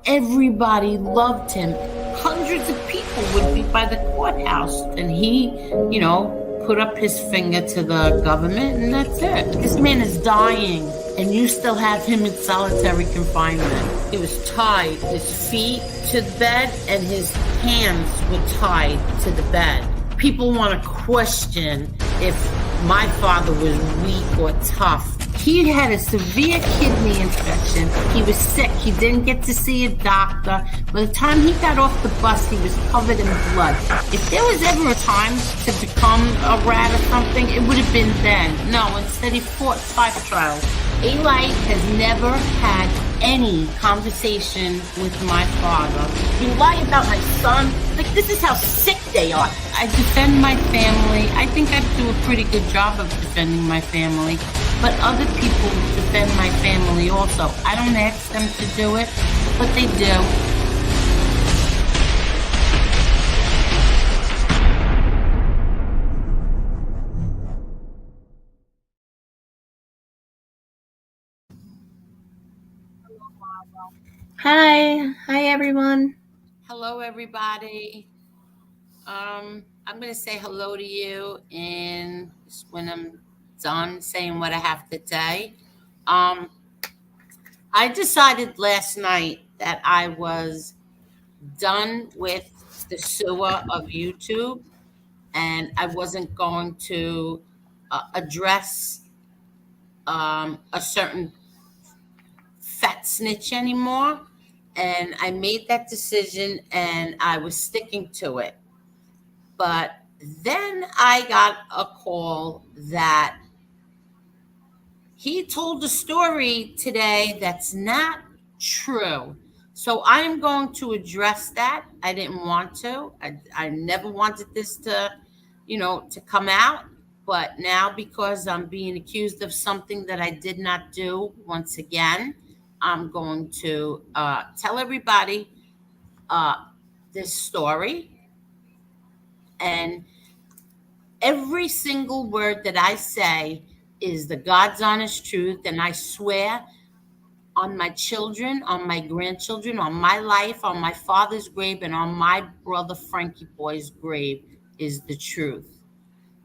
Everybody loved him. Hundreds of people would be by the courthouse, and he, put up his finger to the government, and that's it. This man is dying, and you still have him in solitary confinement. He was tied, his feet to the bed, and his hands were tied to the bed. People want to question if my father was weak or tough. He had a severe kidney infection. He was sick. He didn't get to see a doctor. By the time he got off the bus, he was covered in blood. If there was ever a time to become a rat or something, it would have been then. No, instead he fought 5 trials. Eli has never had any conversation with my father. You lie about my son? Like, this is how sick they are. I defend my family. I think I do a pretty good job of defending my family. But other people defend my family also. I don't ask them to do it, but they do. Hi everyone. Hello, everybody. I'm going to say hello to you and when I'm done saying what I have to say. I decided last night that I was done with the sewer of YouTube, and I wasn't going to address a certain fat snitch anymore. And I made that decision, and I was sticking to it. But then I got a call that he told a story today that's not true. So I'm going to address that. I didn't want to. I never wanted this to come out. But now, because I'm being accused of something that I did not do, once again, I'm going to tell everybody this story. And every single word that I say is the God's honest truth. And I swear on my children, on my grandchildren, on my life, on my father's grave, and on my brother Frankie Boy's grave is the truth.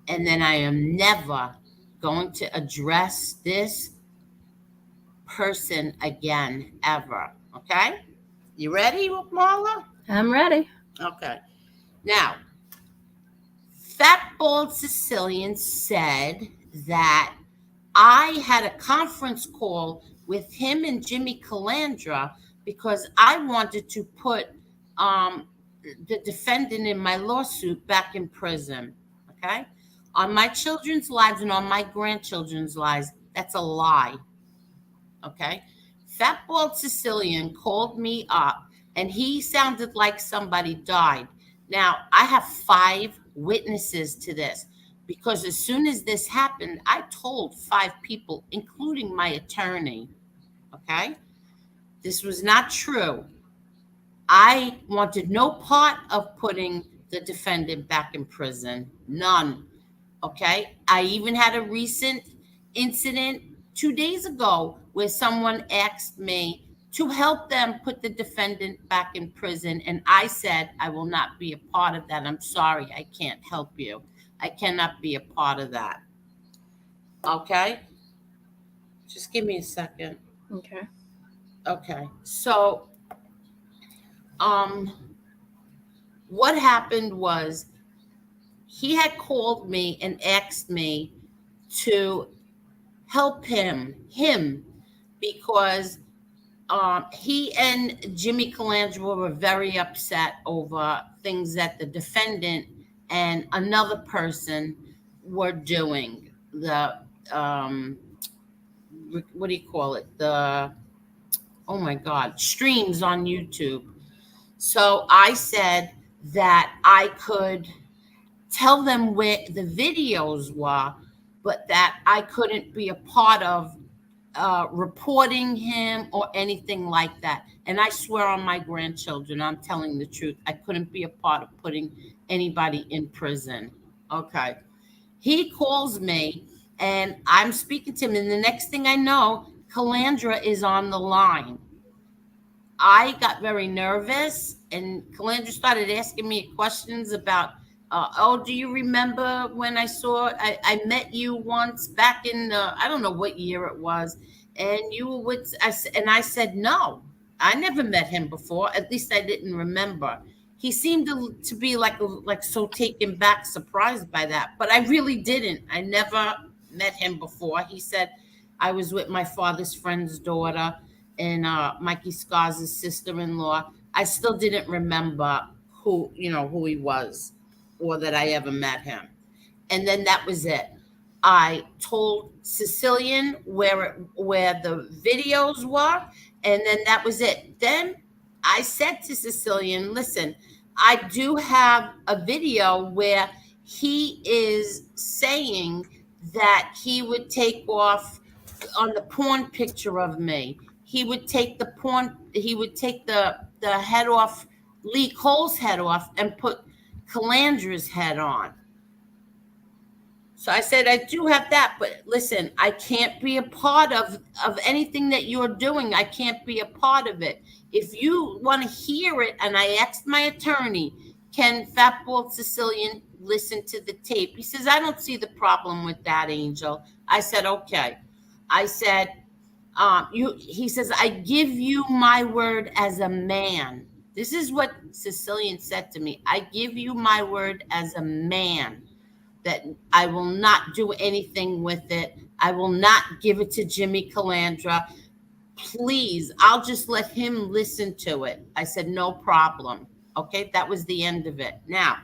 And then I am never going to address this person again, ever. Okay? You ready, Marla? I'm ready. Okay. Now, Fat Bald Sicilian said that I had a conference call with him and Jimmy Calandra because I wanted to put the defendant in my lawsuit back in prison. Okay? On my children's lives and on my grandchildren's lives, that's a lie. Okay? Fat Bald Sicilian called me up, and he sounded like somebody died. Now, I have 5 witnesses to this, because as soon as this happened, I told 5 people, including my attorney. Okay? This was not true. I wanted no part of putting the defendant back in prison. None. Okay? I even had a recent incident 2 days ago where someone asked me to help them put the defendant back in prison. And I said, I will not be a part of that. I'm sorry, I can't help you. I cannot be a part of that. Okay? Just give me a second. Okay. Okay. So, what happened was he had called me and asked me to help him, because he and Jimmy Calandra were very upset over things that the defendant and another person were doing. The what do you call it? Oh my God, streams on YouTube. So I said that I could tell them where the videos were, but that I couldn't be a part of reporting him or anything like that. And I swear on my grandchildren, I'm telling the truth. I couldn't be a part of putting anybody in prison. Okay. He calls me and I'm speaking to him. And the next thing I know, Calandra is on the line. I got very nervous, and Calandra started asking me questions about, oh, do you remember when I met you once back in I don't know what year it was, and you were with, and I said, no, I never met him before. At least I didn't remember. He seemed to be like so taken back, surprised by that, but I really didn't. I never met him before. He said I was with my father's friend's daughter and Mikey Scars' sister-in-law. I still didn't remember who he was, or that I ever met him. And then that was it. I told Sicilian where the videos were, and then that was it. Then I said to Sicilian, "Listen, I do have a video where he is saying that he would take off on the porn picture of me. He would take the head off, Lee Cole's head off, and put Calandra's head on." So I said, I do have that, but listen, I can't be a part of anything that you're doing. I can't be a part of it. If you want to hear it, and I asked my attorney, can Fatball Sicilian listen to the tape? He says, I don't see the problem with that, Angel. I said, okay. I said, he says, I give you my word as a man. This is what Sicilian said to me. I give you my word as a man that I will not do anything with it. I will not give it to Jimmy Calandra. Please, I'll just let him listen to it. I said, no problem. Okay, that was the end of it. Now,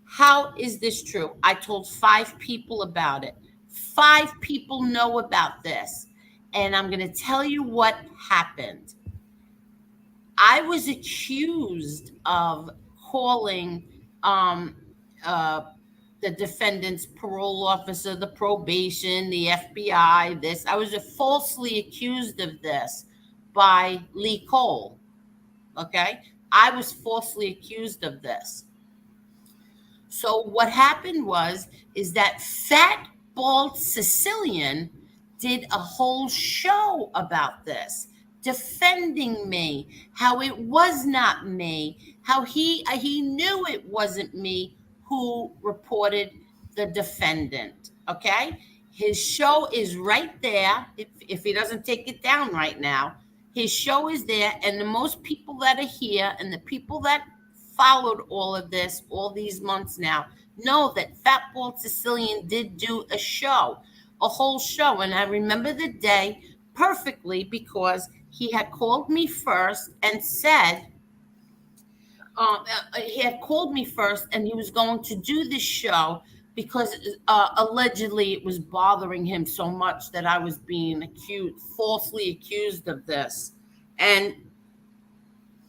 how is this true? I told 5 people about it. 5 people know about this. And I'm going to tell you what happened. I was accused of calling the defendant's parole officer, the probation, the FBI, this. I was falsely accused of this by Lee Cole. Okay? I was falsely accused of this. So what happened is that fat, bald Sicilian did a whole show about this, defending me, how it was not me, how he knew it wasn't me who reported the defendant. Okay, his show is right there. If he doesn't take it down right now, his show is there, and the most people that are here and the people that followed all of this all these months now know that Fatball Sicilian did do a whole show. And I remember the day perfectly because he had called me first and said, he had called me first and he was going to do this show because allegedly it was bothering him so much that I was being falsely accused of this. And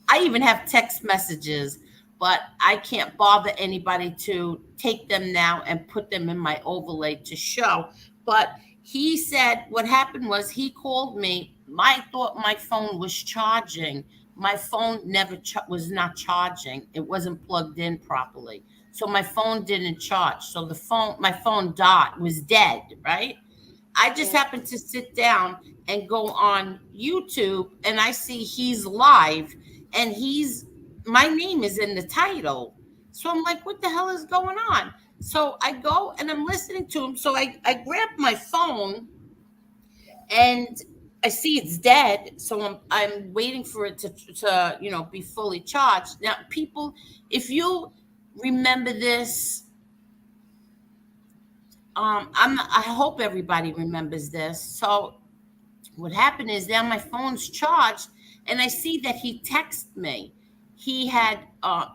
I even have text messages, but I can't bother anybody to take them now and put them in my overlay to show. But he said what happened was he called me. I thought my phone was charging. My phone was not charging. It wasn't plugged in properly. So my phone didn't charge. So my phone was dead, right? I just happened to sit down and go on YouTube and I see he's live and my name is in the title. So I'm like, what the hell is going on? So I go and I'm listening to him. So I grab my phone and I see it's dead. So I'm waiting for it to be fully charged. Now, people, if you remember this, I hope everybody remembers this. So what happened is now my phone's charged and I see that he texted me. He had,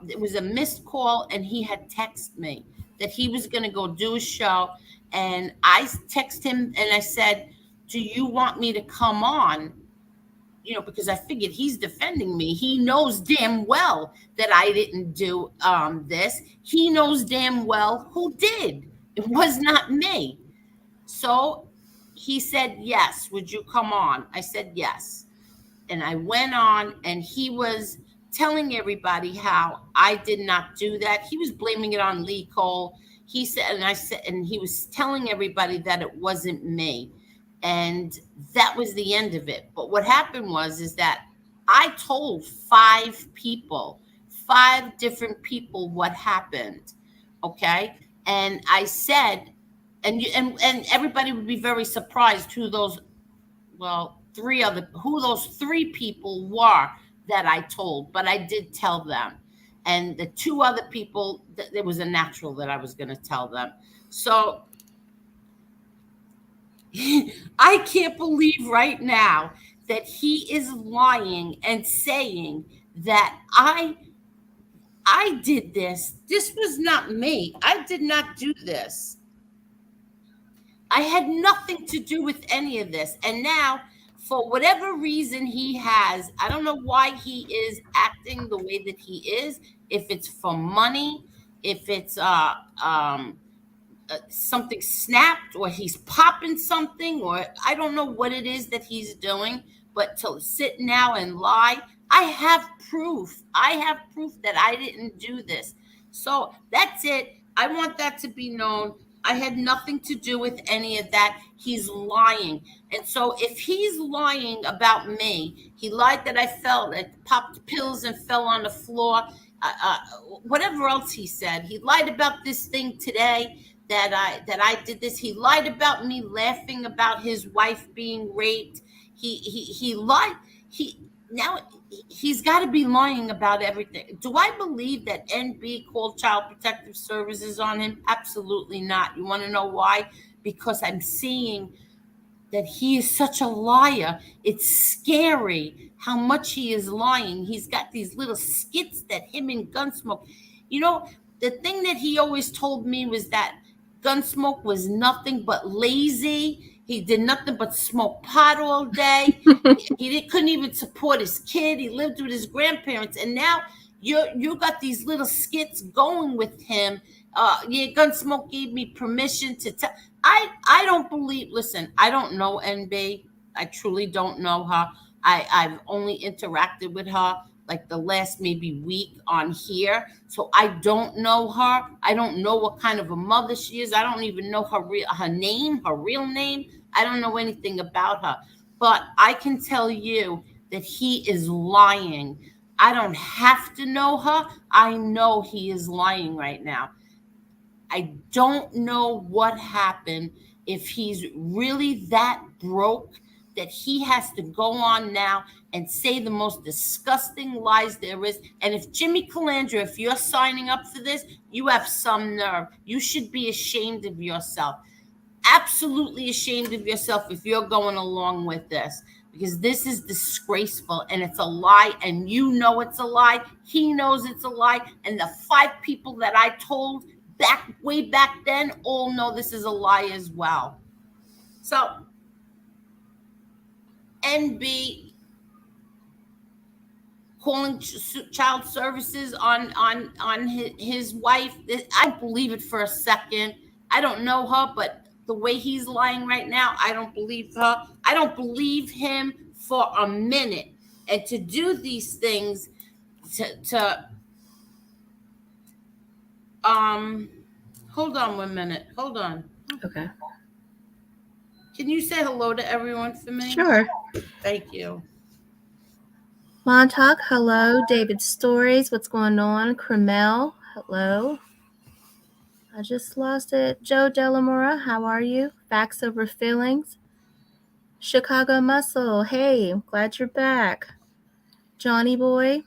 it was a missed call and he had texted me that he was going to go do a show. And I texted him and I said, do you want me to come on? Because I figured he's defending me. He knows damn well that I didn't do this. He knows damn well who did. It was not me. So he said, yes, would you come on? I said, yes. And I went on and he was telling everybody how I did not do that. He was blaming it on Lee Cole. He said, and he was telling everybody that it wasn't me. And that was the end of it. But what happened is that I told 5 different people what happened. Okay. And I said, and everybody would be very surprised who those 3 people were that I told, but I did tell them. And the 2 other people, it was a natural that I was going to tell them. So I can't believe right now that he is lying and saying that I did this. This was not me. I did not do this. I had nothing to do with any of this. And now, for whatever reason he has, I don't know why he is acting the way that he is. If it's for money, if it's something snapped, or he's popping something, or I don't know what it is that he's doing, but to sit now and lie, I have proof. I have proof that I didn't do this. So that's it. I want that to be known. I had nothing to do with any of that. He's lying. And so if he's lying about me, he lied that I popped pills and fell on the floor. Whatever else he said, he lied about this thing today, that I did this. He lied about me laughing about his wife being raped. He lied. Now he's got to be lying about everything. Do I believe that NB called Child Protective Services on him? Absolutely not. You want to know why? Because I'm seeing that he is such a liar. It's scary how much he is lying. He's got these little skits that him and Gunsmoke. You know, the thing that he always told me was that Gunsmoke was nothing but lazy. He did nothing but smoke pot all day. Couldn't even support his kid. He lived with his grandparents, and now you got these little skits going with him. Yeah, Gunsmoke gave me permission to tell. I don't believe. Listen, I don't know NB. I truly don't know her. I've only interacted with her like the last maybe week on here, so I don't know her. I don't know what kind of a mother she is. I don't even know her real name. I don't know anything about her. But I can tell you that he is lying. I don't have to know her. I know he is lying right now. I don't know what happened, if he's really that broke that he has to go on now and say the most disgusting lies there is. And if Jimmy Calandra, if you're signing up for this, you have some nerve. You should be ashamed of yourself. Absolutely ashamed of yourself if you're going along with this, because this is disgraceful and it's a lie, and you know it's a lie. He knows it's a lie, and the 5 people that I told way back then all know this is a lie as well. So NB calling child services on his wife, I don't believe it for a second. I don't know her, but the way he's lying right now, I don't believe her. I don't believe him for a minute. And to do these things, to hold on 1 minute. Hold on. Okay. Can you say hello to everyone for me? Sure. Thank you. Montauk, hello. David Stories, what's going on? Cremel, hello. I just lost it. Joe Delamora, how are you? Facts Over Feelings. Chicago Muscle, hey, glad you're back. Johnny Boy,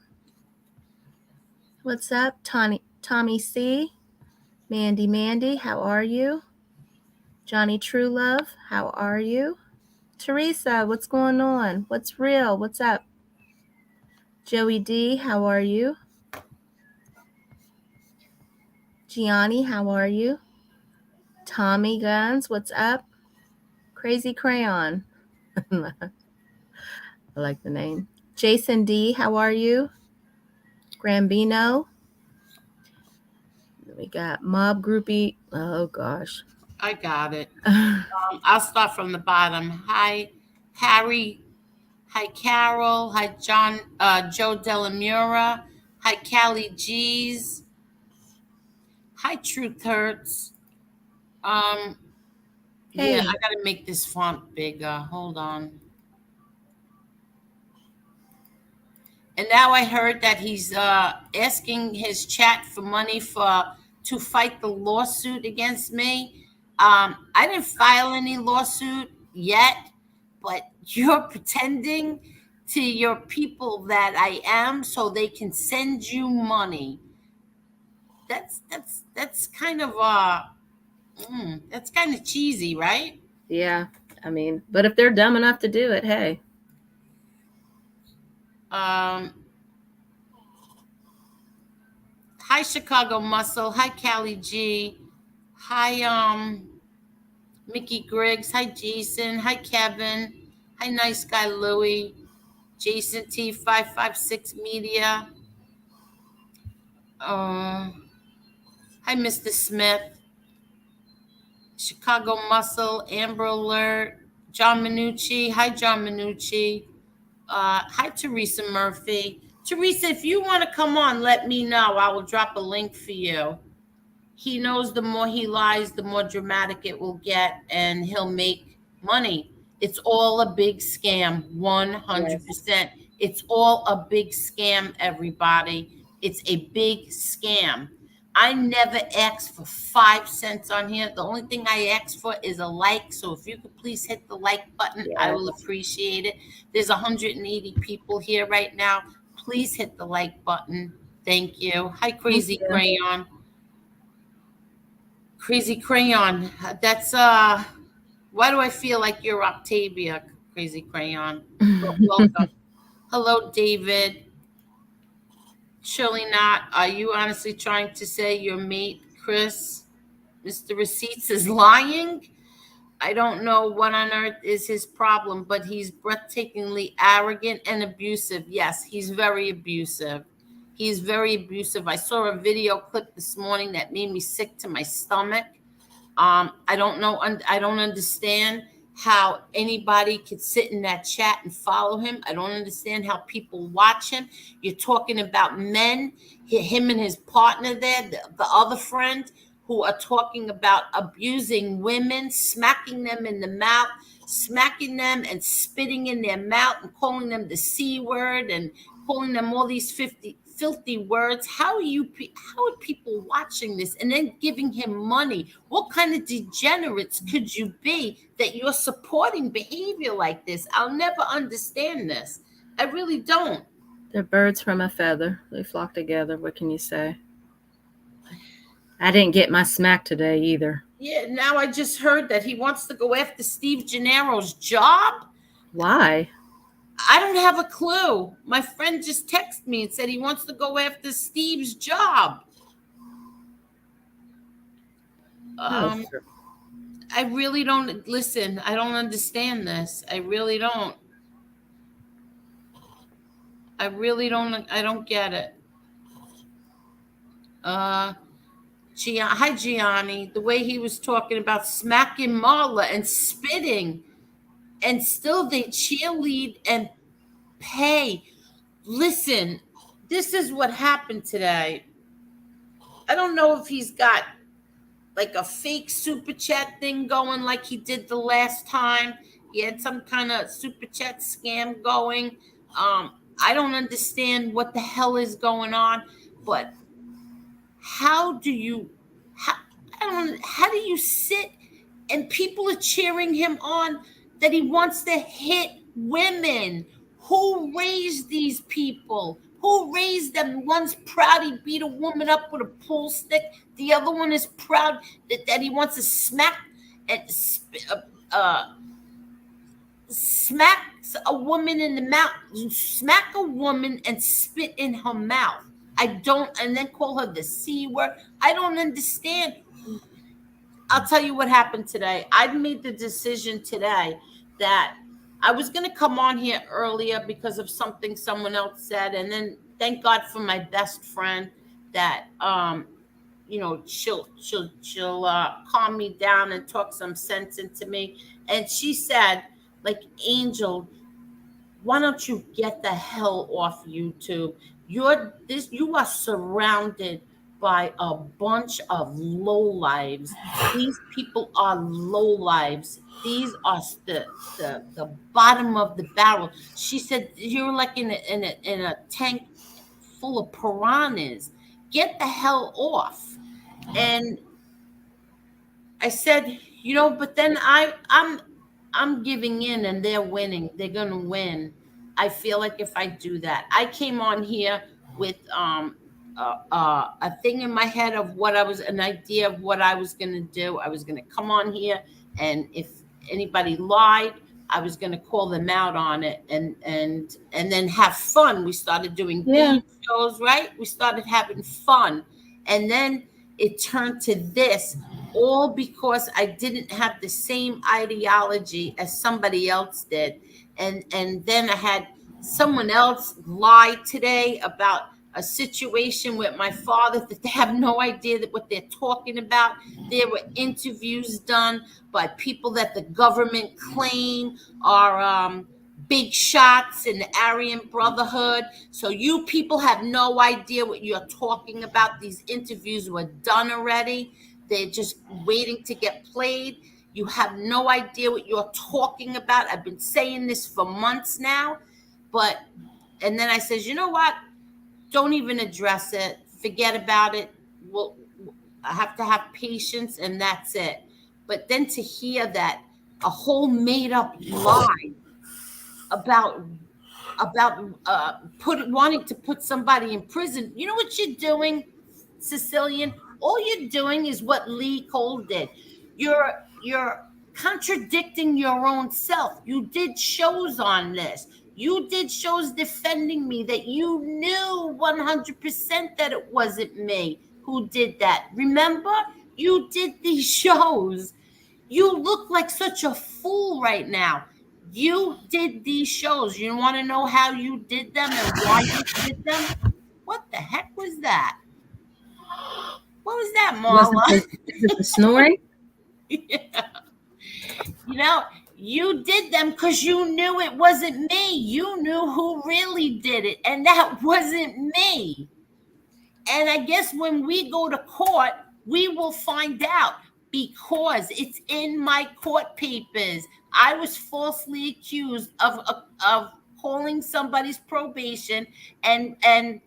what's up? Tommy C. Mandy, how are you? Johnny True Love, how are you? Teresa, what's going on? What's real? What's up? Joey D, how are you? Gianni, how are you? Tommy Guns, what's up? Crazy Crayon. I like the name. Jason D, how are you? Grambino. We got Mob Groupie. Oh, gosh. I got it. I'll start from the bottom. Hi, Harry. Hi, Carol. Hi, Joe Delamura. Hi, Callie G's. Hi, Truth Hurts. Hey. Yeah, I gotta make this font bigger. Hold on. And now I heard that he's asking his chat for money to fight the lawsuit against me. I didn't file any lawsuit yet, but you're pretending to your people that I am so they can send you money. That's kind of that's kind of cheesy, right? Yeah, I mean, but if they're dumb enough to do it, hey. Hi Chicago Muscle. Hi Callie G. Hi Mickey Griggs. Hi Jason. Hi Kevin. Hi Nice Guy Louie. Jason T556 Media. Hi Mr. Smith. Chicago Muscle. Amber Alert. John Minucci. Hi John Minucci. Hi Teresa Murphy. Teresa, if you want to come on, let me know. I will drop a link for you. He knows the more he lies, the more dramatic it will get, and he'll make money. It's all a big scam, 100%. It's all a big scam, everybody. It's a big scam. I never asked for 5 cents on here. The only thing I asked for is a like. So if you could please hit the like button, I will appreciate it. There's 180 people here right now. Please hit the like button. Thank you. Hi, Crazy Crayon. Crazy Crayon. That's why do I feel like you're Octavia, Crazy Crayon? Welcome. Hello, David. Surely not. Are you honestly trying to say your mate, Chris, Mr. Receipts, is lying? I don't know what on earth is his problem, but he's breathtakingly arrogant and abusive. Yes, he's very abusive. He's very abusive. I saw a video clip this morning that made me sick to my stomach. I don't know. I don't understand how anybody could sit in that chat and follow him. I don't understand how people watch him. You're talking about men, him and his partner there, the other friend, who are talking about abusing women, smacking them in the mouth, smacking them and spitting in their mouth and calling them the C word and calling them all these filthy words. How are people watching this and then giving him money? What kind of degenerates could you be that you're supporting behavior like this? I'll never understand this. I really don't. They're birds from a feather. They flock together. What can you say? I didn't get my smack today either. Yeah, now I just heard that he wants to go after Steve Gennaro's job. Why? I don't have a clue. My friend just texted me and said he wants to go after Steve's job. I really don't listen. I don't understand this. I really don't. I don't get it. Hi Gianni. The way he was talking about smacking Marla and spitting, and still they cheerlead and pay. Listen, this is what happened today. I don't know if he's got like a fake super chat thing going like he did the last time. He had some kind of super chat scam going. I don't understand what the hell is going on, but how do you sit and people are cheering him on that he wants to hit women? Who raised these people? Who raised them? One's proud he beat a woman up with a pool stick. The other one is proud that he wants to smack a woman in the mouth, smack a woman and spit in her mouth. And then call her the C word. I don't understand. I'll tell you what happened today. I made the decision today that I was going to come on here earlier because of something someone else said. And then thank God for my best friend that, she'll calm me down and talk some sense into me. And she said, like, Angel, why don't you get the hell off YouTube? You are surrounded by a bunch of lowlives. These people are lowlives. These are the bottom of the barrel. She said, "You're like in a tank full of piranhas. Get the hell off." And I said, but then I'm giving in and they're winning. They're gonna win. I feel like if I do that, I came on here with a thing in my head of an idea of what I was gonna do. I was gonna come on here, and if anybody lied, I was gonna call them out on it, and then have fun. We started doing game shows, right? We started having fun, and then it turned to this, all because I didn't have the same ideology as somebody else did. And then I had someone else lie today about a situation with my father that they have no idea that what they're talking about. There were interviews done by people that the government claim are big shots in the Aryan Brotherhood. So you people have no idea what you're talking about. These interviews were done already. They're just waiting to get played. You have no idea what you're talking about. I've been saying this for months now. And then I says, you know what? Don't even address it. Forget about it. I have to have patience, and that's it. But then to hear that a whole made up lie about wanting to put somebody in prison, you know what you're doing, Sicilian? All you're doing is what Lee Cole did. You're contradicting your own self. You did shows on this. You did shows defending me that you knew 100% that it wasn't me who did that. Remember? You did these shows. You look like such a fool right now. You did these shows. You want to know how you did them and why you did them? What the heck was that? What was that, Marla? Is it the snoring? Yeah. You did them because you knew it wasn't me. You knew who really did it, and that wasn't me. And I guess when we go to court, we will find out, because it's in my court papers. I was falsely accused of calling somebody's probation and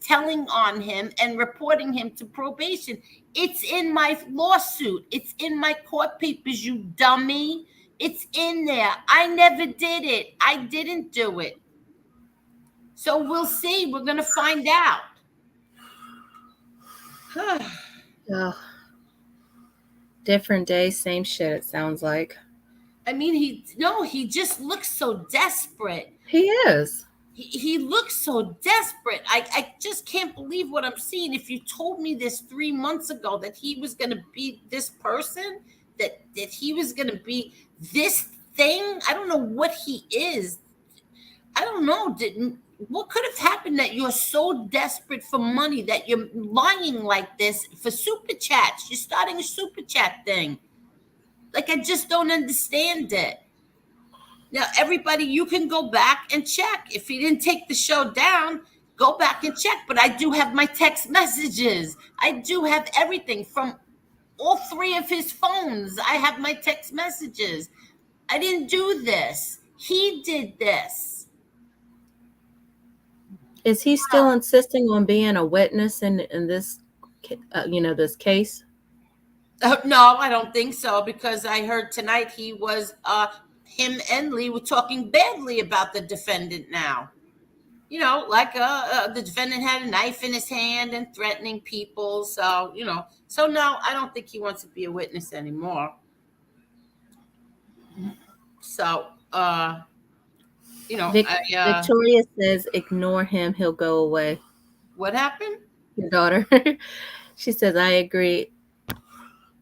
telling on him and reporting him to probation. It's in my lawsuit. It's in my court papers, you dummy. It's in there. I never did it. I didn't do it. So we'll see. We're going to find out. Oh. Different day, same shit, it sounds like. I mean, he just looks so desperate. He is. He looks so desperate. I just can't believe what I'm seeing. If you told me this 3 months ago that he was going to be this person, that he was going to be this thing, I don't know what he is. I don't know. What could have happened that you're so desperate for money that you're lying like this for super chats? You're starting a super chat thing. Like, I just don't understand it. Now, everybody, you can go back and check. If he didn't take the show down, go back and check. But I do have my text messages. I do have everything from all 3 of his phones. I have my text messages. I didn't do this. He did this. Is he still insisting on being a witness in this, this case? No, I don't think so, because I heard tonight he was, him and Lee were talking badly about the defendant now. Like the defendant had a knife in his hand and threatening people. So, so no, I don't think he wants to be a witness anymore. So, Victoria says, ignore him, he'll go away. What happened? Your daughter. She says, I agree.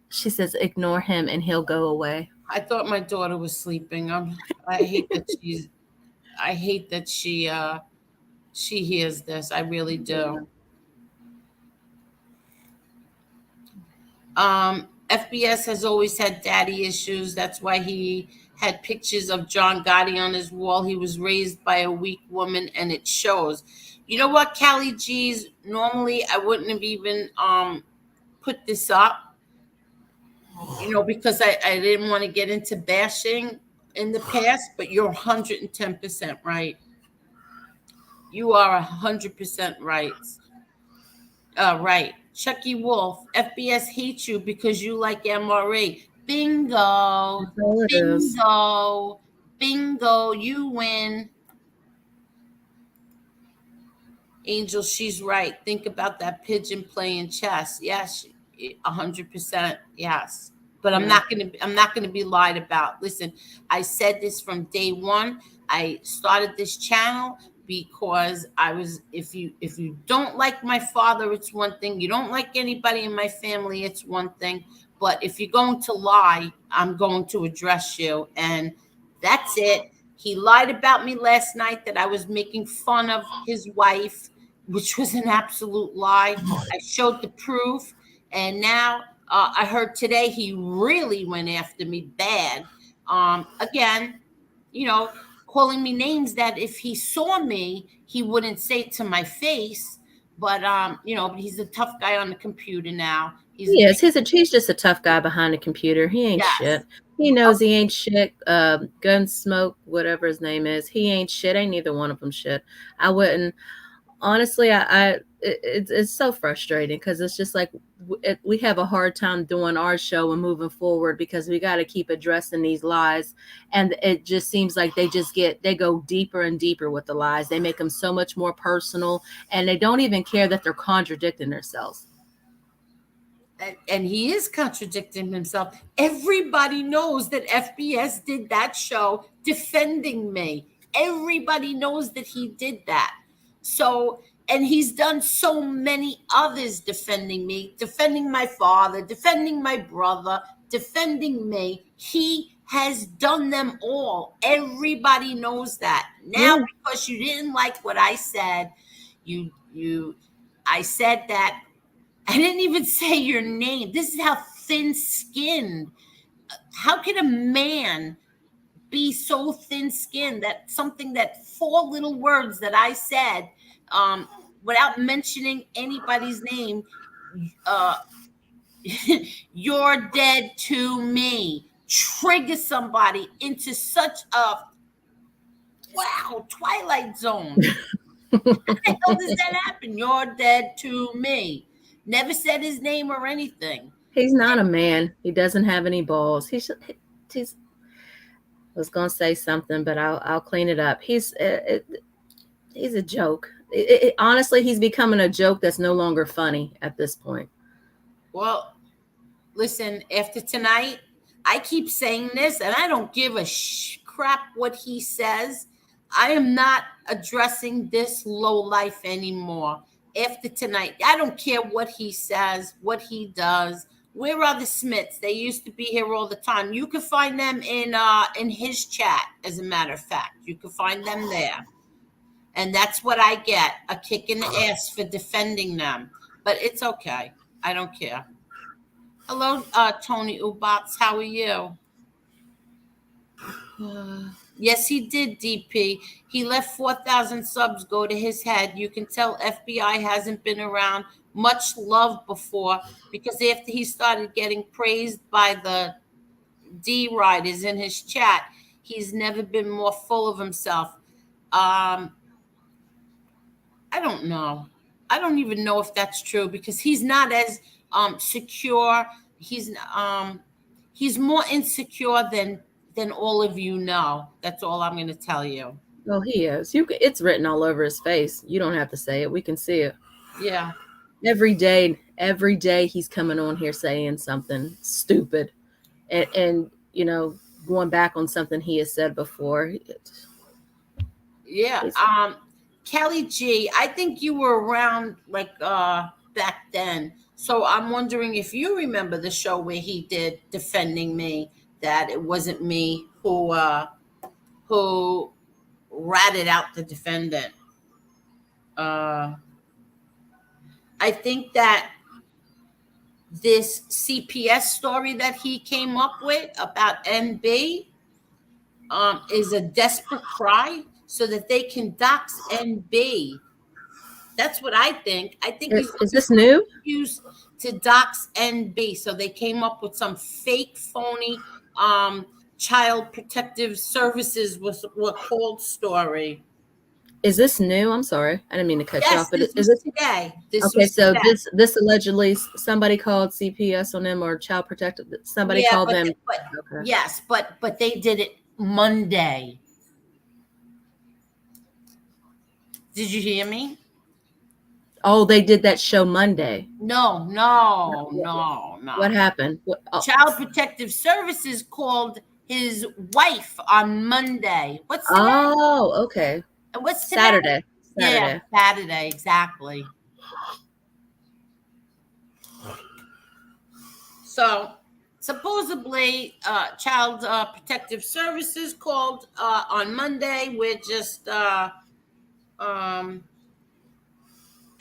She says, ignore him and he'll go away. I thought my daughter was sleeping. I hate that she hears this. I really do. FBS has always had daddy issues. That's why he had pictures of John Gotti on his wall. He was raised by a weak woman, and it shows. You know what, Callie G's? Normally, I wouldn't have even put this up, because I didn't want to get into bashing in the past, but you're 110% right. You are 100% right. Right. Chucky Wolf, FBS hates you because you like MRE. Bingo. That's all it is. Bingo. Bingo. You win. Angel, she's right. Think about that pigeon playing chess. Yes, 100%. Yes. But I'm not gonna be lied about. Listen, I said this from day one. I started this channel because if you don't like my father, it's one thing. You don't like anybody in my family, it's one thing. But if you're going to lie, I'm going to address you. And that's it. He lied about me last night that I was making fun of his wife, which was an absolute lie. I showed the proof. And now I heard today he really went after me bad. Again, calling me names that if he saw me, he wouldn't say to my face. But he's a tough guy on the computer now. He's just a tough guy behind the computer. He ain't shit. He knows he ain't shit. Gunsmoke, whatever his name is, he ain't shit. Ain't neither one of them shit. I wouldn't. Honestly, it's so frustrating because it's just like we have a hard time doing our show and moving forward because we got to keep addressing these lies, and it just seems like they go deeper and deeper with the lies. They make them so much more personal, and they don't even care that they're contradicting themselves. And he is contradicting himself. Everybody knows that FBS did that show defending me. Everybody knows that he did that. So, and he's done so many others defending me, defending my father, defending my brother, defending me. He has done them all. Everybody knows that. Now, because you didn't like what I said, I said that. I didn't even say your name. This is how thin-skinned. How can a man be so thin-skinned that something that 4 little words that I said, without mentioning anybody's name, you're dead to me, trigger somebody into such a Twilight Zone. How the hell does that happen? You're dead to me. Never said his name or anything. He's not a man. He doesn't have any balls. He's I was gonna say something, but I'll clean it up. He's a joke. Honestly, he's becoming a joke that's no longer funny at this point. Well, listen, after tonight, I keep saying this, and I don't give a crap what he says. I am not addressing this low life anymore. After tonight, I don't care what he says, what he does. Where are the Smiths? They used to be here all the time. You can find them in his chat, as a matter of fact. You can find them there. And that's what I get, a kick in the ass for defending them. But it's okay. I don't care. Hello, Tony Ubats. How are you? Yes, he did, DP. He let 4,000 subs go to his head. You can tell FBI hasn't been around much love before, because after he started getting praised by the D-Riders in his chat, he's never been more full of himself. I don't know. I don't even know if that's true, because he's not as secure. He's more insecure than all of you know. That's all I'm going to tell you. Well, he is. It's written all over his face. You don't have to say it. We can see it. Yeah. Every day he's coming on here saying something stupid and going back on something he has said before. Yeah. Kelly G, I think you were around back then. So I'm wondering if you remember the show where he did defending me, that it wasn't me who ratted out the defendant. I think that this CPS story that he came up with about NB is a desperate cry so that they can dox NB. That's what I think. I think is this new? Use to dox NB. So they came up with some fake, phony Child Protective Services was what called story. Is this new? I'm sorry, I didn't mean to cut you Yes, off. But this is was it today. This okay? was So today. this allegedly somebody called CPS on them or Child Protective. Somebody Yeah, called them. okay. Yes, but they did it Monday. Did you hear me? Oh, they did that show Monday. No. What happened? Child Protective Services called his wife on Monday. What's today? Oh, okay. And what's today? Saturday. Yeah, Saturday, exactly. So supposedly, Child Protective Services called on Monday. We're just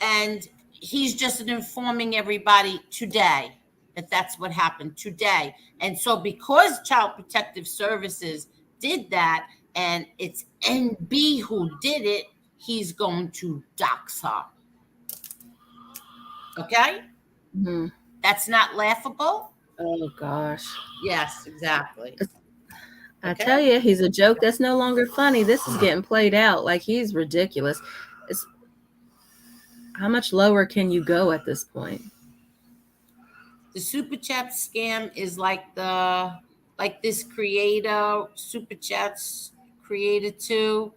and he's just informing everybody today that that's what happened today. And so because Child Protective Services did that, and it's NB who did it, he's going to dox her. Okay? Mm-hmm. That's not laughable. Oh gosh. Yes, exactly. I tell you, he's a joke that's no longer funny. This is getting played out like he's ridiculous. How much lower can you go at this point? The super chat scam is like this creator super chats creator 2.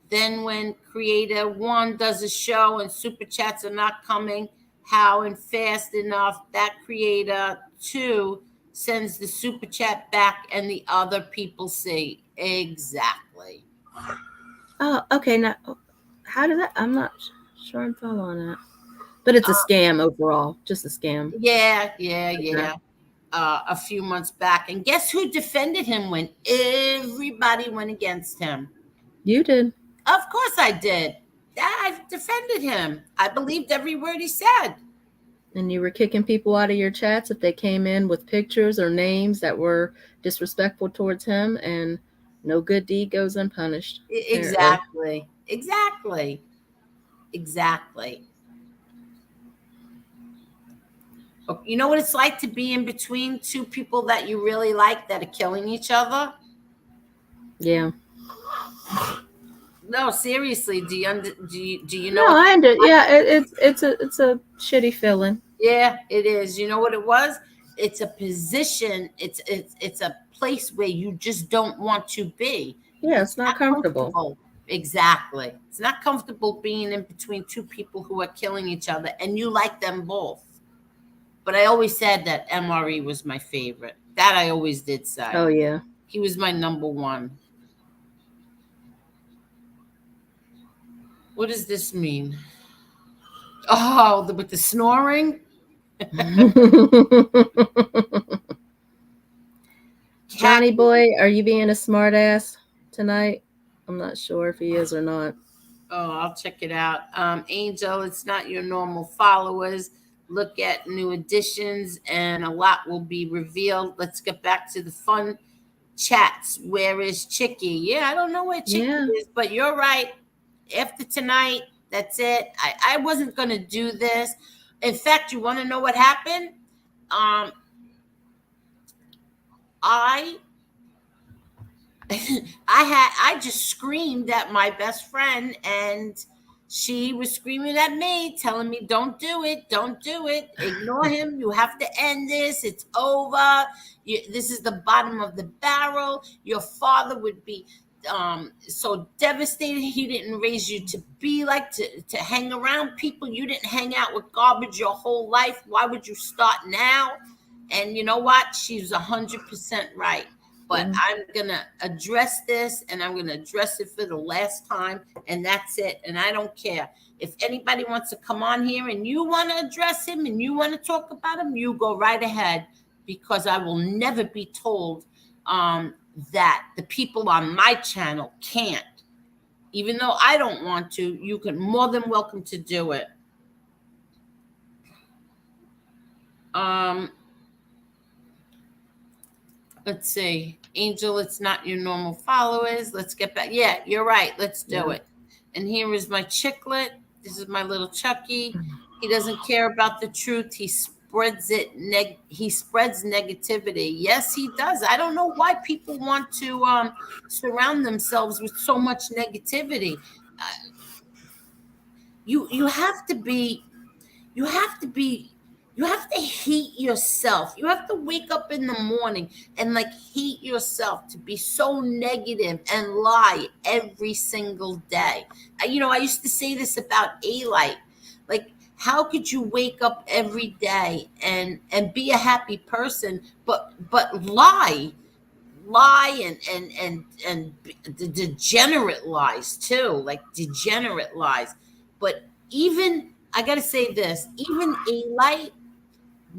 Then when creator 1 does a show and super chats are not coming how and fast enough, that creator 2 sends the super chat back and the other people see. Exactly. Oh, okay. Now, how did that? I'm not sure I'm following that. But it's a scam overall, just a scam. Yeah. A few months back. And guess who defended him when everybody went against him? You did. Of course I did. I defended him. I believed every word he said. And you were kicking people out of your chats if they came in with pictures or names that were disrespectful towards him, and no good deed goes unpunished. Exactly. You know what it's like to be in between two people that you really like that are killing each other? Yeah. No, seriously. Do you know? No, I under. Yeah, it's a shitty feeling. Yeah, it is. You know what it was? It's a position. It's a place where you just don't want to be. Yeah, it's not comfortable. Exactly. It's not comfortable being in between two people who are killing each other, and you like them both. But I always said that MRE was my favorite. That I always did say. Oh yeah. He was my number one. What does this mean? Oh, with the snoring? Johnny boy, are you being a smart ass tonight? I'm not sure if he is or not. Oh, I'll check it out. Angel, it's not your normal followers. Look at new additions and a lot will be revealed. Let's get back to the fun chats. Where is Chicky? Yeah, I don't know where Chicky is, but you're right. After tonight, that's it. I wasn't going to do this. In fact, you want to know what happened? I just screamed at my best friend and she was screaming at me, telling me, don't do it, ignore him, you have to end this, it's over, this is the bottom of the barrel, your father would be so devastated. He didn't raise you to be like to hang around people. You didn't hang out with garbage your whole life. Why would you start now? And you know what? She's 100% right. But I'm going to address this and I'm going to address it for the last time. And that's it. And I don't care. If anybody wants to come on here and you want to address him and you want to talk about him, you go right ahead, because I will never be told that the people on my channel can't. Even though I don't want to, you can more than welcome to do it. Let's see. Angel, it's not your normal followers. Let's get back. Yeah, you're right. Let's do it. And here is my chicklet. This is my little Chucky. He doesn't care about the truth. He spreads he spreads negativity. Yes, he does. I don't know why people want to surround themselves with so much negativity. You have to be you have to be you have to hate yourself. You have to wake up in the morning and like hate yourself to be so negative and lie every single day. I used to say this about A-Light. Like, how could you wake up every day and be a happy person, but lie and degenerate lies too, like degenerate lies. But even I gotta say this, even A-Light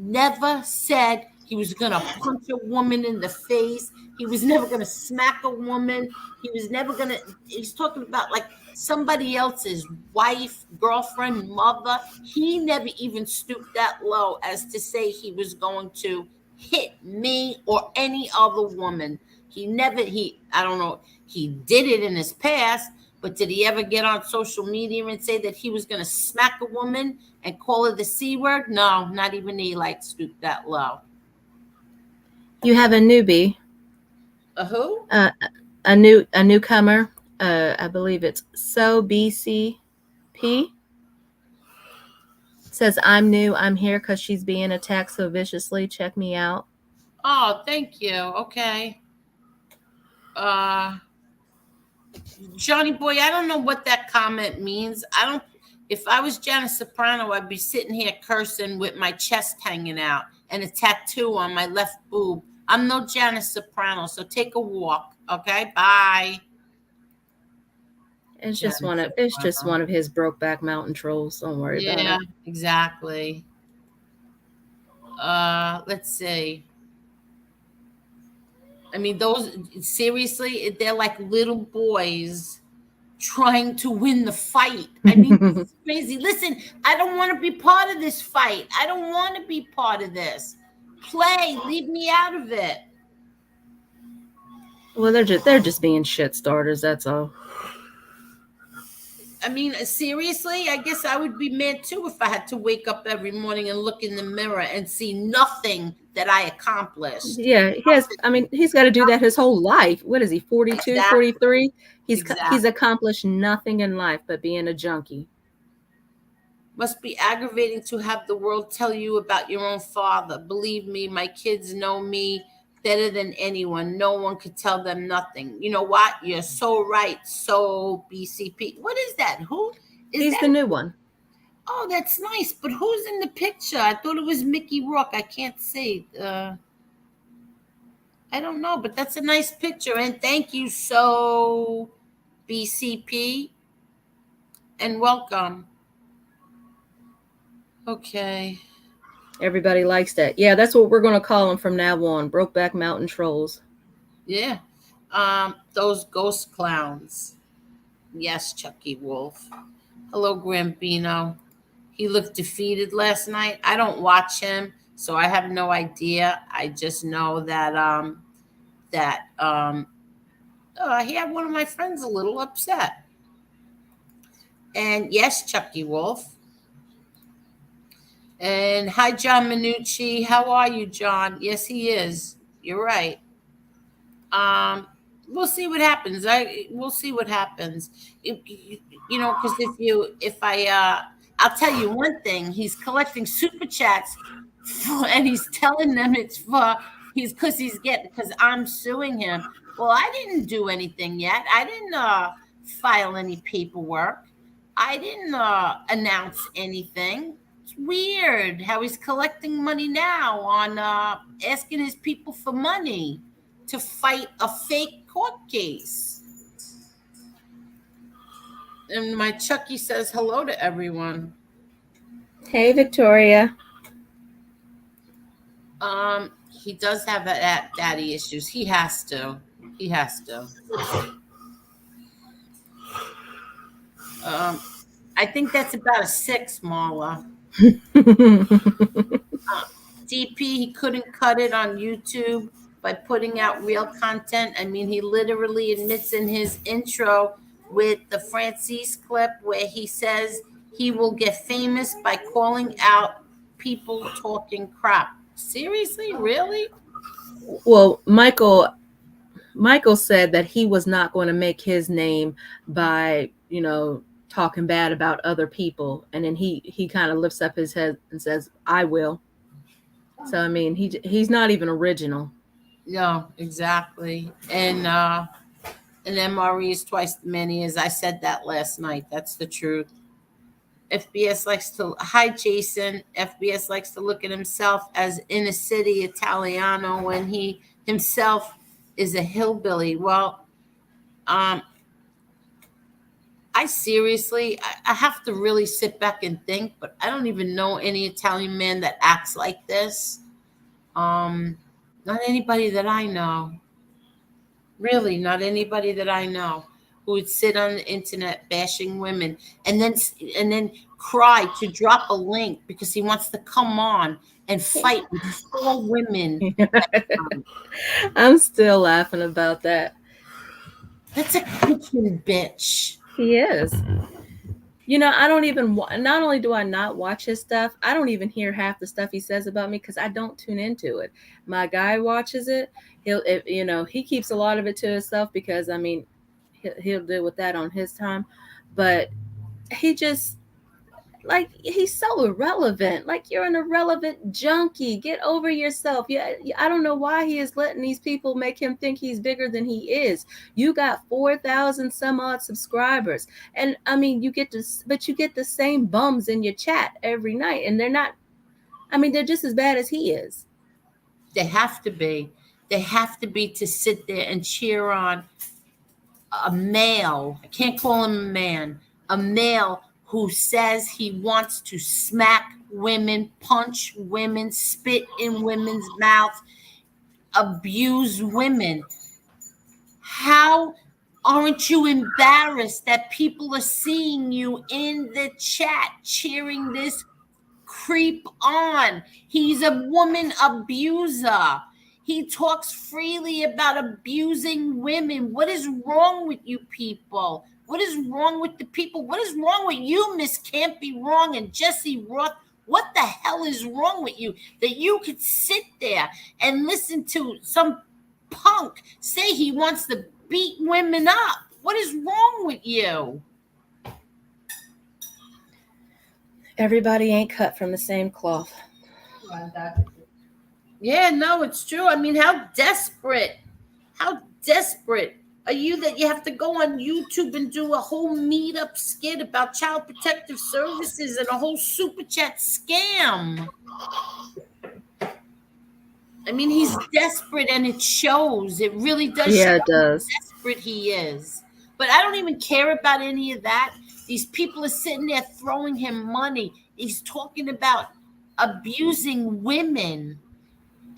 never said he was gonna punch a woman in the face. He was never gonna smack a woman. He was never gonna. He's talking about like somebody else's wife, girlfriend, mother. He never even stooped that low as to say he was going to hit me or any other woman. He never. I don't know. He did it in his past, but did he ever get on social media and say that he was going to smack a woman and call her the C word? No, not even he like stooped that low. You have a newbie. A who? A newcomer. I believe it's So BCP. Says, I'm new. I'm here because she's being attacked so viciously. Check me out. Oh, thank you. Okay. Johnny boy, I don't know what that comment means. If I was Janet Soprano, I'd be sitting here cursing with my chest hanging out and a tattoo on my left boob. I'm no Janet Soprano, so take a walk. Okay, bye. It's just one of his Brokeback Mountain trolls. Don't worry about it. Yeah, exactly. Let's see. I mean, those seriously, they're like little boys trying to win the fight. I mean, it's crazy. Listen, I don't want to be part of this fight. I don't want to be part of this. Play, leave me out of it. Well, they're just being shit starters. That's all. I mean, seriously, I guess I would be mad too if I had to wake up every morning and look in the mirror and see nothing that I accomplished. Yeah, he's got to do that his whole life. What is he, 42, exactly. 43? He's accomplished nothing in life but being a junkie. Must be aggravating to have the world tell you about your own father. Believe me, my kids know me better than anyone. No one could tell them nothing. You know what? You're so right. So BCP. What is that? Who is He's that? The new one. Oh, that's nice. But who's in the picture? I thought it was Mickey Rourke. I can't see. I don't know, but that's a nice picture. And thank you, so BCP. And welcome. Okay. Everybody likes that. Yeah, that's what we're going to call them from now on. Brokeback Mountain trolls. Yeah. Those ghost clowns. Yes, Chucky Wolf. Hello, Grambino. He looked defeated last night. I don't watch him, so I have no idea. I just know that he had one of my friends a little upset. And yes, Chucky Wolf. And hi, John Minucci. How are you, John? Yes, he is. You're right. We'll see what happens. We'll see what happens. Because I'll tell you one thing. He's collecting super chats, and he's telling them it's because I'm suing him. Well, I didn't do anything yet. I didn't file any paperwork. I didn't announce anything. It's weird how he's collecting money now on asking his people for money to fight a fake court case. And my Chucky says hello to everyone. Hey, Victoria. He does have daddy issues. He has to. I think that's about a 6, Marla. DP, he couldn't cut it on YouTube by putting out real content. I mean, he literally admits in his intro with the Francis clip where he says he will get famous by calling out people talking crap. Seriously, really? Well, Michael said that he was not going to make his name by, talking bad about other people, and then he kind of lifts up his head and says, "I will." So I mean, he's not even original. No, exactly. And MRE is twice as many as I said that last night. That's the truth. FBS likes to hi Jason. FBS likes to look at himself as inner city Italiano when he himself is a hillbilly. Well, I seriously, I have to really sit back and think, but I don't even know any Italian man that acts like this. Not anybody that I know. Really, not anybody that I know who would sit on the internet bashing women and then cry to drop a link because he wants to come on and fight with 4 women. I'm still laughing about that. That's a kitchen bitch. He is. I don't even, not only do I not watch his stuff, I don't even hear half the stuff he says about me because I don't tune into it. My guy watches it. He keeps a lot of it to himself because, I mean, he'll deal with that on his time. But he just, like, he's so irrelevant. Like, you're an irrelevant junkie. Get over yourself. Yeah, I don't know why he is letting these people make him think he's bigger than he is. You got 4,000 some odd subscribers, and I mean, you get the same bums in your chat every night, and they're not. I mean, they're just as bad as he is. They have to be. They have to be to sit there and cheer on a male. I can't call him a man. A male who says he wants to smack women, punch women, spit in women's mouths, abuse women. How aren't you embarrassed that people are seeing you in the chat cheering this creep on? He's a woman abuser. He talks freely about abusing women. What is wrong with you people? What is wrong with the people? What is wrong with you, Miss Can't Be Wrong and Jesse Roth? What the hell is wrong with you that you could sit there and listen to some punk say he wants to beat women up? What is wrong with you? Everybody ain't cut from the same cloth. Yeah, no, it's true. I mean, how desperate are you that you have to go on YouTube and do a whole meetup skit about Child Protective Services and a whole super chat scam? I mean, he's desperate and it shows. It really does show it does. How desperate he is. But I don't even care about any of that. These people are sitting there throwing him money. He's talking about abusing women.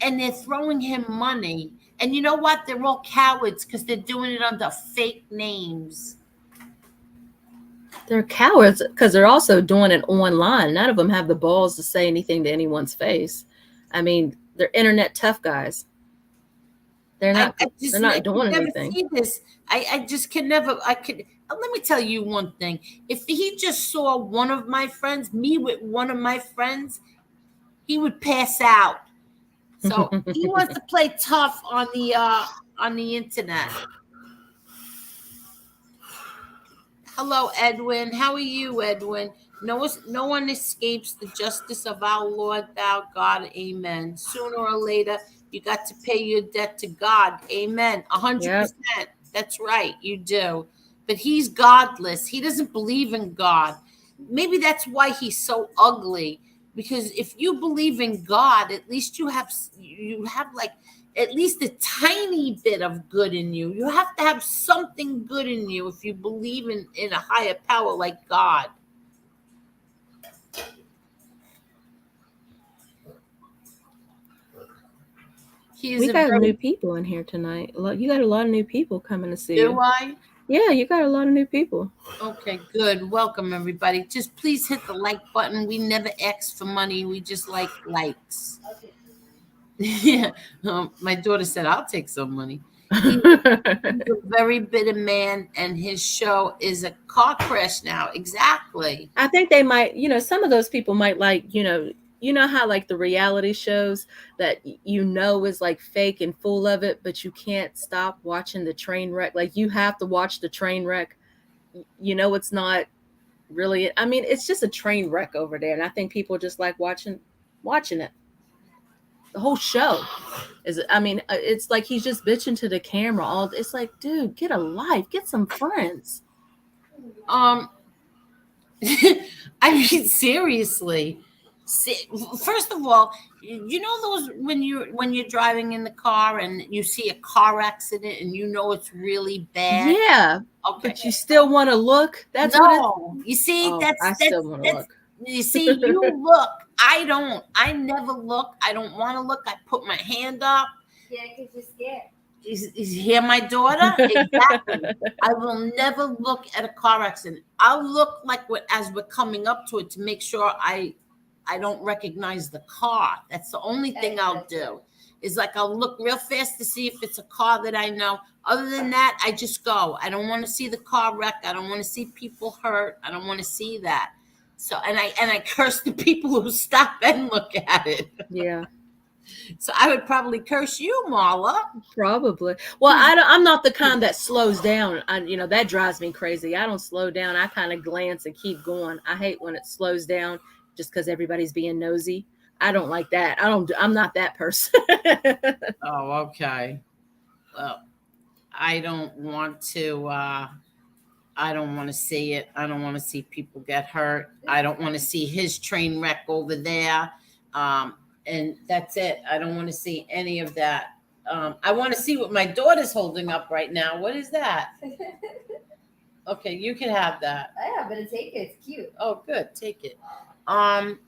And they're throwing him money. And you know what? They're all cowards because they're doing it under fake names. They're cowards because they're also doing it online. None of them have the balls to say anything to anyone's face. I mean, they're internet tough guys. They're not doing anything. See this. I just can never. Let me tell you one thing. If he just saw one of my friends, me with one of my friends, he would pass out. So he wants to play tough on the internet. Hello, Edwin. How are you, Edwin? No one escapes the justice of our Lord, thou God. Amen. Sooner or later, you got to pay your debt to God. Amen. 100%. That's right. You do. But he's godless. He doesn't believe in God. Maybe that's why he's so ugly. Because if you believe in God, at least you have like at least a tiny bit of good in you. You have to have something good in you if you believe in a higher power like God. We got new people in here tonight. You got a lot of new people coming to see you. Do I? Yeah, you got a lot of new people. Okay, good. Welcome, everybody. Just please hit the like button. We never ask for money. We just like likes. Yeah. My daughter said, I'll take some money. He's a very bitter man, and his show is a car crash now. Exactly. I think they might, some of those people might like, you know how like the reality shows that you know is like fake and full of it, but you can't stop watching the train wreck. Like you have to watch the train wreck. You know, it's not really. I mean, it's just a train wreck over there, and I think people just like watching it. The whole show is. I mean, it's like he's just bitching to the camera. All it's like, dude, get a life, get some friends. I mean, seriously. First of all, you know those when you're driving in the car and you see a car accident and you know it's really bad. Yeah, Okay. but you still want to look. That's what it's. You see, Oh, I still want to look. You see, you look. I don't. I never look. I don't want to look. I put my hand up. Yeah, because you're scared. Is hear my daughter? Exactly. I will never look at a car accident. I'll look like as we're coming up to it to make sure I don't recognize the car. That's the only thing I'll do. Is like I'll look real fast to see if it's a car that I know. Other than that, I just go. I don't want to see the car wreck. I don't want to see people hurt. I don't want to see that. So and I curse the people who stop and look at it. Yeah. So I would probably curse you, Marla. Probably. Well, I'm not the kind that slows down. That drives me crazy. I don't slow down. I kind of glance and keep going. I hate when it slows down just because everybody's being nosy. I don't like that. I'm not that person. Oh, okay. Well, I don't want to. I don't want to see it. I don't want to see people get hurt. I don't want to see his train wreck over there. And that's it. I don't want to see any of that. I want to see what my daughter's holding up right now. What is that? Okay, you can have that. Yeah, but take it. It's cute. Oh, good. Take it. I'm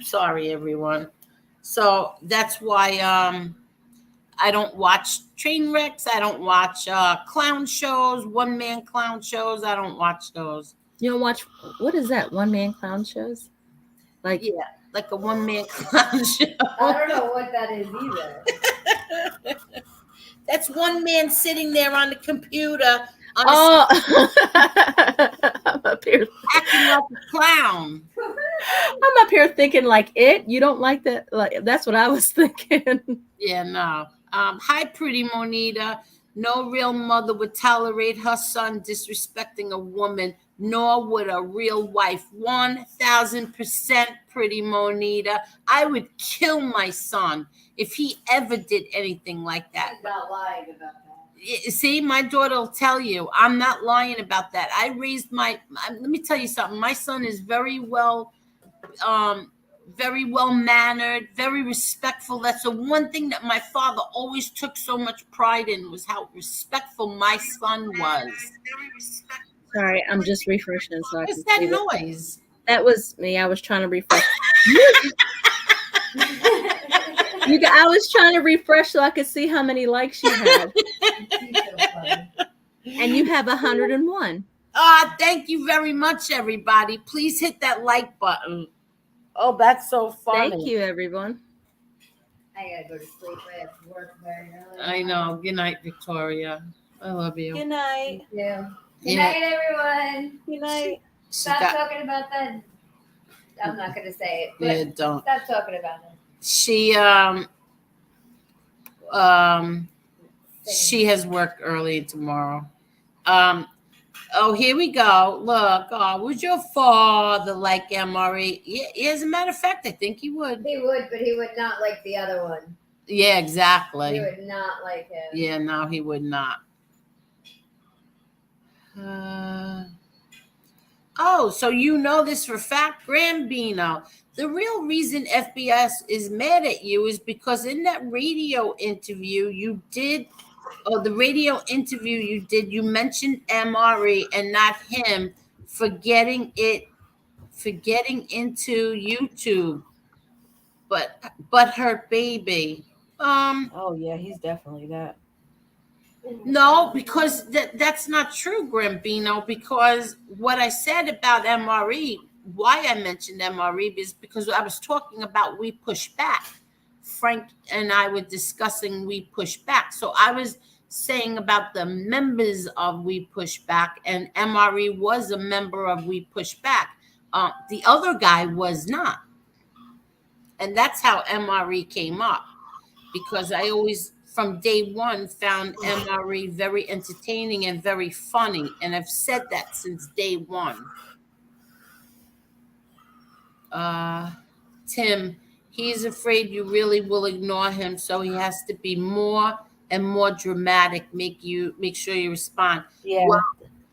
sorry, everyone. So that's why I don't watch train wrecks. I don't watch clown shows, one-man clown shows. I don't watch those. You don't watch, what is that, one-man clown shows? Like, yeah, like a one-man clown show. I don't know what that is either. That's one man sitting there on the computer. I'm up here acting like a clown. I'm up here thinking like it. You don't like that? Like that's what I was thinking. Yeah, no. Hi, pretty Monita. No real mother would tolerate her son disrespecting a woman, nor would a real wife. 1,000% pretty Monita. I would kill my son if he ever did anything like that. He's not lying about that. See, my daughter will tell you, I'm not lying about that. I raised let me tell you something. My son is very well mannered, very respectful. That's the one thing that my father always took so much pride in, was how respectful my son was. Sorry, I'm just refreshing so I can What's that see noise? That was me. I was trying to refresh. I was trying to refresh so I could see how many likes you had. And you have 101. Thank you very much, everybody. Please hit that like button. Oh, that's so funny. Thank you, everyone. I gotta go to sleep. I have to work very early. I know. Good night, Victoria. I love you. Good night. Yeah. Good night, everyone. Good night. Stop talking about that. I'm not gonna say it. But Yeah, don't. Stop talking about it. She she has work early tomorrow. Oh, here we go. Look, would your father like MRE? Yeah, as a matter of fact, I think he would. He would, but he would not like the other one. Yeah, exactly. He would not like him. Yeah, no, he would not. So you know this for a fact, Grambino. The real reason FBS is mad at you is because in that radio interview you did, you mentioned MRE and not him for getting into YouTube. But her baby. Oh yeah, he's definitely that. No, because that's not true, Grambino, because what I said about MRE, why I mentioned MRE is because I was talking about We Push Back. Frank and I were discussing We Push Back. So I was saying about the members of We Push Back, and MRE was a member of We Push Back. The other guy was not. And that's how MRE came up, because I always, from day one, found MRE very entertaining and very funny. And I've said that since day one. Tim, he's afraid you really will ignore him, so he has to be more and more dramatic. Make sure you respond. Yeah, Well,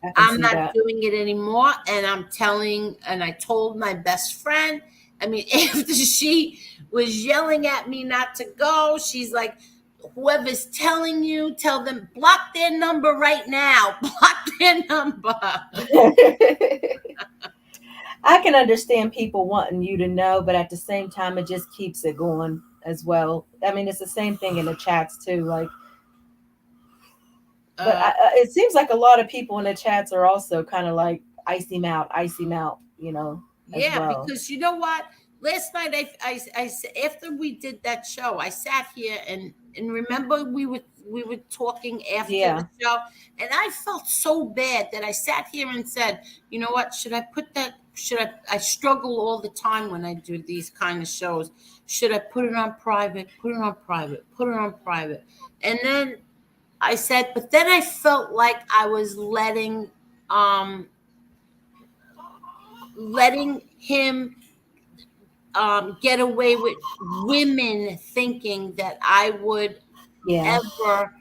I can I'm see not that. doing it anymore, and I told my best friend. I mean, after she was yelling at me not to go, she's like, whoever's telling you, tell them, block their number right now. Block their number. I can understand people wanting you to know, but at the same time, it just keeps it going as well. I mean, it's the same thing in the chats too. Like, but it seems like a lot of people in the chats are also kind of like ice him out, you know, as Yeah, well. because you know what? Last night, after we did that show, I sat here and remember we were talking after Yeah. the show, and I felt so bad that I sat here and said, you know what? Should I put that? Should I struggle all the time when I do these kind of shows. Should I put it on private? Put it on private. Put it on private. And then I said, but then I felt like I was letting him get away with women thinking that I would Yeah. ever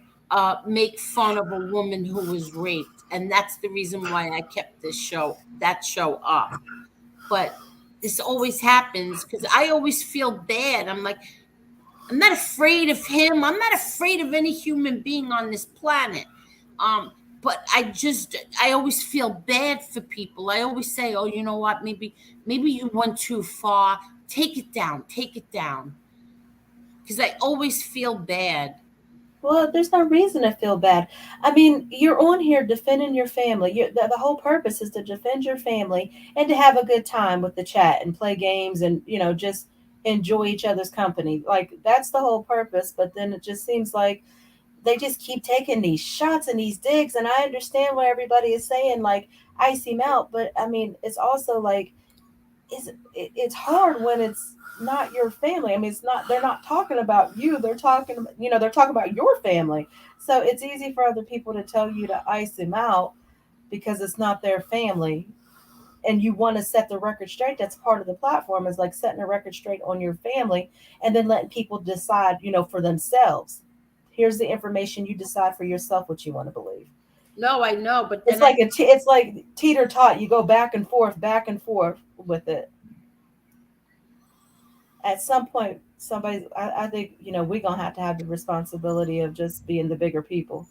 make fun of a woman who was raped, and that's the reason why I kept that show up. But this always happens because I always feel bad. I'm like, I'm not afraid of him. I'm not afraid of any human being on this planet. But I always feel bad for people. I always say, oh, you know what? Maybe you went too far. Take it down. Take it down. Because I always feel bad. Well, there's no reason to feel bad. I mean, you're on here defending your family. The whole purpose is to defend your family and to have a good time with the chat and play games and, you know, just enjoy each other's company. Like, that's the whole purpose. But then it just seems like they just keep taking these shots and these digs. And I understand what everybody is saying, like, ice him out. But I mean, it's also like, it's hard when it's not your family. I mean, it's not, they're not talking about you. They're talking, you know, they're talking about your family. So it's easy for other people to tell you to ice them out because it's not their family. And you want to set the record straight. That's part of the platform, is like setting a record straight on your family and then letting people decide, you know, for themselves. Here's the information. You decide for yourself what you want to believe. No, I know, but It's like it's like teeter tot. You go back and forth with it. At some point, I think, you know, we're gonna have the responsibility of just being the bigger people,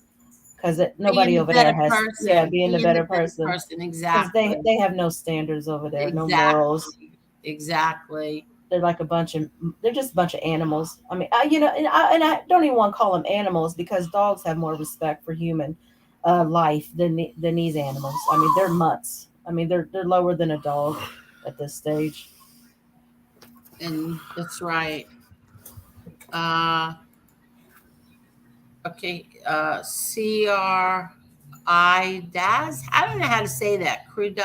because nobody being the over there better has, person, being the better person, because exactly, they have no standards over there, no morals. exactly, exactly. They're like they're just a bunch of animals. I mean, you know, and I don't even want to call them animals, because dogs have more respect for human life than these animals. I mean, they're mutts. I mean, they're lower than a dog at this stage. And that's right. Uh, okay. Daz. I don't know how to say that. Creed.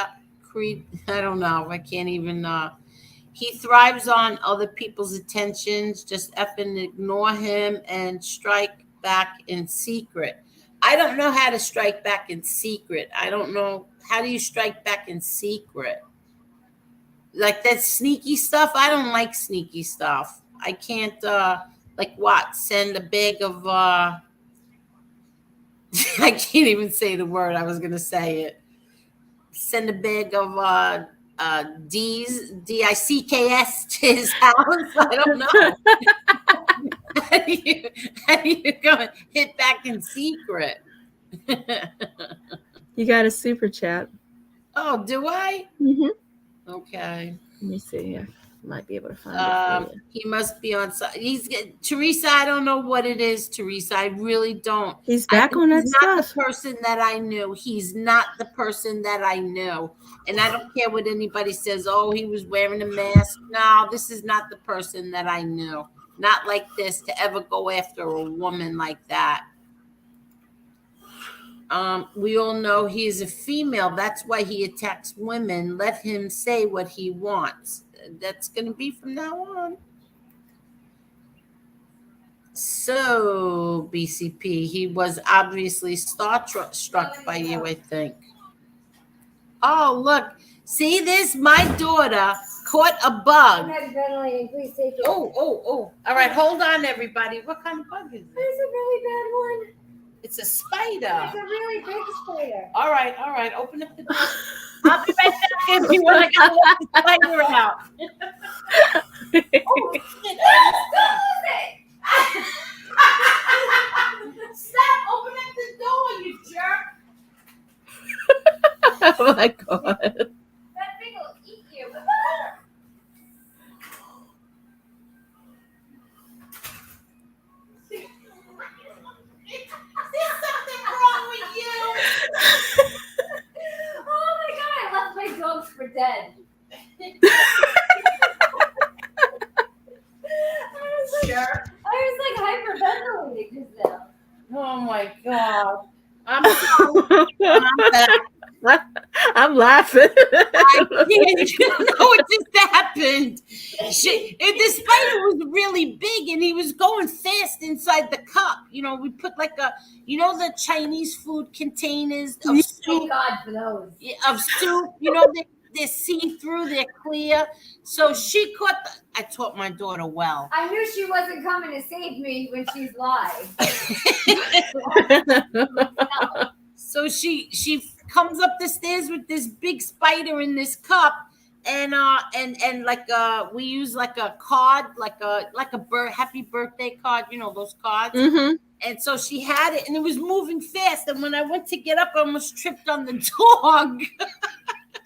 I don't know. I can't even. He thrives on other people's attentions. Just effing ignore him and strike back in secret. I don't know how to strike back in secret. I don't know. How do you strike back in secret? Like that sneaky stuff? I don't like sneaky stuff. I can't, like what? Send a bag of, I can't even say the word. I was going to say it. Send a bag of, Dicks to his house. I don't know. How do you go and hit back in secret? You got a super chat. Oh, do I? Mm-hmm. Okay. Let me see. I might be able to find it for you. He must be on. He's Teresa. I don't know what it is, Teresa. I really don't. He's back on that He's stuff. not the person that I knew. He's not the person that I knew. And I don't care what anybody says. Oh, he was wearing a mask. No, this is not the person that I knew. Not like this, to ever go after a woman like that. We all know he is a female. That's why he attacks women. Let him say what he wants. That's going to be from now on. So, BCP, he was obviously struck by you, I think. Oh, look. See this? My daughter caught a I'm bug. hyperventilating. Please take it. Oh. All right, hold on, everybody. What kind of bug is it? There's a really bad one. It's a spider. It's a really big spider. All right. Open up the door. I'll be right back, everyone. I gotta let the spider out. Oh, shit. Stop! Open up the door, you jerk! Oh my God. That thing will eat you. There's something wrong with you! Oh my God, I left my dogs for dead. I was like hyperventilating just now. Oh my God. I'm sorry. I'm back. I'm laughing. I can't. You know what just happened? The spider was really big and he was going fast inside the cup. You know, we put like the Chinese food containers of Thank soup. God for those. You know, they're see-through, they're clear. So she caught I taught my daughter well. I knew she wasn't coming to save me when she's live. So she comes up the stairs with this big spider in this cup, and we use like a card, like a happy birthday card, you know those cards. Mm-hmm. And so she had it, and it was moving fast. And when I went to get up, I almost tripped on the dog.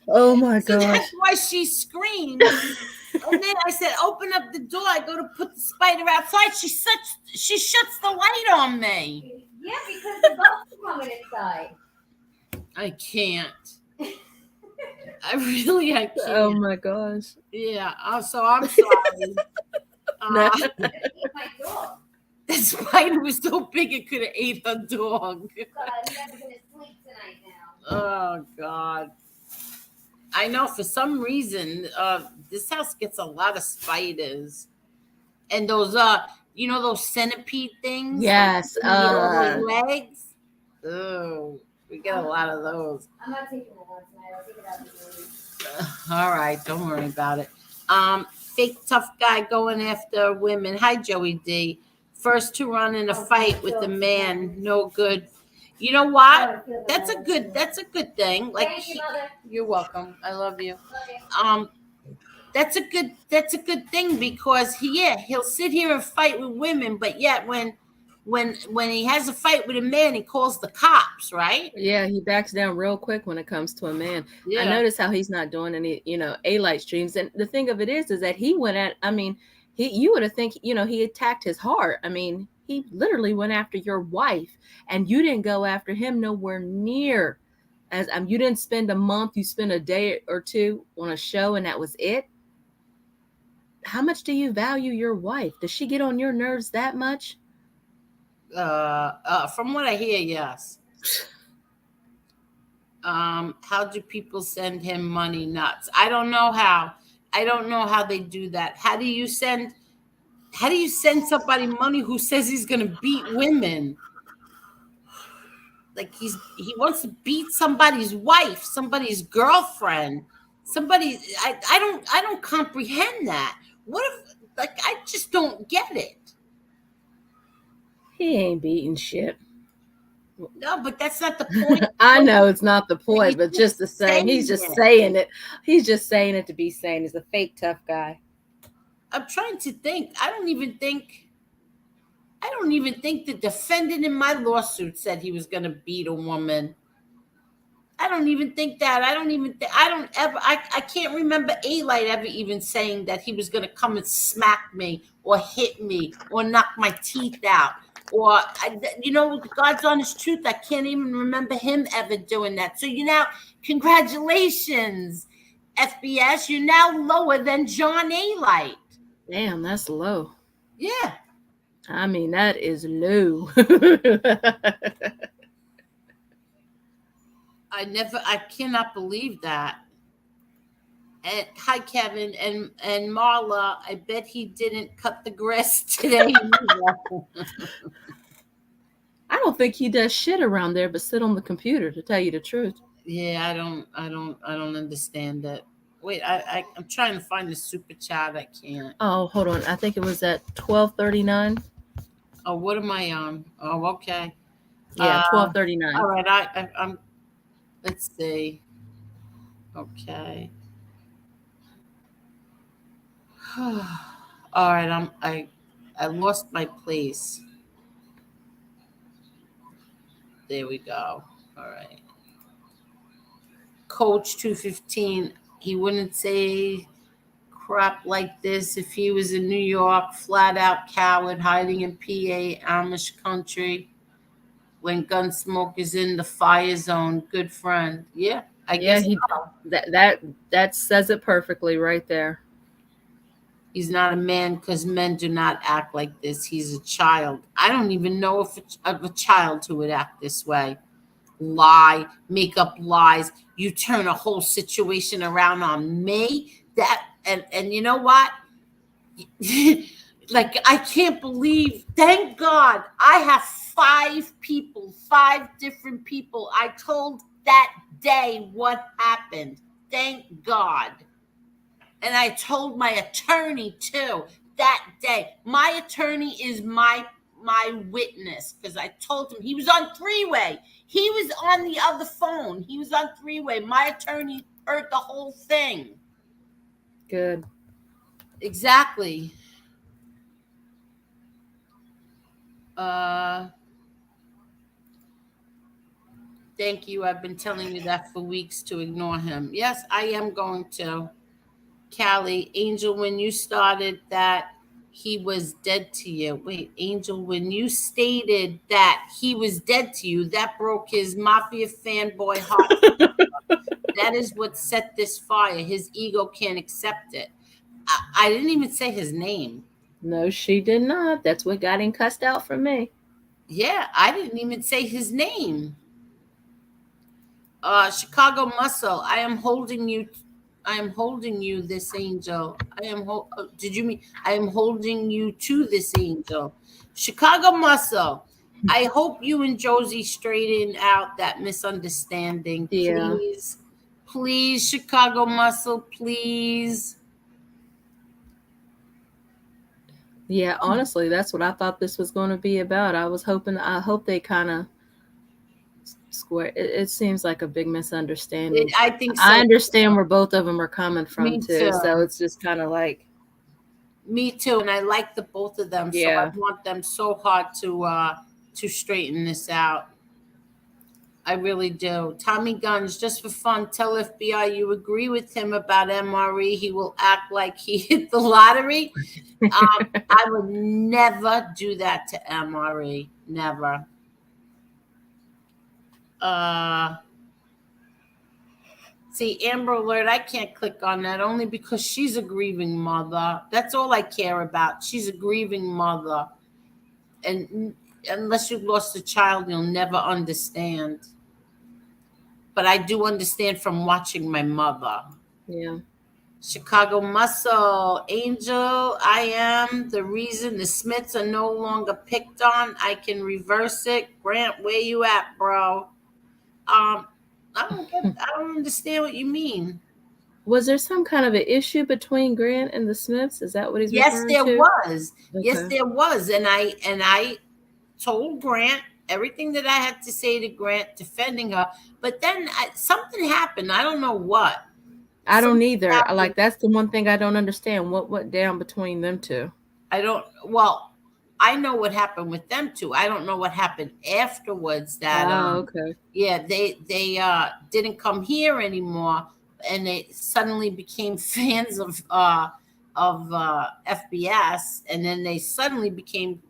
Oh my So gosh. that's why she screamed. And then I said, "Open up the door." I go to put the spider outside. She shuts the light on me. Yeah, because the bugs are coming inside. I can't. I can't. Oh my gosh. Yeah. So I'm sorry. No. Eat my dog. The spider was so big it could have ate her dog. God, I'm never gonna sleep tonight now. Oh God. I know for some reason this house gets a lot of spiders, and those those centipede things. Yes. Like legs. Oh, we get a lot of those. I'm not taking it out tonight. I'll take it out in the morning. All right, don't worry about it. Fake tough guy going after women. Hi, Joey D. First to run in a fight with a man, no good. You know what? That's a good thing. Like, Thank you, Mother. you're welcome. I love you. Love you. That's a good thing because he'll sit here and fight with women, but yet when he has a fight with a man, he calls the cops, right? Yeah, he backs down real quick when it comes to a man. Yeah. I notice how he's not doing any, A-light streams. And the thing of it is that he went at, you would have think, he attacked his heart. I mean, he literally went after your wife, and you didn't go after him nowhere near as you didn't spend a month, you spent a day or two on a show, and that was it. How much do you value your wife? Does she get on your nerves that much? From what I hear, yes. How do people send him money? Nuts. I don't know how they do that. How do you send somebody money who says he's gonna beat women? Like he wants to beat somebody's wife, somebody's girlfriend, I don't comprehend that. What if, like, I just don't get it. He ain't beating shit. No, but that's not the point. I know it's not the point, but just the same. saying He's just it. saying it. He's just saying it to be saying. He's a fake tough guy. I'm trying to think. I don't even think the defendant in my lawsuit said he was going to beat a woman. I don't even think that. I can't remember A-Light ever even saying that he was going to come and smack me or hit me or knock my teeth out. Or, God's honest truth, I can't even remember him ever doing that. So, congratulations, FBS. You're now lower than John A-Light. Damn, that's low. Yeah. I mean, that is low. I cannot believe that. And hi, Kevin and Marla. I bet he didn't cut the grass today. I don't think he does shit around there but sit on the computer, to tell you the truth. Yeah, I don't understand it. Wait, I'm trying to find the super chat. I can't. Oh, hold on. I think it was at 12:39. Oh, what am I on? Oh, okay. Yeah, 12:39. All right, I'm. Let's see. Okay. All right, I lost my place. There we go. All right. Coach 215. He wouldn't say crap like this if he was in New York. Flat out coward hiding in PA, Amish country. When Gunsmoke is in the fire zone, good friend. Yeah, I Yeah, guess that says it perfectly right there. he's not a man because men do not act like this. He's a child. I don't even know if of a child who would act this way. Lie, make up lies. You turn a whole situation around on me. That and you know what? Like I can't believe. Thank God I have 5 different people. I told that day what happened. Thank God. And I told my attorney too that day. My attorney is my witness because I told him he was on three-way. He was on the other phone. He was on three-way. My attorney heard the whole thing. Good. Exactly. Thank you. I've been telling you that for weeks to ignore him. Yes, I am going to. Callie, Angel, when you started that he was dead to you. Wait, Angel, when you stated that he was dead to you, that broke his mafia fanboy heart. That is what set this fire. His ego can't accept it. I didn't even say his name. No, she did not. That's what got him cussed out from me. Yeah, I didn't even say his name. Chicago Muscle, I am holding you. I am holding you, this angel. Did you mean I am holding you to this angel? Chicago Muscle, I hope you and Josie straighten out that misunderstanding. Yeah. Please, please, Chicago Muscle, please. Yeah, honestly, that's what I thought this was going to be about. I hope they kind of square. It seems like a big misunderstanding. I think so. I understand where both of them are coming from Me too. too. So it's just kind of like. Me too, and I like the both of them. Yeah. So I want them so hard to straighten this out. I really do. Tommy Guns, just for fun, tell FBI you agree with him about MRE. He will act like he hit the lottery. I would never do that to MRE. Never. See, Amber Alert, I can't click on that only because she's a grieving mother. That's all I care about. She's a grieving mother. And unless you've lost a child, you'll never understand. But I do understand from watching my mother. Yeah. Chicago Muscle, Angel, I am the reason the Smiths are no longer picked on. I can reverse it. Grant, where you at, bro? I don't understand what you mean. Was there some kind of an issue between Grant and the Smiths? Is that what he's Yes, referring there to? was. Okay. Yes, there was. And I told Grant everything that I had to say to Grant, defending her. But then something happened. I don't know what. I don't either. Like, that's the one thing I don't understand. What went down between them two? Well, I know what happened with them two. I don't know what happened afterwards. That okay. Yeah, they didn't come here anymore, and they suddenly became fans of FBS, and then they suddenly became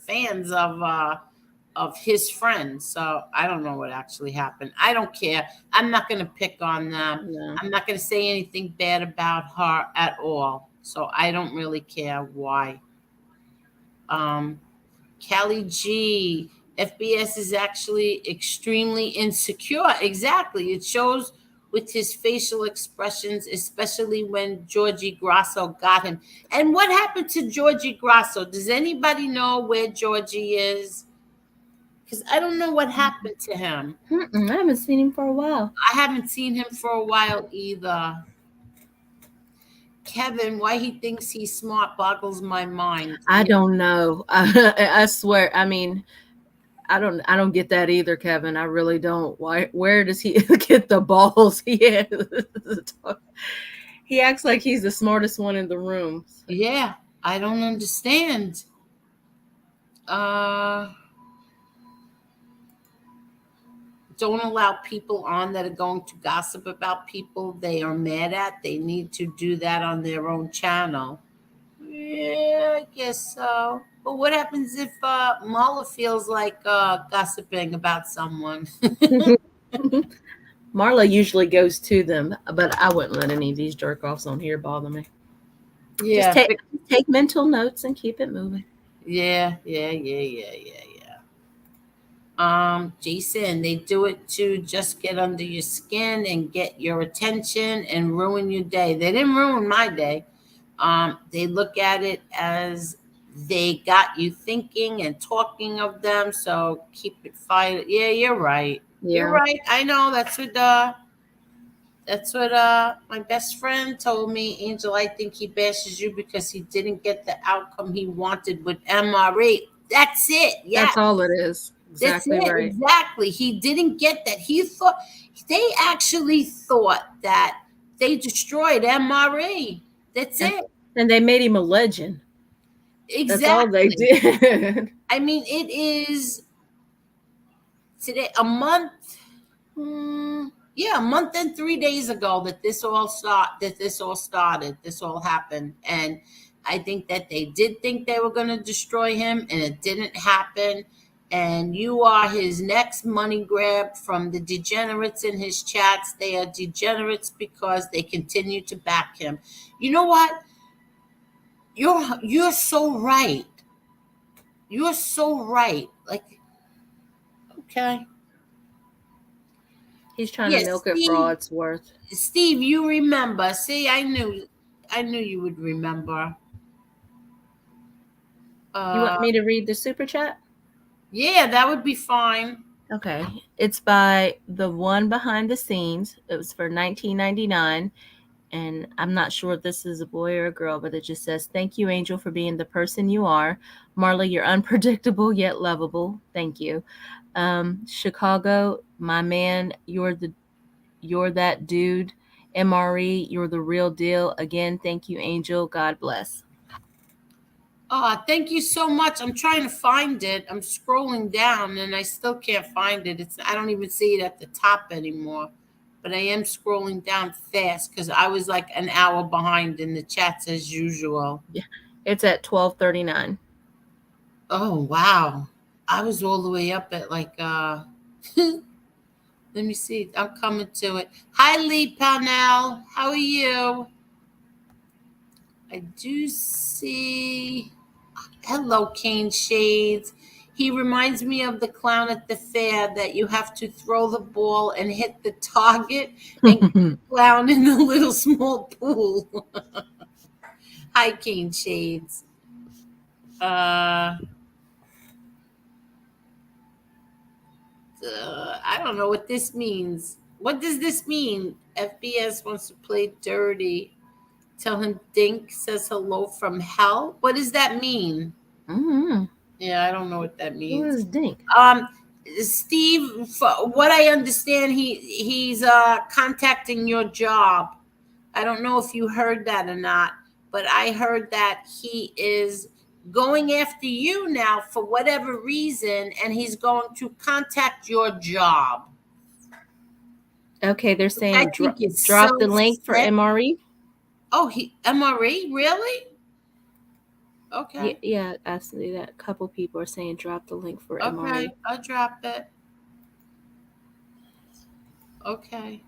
fans of his friends. So I don't know what actually happened. I don't care. I'm not going to pick on them. No. I'm not going to say anything bad about her at all. So I don't really care why. Callie G, FBS is actually extremely insecure. Exactly. It shows with his facial expressions, especially when Georgie Grasso got him. And what happened to Georgie Grasso? Does anybody know where Georgie is? Because I don't know what happened to him. I haven't seen him for a while. I haven't seen him for a while either. Kevin, why he thinks he's smart boggles my mind. I don't know. I swear. I mean, I don't get that either, Kevin. I really don't. Why? Where does he get the balls he has? He acts like he's the smartest one in the room. Yeah, I don't understand. Don't allow people on that are going to gossip about people they are mad at. They need to do that on their own channel. Yeah, I guess so. But what happens if Marla feels like gossiping about someone? Marla usually goes to them, but I wouldn't let any of these jerk offs on here bother me. Yeah. Just take mental notes and keep it moving. Yeah. Jason, they do it to just get under your skin and get your attention and ruin your day. They didn't ruin my day. They look at it as they got you thinking and talking of them. So keep it fired. Yeah, you're right. Yeah. You're right. I know that's what my best friend told me. Angel, I think he bashes you because he didn't get the outcome he wanted with MRE. That's it. Yeah. That's all it is. Exactly That's it. right. Exactly. He didn't get that. They actually thought that they destroyed MRE. That's it. And they made him a legend. Exactly. That's all they did. I mean, it is today a month. A month and 3 days ago that this all started. This all happened, and I think that they did think they were going to destroy him, and it didn't happen. And you are his next money grab from the degenerates in his chats. They are degenerates because they continue to back him. You know what? You're so right. You're so right. Like, okay. He's trying to milk it for all it's worth. Steve, you remember. See, I knew you would remember. You want me to read the super chat? Yeah, that would be fine. Okay. It's by the one behind the scenes. It was for $19.99. And I'm not sure if this is a boy or a girl, but it just says, "Thank you, Angel, for being the person you are. Marla, you're unpredictable yet lovable. Thank you. Chicago, my man, you're that dude. MRE, you're the real deal. Again, thank you, Angel. God bless." Thank you so much. I'm trying to find it. I'm scrolling down and I still can't find it. I don't even see it at the top anymore. But I am scrolling down fast because I was like an hour behind in the chats as usual. Yeah, it's at 12:39. Oh wow. I was all the way up at like let me see. I'm coming to it. Hi Lee Parnell. How are you? I do see. Hello, Cane Shades. He reminds me of the clown at the fair that you have to throw the ball and hit the target and get the clown in a little small pool. Hi, Cane Shades. I don't know what this means. What does this mean? FBS wants to play dirty. Tell him Dink says hello from hell. What does that mean? Mm-hmm. Yeah, I don't know what that means. Who is Dink? Steve, for what I understand, he's contacting your job. I don't know if you heard that or not, but I heard that he is going after you now for whatever reason, and he's going to contact your job. Okay, they're saying drop so the link for MRE. Oh, MRE? Really? Okay. Yeah, I see that. A couple people are saying drop the link for MRE. Okay, I'll drop it. Okay.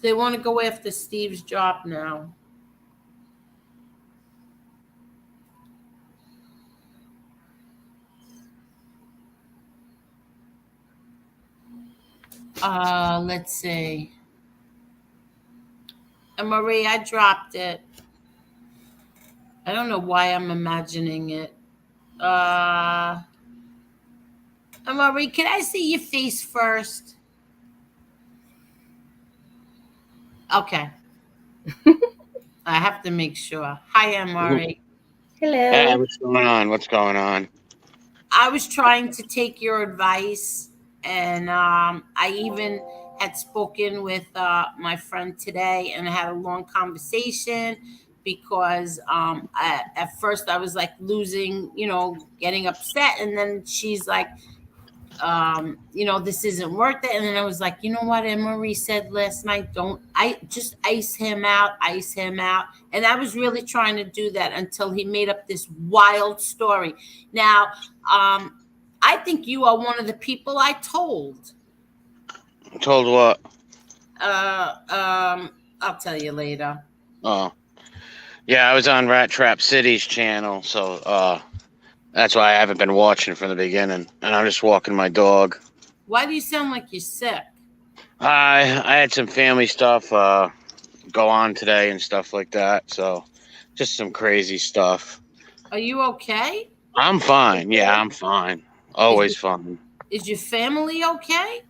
They want to go after Steve's job now. Let's see. Marie, I dropped it. I don't know why I'm imagining it. Marie, can I see your face first? Okay. I have to make sure. Hi, Marie. Hey, Hello. what's going on? What's going on? I was trying to take your advice, and I even had spoken with my friend today, and I had a long conversation because at first I was like losing, getting upset, and then she's like, this isn't worth it. And then I was like, you know what, Marie said last night, don't I just ice him out, ice him out. And I was really trying to do that until he made up this wild story. Now, I think you are one of the people I told. Told what? I'll tell you later. Oh, yeah, I was on Rat Trap City's channel, so that's why I haven't been watching from the beginning. And I'm just walking my dog. Why do you sound like you're sick? I had some family stuff go on today and stuff like that, so just some crazy stuff. Are you okay? I'm fine. Yeah, I'm fine. Always fine. Is your family okay?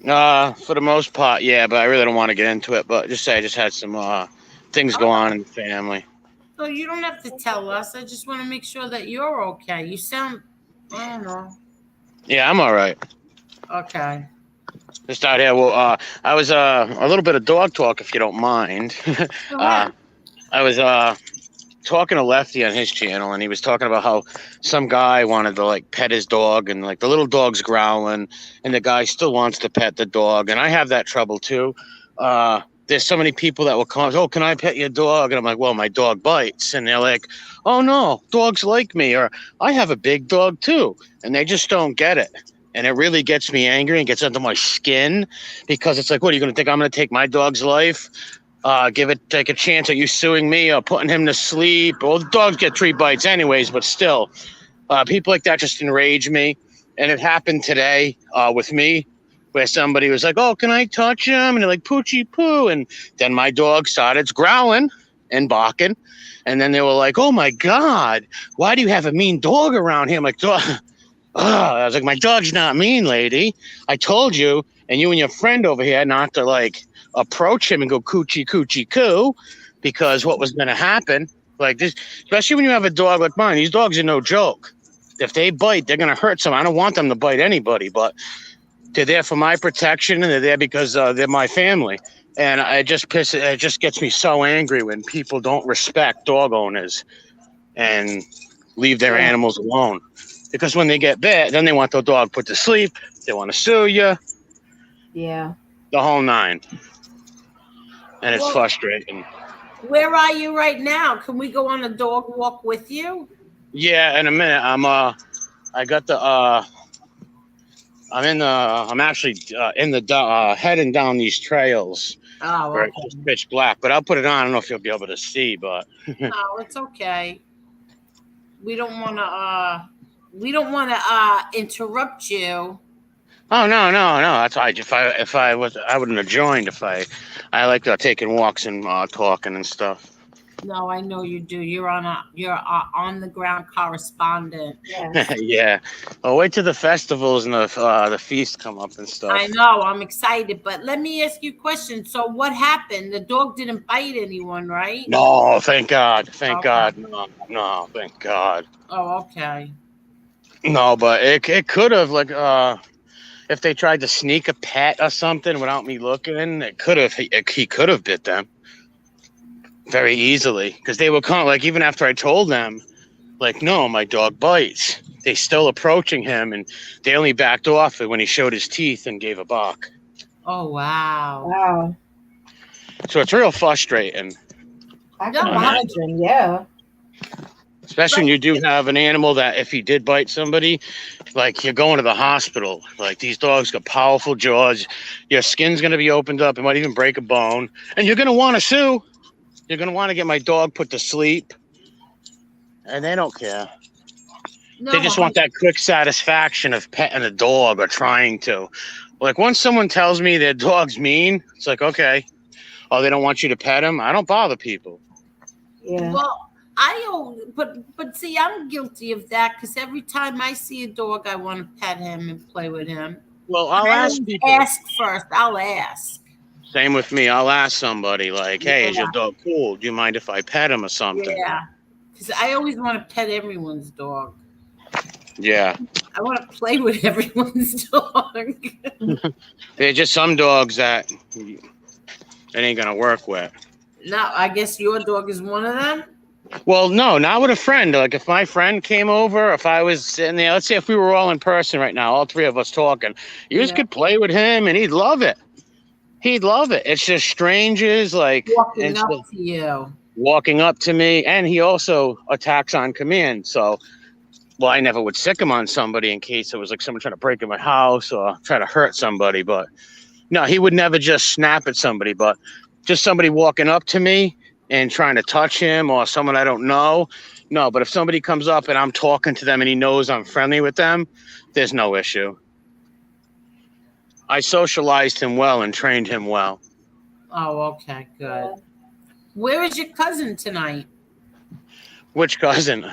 For the most part, yeah, but I really don't want to get into it. But just say I just had some things go on in the family. So you don't have to tell us. I just want to make sure that you're okay. You sound, I don't know. Yeah, I'm all right. Okay. Just out here. Well, I was a little bit of dog talk, if you don't mind. Go ahead. I was talking to Lefty on his channel, and he was talking about how some guy wanted to like pet his dog, and like the little dog's growling, and the guy still wants to pet the dog, and I have that trouble too. There's so many people that will come, oh, can I pet your dog? And I'm like, well, my dog bites. And they're like, oh, no, dogs like me. Or I have a big dog, too. And they just don't get it. And it really gets me angry and gets under my skin because it's like, what, are you going to think I'm going to take my dog's life? Take a chance at you suing me or putting him to sleep? Well, the dogs get 3 bites anyways, but still, people like that just enrage me. And it happened today with me, where somebody was like, oh, can I touch him? And they're like, poochie poo. And then my dog started growling and barking. And then they were like, oh, my God, why do you have a mean dog around here? I'm like, I was like, my dog's not mean, lady. I told you, and you and your friend over here, not to, like, approach him and go coochie, coochie, coo, because what was going to happen, like this, especially when you have a dog like mine, these dogs are no joke. If they bite, they're going to hurt someone. I don't want them to bite anybody, but they're there for my protection, and they're there because they're my family. And it just gets me so angry when people don't respect dog owners and leave their animals alone. Because when they get bit, then they want the dog put to sleep. They want to sue you. Yeah. The whole 9. And it's frustrating. Where are you right now? Can we go on a dog walk with you? Yeah, in a minute. I'm actually in the heading down these trails. Oh, where okay. it's just pitch black, but I'll put it on. I don't know if you'll be able to see, but No, it's okay. We don't want to interrupt you. Oh no. That's why if I wouldn't have joined if I like taking walks and talking and stuff. No, I know you do. You're on the ground correspondent. Yeah. Yeah. Well, wait till the festivals and the feasts come up and stuff. I know. I'm excited, but let me ask you a question. So, what happened? The dog didn't bite anyone, right? No, thank God. Thank Okay. God. No, thank God. Oh, okay. No, but it could have if they tried to sneak a pet or something without me looking, he could have bit them. Very easily, because they were even after I told them, like, no, my dog bites. They still approaching him, and they only backed off when he showed his teeth and gave a bark. Oh, wow. Wow. So it's real frustrating. I can imagine, yeah. Especially when you do have an animal that if he did bite somebody, like you're going to the hospital. Like these dogs got powerful jaws. Your skin's going to be opened up. It might even break a bone. And you're going to want to sue. You're going to want to get my dog put to sleep. And they don't care. No, They just want that quick satisfaction of petting a dog or trying to. Like once someone tells me their dog's mean, it's like, okay. Oh, they don't want you to pet him? I don't bother people. Yeah. Well, but see, I'm guilty of that because every time I see a dog, I want to pet him and play with him. Well, I'll I ask always people. ask first. I'll ask. Same with me. I'll ask somebody like, hey, is Yeah. your dog cool? Do you mind if I pet him or something? Yeah, because I always want to pet everyone's dog. Yeah. I want to play with everyone's dog. There's just some dogs that it ain't going to work with. No, I guess your dog is one of them. Well, no, not with a friend. Like if my friend came over, if I was sitting there, let's say if we were all in person right now, all three of us talking, you just could play with him and he'd love it. He'd love it. It's just strangers like Walking up to you. Walking up to me, and he also attacks on command. So, well, I never would sick him on somebody in case it was like someone trying to break in my house or try to hurt somebody. But no, he would never just snap at somebody, but just somebody walking up to me and trying to touch him or someone I don't know. No, but if somebody comes up and I'm talking to them and he knows I'm friendly with them, there's no issue. I socialized him well and trained him well. Oh, okay, good. Where is your cousin tonight? Which cousin?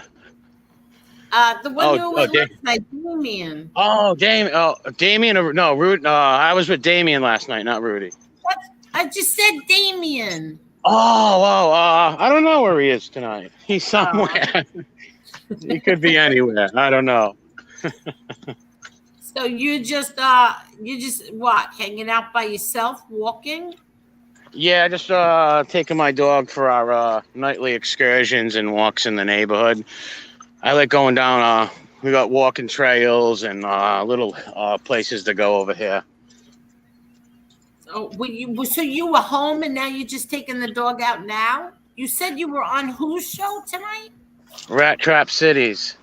The one who was last night, Damien. Oh, Damien. Oh, Damien. No, Rudy. I was with Damien last night, not Rudy. What? I just said Damien. I don't know where he is tonight. He's somewhere. He could be anywhere. I don't know. So you just what? Hanging out by yourself, walking? Yeah, just taking my dog for our nightly excursions and walks in the neighborhood. I like going down. We got walking trails and little places to go over here. Oh, so you were home and now you're just taking the dog out now? You said you were on whose show tonight? Rat Trap Cities.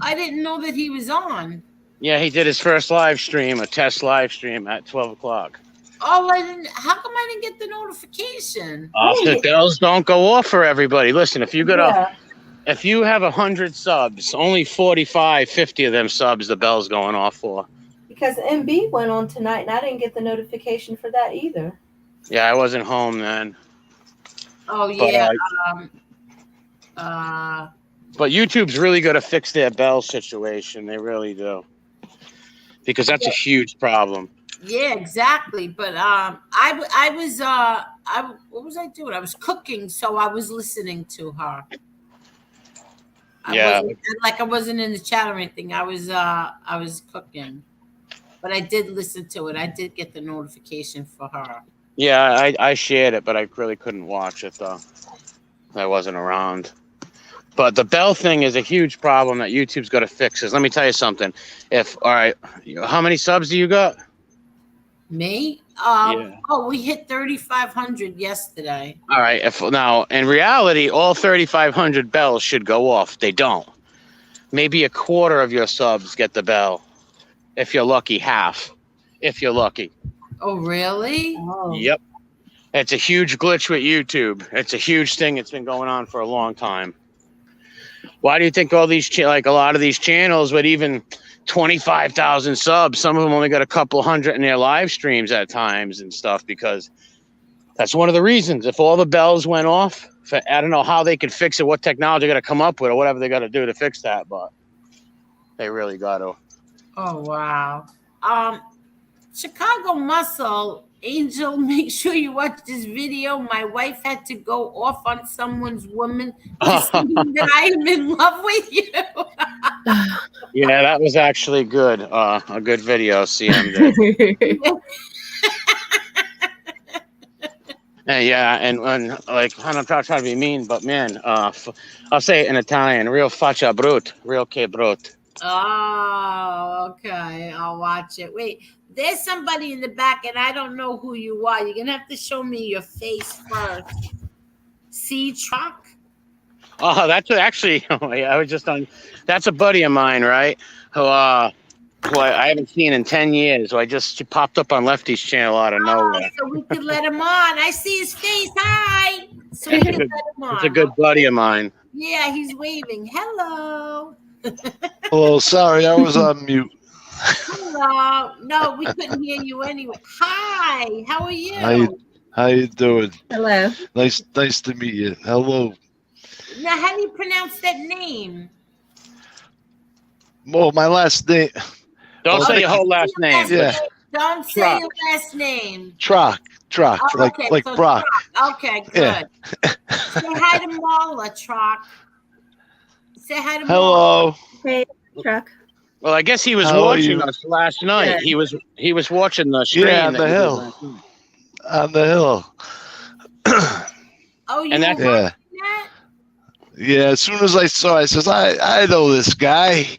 I didn't know that he was on. Yeah, he did his first live stream, a test live stream at 12 o'clock. Oh, how come I didn't get the notification? The bells don't go off for everybody. Listen, if you have 100 subs, only 45, 50 of them subs the bell's going off for. Because MB went on tonight and I didn't get the notification for that either. Yeah, I wasn't home then. Oh yeah. But YouTube's really got to fix their bell situation. They really do. Because that's a huge problem. Yeah, exactly. But what was I doing? I was cooking, so I was listening to her. I wasn't in the chat or anything. I was cooking. But I did listen to it. I did get the notification for her. Yeah, I shared it, but I really couldn't watch it though. I wasn't around. But the bell thing is a huge problem that YouTube's got to fix. Let me tell you something. How many subs do you got? Me? Oh, we hit 3,500 yesterday. All right. Now, in reality, all 3,500 bells should go off. They don't. Maybe a quarter of your subs get the bell. If you're lucky, half. If you're lucky. Oh, really? Oh. Yep. It's a huge glitch with YouTube. It's a huge thing. It's been going on for a long time. Why do you think all these, a lot of these channels with even 25,000 subs, some of them only got a couple hundred in their live streams at times and stuff? Because that's one of the reasons. If all the bells went off, I don't know how they could fix it, what technology they got to come up with or whatever they got to do to fix that, but they really got to. Oh, wow. Chicago Muscle, Angel, make sure you watch this video. My wife had to go off on someone's woman to see that I am in love with you. Yeah, that was actually good. A good video, CM did. And I'm not trying to be mean, but man, I'll say it in Italian, real faccia brut, real che brut. Oh, okay. I'll watch it. Wait, there's somebody in the back, and I don't know who you are. You're going to have to show me your face first. See, Truck? Oh, that's actually, I was just on, that's a buddy of mine, right? Who I haven't seen in 10 years. She popped up on Lefty's channel out of nowhere. So we could let him on. I see his face. Hi. So we can let him on. It's a good buddy of mine. Yeah, he's waving. Hello. Hello, sorry, I was on mute. Hello. No, we couldn't hear you anyway. Hi, how are you? How you doing? Hello. Nice to meet you. Hello. Now, how do you pronounce that name? Well, my last name. Don't say your whole last name. Yeah. Don't say your last name. Trock, Oh, like okay, like so Brock. Trock. Okay, good. Yeah. Say hi to Marla, Trock. Say hi to Marla. Hello. Hey, Truck. Well, I guess he was How are watching you? us last night. Good. He was watching the stream. Yeah, on the hill. On the hill. Oh, you And were that's- Yeah. watching that? Yeah, as soon as I saw it, I says, I know this guy.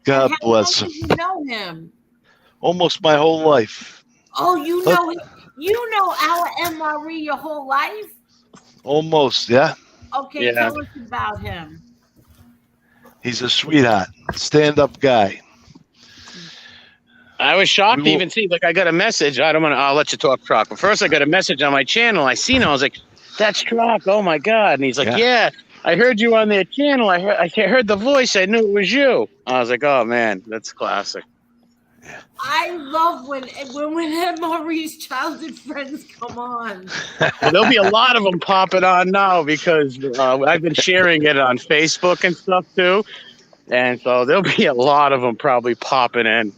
God How bless long him. did you know him? Almost my whole life. Oh, you know our MRE your whole life? Almost, yeah. Okay, Yeah. tell us about him. He's a sweetheart. Stand-up guy. I was shocked We to will- even see. Like, I got a message. I'll let you talk, Trock. But first, I got a message on my channel. I seen it. I was like, "That's Trock. Oh my God!" And he's like, "Yeah, I heard you on their channel. I heard the voice. I knew it was you." I was like, "Oh man, that's classic." I love when MRE's childhood friends come on. Well, there'll be a lot of them popping on now because I've been sharing it on Facebook and stuff too, and so there'll be a lot of them probably popping in.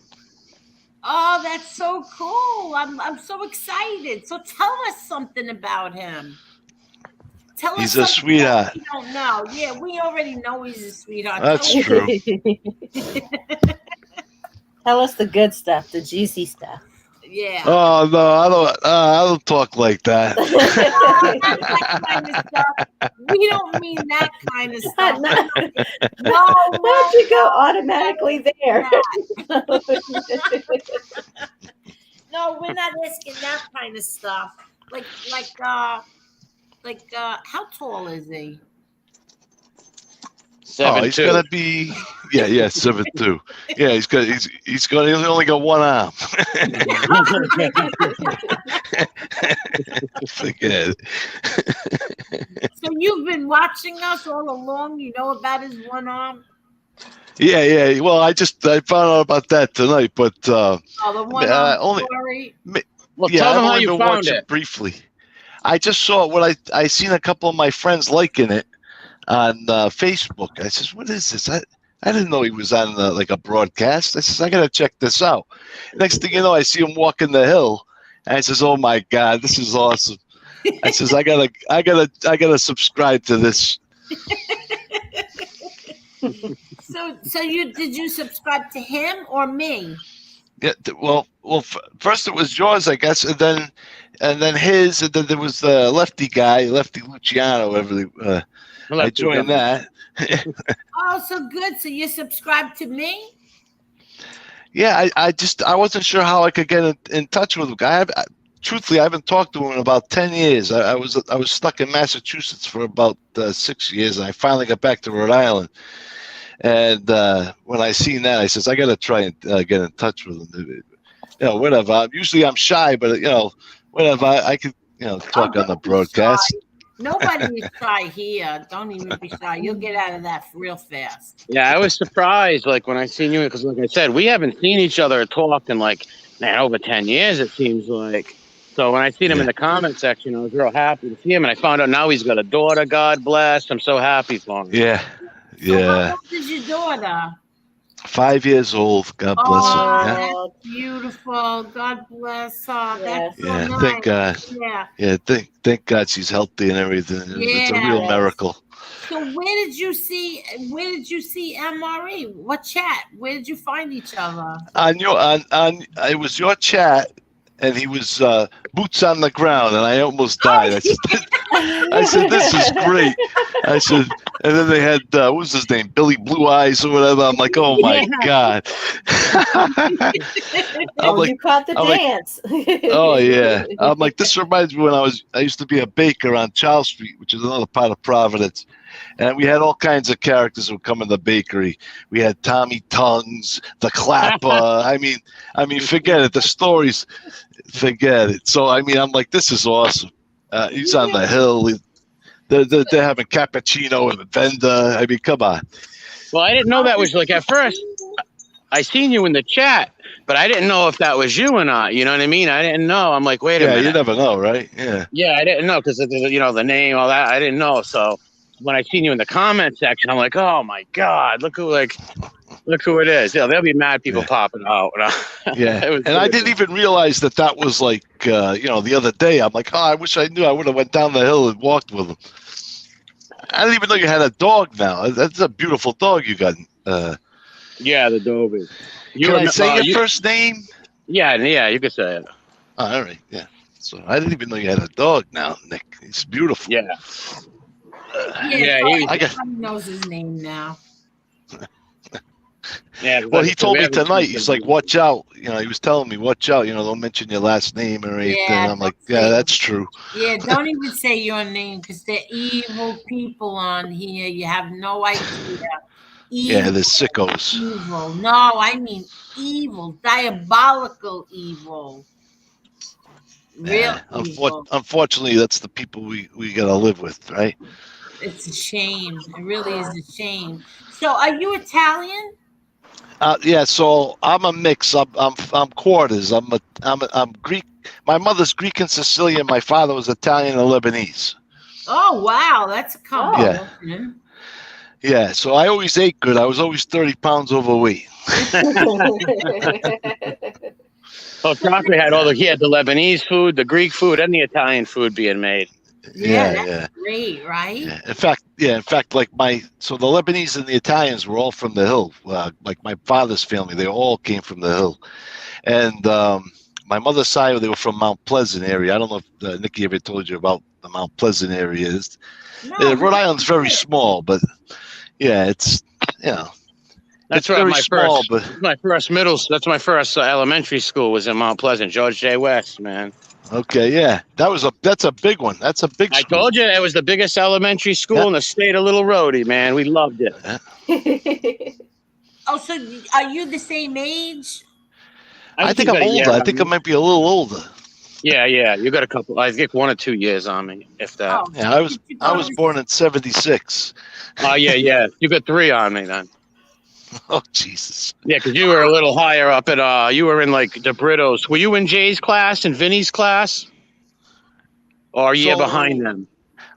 Oh, that's so cool. I'm so excited. So tell us something about him. Tell us He's a something sweetheart. we don't know. Yeah, we already know he's a sweetheart. That's Tell us- true. Tell us the good stuff, the juicy stuff. Yeah. Oh no, I don't talk like that. Not that kind of stuff. We don't mean that kind of stuff. No, Why'd you go automatically there? No, we're not asking that kind of stuff. Like, how tall is he? Oh, he's 7'2". gonna be 7'2". Yeah, he's only got one arm. Forget it. So you've been watching us all along. You know about his one arm. Yeah. Well, I found out about that tonight, but Oh, the one arm only- story. Well, yeah, tell them I've how only you been found watching it. briefly. I just saw it when I seen a couple of my friends liking it on Facebook. I says, "What is this?" I didn't know he was on like a broadcast. I says, "I gotta check this out." Next thing you know, I see him walking the hill, and I says, "Oh my God, this is awesome!" I says, "I gotta subscribe to this." So did you subscribe to him or me? Yeah, well, first it was yours, I guess, and then his, and then there was the Lefty guy, Lefty Luciano, whatever. I joined that. Oh, so good. So you subscribed to me? Yeah, I wasn't sure how I could get in touch with him. Truthfully, I haven't talked to him in about 10 years. I was stuck in Massachusetts for about 6 years, and I finally got back to Rhode Island. And when I seen that, I says, I got to try and get in touch with him. Whatever. Usually I'm shy, but, whatever. I could, talk on the broadcast. Nobody is shy here. Don't even be shy. You'll get out of that real fast. Yeah, I was surprised, like, when I seen you, because, like I said, we haven't seen each other or talked in, like, over 10 years, it seems like. So when I seen him in the comment section, I was real happy to see him, and I found out now he's got a daughter, God bless. I'm so happy for him. Yeah. So how old is your daughter? 5 years old. God bless her. Yeah. That's beautiful. God bless her. Yes. That's so Yeah, nice. thank God. Yeah. Yeah, thank God she's healthy and everything. It's a real Yes. miracle. So where did you see MRE? What chat? Where did you find each other? It was your chat, and he was boots on the ground, and I almost died. I said, "This is great." I said, and then they had what was his name, Billy Blue Eyes or whatever. I'm like, "Oh my God!" You caught the dance. Oh yeah. I'm like, this reminds me when I used to be a baker on Charles Street, which is another part of Providence. And we had all kinds of characters who would come in the bakery. We had Tommy Tongues, the Clapper. I mean, forget it. The stories, forget it. So I'm like, this is awesome. He's on the hill. They're having cappuccino and the vendor. Come on. Well, I didn't know that was like at first. I seen you in the chat, but I didn't know if that was you or not. You know what I mean? I didn't know. I'm like, wait a Yeah, minute. you never know, right? Yeah. Yeah, I didn't know because the name, all that. I didn't know. So when I seen you in the comment section, I'm like, oh my god, look who it is. Yeah, there'll be mad people popping out. Yeah, It was and I good. didn't even realize that was like, the other day. I'm like, oh, I wish I knew. I would have went down the hill and walked with him. I didn't even know you had a dog now. That's a beautiful dog you got. Yeah, the Dobie. Can I say your first name? Yeah, you could say it. Oh, all right, yeah. So I didn't even know you had a dog now, Nick. It's beautiful. Yeah. Everybody knows his name now. Yeah. Well, he told me tonight. He's like, "Watch out!" He was telling me, "Watch out!" Don't mention your last name or anything. Yeah, I'm like, "Yeah, that's true." Yeah, don't even say your name because they're evil people on here. You have no idea. Evil, Yeah, the sickos. Evil. No, I mean evil, diabolical evil. Real evil. Unfortunately, that's the people we gotta live with, right? It's a shame. It really is a shame. So, are you Italian? Yeah. So I'm a mix. I'm quarters. I'm Greek. My mother's Greek and Sicilian. My father was Italian and Lebanese. Oh wow, that's a combination. Yeah. Yeah, so I always ate good. I was always 30 pounds overweight. Oh, Chocolate had he had the Lebanese food, the Greek food, and the Italian food being made. Yeah, that's great, right? Yeah. In fact, like the Lebanese and the Italians were all from the hill. Like my father's family, they all came from the hill. And my mother's side, they were from Mount Pleasant area. I don't know if Nikki ever told you about the Mount Pleasant area. Rhode Island's very small, but yeah, it's That's right. Very my small, first, but that's my first elementary school was in Mount Pleasant, George J. West, man. Okay, yeah, that's a big one. That's a big. I told you it was the biggest elementary school in the state of Little Rhodey, man. We loved it. Oh, so are you the same age? I think I'm older. I think I might be a little older. Yeah, you got a couple. I think 1 or 2 years on me, if that. Oh, yeah, I was born in '76. Oh yeah. You got 3 on me then. Oh Jesus. Yeah, because you were a little higher up at you were in like the Britos. Were you in Jay's class and Vinny's class? Or a year behind them?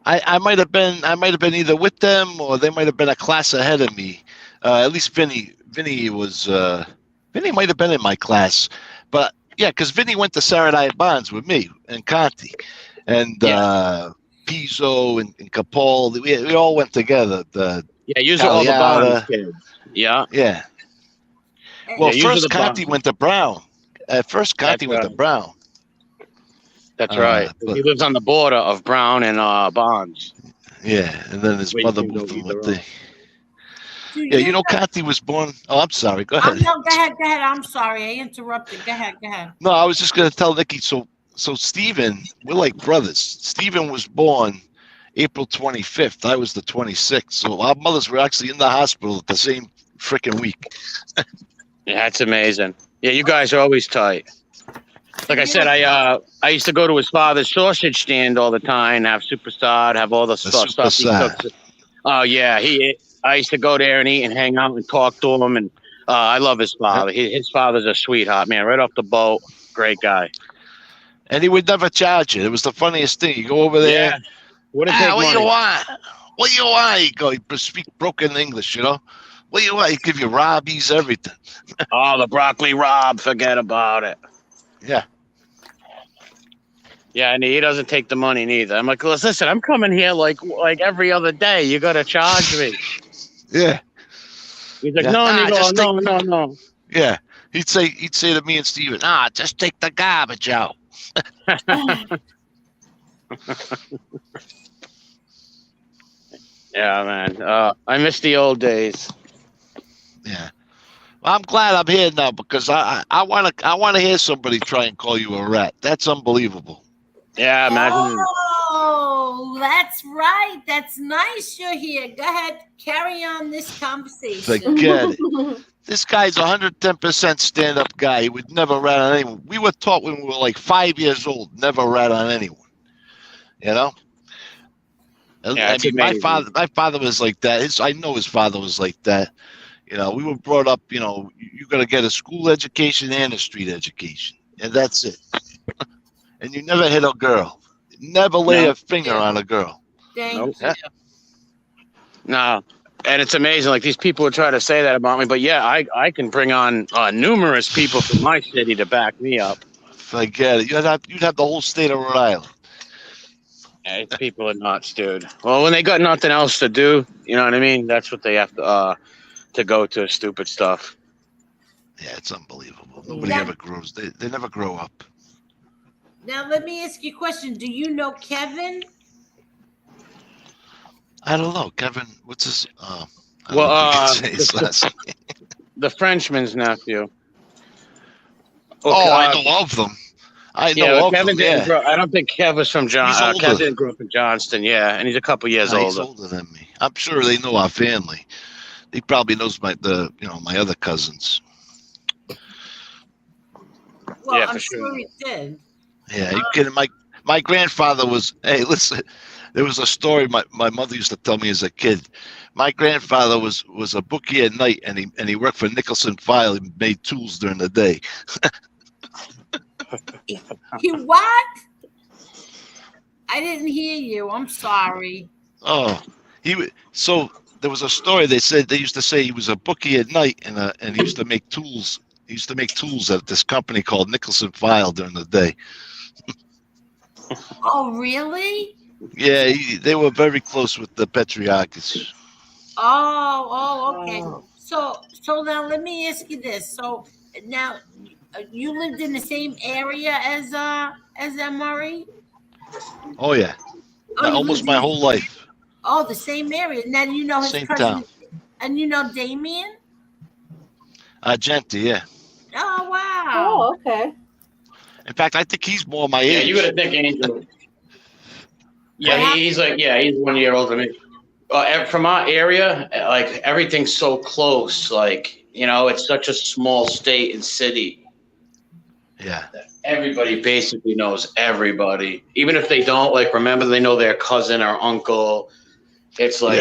I might have been either with them or they might have been a class ahead of me. At least Vinny might have been in my class. But yeah, because Vinny went to Saturday Bonds with me and Conti and Pizzo and Capole. We all went together. You were all the Bonds kids. Yeah. Yeah. Well, first Conti went to Brown. First Conti went to Brown. That's right. He lives on the border of Brown and Bonds. Yeah, and then his mother moved him with the. Yeah, Conti was born. Oh, I'm sorry. Go ahead. No, go ahead. I'm sorry. I interrupted. Go ahead. No, I was just going to tell Nikki. So Stephen, we're like brothers. Stephen was born April 25th. I was the 26th. So our mothers were actually in the hospital at the same freaking week. Yeah, that's amazing. Yeah, you guys are always tight. Like I said, I used to go to his father's sausage stand all the time, have superstar, have all the stuff he cooks. Oh yeah, I used to go there and eat and hang out and talk to him, and I love his father. His father's a sweetheart, man. Right off the boat, great guy. And he would never charge you. It was the funniest thing. You go over there. Yeah. What do you want? What do you want? He speak broken English, What do you want? He give you Robbie's, everything. Oh, the broccoli Rob. Forget about it. Yeah. Yeah, and he doesn't take the money neither. I'm like, listen, I'm coming here like every other day. You got to charge me. Yeah. He's like, no. Yeah. He'd say to me and Steven, just take the garbage out. Yeah, man. I miss the old days. Yeah. Well, I'm glad I'm here now because I want to hear somebody try and call you a rat. That's unbelievable. Yeah, imagine. Oh, that's right. That's nice you're here. Go ahead. Carry on this conversation. Forget it. This guy's 110% stand-up guy. He would never rat on anyone. We were taught when we were like 5 years old, never rat on anyone. Yeah, I it's mean, amazing. my father was like that. I know his father was like that. We were brought up, you got to get a school education and a street education, and that's it. And you never hit a girl. Never lay No. a finger on a girl. Thank Nope. you. Yeah. No. And it's amazing. Like these people would try to say that about me, but yeah, I can bring on numerous people from my city to back me up. Forget it. You'd have the whole state of Rhode Island. Yeah, people are nuts, dude. Well, when they got nothing else to do, you know what I mean? That's what they have to go to stupid stuff. Yeah, it's unbelievable. Nobody Yeah. ever grows. They never grow up. Now let me ask you a question. Do you know Kevin? I don't know, Kevin. What's his? I don't Well, know if you can say his last name. The Frenchman's nephew. Oh, I know of them. I know Yeah, of Kevin them. didn't Yeah, grow. I don't think Kev was from John. He's older. Kev didn't grow up in Johnston. Yeah, and he's a couple years He's older. older than me. I'm sure they know our family. He probably knows my other cousins. Well, Yeah, I'm for sure sure. he did. Yeah, you kidding? My grandfather was. Hey, listen. There was a story my mother used to tell me as a kid. My grandfather was a bookie at night, and he worked for Nicholson File and made tools during the day. He what? I didn't hear you. I'm sorry. Oh, so there was a story. They used to say he was a bookie at night, and he used to make tools. He used to make tools at this company called Nicholson File during the day. Oh, really? Yeah, they were very close with the Petriakis. Oh, okay. Wow. So now let me ask you this. So now you lived in the same area as Murray? Oh yeah, Oh, you almost lived my in- whole life. Oh, the same area. Now you know his Same cousin, town. and you know Damien. Genti, yeah. Oh wow. Oh, okay. In fact, I think he's more my age. Yeah, you would have think Angel. Yeah, What he's 1 year older than me. From our area, like everything's so close. Like it's such a small state and city. Yeah. Everybody basically knows everybody, even if they don't. Like, remember, they know their cousin or uncle. It's like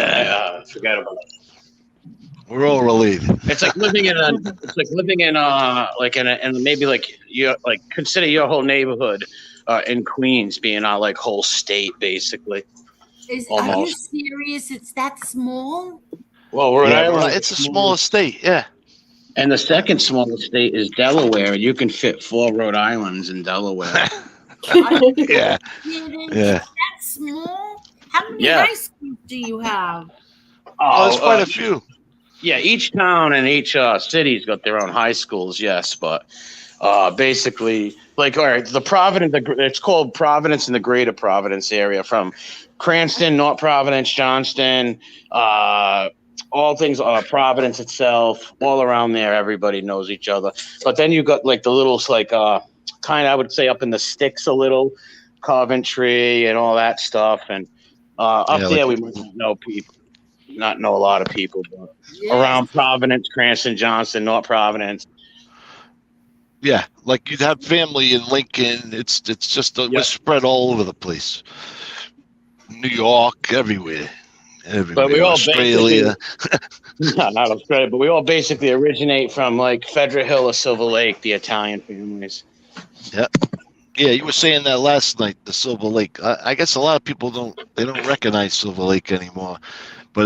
forget about it. We're all related. It's like living in maybe like you like consider your whole neighborhood in Queens being our like whole state basically. Are you Almost. serious? It's that small? Well, Rhode Yeah, Island, it's the smallest state. Yeah. and the second smallest state is Delaware, and you can fit 4 Rhode Islands in Delaware. Yeah. Kidding? Yeah. It's that small? How many Yeah. high schools do you have? Oh, there's quite a few. Yeah, each town and each city's got their own high schools, yes, but basically, like, all right, it's called Providence in the Greater Providence area, from Cranston, North Providence, Johnston, all things, Providence itself, all around there, everybody knows each other. But then you got like the little, like, kind of, I would say, up in the sticks a little, Coventry and all that stuff, and up there we might not know a lot of people, but around Providence, Cranston, Johnston, North Providence. Yeah, like you'd have family in Lincoln. It's just we're spread all over the place. New York, everywhere. But we all Australia. not Australia, but we all basically originate from like Federal Hill or Silver Lake, the Italian families. Yeah. Yeah, you were saying that last night, the Silver Lake. I guess a lot of people don't recognize Silver Lake anymore. But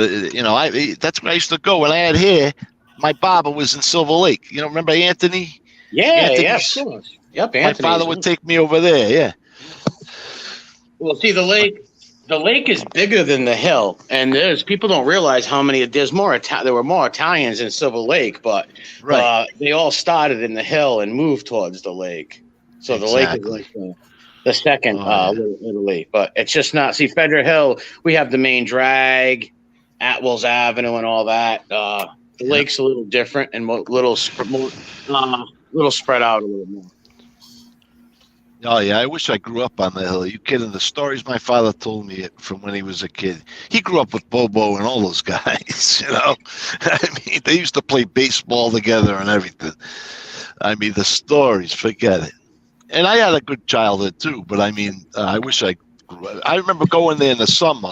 that's where I used to go when I had hair. My barber was in Silver Lake. Remember Anthony? Yeah, of course. Yep, My father would take me over there. Yeah. Well, see, the lake is bigger than the hill, and people don't realize how many. There were more Italians in Silver Lake, but they all started in the hill and moved towards the lake. So the lake is like the second little lake, but it's just not. See, Federal Hill, we have the main drag, Atwell's Avenue, and all that. The lake's a little different and little spread out a little more. Oh yeah, I wish I grew up on the hill. Are you kidding? The stories my father told me from when he was a kid. He grew up with Bobo and all those guys. I mean, they used to play baseball together and everything. I mean, the stories, forget it. And I had a good childhood too, but I mean, I wish I remember going there in the summer,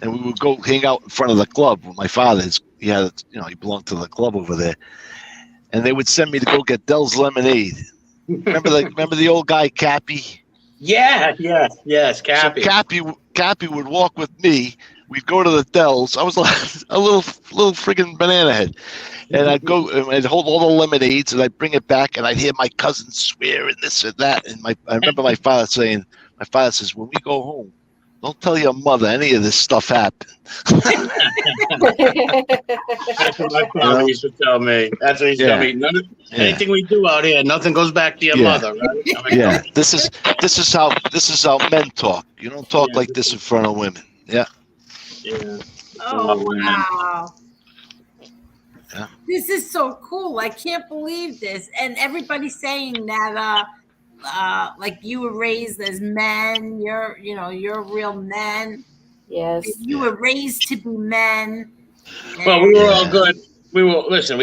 and we would go hang out in front of the club with my father. He had, he belonged to the club over there, and they would send me to go get Dell's lemonade. Remember the old guy Cappy? Yes, Cappy. So Cappy would walk with me. We'd go to the Dells. I was like a little friggin' banana head. And I'd go and I'd hold all the lemonades and I'd bring it back and I'd hear my cousin swear and this and that. And I remember my father says, when we go home, don't tell your mother any of this stuff happened. That's what my father used to tell me. That's what he used to tell me. Anything we do out here, nothing goes back to your mother, right? This is how men talk. You don't talk like this in front of women. Yeah. Yeah. Oh, wow. Yeah. This is so cool. I can't believe this. And everybody's saying that like you were raised as men, you're real men. Yes. You were raised to be men. Well, we were all good. We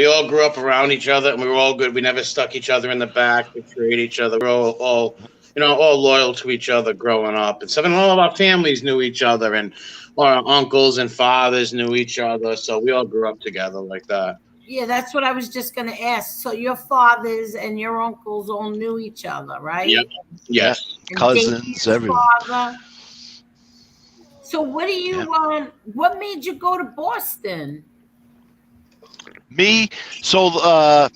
all grew up around each other and we were all good. We never stuck each other in the back, betrayed each other. We were all loyal to each other growing up. And some of all of our families knew each other, and our uncles and fathers knew each other. So we all grew up together like that. Yeah, that's what I was just going to ask. So your fathers and your uncles all knew each other, right? Yep. Yes. And Cousins, everyone. Father. So what do you what made you go to Boston? Me? So I'm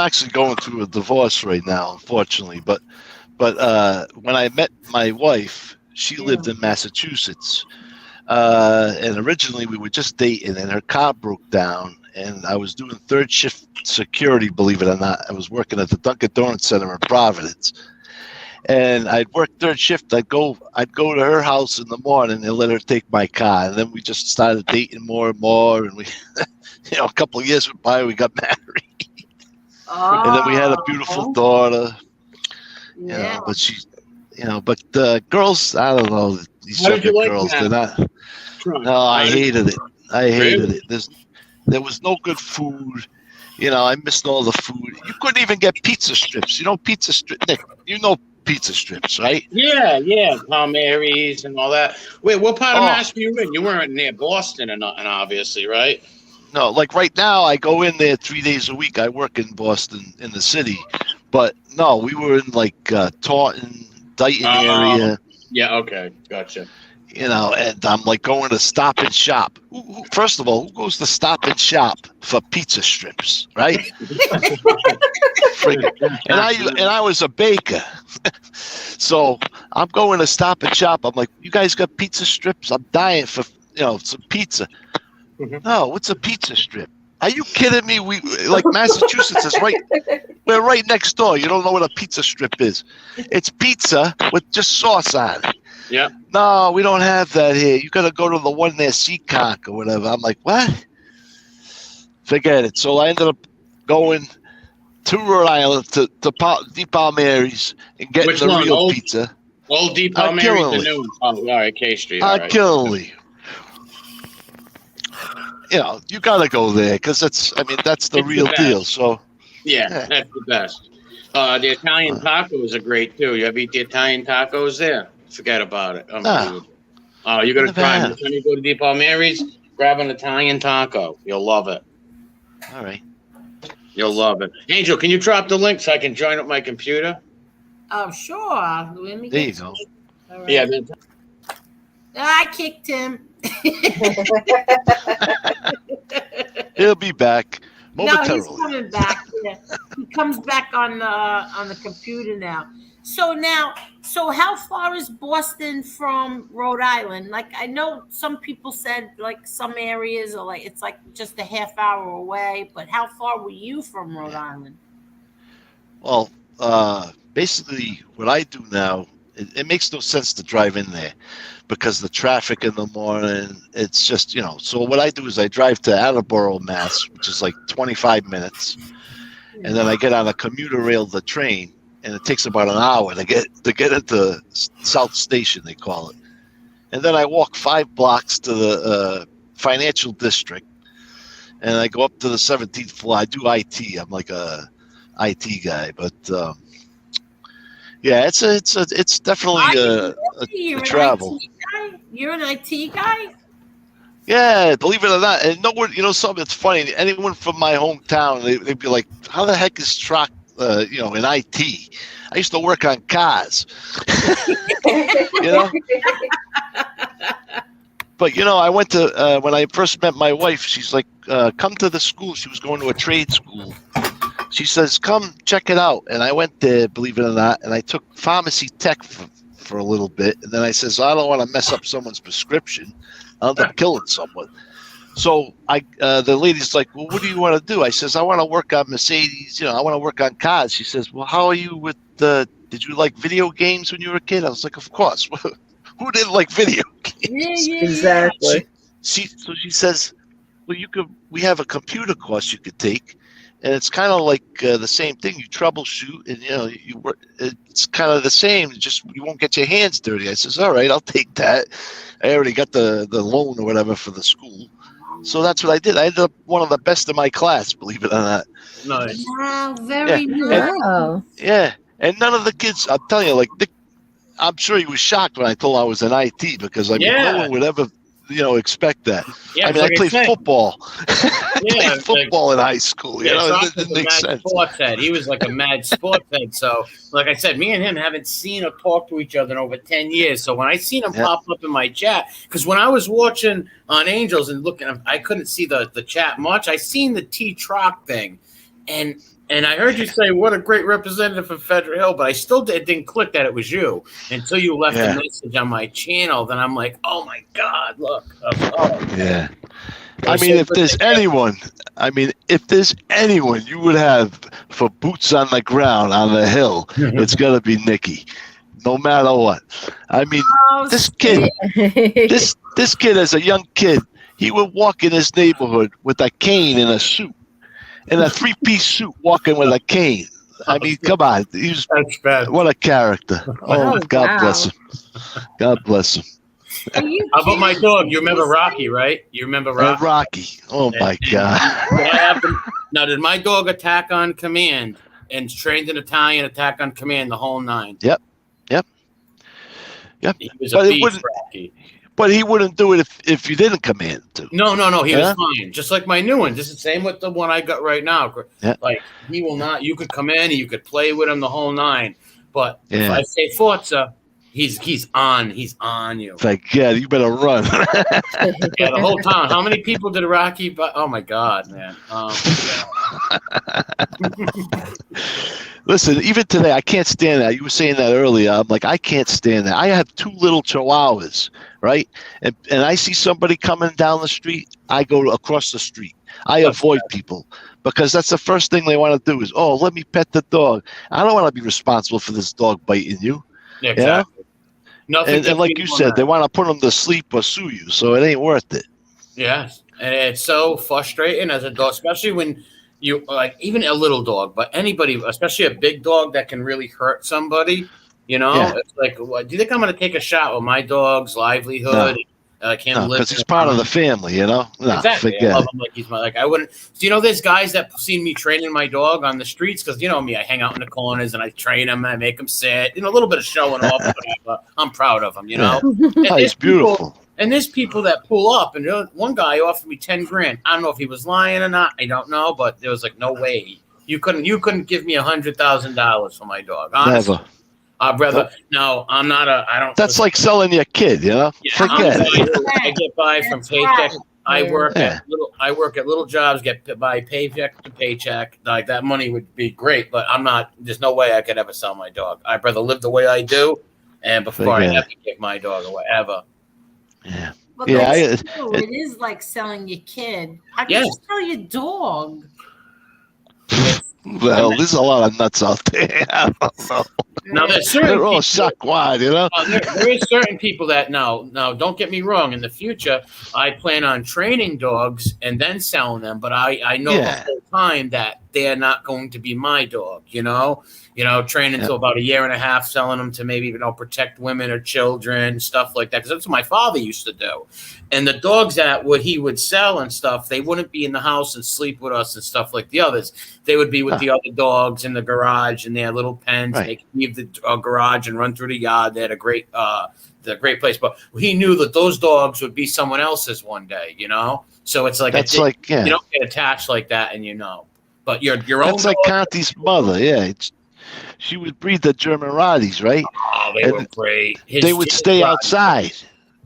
actually going through a divorce right now, unfortunately. But when I met my wife, she lived in Massachusetts. And originally we were just dating, and her car broke down. And I was doing third shift security, believe it or not. I was working at the Dunkin' Donuts Center in Providence. And I'd work third shift. I'd go to her house in the morning and let her take my car. And then we just started dating more and more. And we, a couple of years went by, we got married. Oh. And then we had a beautiful daughter. Yeah. But girls, I don't know. These second girls, they're not. No, I hated it. There was no good food. I missed all the food. You couldn't even get pizza strips. Pizza strips. Nick, pizza strips, right? Yeah. MRE'S and all that. Wait, what part of Mass were you in? You weren't near Boston or nothing, obviously, right? No, like right now, I go in there 3 days a week. I work in Boston, in the city. But no, we were in like Taunton, Dayton area. Yeah, okay. Gotcha. And I'm like going to Stop and Shop. First of all, who goes to Stop and Shop for pizza strips, right? and I was a baker. So I'm going to Stop and Shop. I'm like, you guys got pizza strips? I'm dying for some pizza. Mm-hmm. No, what's a pizza strip? Are you kidding me? We like Massachusetts is right. We're right next door. You don't know what a pizza strip is. It's pizza with just sauce on it. Yeah. No, we don't have that here. You got to go to the one near Seacock or whatever. I'm like, what? Forget it. So I ended up going to Rhode Island to Deep MRE'S and getting Which the one? real pizza. Old Deep MRE'S, the new one. Oh, all right, K Street. All right. Killily. You got to go there because that's the real deal. So yeah, that's the best. The Italian tacos are great too. You ever eat the Italian tacos there? Forget about it. You're gonna try. Next time you go to Deep MRE'S, grab an Italian taco. You'll love it. All right. You'll love it. Angel, can you drop the link so I can join up my computer? Oh, sure. There you go. All right. Yeah. I kicked him. He'll be back momentarily. No, he's coming back. Yeah. He comes back on the computer now. So how far is Boston from Rhode Island? Like, I know some people said like some areas are like it's like just a half hour away, but how far were you from Rhode Island? Well, basically what I do now, it makes no sense to drive in there because the traffic in the morning, it's just, so what I do is I drive to Attleboro, Mass, which is like 25 minutes. And then I get on a commuter rail, the train, and it takes about an hour to get into South Station, they call it. And then I walk 5 blocks to the financial district, and I go up to the 17th floor. I do IT. I'm like a IT guy, but yeah, it's definitely a travel. You're an IT guy? Yeah, believe it or not, and no one, something that's funny. Anyone from my hometown, they'd be like, "How the heck is Troc, in IT?" I used to work on cars, But I went to when I first met my wife. She's like, "Come to the school." She was going to a trade school. She says, "Come check it out." And I went there, believe it or not, and I took pharmacy tech for a little bit. And then I says, "I don't want to mess up someone's prescription. I'll end up killing someone." So the lady's like, "Well, what do you want to do?" I says, "I want to work on Mercedes. I want to work on cars." She says, "Well, how are you with did you like video games when you were a kid?" I was like, "Of course." Who didn't like video games? Yeah. Exactly. So she says, "Well, we have a computer course you could take, and it's kind of like the same thing. You troubleshoot, and you work. It's kind of the same. Just you won't get your hands dirty." I says, "All right, I'll take that." I already got the loan or whatever for the school, so that's what I did. I ended up one of the best in my class, believe it or not. Nice. Wow, very Yeah. nice. Wow. Yeah, and none of the kids. I'm telling you, like Nick, I'm sure he was shocked when I told him I was in IT because no one would ever, expect that. Yeah, I mean, I played football. Yeah, football in high school. It didn't make sense. Sports head. He was like a mad sports head. So, like I said, me and him haven't seen or talked to each other in over 10 years. So when I seen him pop up in my chat, because when I was watching on Angels and looking, I couldn't see the chat much. I seen the T-Troc thing, and I heard you say what a great representative for Federal Hill, but I still didn't click that it was you until you left a message on my channel. Then I'm like, oh my God, look. Yeah. I mean, if there's anyone you would have for boots on the ground on the hill, it's got to be Nicky, no matter what. I mean, this kid, this kid as a young kid, he would walk in his neighborhood with a cane and a suit. In a 3-piece suit, walking with a cane. I mean, come on. That's bad. What a character. Oh, God bless him. God bless him. Are you How about my kidding dog? me? You remember Rocky, right? You remember Rocky? Rocky. Oh, my God. Now, did my dog attack on command and trained in Italian attack on command the whole 9? Yep. He was a beast, Rocky. But he wouldn't do it if you didn't command to. No. He was fine. Just like my new one. Just the same with the one I got right now. Yeah. Like, he will not. You could come in, you could play with him the whole 9. But if I say Forza, he's on you. It's like, yeah, you better run. Yeah, the whole town. How many people did Rocky? Oh my God, man. Listen, even today, I can't stand that. You were saying that earlier. I'm like, I can't stand that. I have 2 little chihuahuas, right? And I see somebody coming down the street, I go across the street. I avoid people because that's the first thing they want to do is, oh, let me pet the dog. I don't want to be responsible for this dog biting you. Yeah, exactly. And like you said, they want to put them to sleep or sue you, so it ain't worth it. Yes, and it's so frustrating as a dog, especially when you like even a little dog, but anybody, especially a big dog that can really hurt somebody. It's like, well, do you think I'm going to take a shot with my dog's livelihood? I can't live because he's part of the family, No, exactly. Forget I love it. him like he's my I wouldn't. So there's guys that seen me training my dog on the streets because me, I hang out in the corners and I train him, and I make him sit, a little bit of showing off. Whatever. I'm proud of him, Yeah. And He's beautiful. And there's people that pull up, and one guy offered me $10,000. I don't know if he was lying or not. I don't know, but there was like no way you couldn't give me $100,000 for my dog. Honestly. Never. Brother, no, I'm not I don't. That's like selling your kid, Yeah, Forget it. I get by from paycheck. I work at little jobs, get by paycheck to paycheck. Like that money would be great, but I'm not. There's no way I could ever sell my dog. I'd rather live the way I do, and before I have to give my dog away ever. Yeah. Well, Yeah, true. It is like selling your kid. How can you sell your dog? Well, there's a lot of nuts out there. I don't know. Now there's certain They're all people, suck wide, there is certain people that now don't get me wrong. In the future, I plan on training dogs and then selling them. But I know the whole time that they're not going to be my dog. Training till about a year and a half, selling them to maybe protect women or children, stuff like that. Because that's what my father used to do. And the dogs that he would sell and stuff, they wouldn't be in the house and sleep with us and stuff like the others. They would be with the other dogs in the garage in their little pens. Right. They could leave the garage and run through the yard. They had a great a great place, but he knew that those dogs would be someone else's one day, you know. So it's like That's you yeah. don't get attached like that, and you know. But your own. That's like Conti's mother. Yeah, she would breed the German Rotties, right? Oh, they were great. They would stay outside.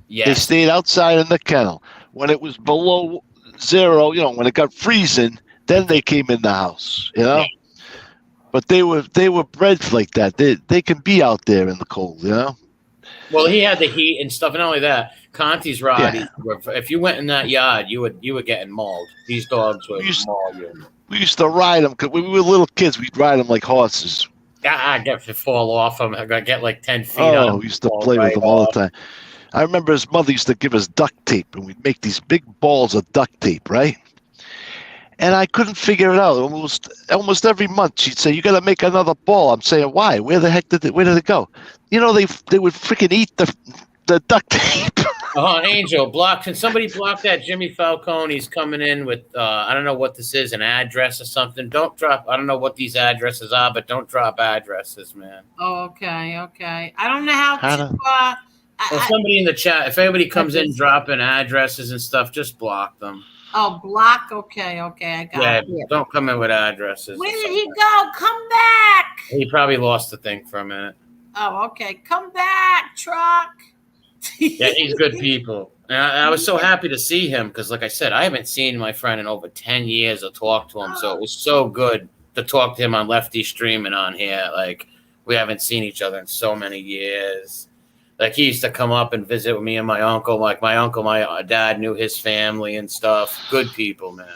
Yes. They stayed outside in the kennel. When it was below 0, you know, when it got freezing, then they came in the house, you know. Yeah. But they were bred like that. They can be out there in the cold, you know. Well, he had the heat and stuff, and not only that, Conti's Rotties. Yeah. If you went in that yard, you were getting mauled. These dogs would maul you. We used to ride them because when we were little kids. We'd ride them like horses. I get to fall off them. I get like 10 feet. Oh, we used to play with them all the time. I remember his mother used to give us duct tape, and we'd make these big balls of duct tape, right? And I couldn't figure it out. Almost every month, she'd say, "You got to make another ball." I'm saying, "Why? Where the heck where did it go?" You know, they would freaking eat the duct tape. Oh, Angel, can somebody block that Jimmy Falcone? He's coming in with I don't know what this is, an address or something. Don't drop. I don't know what these addresses are, but don't drop addresses, man. Oh, okay. I don't know how to. Somebody in the chat, if anybody comes in dropping addresses and stuff, just block them. Oh, block? Okay, I got it. Don't come in with addresses. Where did he go? Come back! He probably lost the thing for a minute. Oh, okay. Come back, truck. Yeah, he's good people. And I was so happy to see him because, like I said, I haven't seen my friend in over 10 years or talked to him. So it was so good to talk to him on Lefty streaming on here. Like, we haven't seen each other in so many years. Like, he used to come up and visit with me and my uncle. Like, my dad knew his family and stuff. Good people, man.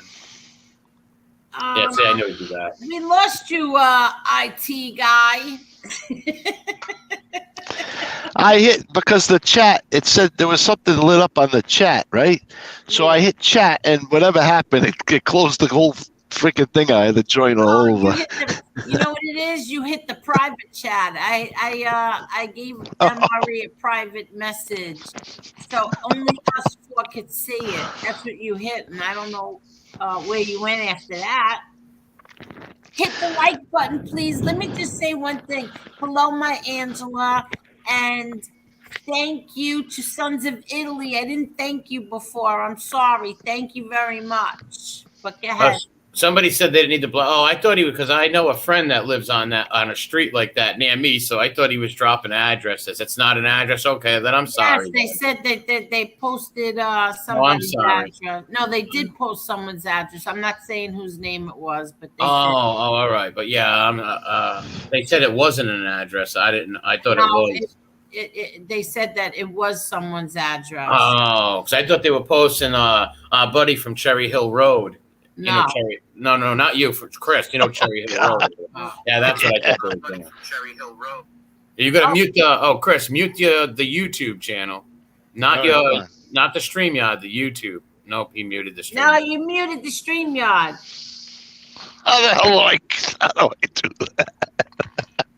Yeah, see, I knew he'd do that. We lost you, IT guy. I hit, because the chat, it said there was something lit up on the chat, right? So I hit chat, and whatever happened, it closed the whole freaking thing. I had to join all over. You know what it is? You hit the private chat. I gave MRE a private message, so only us 4 could see it. That's what you hit, and I don't know where you went after that. Hit the like button, please. Let me just say one thing. Hello, my Angela, and thank you to Sons of Italy. I didn't thank you before. I'm sorry. Thank you very much. But go ahead. Somebody said they didn't need to block. Oh, I thought he was, because I know a friend that lives on a street like that near me. So I thought he was dropping addresses. It's not an address. Okay, then I'm sorry. Yes, they said that they posted somebody's address. No, they did post someone's address. I'm not saying whose name it was, but they all right. But yeah, they said it wasn't an address. I thought it was. They said that it was someone's address. Oh, because I thought they were posting our buddy from Cherry Hill Road. No. No, not you, for Chris. You know Cherry Hill Road. Yeah, that's what I thought they were doing. Cherry Hill Road. You got to mute Chris, mute the YouTube channel, not not the StreamYard, the YouTube. Nope, he muted the StreamYard. No, you muted the StreamYard. How the hell how do I do that?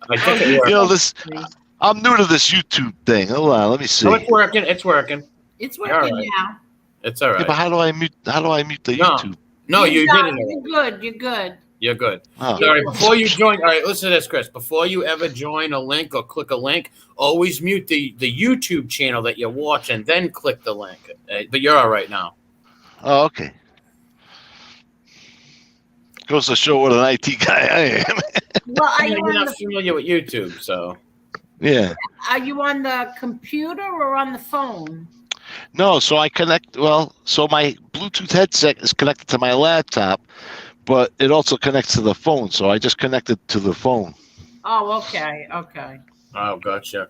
I think it worked. You know, I'm new to this YouTube thing. Hold on, let me see. No, it's working. It's working. It's working now. It's all right. Yeah, but how do I mute the YouTube? No, you did it. You're good. You're good. You're good. Oh. All right, before you join, all right, listen to this, Chris. Before you ever join a link or click a link, always mute the YouTube channel that you're watching, then click the link. But you're all right now. Oh, okay. Goes to show what an IT guy I am. Well, you're not familiar with YouTube, so. Yeah. Are you on the computer or on the phone? No, so I connect. Well, so my Bluetooth headset is connected to my laptop, but it also connects to the phone. So I just connected to the phone. Oh, okay. Oh, gotcha.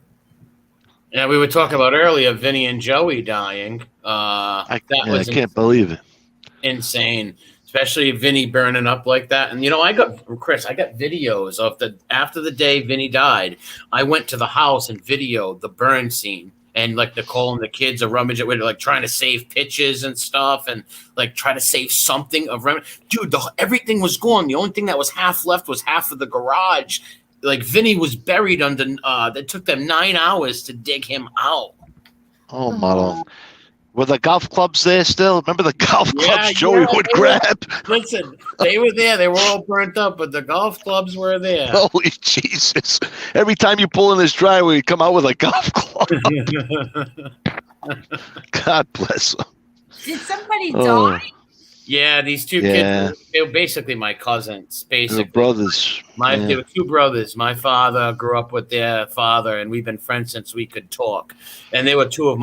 Yeah, we were talking about earlier, Vinny and Joey dying. I can't believe it. Insane, especially Vinny burning up like that. And I got videos of after the day Vinny died. I went to the house and videoed the burn scene. And like Nicole and the kids are rummaging with like trying to save pitches and stuff, and like try to save something of dude. Everything was gone. The only thing that was half left was half of the garage. Like Vinny was buried under. That took them 9 hours to dig him out. Oh, Marla. Were the golf clubs there still? Remember the golf clubs Joey would they were- grab? Listen, they were there. They were all burnt up, but the golf clubs were there. Holy Jesus. Every time you pull in his driveway, you come out with a golf club. God bless him. Did somebody Oh. die? Yeah, these two Yeah. kids, they were basically my cousins. They're Basically, brothers. They were two brothers. My father grew up with their father, and we've been friends since we could talk. And they were some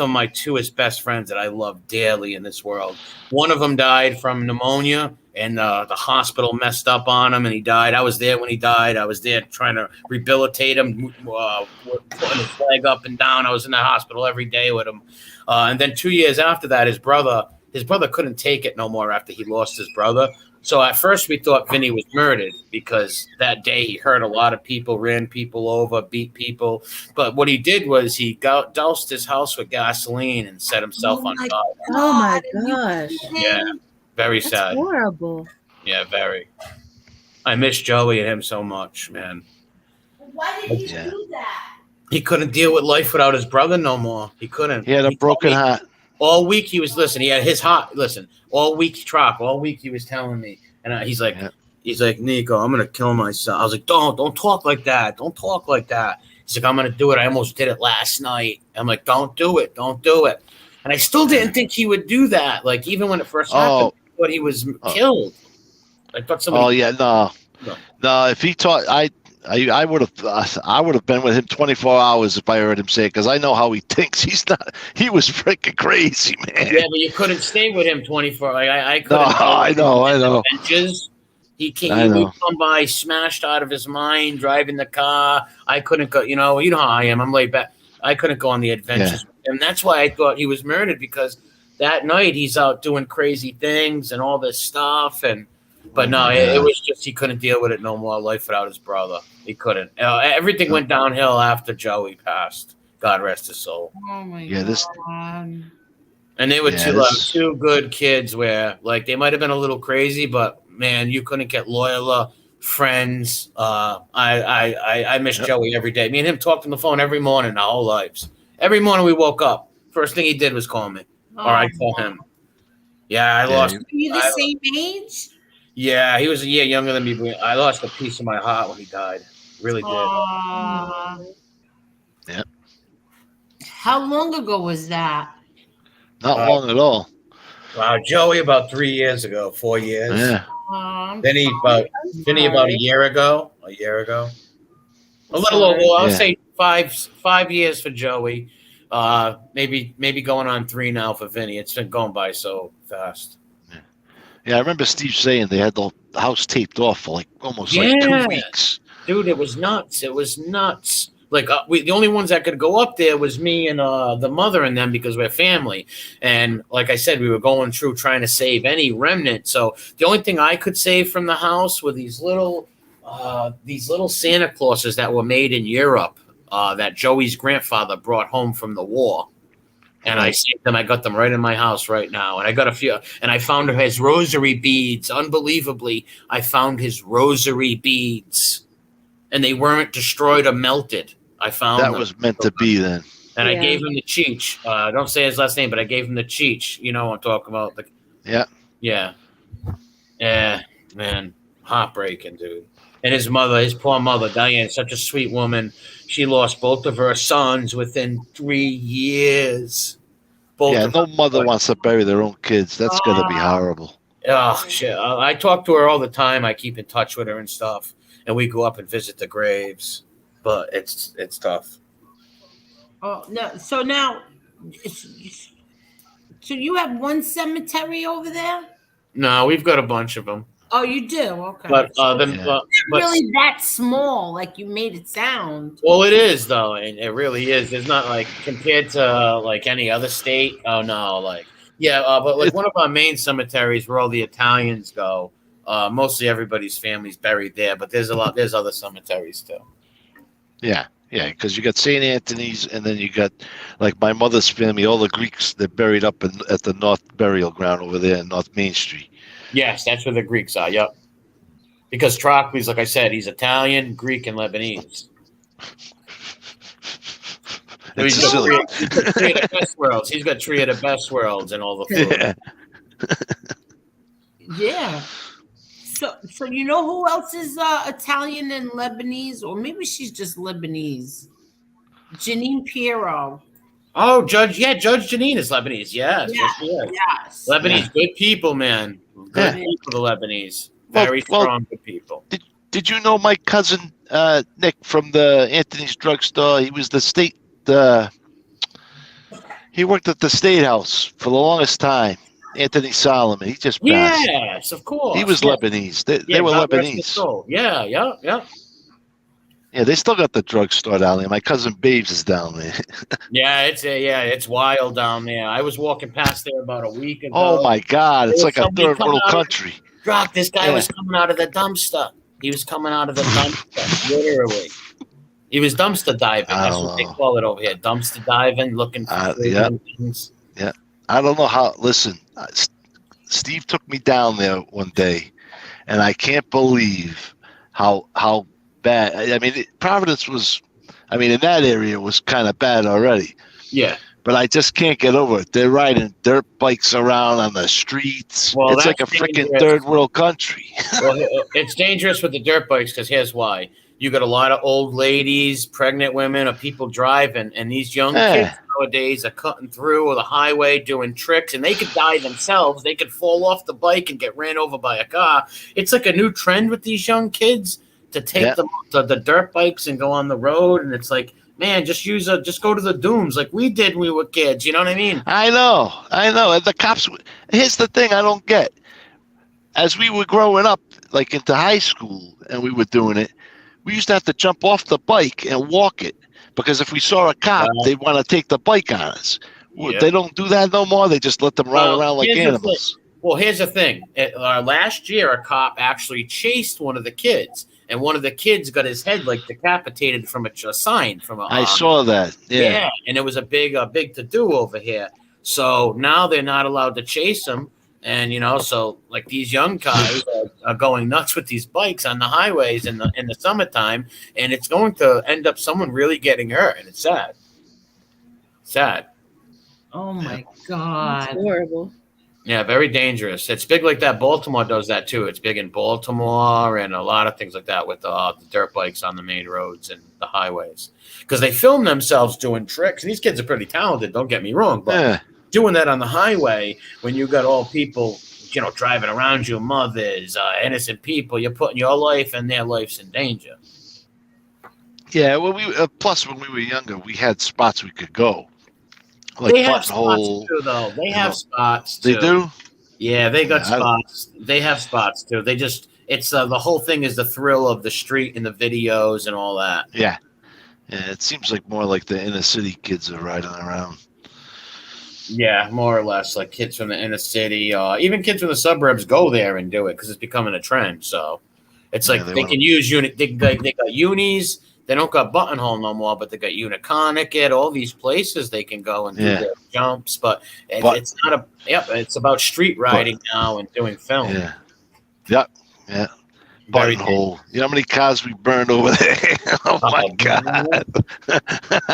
of my two best friends that I love dearly in this world. One of them died from pneumonia, and the hospital messed up on him, and he died. I was there when he died. I was there trying to rehabilitate him, putting his leg up and down. I was in the hospital every day with him. And then 2 years after that, his brother couldn't take it no more after he lost his brother. So at first we thought Vinny was murdered because that day he hurt a lot of people, ran people over, beat people. But what he did was he doused his house with gasoline and set himself on fire. Oh my gosh. Yeah, very That's sad. horrible. Yeah, very. I miss Joey and him so much, man. Why did he do that? He couldn't deal with life without his brother no more. He couldn't. He had a broken heart. All week he was he had his heart. Listen, all week he was telling me, and he's like, Nico, I'm gonna kill myself. I was like, don't talk like that. Don't talk like that. He's like, I'm gonna do it. I almost did it last night. I'm like, don't do it. And I still didn't think he would do that. Like even when it first happened, I thought he was killed. I thought somebody. Oh yeah, no. If he taught, I would have been with him 24 hours if I heard him say it, because I know how he thinks. He was freaking crazy, man. Yeah, but you couldn't stay with him 24. Like, I couldn't. No, I know. Adventures. He would come by smashed out of his mind, driving the car. I couldn't go. You know how I am. I'm laid back. I couldn't go on the adventures, and that's why I thought he was murdered, because that night he's out doing crazy things and all this stuff. But no, it was just he couldn't deal with it no more. Life without his brother, he couldn't. Everything went downhill after Joey passed. God rest his soul. Oh my God. And they were two good kids where, like, they might have been a little crazy, but man, you couldn't get loyal friends. I miss Joey every day. Me and him talked on the phone every morning our whole lives. Every morning we woke up, first thing he did was call me, or I call him. Yeah, I lost. Are you the same age? Yeah, he was a year younger than me, but I lost a piece of my heart when he died. Really did. Yeah. How long ago was that? Not long at all. Wow, Joey about 3 years ago, 4 years. Yeah. Vinny about a year ago. A little over. I'll say 5 years for Joey. Maybe going on 3 now for Vinny. It's been going by so fast. Yeah, I remember Steve saying they had the house taped off for almost 2 weeks. Dude, it was nuts. Like the only ones that could go up there was me and the mother and them, because we're family. And like I said, we were going through trying to save any remnant. So the only thing I could save from the house were these little Santa Clauses that were made in Europe that Joey's grandfather brought home from the war. And I saved them. I got them right in my house right now. And I got a few. And I found his rosary beads. Unbelievably, I found his rosary beads. And they weren't destroyed or melted. I found that was meant to be then. And I gave him the Cheech. Don't say his last name, but I gave him the Cheech. You know what I'm talking about. Yeah, man. Heartbreaking, dude. And his poor mother, Diane, such a sweet woman. She lost both of her sons within 3 years. No mother wants to bury their own kids. That's going to be horrible. Oh, shit. I talk to her all the time. I keep in touch with her and stuff. And we go up and visit the graves. But it's tough. Oh, no. So now, so you have one cemetery over there? No, we've got a bunch of them. Oh, you do? Okay. But really that small, like you made it sound. Well, it is though, and it really is. It's not like compared to like any other state. Oh no, but like one of our main cemeteries where all the Italians go. Mostly everybody's family's buried there, but there's other cemeteries too. Yeah, because you got St. Anthony's, and then you got like my mother's family. All the Greeks, they're buried up at the North Burial Ground over there in North Main Street. Yes, that's where the Greeks are. Yep. Because Trockley's, like I said, he's Italian, Greek, and Lebanese. It's He's got Sicilian. three of the best worlds. He's got three of the best worlds and all the food. Yeah. Yeah. So you know who else is Italian and Lebanese, or maybe she's just Lebanese? Janine Pirro. Oh, Judge Janine is Lebanese. Yes, Yeah, she is. yes. Lebanese, good people, man. Good Yeah. people, the Lebanese. Well- Very well- strong, good people. Did you know my cousin Nick from the Anthony's drugstore? He was the state. He worked at the State House for the longest time. Anthony Solomon. He just passed. Yes, of course. He was yes. Lebanese. They were God rest his Lebanese. soul. Yeah. Yeah, they still got the drugstore down there. My cousin Babes is down there. Yeah, it's wild down there. I was walking past there about a week ago. Oh my God, it's There like was a somebody third coming world out of- country. Doc, this guy Yeah. was coming out of the dumpster. He was coming out of the dumpster, literally. He was dumpster diving. That's what they Oh. call it over here. Dumpster diving, looking for food yeah. and things. I don't know how. Listen, Steve took me down there one day, and I can't believe how bad. I mean, Providence was. I mean, in that area it was kind of bad already. Yeah. But I just can't get over it. They're riding dirt bikes around on the streets. Well, it's like a that's freaking dangerous. third world country. Well, it's dangerous with the dirt bikes because here's why. You got a lot of old ladies, pregnant women, or people driving, and these young kids nowadays are cutting through the highway doing tricks, and they could die themselves. They could fall off the bike and get ran over by a car. It's like a new trend with these young kids to take the dirt bikes and go on the road, and it's like, man, just go to the dooms like we did when we were kids. You know what I mean? I know. And the cops. Here's the thing I don't get. As we were growing up, like into high school, and we were doing it, we used to have to jump off the bike and walk it because if we saw a cop, they'd want to take the bike on us. Yeah. They don't do that no more. They just let them run around like here's the animals. Well, here's the thing. Last year, a cop actually chased one of the kids, and one of the kids got his head like decapitated from a sign from a. I saw that. Yeah. And it was a big to do over here. So now they're not allowed to chase him, and so like these young guys are going nuts with these bikes on the highways in the summertime, and it's going to end up someone really getting hurt, and it's sad. Sad. Oh my It's God. horrible. Yeah, very dangerous. It's big like that. Baltimore does that too. It's big in Baltimore and a lot of things like that with the dirt bikes on the main roads and the highways because they film themselves doing tricks. And these kids are pretty talented. Don't get me wrong, but doing that on the highway when you got all people, driving around you, mothers, innocent people, you're putting your life and their lives in danger. Yeah. Well, plus when we were younger, we had spots we could go. Like They have Buttonhole. spots too, though. They have spots too. They do. Yeah, they got Yeah, spots. They have spots too. They just it's the whole thing is the thrill of the street and the videos and all that. Yeah. Yeah. It seems like more like the inner city kids are riding around. Yeah, more or less like kids from the inner city, even kids from the suburbs go there and do it because it's becoming a trend. So it's like they can use they got unis. They don't got Buttonhole no more, but they got Uniconnecticut, all these places they can go and do their jumps. But it's not it's about street riding now and doing film. Yeah. Yep. Yeah. Buttonhole. You know how many cars we burned over there? Oh my God.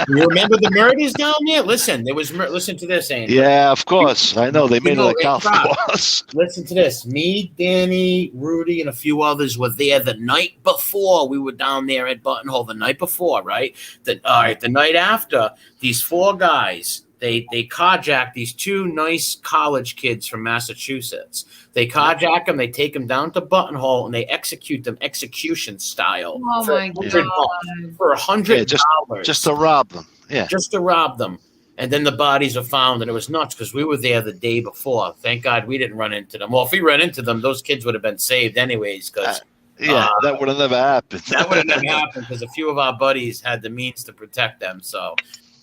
You remember the murders down there? Listen, listen to this, Angel. Yeah, of course. I know. They made it a golf course. Listen to this. Me, Danny, Rudy, and a few others were there the night before. We were down there at Buttonhole the night before, right? The night after, these four guys, they carjacked these two nice college kids from Massachusetts. They carjack them, they take them down to Buttonhole, and they execute them execution style. Oh my God. For $100. Just to rob them. Yeah. Just to rob them. And then the bodies are found, and it was nuts because we were there the day before. Thank God we didn't run into them. Well, if we ran into them, those kids would have been saved anyways. Because that would have never happened. That would have never happened because a few of our buddies had the means to protect them. So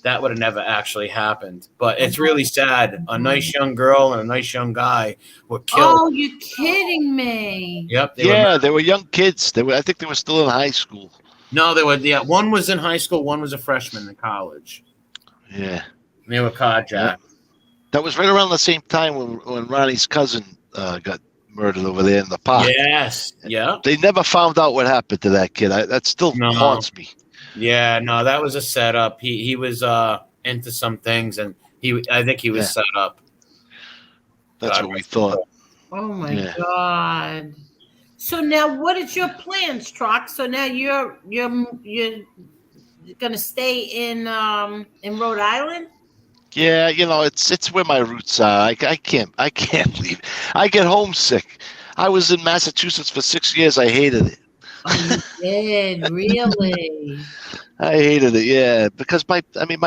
that would have never actually happened. But it's really sad. A nice young girl and a nice young guy were killed. Oh, you're kidding me. Yep. They were young kids. I think they were still in high school. No, they were. Yeah, one was in high school. One was a freshman in college. Yeah. And they were carjacked. Yeah. That was right around the same time when Ronnie's cousin got murdered over there in the park. Yes. Yeah. They never found out what happened to that kid. That still haunts me. Yeah, no, that was a setup. He was into some things, and I think he was set up. That's what we thought. Oh my Yeah. God. So now, what is your plans, Troc? So now you're gonna stay in Rhode Island? Yeah, it's where my roots are. I can't leave. I get homesick. I was in Massachusetts for 6 years. I hated it. Oh, you did, really? I hated it, yeah, because my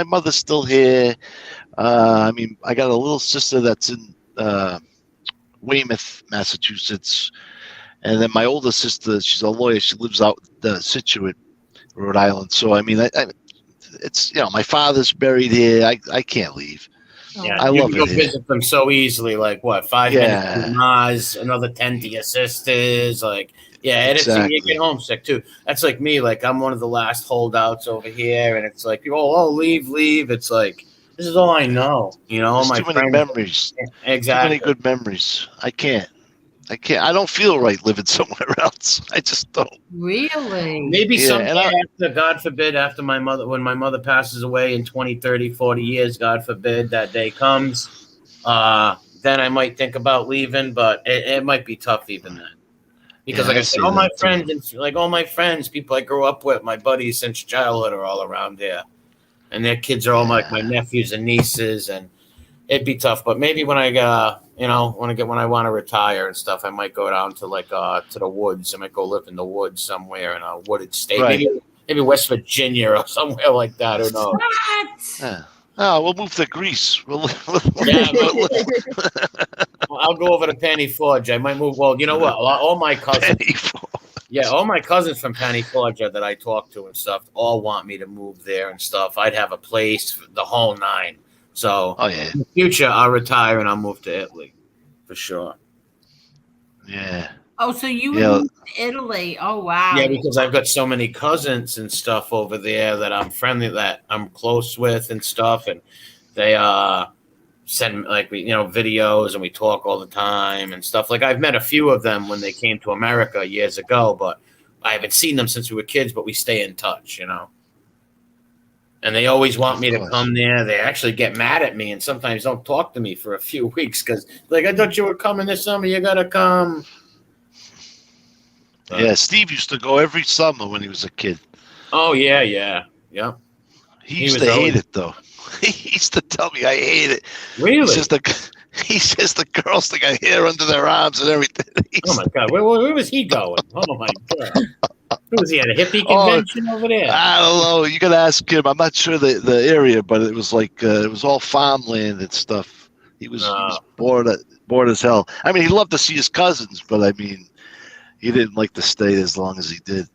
mother's still here. I got a little sister that's in Weymouth, Massachusetts, and then my older sister, she's a lawyer. She lives out Situate, Rhode Island. So it's my father's buried here. I can't leave. Yeah, I you love can go it here. visit them so easily. Like what, 5 minutes to Mars, another 10 to your sisters. Like, yeah, and Exactly. you get homesick too. That's like me. Like, I'm one of the last holdouts over here, and it's like, leave. It's like, this is all I know. There's my too many memories. Exactly. Too many good memories. I can't. I don't feel right living somewhere else. I just don't. Really? Maybe someday after, God forbid, when my mother passes away in 20, 30, 40 years, God forbid, that day comes, then I might think about leaving, but it might be tough even then. Because like I said, all my friends, people I grew up with, my buddies since childhood are all around here. And their kids are all like my nephews and nieces, and it'd be tough. But maybe when I when I want to retire and stuff, I might go down to to the woods. I might go live in the woods somewhere in a wooded state, Right. maybe West Virginia or somewhere like that. Who knows? What? Yeah. Oh, we'll move to Greece. I'll go over to Penny Forge. I might move. Well, you know what? All my cousins. All my cousins from Penny Forge that I talk to and stuff all want me to move there and stuff. I'd have a place, the whole nine. So in the future, I'll retire and I'll move to Italy for sure. Yeah. Oh, so you would move to Italy? Oh, wow. Yeah, because I've got so many cousins and stuff over there that I'm friendly, that I'm close with and stuff, and they send videos and we talk all the time and stuff. Like I've met a few of them when they came to America years ago, but I haven't seen them since we were kids. But we stay in touch, And they always want me to come there. They actually get mad at me and sometimes don't talk to me for a few weeks because, I thought you were coming this summer. You got to come. Yeah, Steve used to go every summer when he was a kid. Oh, yeah. He used to hate it, though. He used to tell me I hate it. Really? He says the girls think I hair under their arms and everything. Oh, my God. Where was he going? Oh, my God. Who was he at a hippie convention over there? I don't know. You got to ask him. I'm not sure the area, but it was it was all farmland and stuff. He was bored as hell. I mean, he loved to see his cousins, but he didn't like to stay as long as he did.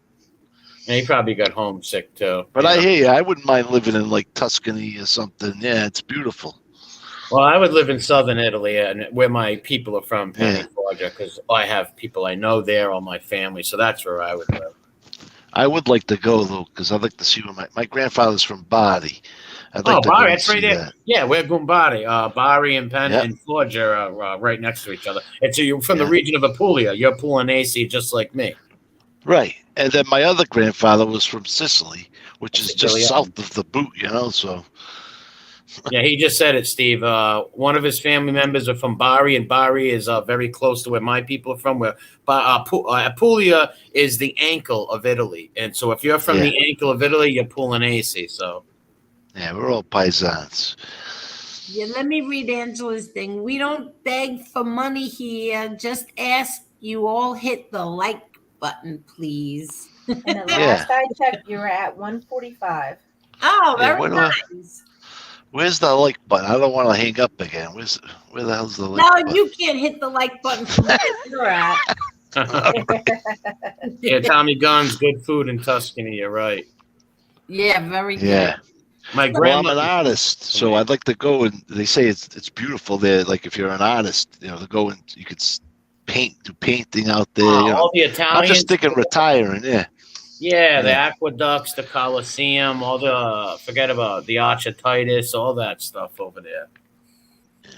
And he probably got homesick too. But I hear you. I wouldn't mind living in Tuscany or something. Yeah, it's beautiful. Well, I would live in southern Italy, and where my people are from, Penny Forge, because I have people I know there, all my family. So that's where I would live. I would like to go though, because I'd like to see where my grandfather's from Bari. Bari, that's right there. That. Yeah, we're Gumbari. Bari and Penn and Forge are right next to each other. And so you're from the region of Apulia. You're Pugliese, just like me. Right. And then my other grandfather was from Sicily, which is just south of the boot, So. Yeah, he just said it, Steve. One of his family members are from Bari, and Bari is very close to where my people are from. Where Apulia is the ankle of Italy, and so if you're from the ankle of Italy, you're Pugliese. So, yeah, we're all paisans. Yeah, let me read Angela's thing. We don't beg for money here. Just ask you all hit the like button, please. And the last I checked, you were at 145. Oh, very nice. Where's the like button? I don't want to hang up again. Where the hell's the like button? No, you can't hit the like button from where you're at. Yeah, Tommy Gunn's good food in Tuscany. You're right. Yeah, very good. Yeah. My grandma. I'm an artist, so I'd like to go, and they say it's beautiful there. Like if you're an artist, to go and you could do painting out there. All the Italians. I'm just thinking retiring. Yeah, the aqueducts, the Colosseum, forget about the Arch of Titus, all that stuff over there. Yeah.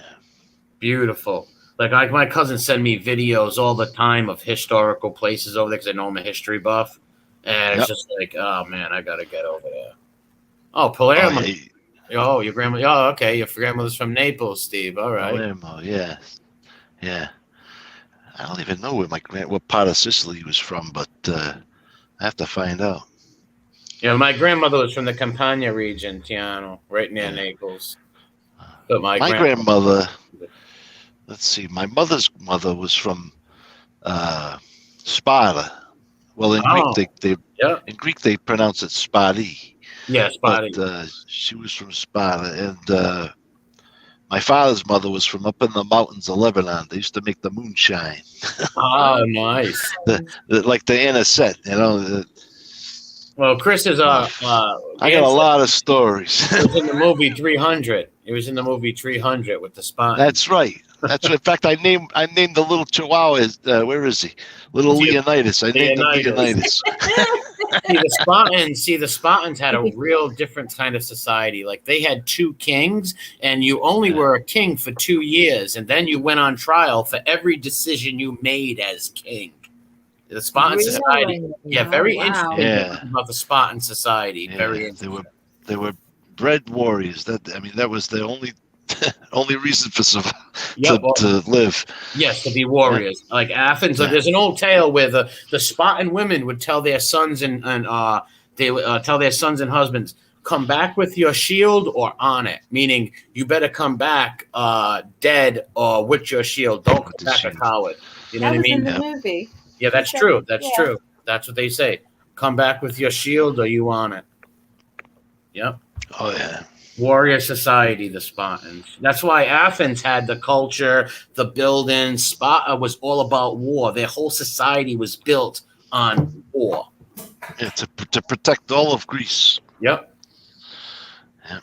Beautiful. Like my cousins send me videos all the time of historical places over there because I know I'm a history buff. And it's just like, oh, man, I got to get over there. Oh, Palermo. Oh, your grandma. Oh, okay. Your grandmother's from Naples, Steve. All right. Palermo, yeah. Yeah. I don't even know what part of Sicily he was from, but I have to find out. Yeah, my grandmother was from the Campania region, Tiano, right near Naples. But my grandmother, let's see, my mother's mother was from Sparta. Well, in Greek they pronounce it Sparti. Yeah, Sparti. But she was from Sparta, and my father's mother was from up in the mountains of Lebanon. They used to make the moonshine. Oh, nice. Like the anisette, you know. Well, Chris is I got a lot of stories. He was in the movie 300. He was in the movie 300 with the Spartans. That's right. That's right. In fact, I named the little Chihuahua. Where is he? Little Leonidas. I named him Leonidas. The Spartans had a real different kind of society. Like they had 2 kings, and you only were a king for 2 years, and then you went on trial for every decision you made as king. The Spartan society, very interesting about the Spartan society. Very interesting. They were bred warriors. That was the only reason for to live. Yes, to be warriors. Like Athens. Like there's an old tale where the Spartan women would tell their sons and they would tell their sons and husbands, come back with your shield or on it. Meaning you better come back dead or with your shield. Don't come back a coward. You know what I mean? In the movie. Yeah, that's true. That's true. That's what they say. Come back with your shield or you on it. Yep. Oh, yeah. Warrior society, the Spartans. That's why Athens had the culture, the buildings. Sparta was all about war. Their whole society was built on war. Yeah, to protect all of Greece. Yep. Yeah.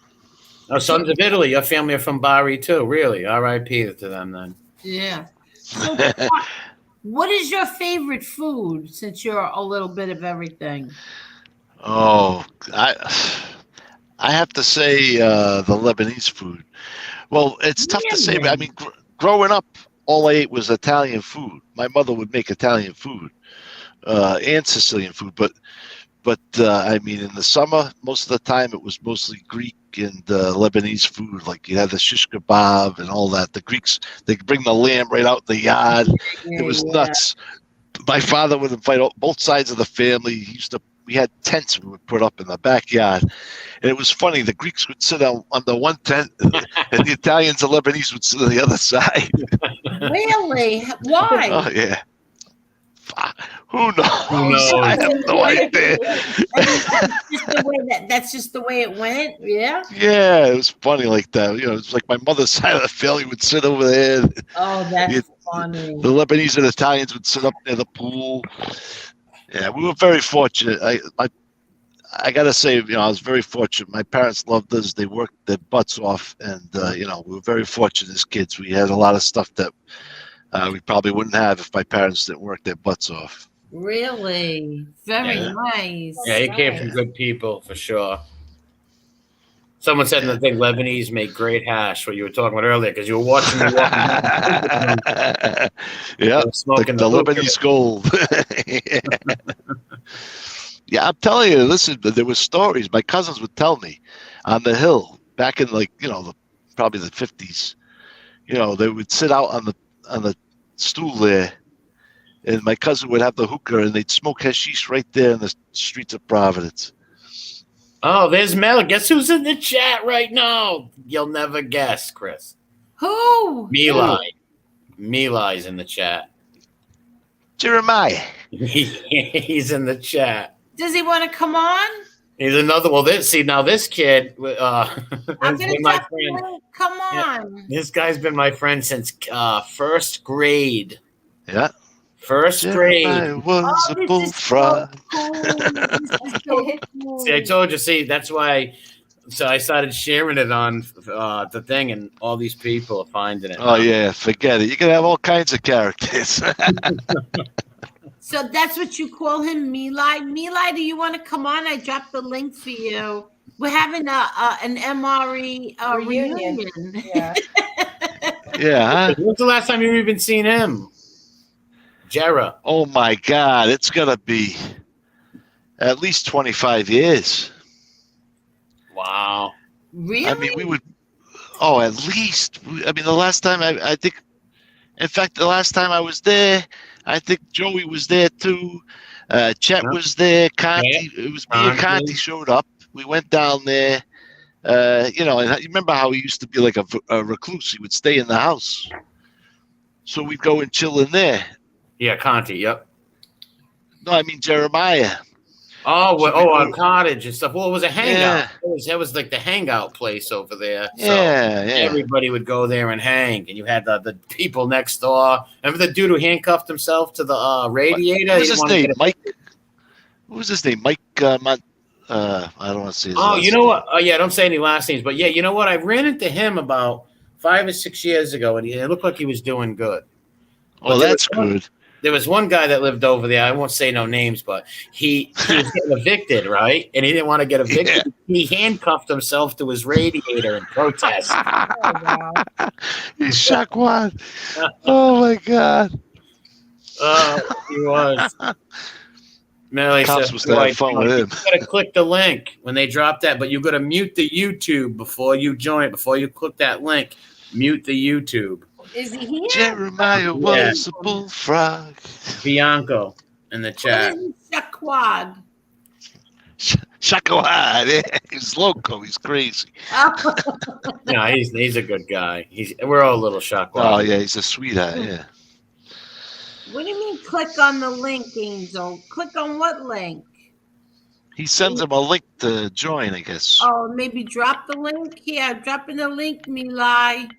Oh, sons of Italy. Your family are from Bari too, really. R.I.P. to them then. Yeah. So, what is your favorite food, since you're a little bit of everything? Oh, I have to say the Lebanese food. Well, it's tough to say, but I mean, growing up, all I ate was Italian food. My mother would make Italian food and Sicilian food, but I mean, in the summer, most of the time, it was mostly Greek and Lebanese food. Like you had the shish kebab and all that. The Greeks, they could bring the lamb right out in the yard. It was nuts. My father would invite both sides of the family. We had tents we would put up in the backyard. And it was funny. The Greeks would sit on the one tent, and the Italians and Lebanese would sit on the other side. Really? Why? Oh, yeah. Who knows? I have no idea. That's just the way it went? Yeah? Yeah, it was funny like that. You know, it's like my mother's side of the family would sit over there. Oh, that's funny. The Lebanese and Italians would sit up near the pool. Yeah, we were very fortunate. I got to say, you know, I was very fortunate. My parents loved us. They worked their butts off. And, you know, we were very fortunate as kids. We had a lot of stuff that we probably wouldn't have if my parents didn't work their butts off. Really? Very nice. Yeah, he came from good people, for sure. Someone said in the thing, Lebanese make great hash, what you were talking about earlier, because you were watching me walking down. Yeah, the Lebanese gold. Yeah, I'm telling you, listen, there were stories. My cousins would tell me on the hill back in, like, you know, probably the 50s. You know, they would sit out on the stool there, and my cousin would have the hookah, and they'd smoke hashish right there in the streets of Providence. Oh, there's Mel. Guess who's in the chat right now? You'll never guess, Chris. Who? Milai's in the chat. Jeremiah. He's in the chat. Does he want to come on? He's another. Well, this kid. I'm gonna my friend. Come on. Yeah, this guy's been my friend since first grade. Yeah. First grade. I was a bullfrog. Cool. See, I told you. See, that's why. So I started sharing it on the thing, and all these people are finding it. Oh yeah, forget it. You can have all kinds of characters. So that's what you call him, Milai. Milai, do you want to come on? I dropped the link for you. We're having an MRE reunion. Yeah. Yeah. Huh? When's the last time you've even seen him? Jera. Oh my God, it's gonna be at least 25 years. Wow. Really? I mean, we would. Oh, at least. I mean, the last time I think. In fact, the last time I was there, I think Joey was there too. Chet was there. Conti. It was me and Conti showed up. We went down there. And you remember how he used to be like a recluse? He would stay in the house. So we'd go and chill in there. Yeah, Conti. Yep. No, I mean Jeremiah. On Cottage and stuff. Well, it was a hangout. Yeah. That was like the hangout place over there. So Yeah. everybody would go there and hang, and you had the people next door. Remember the dude who handcuffed himself to the radiator? What was his name? Mike. What was his name? Mike. I don't want to say his last you know name. what? Oh, yeah, don't say any last names. But yeah, you know what? I ran into him about 5 or 6 years ago, and it looked like he was doing good. Well, that's good. There was one guy that lived over there. I won't say no names, but he was getting evicted, right? And he didn't want to get evicted. Yeah. He handcuffed himself to his radiator in protest. Oh, wow. He's Shaquan. Oh my God. He was. Melly Cops must have fun with him. You gotta click the link when they drop that, but you gotta mute the YouTube before you join it. Before you click that link, mute the YouTube. Is he here? Jeremiah was a bullfrog. Bianco in the chat. Shaquad. Shaquad. Yeah. He's loco. He's crazy. No, he's a good guy. We're all a little Shaquad. Oh yeah, he's a sweetheart. Yeah. What do you mean click on the link, Angel? Click on what link? He sends him a link to join, I guess. Oh, maybe drop the link? Yeah, dropping the link, Milai.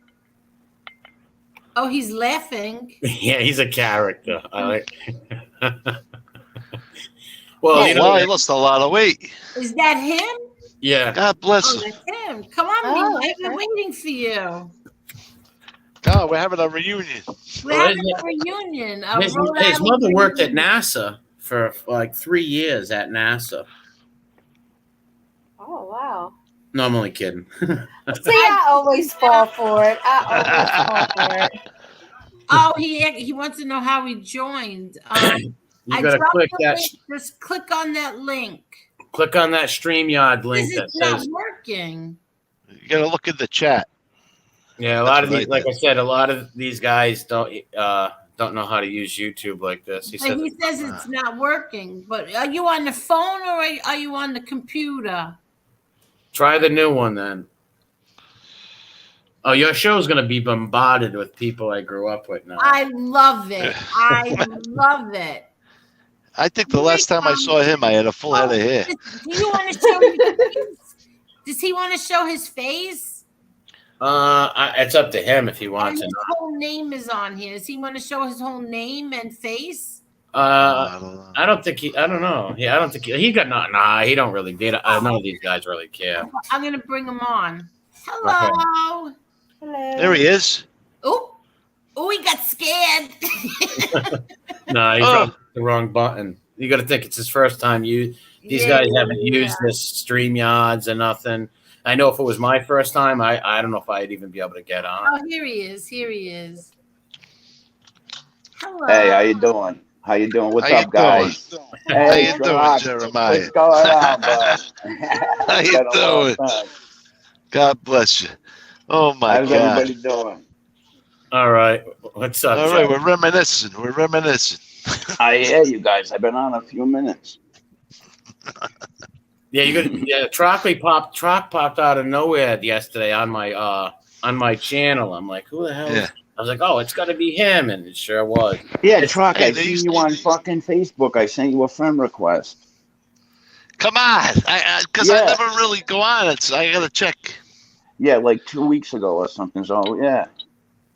Oh, he's laughing. Yeah, he's a character. I like. He lost a lot of weight. Is that him? Yeah. God bless him. That's him. Come on, Milai. I've been waiting for you. Oh, we're having a reunion. We're having a reunion. His mother worked at NASA for like 3 years at NASA. Oh, wow. No, I'm only kidding. See, I always fall for it. Oh, he wants to know how he joined. You gotta click that. Just click on that link. Click on that StreamYard link. It's not working. You gotta look in the chat. Yeah, a lot of these, like I said, a lot of these guys don't know how to use YouTube like this. He says it's not working. But are you on the phone or are you on the computer? Try the new one then. Oh, your show's going to be bombarded with people I grew up with now. I love it. I love it. I think the last time I saw him, I had a full head of hair. Do you want to show his face? Does he want to show his face? It's up to him if he wants to. His whole name is on here. Does he want to show his whole name and face? I don't think I don't know. Yeah, I don't think he got Nah, he don't really. None of these guys really care. I'm gonna bring him on. Hello. Okay. Hello. There he is. Oh, he got scared. No, he pressed the wrong button. You got to think it's his first time. These guys haven't used this StreamYards or nothing. I know if it was my first time, I don't know if I'd even be able to get on. Oh, here he is. Hello. Hey, how you doing? What's up, guys? Hey, how you doing, Jeremiah? What's going on, bud? How you doing? God bless you. Oh, my God. How's everybody doing? All right. What's up, All right, we're reminiscing. I hear you guys. I've been on a few minutes. Yeah, Trock popped out of nowhere yesterday on my channel. I'm like, who the hell? Yeah. I was like, oh, it's got to be him, and it sure was. Yeah, Trock, I see you on fucking Facebook. I sent you a friend request. Come on, because I never really go on it, so I gotta check. Yeah, like 2 weeks ago or something. So yeah.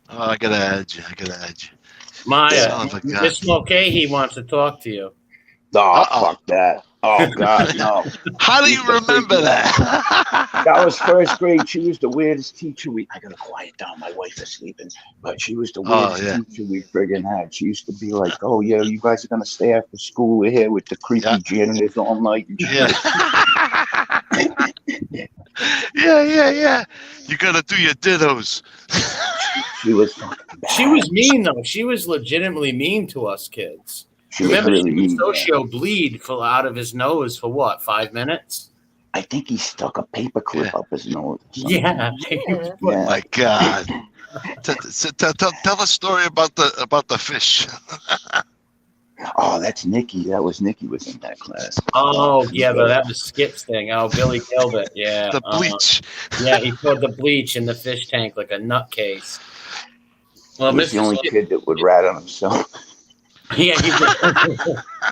Oh, I gotta add you. Maya, Miss Mulcahy wants to talk to you. Oh, fuck that. Oh, God, no. How do you remember that? That was first grade. She was the weirdest teacher I got to quiet down. My wife is sleeping. But she was the weirdest teacher we friggin' had. She used to be like, oh, yeah, you guys are going to stay after school. We're here with the creepy janitors all night. And Yeah. You got to do your dittos. She was fucking bad. She was mean, though. She was legitimately mean to us kids. Remember, she would socio bleed out of his nose for what, 5 minutes? I think he stuck a paperclip up his nose. Yeah. Yeah. Oh my God. Tell a story about the fish. Oh, that's Nikki. That was Nikki was in that class. Oh, yeah, but that was Skip's thing. Oh, Billy killed it. Yeah. The bleach. Yeah, he poured the bleach in the fish tank like a nutcase. Well, He was the only kid that would rat on himself. Yeah,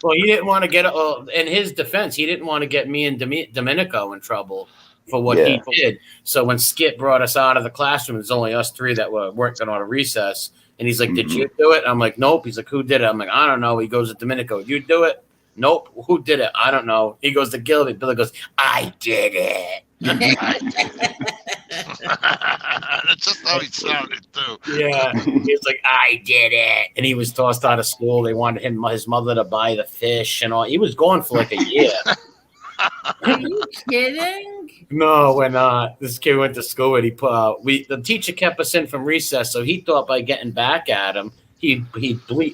well, he didn't want to get. In his defense, he didn't want to get me and Domenico in trouble for what he did. So when Skip brought us out of the classroom, there's only us three that were working on a recess. And he's like, "Did you do it?" I'm like, "Nope." He's like, "Who did it?" I'm like, "I don't know." He goes to Domenico, "You do it?" "Nope." "Who did it?" "I don't know." He goes to Gilby. Billy goes, "I did it." That's just how he sounded too. Yeah, he was like, "I did it," and he was tossed out of school. They wanted his mother to buy the fish and all. He was gone for like a year. Are you kidding? No, we're not. This kid went to school and the teacher kept us in from recess, so he thought by getting back at him, he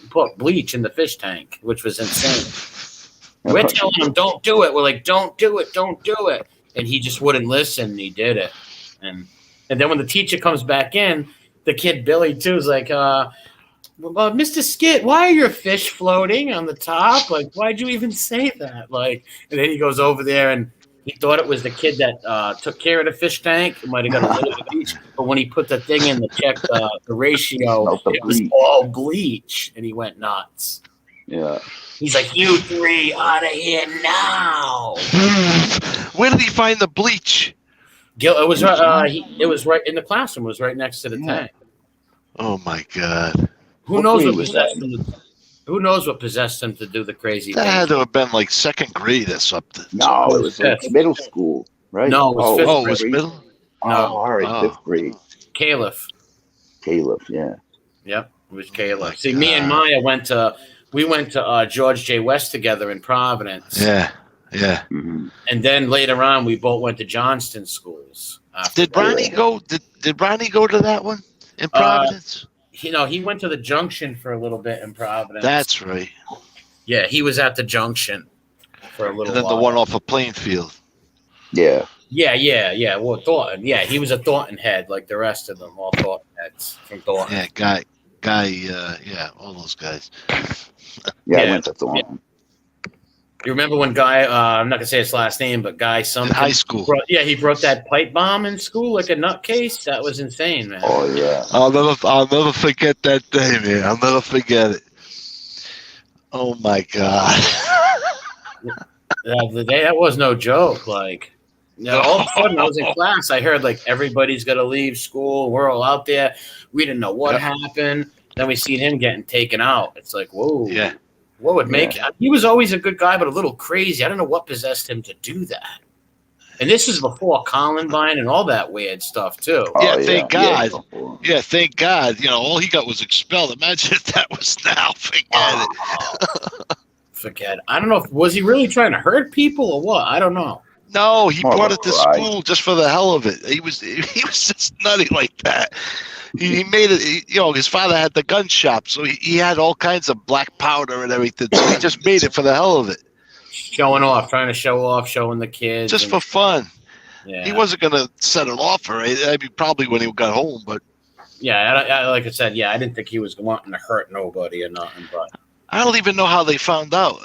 put bleach in the fish tank, which was insane. We're telling him, "Don't do it." We're like, "Don't do it, don't do it," and he just wouldn't listen. And he did it, and then when the teacher comes back in, the kid Billy too is like, "Well, Mr. Skit, why are your fish floating on the top? Like, why'd you even say that?" Like, and then he goes over there and he thought it was the kid that took care of the fish tank. It might have got a little bit of bleach, but when he put the thing in to check the ratio, it was all bleach, and he went nuts. Yeah. He's like, "You three out of here now." Where did he find the bleach? It was right. It was right in the classroom. It was right next to the tank. Oh my God! Who knows what possessed him? Who knows what possessed him to do the crazy That thing? had to have been like second grade or something. No, it was like middle school, right? No, it was fifth it grade. was middle. Oh, all right, fifth grade. Caliph. Yeah. Yep, it was Caliph. See, me and Maya went to George J. West together in Providence. Yeah. Mm-hmm. And then later on, we both went to Johnston schools. Did Ronnie go? Did Ronnie go to that one in Providence? He went to the Junction for a little bit in Providence. That's right. Yeah, he was at the Junction for a little And then while. the one off of Plainfield. Yeah. Yeah. Well, Thornton. Yeah, he was a Thornton head like the rest of them, all Thornton heads from Thornton. Yeah, guy. Yeah, all those guys. Yeah, I went to Thornton. You remember when Guy? I'm not gonna say his last name, but Guy something. In high school. He brought that pipe bomb in school like a nutcase. That was insane, man. Oh yeah. I'll never forget that day, man. I'll never forget it. Oh my God. That was no joke. Like, all of a sudden I was in class. I heard like everybody's gonna leave school. We're all out there. We didn't know what happened. Then we seen him getting taken out. It's like, whoa. Yeah. What would make he was always a good guy, but a little crazy. I don't know what possessed him to do that. And this is before Columbine and all that weird stuff too. Yeah, thank God. Yeah, thank God. All he got was expelled. Imagine if that was now. Forget it. Forget. I don't know. Was he really trying to hurt people or what? I don't know. No, he brought it to school just for the hell of it. He was just nutty like that. He made it. His father had the gun shop, so he had all kinds of black powder and everything. So he just made it for the hell of it. Showing off, trying to show off, showing the kids. Just for fun. Yeah. He wasn't going to set it off or anything. I mean, probably when he got home, but. Yeah, like I said, I didn't think he was wanting to hurt nobody or nothing, but. I don't even know how they found out.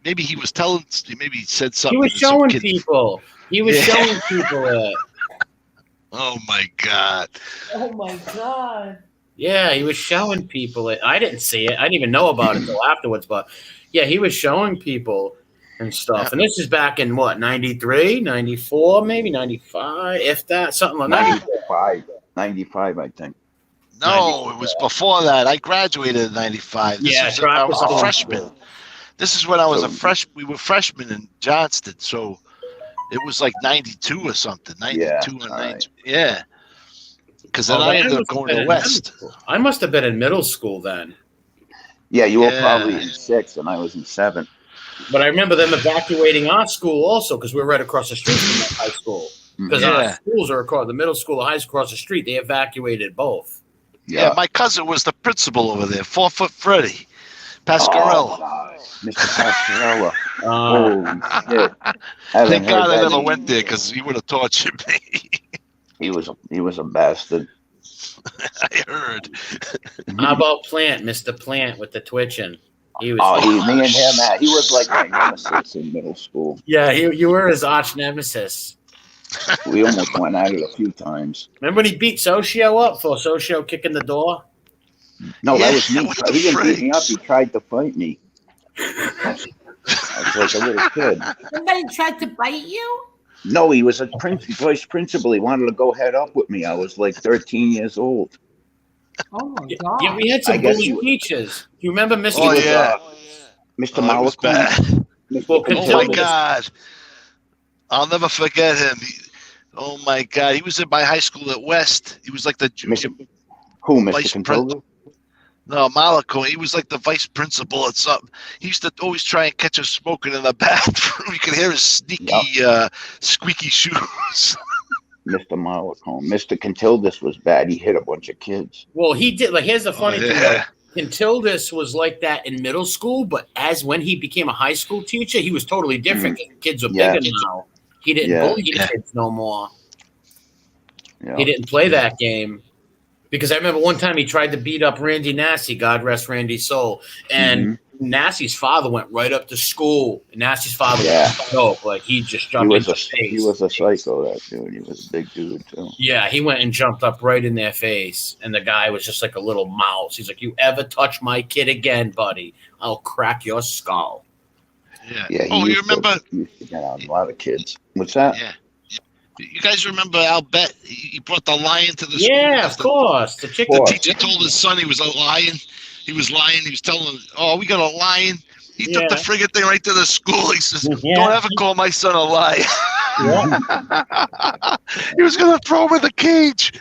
Maybe he was telling. Maybe he said something. He was showing people. He was showing people it. Oh my God. Oh my God. Yeah, he was showing people it. I didn't see it. I didn't even know about it until afterwards. But yeah, he was showing people and stuff. Yeah. And this is back in what, 93, 94, maybe 95, if that, something like that. 95, I think. No, it was before that. I graduated in 95. I was a freshman. This is when I was a freshman. We were freshmen in Johnston, so it was like 92 or something. 92 or 92. Yeah. Because then I ended up going to West. I must have been in middle school then. Yeah, you were probably in 6 and I was in 7. But I remember them evacuating our school also because we were right across the street from that high school. Because our schools are across the middle school and high school across the street. They evacuated both. Yeah, my cousin was the principal over there, 4-Foot Freddy. Pascarella. God. Mr. Pascarella. Uh, Holy shit. Haven't Thank God heard I that never name. went there because he would have tortured me. He was a bastard. I heard. how about Plant, Mr. Plant with the twitching? He was. Me and him, he was like my nemesis in middle school. Yeah, you were his arch nemesis. We almost went at it a few times. Remember when he beat Socio up for Socio kicking the door? No, Yeah, that was me. what the He didn't beat me up. frig? He tried to fight me. I was like a little kid. Somebody tried to bite you? No, he was a vice principal. He wanted to go head up with me. I was like 13 years old. Oh my God. Yeah, we had I some guess bully you- teachers. You remember Mr. Oh, was, yeah. Mr. Oh, it was Marla. bad. Well, Oh, my Contilda. God. I'll never forget him. Oh, my God. He was in my high school at West. He was like the junior. Who, Mr. Vice Contilda? No, Malaco. He was like the vice principal at something. He used to always try and catch us smoking in the bathroom. You could hear his sneaky, squeaky shoes. Mr. Malacombe. Mr. Contildus was bad. He hit a bunch of kids. Well, he did. Like, here's the funny thing. yeah. Contildus was like that in middle school, but when he became a high school teacher, he was totally different. Kids are Yeah. bigger now. He didn't Yeah. bully the kids no more. Yeah. He didn't play that game. Because I remember one time he tried to beat up Randy Nasty, God rest Randy's soul. And Nasty's father went right up to school. And Nasty's father was dope. Like, he just jumped in his face. He was a psycho, that dude. He was a big dude, too. Yeah, he went and jumped up right in their face. And the guy was just like a little mouse. He's like, you ever touch my kid again, buddy, I'll crack your skull. Yeah. Yeah, Oh, you remember? He used to get on a lot of kids. What's that? Yeah. You guys remember Albert? He brought the lion to the school. Yeah, of course. The chicken. The teacher told his son he was a lion. He was lying. He was telling him, "Oh, we got a lion." He took the friggin' thing right to the school. He says, "Don't ever call my son a lion." He was gonna throw him in the cage.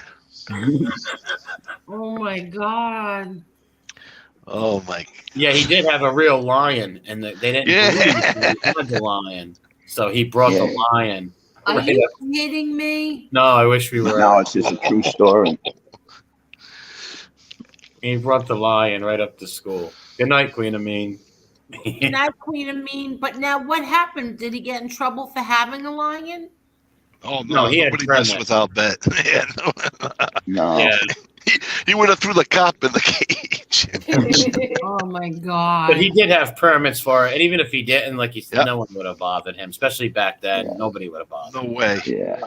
Oh my God. Oh my. Yeah, he did have a real lion, and they didn't believe he had the lion. So he brought the lion. Are you kidding me? No, I wish we were. No, it's just a true story. He brought the lion right up to school. Good night, Queen of Mean. Not Queen of Mean, but now what happened? Did he get in trouble for having a lion? Oh No, he had nobody messed with Albert. Yeah, No. Yeah. He would have threw the cop in the cage. Oh my God. But he did have permits for it, and even if he didn't, like you said, no one would have bothered him, especially back then. Nobody would have bothered him. No way. Yeah.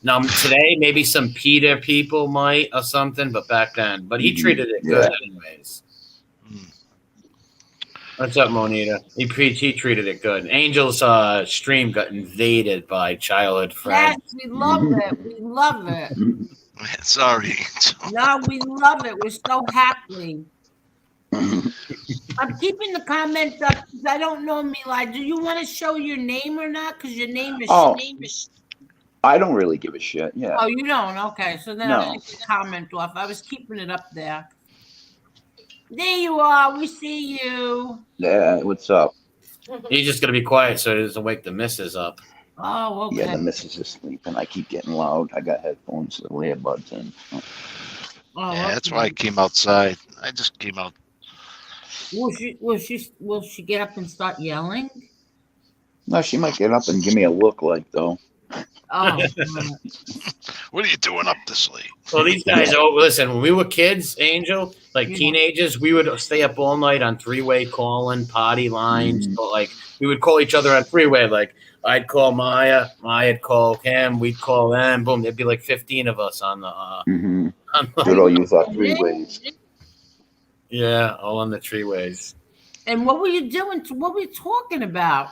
Now, today, maybe some Peter people might or something, but back then. But he treated it good anyways. What's up, Monita? He treated it good. Angel's stream got invaded by childhood friends. Yes, we love it. We love it. Sorry. No, we love it. We're so happy. I'm keeping the comments up because I don't know, Milai. Do you want to show your name or not? Because your name is I don't really give a shit. Yeah. Oh, you don't? Okay. So then No. I'll take the comment off. I was keeping it up there. There you are. We see you. Yeah. What's up? He's just going to be quiet so he doesn't wake the missus up. Oh, okay. Yeah, the missus is sleeping. I keep getting loud. I got headphones, the earbuds in. Oh, Yeah, that's why I came outside. I just came out. Will she get up and start yelling? No, she might get up and give me a look like, though. Oh, What are you doing up this late? Well, these guys, listen, when we were kids, Angel, like teenagers, we would stay up all night on three-way calling, potty lines. So, like, we would call each other on three-way. Like, I'd call Maya, Maya'd call him, we'd call them. Boom, there'd be like 15 of us on the. Good old use our 3 ways. Yeah, all on the three-ways. And what were you doing? What were you talking about?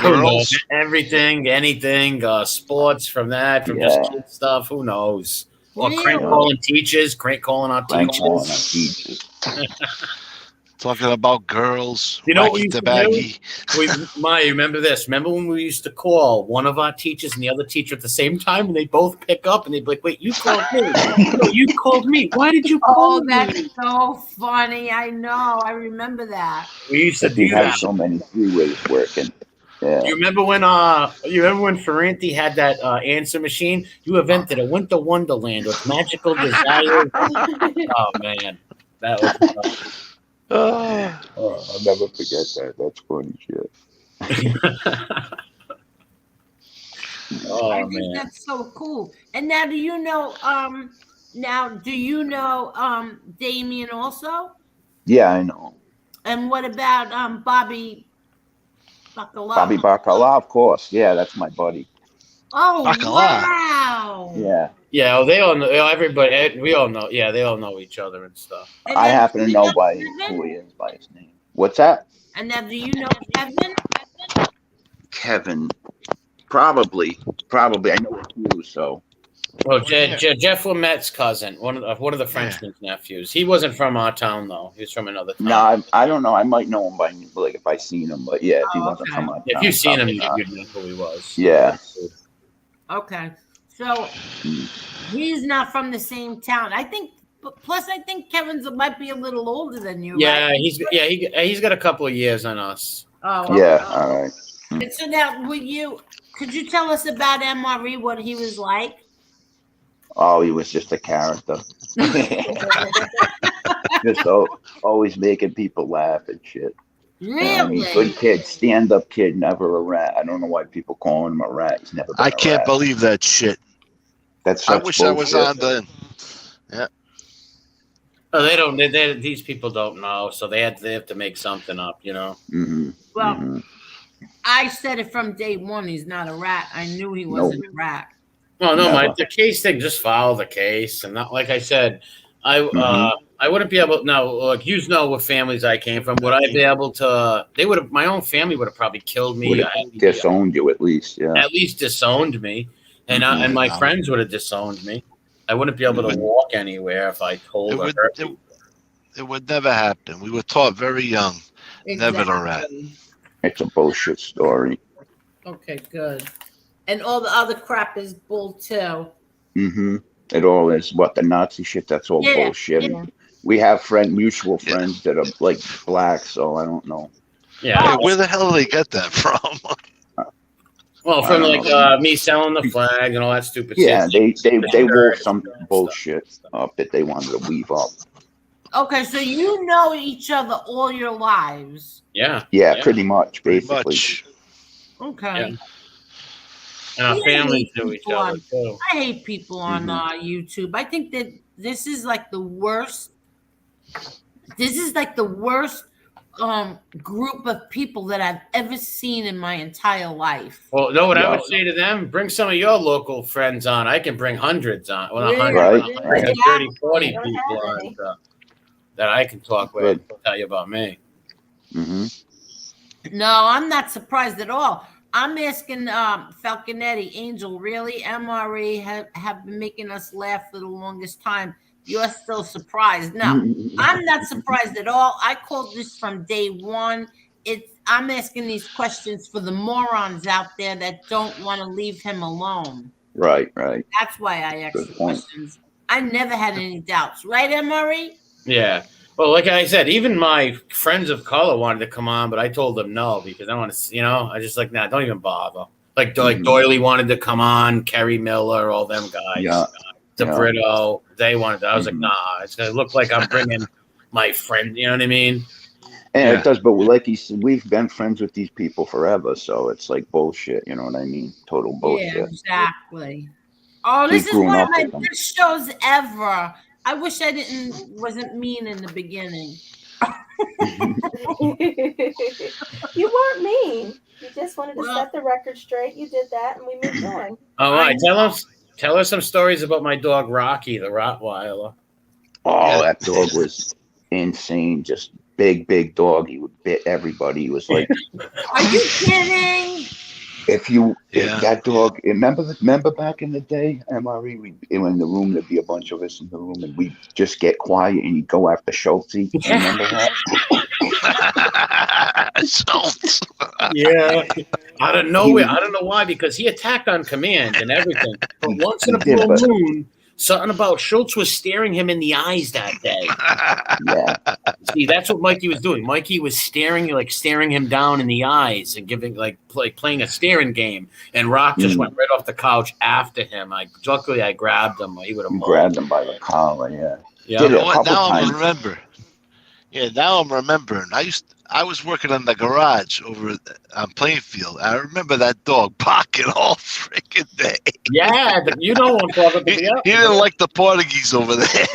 Girls. Everything, anything, sports from that, from just kid stuff. Who knows? Or crank calling teachers, crank calling our teachers. Talking about girls. You know what we used baggy. to do? Maya, remember this? Remember when we used to call one of our teachers and the other teacher at the same time, and they both pick up, and they'd be like, "Wait, you called me? No, you called me. Why did you call me?" That's so funny. I know. I remember that. We used to But we do have that. so many 3 ways working. Yeah. You remember when Ferranti had that answer machine? You invented a winter wonderland with magical desires. Oh man, that was Oh, I'll never forget that. That's funny shit. Oh I think man. that's so cool. And now, do you know? Damien also? Yeah, I know. And what about Bobby Bobby Bacala? Bacala, of course. Yeah, that's my buddy. Oh Bacala. wow! Yeah. Yeah, well, they all know. Everybody, we all know. Yeah, they all know each other and stuff. And I then happen do to you know know by who he Kevin? is by his name. What's that? And then do you know Kevin? Kevin. Probably. I know a few, so. Well, yeah. Jeff Lamette's cousin, one of the Frenchman's nephews. He wasn't from our town though. He was from another town. No, I don't know. I might know him by like if I seen him, but yeah, if he Oh, wasn't okay. from my If town, you've seen him, probably not. you'd know who he was. Yeah. Okay. So he's not from the same town. I think. Plus, I think Kevin's might be a little older than you. Yeah, Right? he's got a couple of years on us. Oh. Yeah. Okay. All right. And so now, could you tell us about MRE? What he was like? Oh, he was just a character. Just always making people laugh and shit. Really? I mean, good kid, stand-up kid, never a rat. I don't know why people call him a rat. He's never been I a can't rat. believe that shit. That's I such wish I was bullshit. on the. Oh, they don't. These people don't know, so they have to make something up, you know. Mm-hmm. Well, Mm-hmm. I said it from day one. He's not a rat. I knew he wasn't a rat. Well, no, Never. the case thing. Just follow the case, and not like I said. I wouldn't be able. No, like you know, what families I came from. Would I be able to? They would have. My own family would have probably killed me. Would have disowned you at least, yeah. At least disowned me, and and my friends would have disowned me. I wouldn't be able to walk anywhere if I told her. It would never happen. We were taught very young. Exactly. Never a rat. It's a bullshit story. Okay, good. And all the other crap is bull too. Mm-hmm. It all is. What, the Nazi shit? That's all bullshit. Yeah. We have mutual friends that are like black, so I don't know. Yeah. Hey, where the hell did they get that from? Well, from me selling the flag and all that stupid Yeah, shit. they wove some bullshit up that they wanted to weave up. Okay, so you know each other all your lives. Yeah. Yeah, pretty much, basically. Much. Okay. Yeah. And our families knew each other too. I hate people on YouTube. I think that this is like the worst. This is like the worst group of people that I've ever seen in my entire life. Well, know what I would say to them? Bring some of your local friends on. I can bring hundreds on. Well, not hundreds. Right. I got 30, 40 people on that I can talk with and tell you about me. Mm-hmm. No, I'm not surprised at all. I'm asking Falconetti, Angel, really? MRE have been making us laugh for the longest time. You're still surprised. No, I'm not surprised at all. I called this from day one. I'm asking these questions for the morons out there that don't want to leave him alone. Right. That's why I asked the questions. I never had any doubts. Right, MRE? Yeah. Well, like I said, even my friends of color wanted to come on, but I told them no because I want to, I just like, nah, don't even bother. Like Doily wanted to come on, Kerry Miller, all them guys. Yeah. DeBrito, they wanted to. I was like, nah, it's going to look like I'm bringing my friend, you know what I mean? And it does, but like he said, we've been friends with these people forever, so it's like bullshit, you know what I mean? Total bullshit. Yeah, exactly. Oh, this is one of my best shows ever. I wish I wasn't mean in the beginning. You weren't mean. You just wanted to set the record straight. You did that, and we moved on. All right, tell us some stories about my dog Rocky, the Rottweiler. Oh, that dog was insane. Just big dog. He would bit everybody. He was like, are you kidding? If that dog, remember back in the day, MRE, in the room, there'd be a bunch of us in the room, and we'd just get quiet, and he'd go after Schultz. Remember that? Schultz. Yeah. Out of nowhere. I don't know why, because he attacked on command and everything. But once in a blue moon, something about Schultz was staring him in the eyes that day. Yeah. See, that's what Mikey was doing. Mikey was staring him down in the eyes and giving playing a staring game. And Rock just went right off the couch after him. Luckily I grabbed him. He would have grabbed him by the collar. Yeah. You know what? Now I remember. Yeah, now I'm remembering. I was working in the garage over on Plainfield. I remember that dog barking all freaking day. Yeah, you know what I'm talking He about. didn't like the Portuguese over there.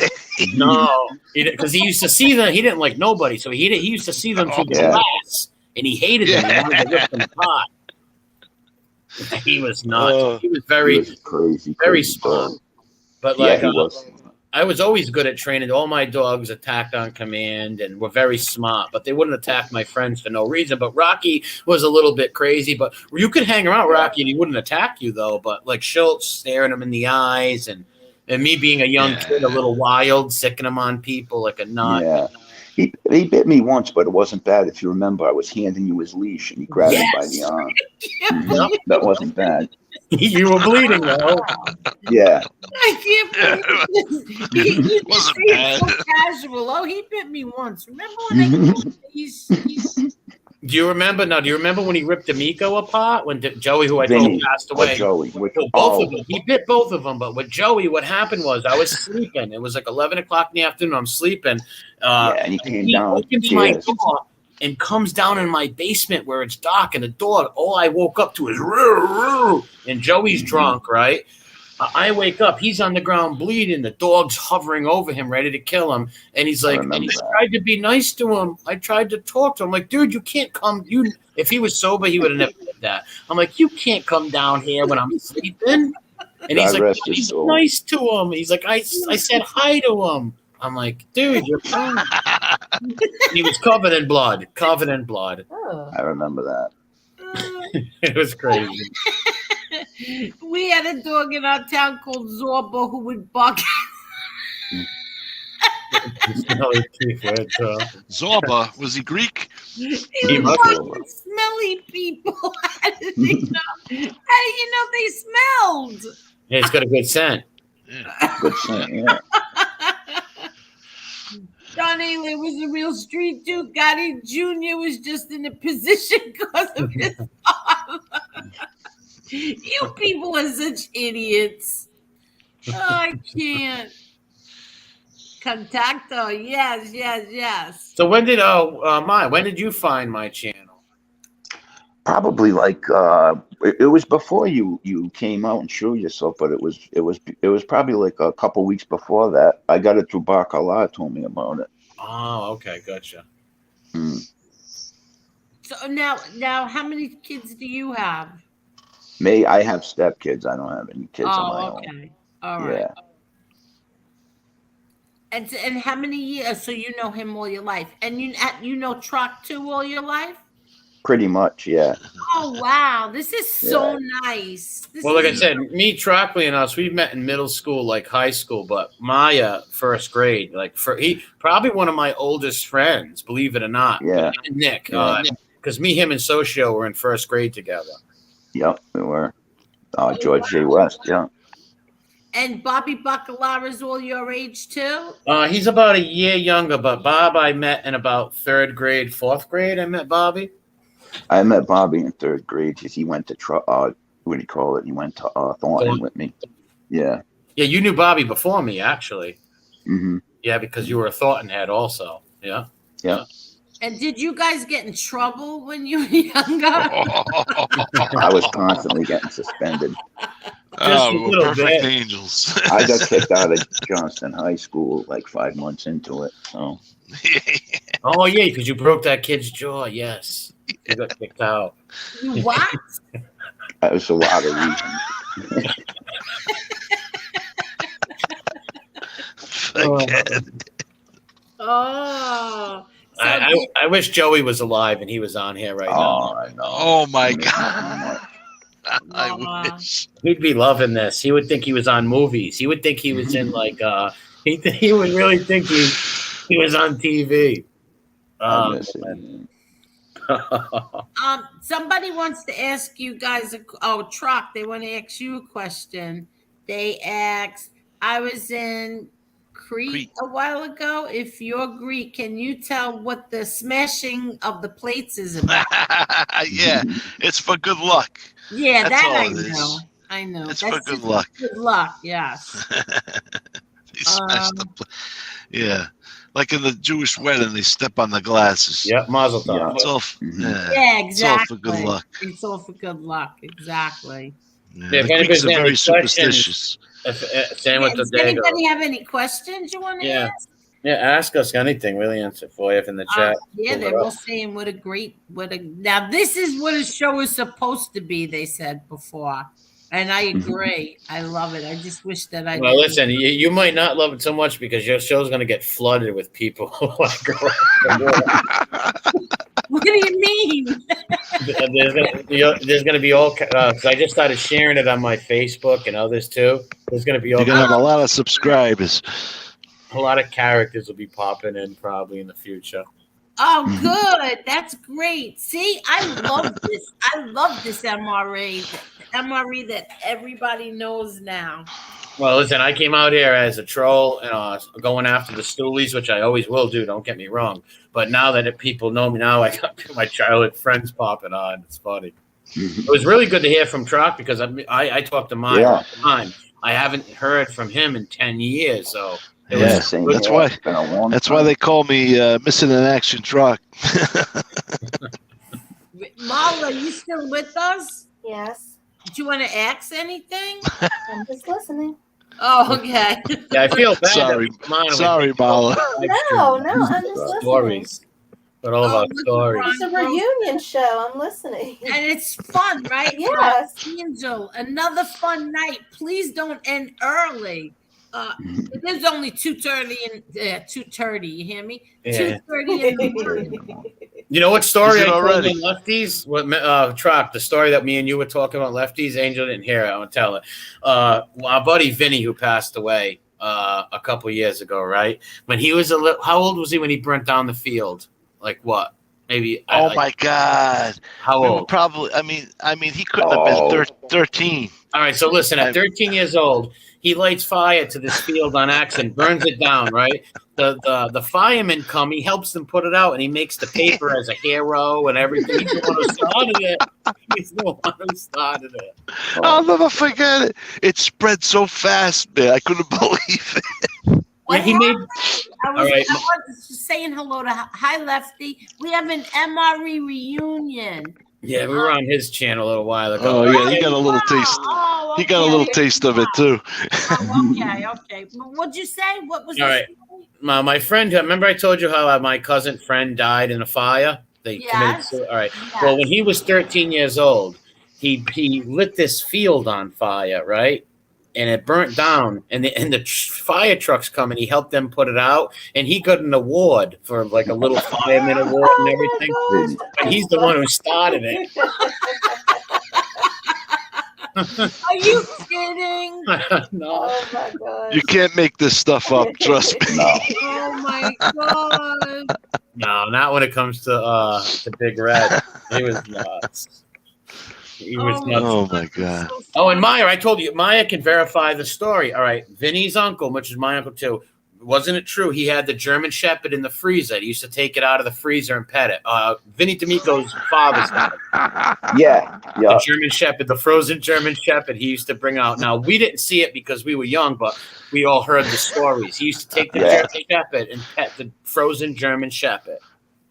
No, because he used to see them. He didn't like nobody, so he used to see them through the glass, and he hated them. He wanted to rip them apart. He was nuts. He was He was crazy, very crazy smart. dog. But Yeah, like, he was. I was always good at training. All my dogs attacked on command and were very smart, but they wouldn't attack my friends for no reason. But Rocky was a little bit crazy, but you could hang around Rocky and he wouldn't attack you though. But like Schultz staring him in the eyes and me being a young kid, a little wild, sicking him on people like a nut. Yeah. He bit me once, but it wasn't bad. If you remember, I was handing you his leash and he grabbed me by the arm. That wasn't bad. You were bleeding though. Yeah. I can't believe this. He wasn't bad. So bad. casual. Oh, he bit me once. Remember when he's Do you remember? No, do you remember when he ripped D'Amico apart? When Joey, who I told Vinny, passed away, Joey. both of them. He bit both of them. But with Joey, what happened was I was sleeping. It was like 11 o'clock in the afternoon. I'm sleeping. And he came down. Opens my door and comes down in my basement where it's dark, and the door. All I woke up to is roo, roo, and Joey's drunk, right? I wake up. He's on the ground bleeding. The dog's hovering over him, ready to kill him. And he's like, and he tried to be nice to him. I tried to talk to him. I'm like, dude, you can't come. If he was sober, he would have never did that. I'm like, you can't come down here when I'm sleeping. And he's like, he's nice to him. He's like, I said hi to him. I'm like, dude, you're fine. He was covered in blood. Covered in blood. Oh. I remember that. It was crazy. We had a dog in our town called Zorba who would bark. Zorba, was he Greek? He was barking smelly people. How did you know? They smelled? Yeah, he's got a good scent. Good scent, yeah. Don Aylor was a real street dude. Gotti Jr. was just in a position because of his father. You people are such idiots. Oh, I can't. Contacto, yes. So when did when did you find my channel? Probably like it was before you came out and showed yourself, but it was probably like a couple weeks before that. I got it through Bacala told me about it. Oh, okay, gotcha. So now, how many kids do you have? I have stepkids. I don't have any kids of my own. Okay, all right. Yeah. And how many years? So you know him all your life, and you know Troc too all your life. Pretty much, yeah. Oh wow, this is so nice. Well, like I said, me, Trockley, and us, we met in middle school, like high school, but Maya, first grade, he probably one of my oldest friends, believe it or not. Yeah. Nick, because me, him, and Socio were in first grade together. Yep, we were. George J. West, yeah. And Bobby Bacala is all your age too? He's about a year younger, but Bob I met in about third grade, fourth grade. I met Bobby. I met Bobby in third grade because he went to what do you call it? He went to Thornton with me. Yeah. Yeah, you knew Bobby before me, actually. Mm-hmm. Yeah, because you were a Thornton head also. Yeah. Yeah. And did you guys get in trouble when you were younger? I was constantly getting suspended. We're perfect angels. I got kicked out of Johnston High School like 5 months into it. So. Oh yeah, because you broke that kid's jaw. Yes, you got kicked out. You what? That was a lot of reasons. Oh. So I wish Joey was alive and he was on here right now. I know. Oh my God. I wish. He'd be loving this. He would think he was on movies. He would think he was in like he would really think he was on TV. Somebody wants to ask you guys Troc, they want to ask you a question. They asked, I was in Crete a while ago. If you're Greek, can you tell what the smashing of the plates is about? Yeah, it's for good luck. Yeah, That's that all I it is. know. I know. It's for good luck. Good luck, yes. Yeah. like in the Jewish wedding, they step on the glasses. Yep, Mazel Tov. It's all, Yeah, It's all exactly. for good luck. It's all for good luck. Exactly. Yeah, If the Greeks anybody's are got very any questions, superstitious. same with the Does Dago. anybody have any questions you want to Yeah. ask? Yeah, ask us anything. We'll answer for you in the chat. Yeah, they were saying now this is what a show is supposed to be, they said before. And I agree. I love it. I just wish that I Well, listen, you might not love it so much because your show's going to get flooded with people. What do you mean? There's going to be all. Cause I just started sharing it on my Facebook and others too. There's going to be all. You're gonna have a lot of subscribers. A lot of characters will be popping in probably in the future. Oh, good. That's great. See, I love this. I love this MRE. The MRE that everybody knows now. Well, listen, I came out here as a troll and going after the stoolies, which I always will do. Don't get me wrong. But now that people know me now, I got my childhood friends popping on. It's funny. It was really good to hear from Troc because I talked to Mike all the time. I haven't heard from him in 10 years, so. That's why they call me missing in action truck. Marla, you still with us? Yes. Do you want to ask anything? I'm just listening. Oh, okay. Yeah, I feel bad. Sorry, Marla. No, I'm just listening. Stories. But all about stories. It's a reunion show. I'm listening. And it's fun, right? Yes. Angel, another fun night. Please don't end early. It is only 2:30 and 2:30. You hear me? Yeah. 2:30 in the morning. You know what story I told already? on Lefties? What Troc, the story that me and you were talking about Lefties. Angel didn't hear it. I want to tell it. Our buddy Vinny, who passed away a couple years ago, right? When he was how old was he when he burnt down the field? Like what? Maybe. My God! How old? Probably. I mean, he couldn't have been 13. All right. So listen, at 13 years old, he lights fire to this field on accident, burns it down. Right. The firemen come. He helps them put it out, and he makes the paper as a hero and everything. He's the one who started it. He's the one who started it. I'll never forget it. It spread so fast, man. I couldn't believe it. What he made. I was just saying hello to hi Lefty. We have an MRE reunion. Yeah, we were on his channel a little while ago. Oh yeah, he got a little taste. Oh, He got a little taste of it too. Okay. What'd you say? What was all right? My friend, remember I told you how my cousin friend died in a fire? They committed suicide. All right. Yes. Well, when he was 13 years old, he lit this field on fire, right? And it burnt down, and the fire trucks come, and he helped them put it out, and he got an award for like a little fireman award and everything. But he's the one who started it. Are you kidding? No. Oh my God. You can't make this stuff up. Trust me. Oh my God. No, not when it comes to Big Red. He was nuts. He was nuts. Oh my God. Oh, and Maya, I told you, Maya can verify the story. All right, Vinny's uncle, which is my uncle too, wasn't it true? He had the German Shepherd in the freezer. He used to take it out of the freezer and pet it. Vinny D'Amico's father's had it. Yeah. The German Shepherd, the frozen German Shepherd he used to bring out. Now, we didn't see it because we were young, but we all heard the stories. He used to take the German Shepherd and pet the frozen German Shepherd.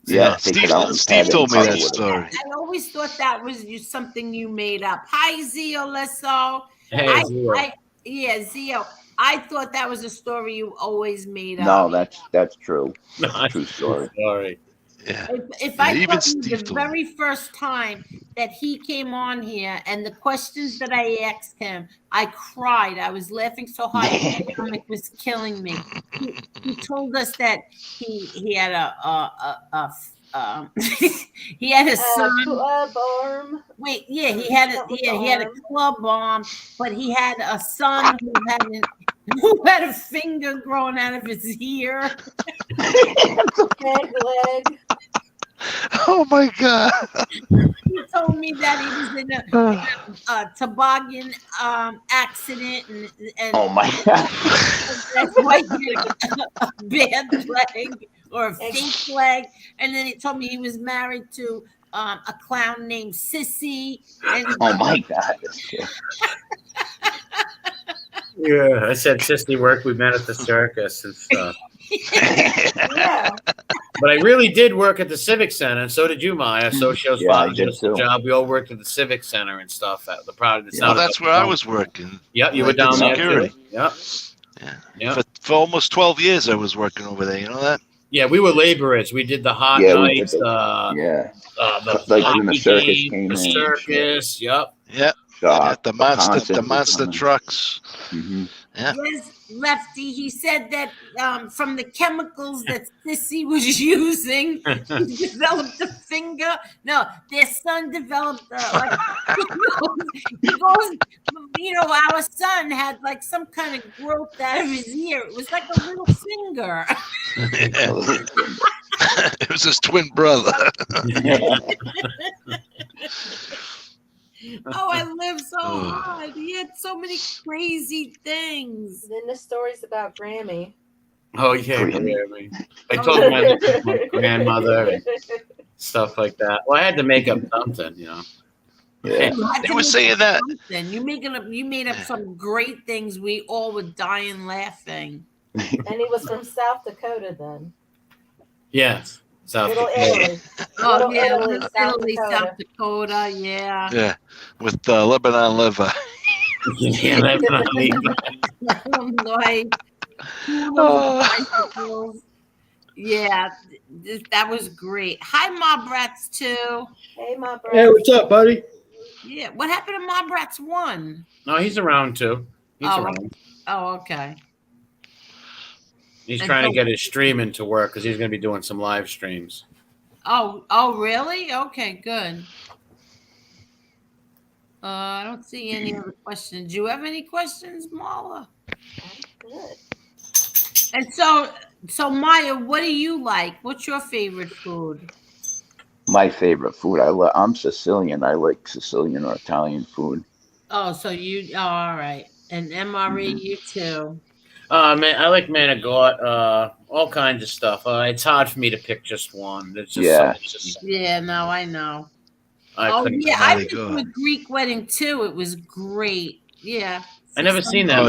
Yeah, Steve told me that story. I always thought that was something you made up. Hi, Zio Lesso. Hey, Zio. Zio. I thought that was a story you always made up. No, that's true. No, That's a true story. Sorry. Yeah. If I even told you Steve the told me. very first time that he came on here and the questions that I asked him, I cried. I was laughing so hard, my stomach was killing me. He told us that he had he had a son. Club arm. Wait, yeah, he had a club arm, but he had a son who had a finger growing out of his ear. Leg. Oh my God. He told me that he was in a toboggan accident, and Oh my God. that's why he had a bad leg or a fake leg. And then he told me he was married to a clown named Sissy. And Oh my God. Yeah, I said Sissy work. We met at the circus and stuff. Yeah. But I really did work at the Civic Center, and so did you, Maya. Socio's Yeah, I father did did us a too. job. We all worked at the Civic Center and stuff at the product. Well, that's where I was working. Yep, you I were did down there security. too. Yep. Yeah. Yep. For almost 12 years, I was working over there. You know that? Yeah, we were laborers. We did the hot Yeah, we did nights, the- the hockey when the circus game, came the in and circus. Yep. Yeah. The monster trucks. Mm-hmm. Yeah. Yes, Lefty. He said that from the chemicals that Sissy was using, he developed a finger. No, their son developed he goes, our son had like some kind of growth out of his ear. It was like a little finger. It was his twin brother. Oh, I lived so hard. He had so many crazy things. Then the stories about Grammy. Oh yeah, Grammy. I told my grandmother and stuff like that. Well, I had to make up something, Yeah. They were saying that. You made up some great things. We all were dying laughing. And he was from South Dakota then. Yes. South Little Dakota. Italy. Oh Little yeah, Italy, Little South Italy, Dakota. South Dakota. Yeah. Yeah, with Lebanon liver. Yeah, that's not me. Illinois. Oh. Yeah, that was great. Hi, Mob Rats 2. Hey, my brother. Hey, what's up, buddy? Yeah, what happened to Mob Rats 1? No, he's around too. He's around. Oh, okay. He's trying to get his streaming to work because he's going to be doing some live streams. Oh, really? Okay, good. I don't see any other questions. Do you have any questions, Marla? Good. And so Maya, what do you like? What's your favorite food? My favorite food. I'm Sicilian. I like Sicilian or Italian food. Oh, so you. Oh, all right. And MRE, you too. Man, I like Manigot, all kinds of stuff. It's hard for me to pick just one. It's just Yeah, no, I know. I went to a Greek wedding too. It was great. Yeah. I never seen that.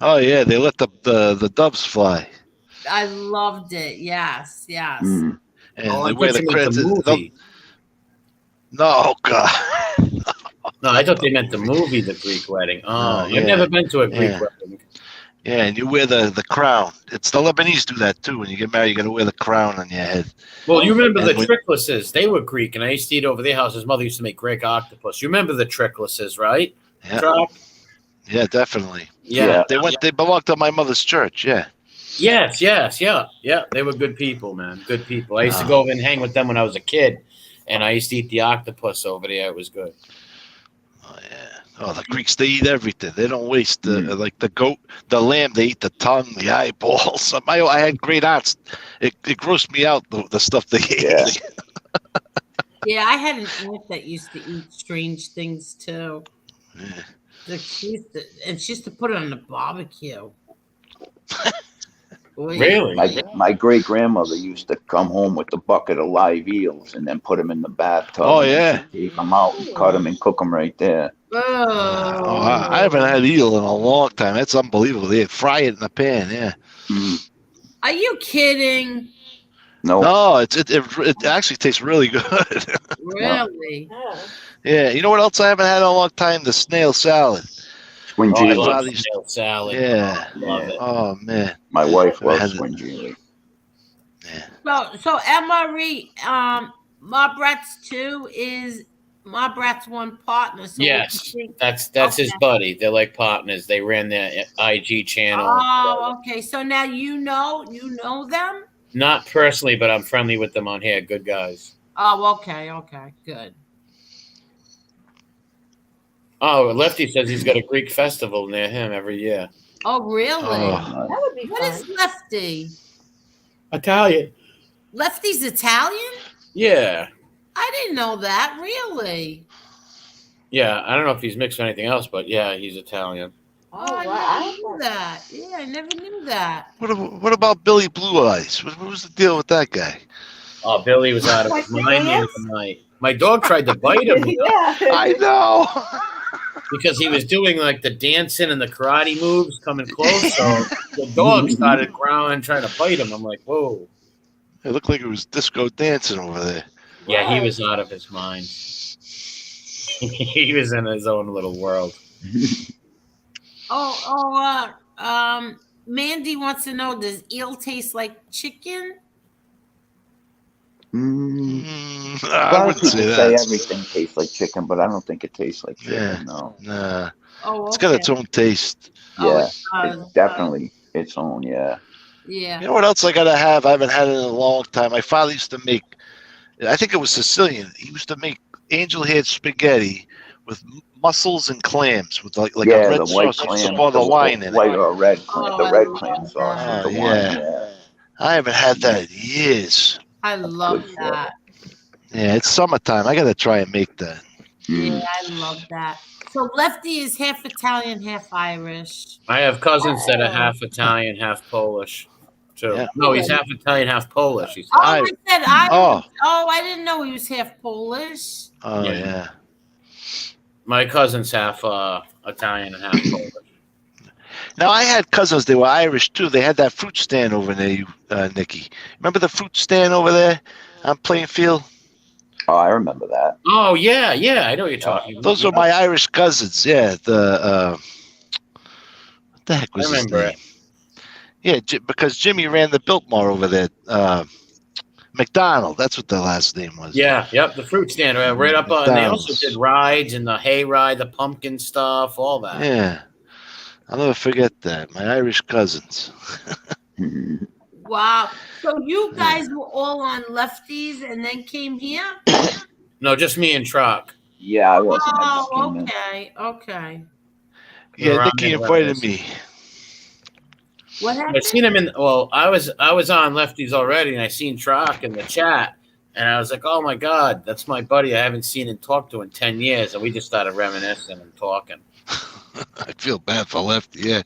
Oh yeah. They let the doves fly. I loved it. Yes. Mm. And I they wear thought the you meant creds. the movie. No, God. No, I thought they meant the movie, The Greek Wedding. Oh, yeah. I've never been to a Greek wedding. Yeah, and you wear the crown. It's the Lebanese do that too. When you get married, you got to wear the crown on your head. Well, you remember And the Tricklases? They were Greek, and I used to eat over their house. His mother used to make Greek octopus. You remember the Tricklases, right? Yeah. Troc? Yeah, definitely. Yeah. They belonged to my mother's church. Yeah. Yes. Yeah. They were good people, man. Good people. I used to go over and hang with them when I was a kid, and I used to eat the octopus over there. It was good. Oh yeah. Oh, the Greeks, they eat everything. They don't waste like the goat, the lamb. They eat the tongue, the eyeballs. I had great aunts. It grossed me out the stuff they ate. Yeah. Yeah, I had an aunt that used to eat strange things too. Yeah. She used to put it on the barbecue. Really? My great grandmother used to come home with a bucket of live eels and then put them in the bathtub. Oh yeah. Take them out and cut them and cook them right there. I haven't had eel in a long time. That's unbelievable. They fry it in the pan. Yeah. Mm. Are you kidding? No, it actually tastes really good. Really? Yeah. You know what else I haven't had in a long time? The snail salad. Twin I Gili. love snail salad. Yeah. Love it. Oh man. My wife I loves had it. Twin Gili. Yeah. So MRE, Mob Rats 2 is Mob Rats 1 partner. So Yes, that's his buddy. They're like partners. They ran their IG channel. Oh, okay. So now you know them? Not personally, but I'm friendly with them on here. Good guys. Oh, okay, good. Oh, Lefty says he's got a Greek festival near him every year. Oh, really? That would be What fun. is Lefty? Italian. Lefty's Italian? Yeah. I didn't know that. Really? Yeah, I don't know if he's mixed with anything else, but yeah, he's Italian. Oh, I never knew that. Yeah, I never knew that. What about Billy Blue Eyes? What was the deal with that guy? Oh, Billy was out of his mind the other night. My dog tried to bite him. Yeah. I know. because he was doing like the dancing and the karate moves coming close. So the dog started growling, trying to bite him. I'm like, whoa. It looked like it was disco dancing over there. Yeah, he was out of his mind. He was in his own little world. Mandy wants to know, does eel taste like chicken? I A lot of wouldn't say people that. say everything tastes like chicken, but I don't think it tastes like chicken. Yeah. No. Nah. Oh, It's got its own taste. Yeah, Oh, it's definitely its own. Yeah. Yeah. You know what else I gotta have? I haven't had it in a long time. My father used to make, I think it was Sicilian. He used to make angel-haired spaghetti with mussels and clams with like Yeah, a red the white sauce. clam, Used to pour the wine in white it. or red clam, Oh, the I red love clam that. sauce with the Oh, wine. yeah. Yeah. I haven't had that in years. I love good that. Yeah, it's summertime. I gotta try and make that. Yeah, I love that. So Lefty is half Italian, half Irish. I have cousins that are half Italian, half Polish, too. Yeah. No, he's half Italian, half Polish. He's Oh, I said Irish. Oh. Oh, I didn't know he was half Polish. Oh Yeah. yeah. My cousin's half Italian and half Polish. Now I had cousins. They were Irish too. They had that fruit stand over there, you Nikki. Remember the fruit stand over there on Plainfield? Oh, I remember that. Oh yeah, yeah, I know what you're talking about. Those were my Irish cousins. Yeah. What the heck was I remember his name? Yeah, because Jimmy ran the Biltmore over there. McDonald. That's what the last name was. Yeah, yep, the fruit stand right up. And they also did rides and the hay ride, the pumpkin stuff, all that. Yeah. I'll never forget that. My Irish cousins. Wow. So you guys were all on Lefties and then came here? No, just me and Truck. Yeah, I wasn't. I just Oh, came in. okay. Yeah, Around Nikki there, invited me. What I happened? seen him in. Well, I was on Lefties already, and I seen Truck in the chat, and I was like, "Oh my God, that's my buddy. I haven't seen and talked to in 10 years." And we just started reminiscing and talking. I feel bad for Lefty. Yeah.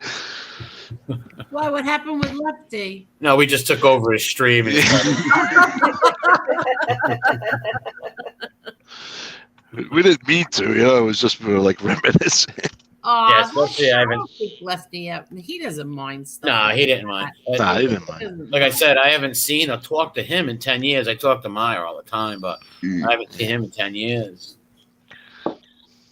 Why? What happened with Lefty? No, we just took over his stream. And We didn't mean to, it was just we were like reminiscing. Yeah, especially I haven't. don't think Lefty up. He doesn't mind stuff. Nah, he didn't mind. Nah, he didn't mind. Like I said, I haven't seen or talked to him in 10 years. I talk to Meyer all the time, but I haven't seen him in 10 years.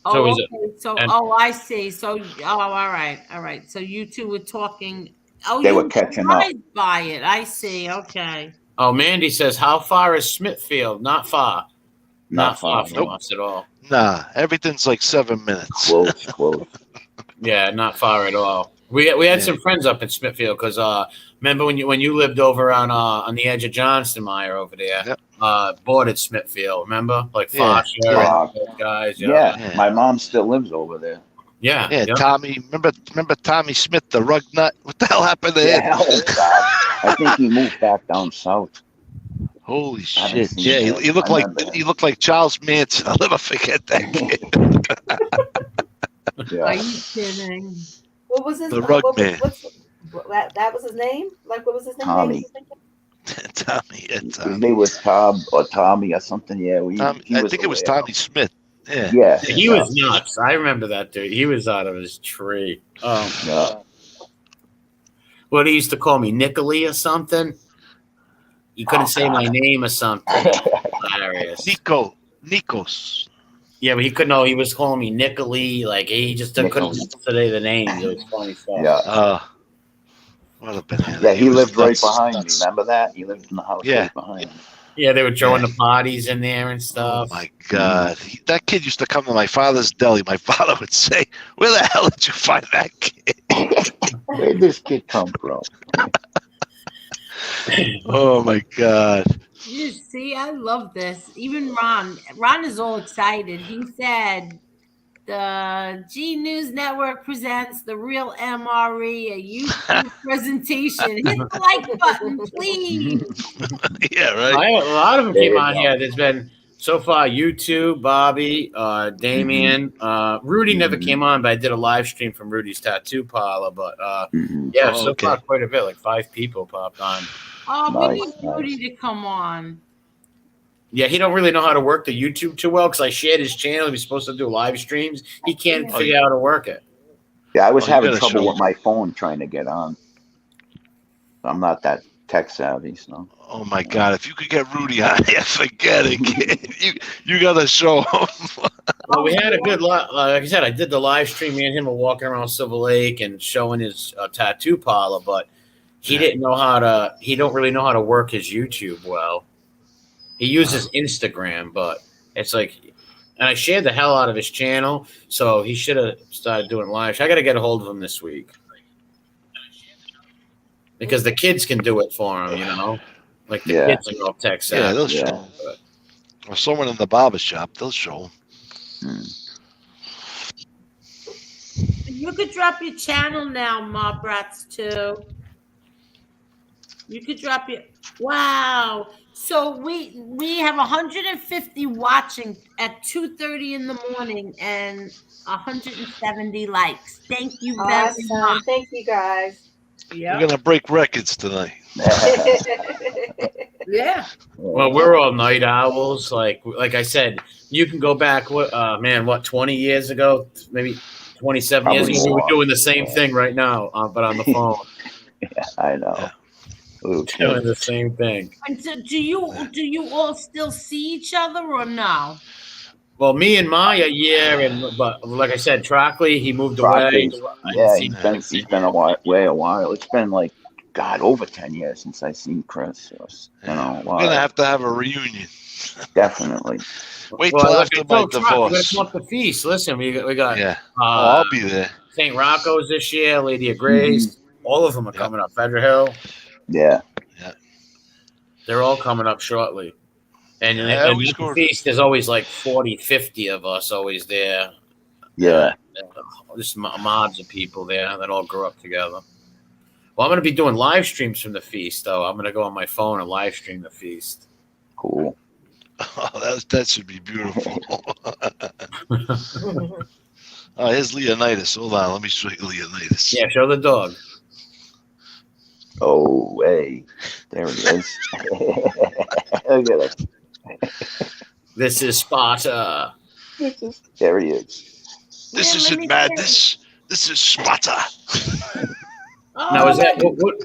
Oh, So is okay. it- So, and- I see. So, all right. So you two were talking. Oh, They you were catching up. surprised by it. I see. Okay. Oh, Mandy says, how far is Smithfield? Not far. Not far from Nope. us at all. Nah, everything's like 7 minutes. Close. Yeah, not far at all. We had some friends up in Smithfield because remember when you lived over on the edge of Johnston, Meyer, over there, Yep. boarded Smithfield. Remember, like Yeah. Foster Yeah. and those guys. Yeah. Yeah. My mom still lives over there. Yeah. Yeah, Tommy. Remember Tommy Smith, the rug nut? What the hell happened to him? Yeah, oh God. I think he moved back down south. Holy I haven't shit! seen Yeah, that. he looked I like remember Charles Manson. I'll never forget that kid. Are Yeah. you kidding? What was his The rug man. That was his name? Like, what was his name? Tommy. Tommy. Yeah, His Tommy. name was Tom or Tommy or something. Yeah, I think it was aware. Tommy Smith. Yeah. Yeah, He was nuts. I remember that dude. He was out of his tree. Yeah. What he used to call me, Nicolay or something. He couldn't say my name or something. Hilarious. Nikos. Yeah, but he couldn't know. He was calling me Nicolay. Like he just couldn't say the name. It was funny stuff. Yeah. What a banana. Yeah, he was lived right nuts, behind me. nuts. Remember that? He lived in the house Yeah. right behind me. Yeah, they were throwing the parties in there and stuff. Oh my God, that kid used to come to my father's deli. My father would say, "Where the hell did you find that kid?" Where did this kid come from? Oh my God. You see, I love this. Even Ron is all excited. He said, "The G News Network presents the Real MRE, a YouTube presentation. Hit the like button, please." Yeah, right. A lot of them There came you on go. here. There's been so far you two, Bobby, Damien, Rudy never came on, but I did a live stream from Rudy's tattoo parlor. But yeah, Oh, so okay. far quite a bit. Like 5 people popped on. Oh, we Nice, need Rudy to come on. Yeah, he don't really know how to work the YouTube too well because I shared his channel. He's supposed to do live streams. He can't figure out how to work it. Yeah, I was Oh, you having gotta trouble show with my phone trying to get on. I'm not that tech savvy, so. Oh my God! If you could get Rudy on here, forget it. Kid. You gotta show him. Well, we had a good like I said, I did the live stream. Me and him were walking around Silver Lake and showing his tattoo parlor, but he didn't know how to. He don't really know how to work his YouTube well. He uses Instagram, but it's like, and I shared the hell out of his channel, so he should have started doing live. I got to get a hold of him this week because the kids can do it for him, you know, like the kids are all tech savvy. Yeah, they'll show him. Or someone in the barber shop, they'll show him. You could drop your channel now, Ma Brats, too. You could drop your. Wow. So we have 150 watching at 2:30 in the morning and 170 likes. Thank you very much. Thank you, guys. We're gonna break records tonight. Yeah. Well, we're all night owls. Like I said, you can go back. What 20 years ago, maybe 27 years ago, we were doing the same thing right now, but on the phone. Yeah, I know. Doing the same thing. And so do you all still see each other or no? Well, me and Maya, but like I said, Trockley, he moved away. Yeah, he's been away a while. It's been like, God, over 10 years since I've seen Chris. It's been a while. We're gonna have to have a reunion. Definitely. Wait till after my divorce. We're gonna come up the feast. Listen, we got. Yeah. I'll be there. St. Rocco's this year, Lady of Grace. All of them are coming up. Federal Hill. Yeah. They're all coming up shortly. And the feast, there's always like 40, 50 of us always there. Yeah. Just mobs of people there that all grew up together. Well, I'm going to be doing live streams from the feast, though. I'm going to go on my phone and live stream the feast. Cool. Oh, that should be beautiful. Oh, here's Leonidas. Hold on. Let me show you Leonidas. Yeah, show the dog. Oh, hey. There he is. Look at it. This is Sparta. There he is. This isn't madness. This is Sparta. Now, is that what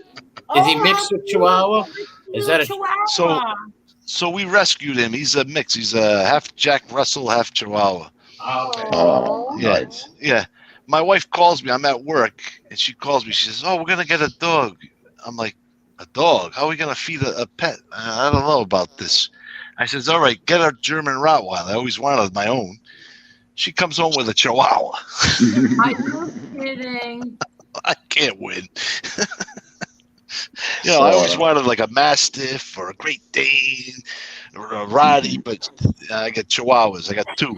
is he mixed with Chihuahua? Is that a So we rescued him. He's a mix. He's a half Jack Russell, half Chihuahua. Okay. Oh, yeah, nice. Yeah. My wife calls me. I'm at work, and she calls me. She says, "Oh, we're gonna get a dog." I'm like, "A dog? How are we gonna feed a pet? I don't know about this." I says, "All right, get a German Rottweiler. I always wanted my own." She comes home with a Chihuahua. Are you kidding? I can't win. I always wanted like a Mastiff or a Great Dane or a Rottie, but I got Chihuahuas. I got two.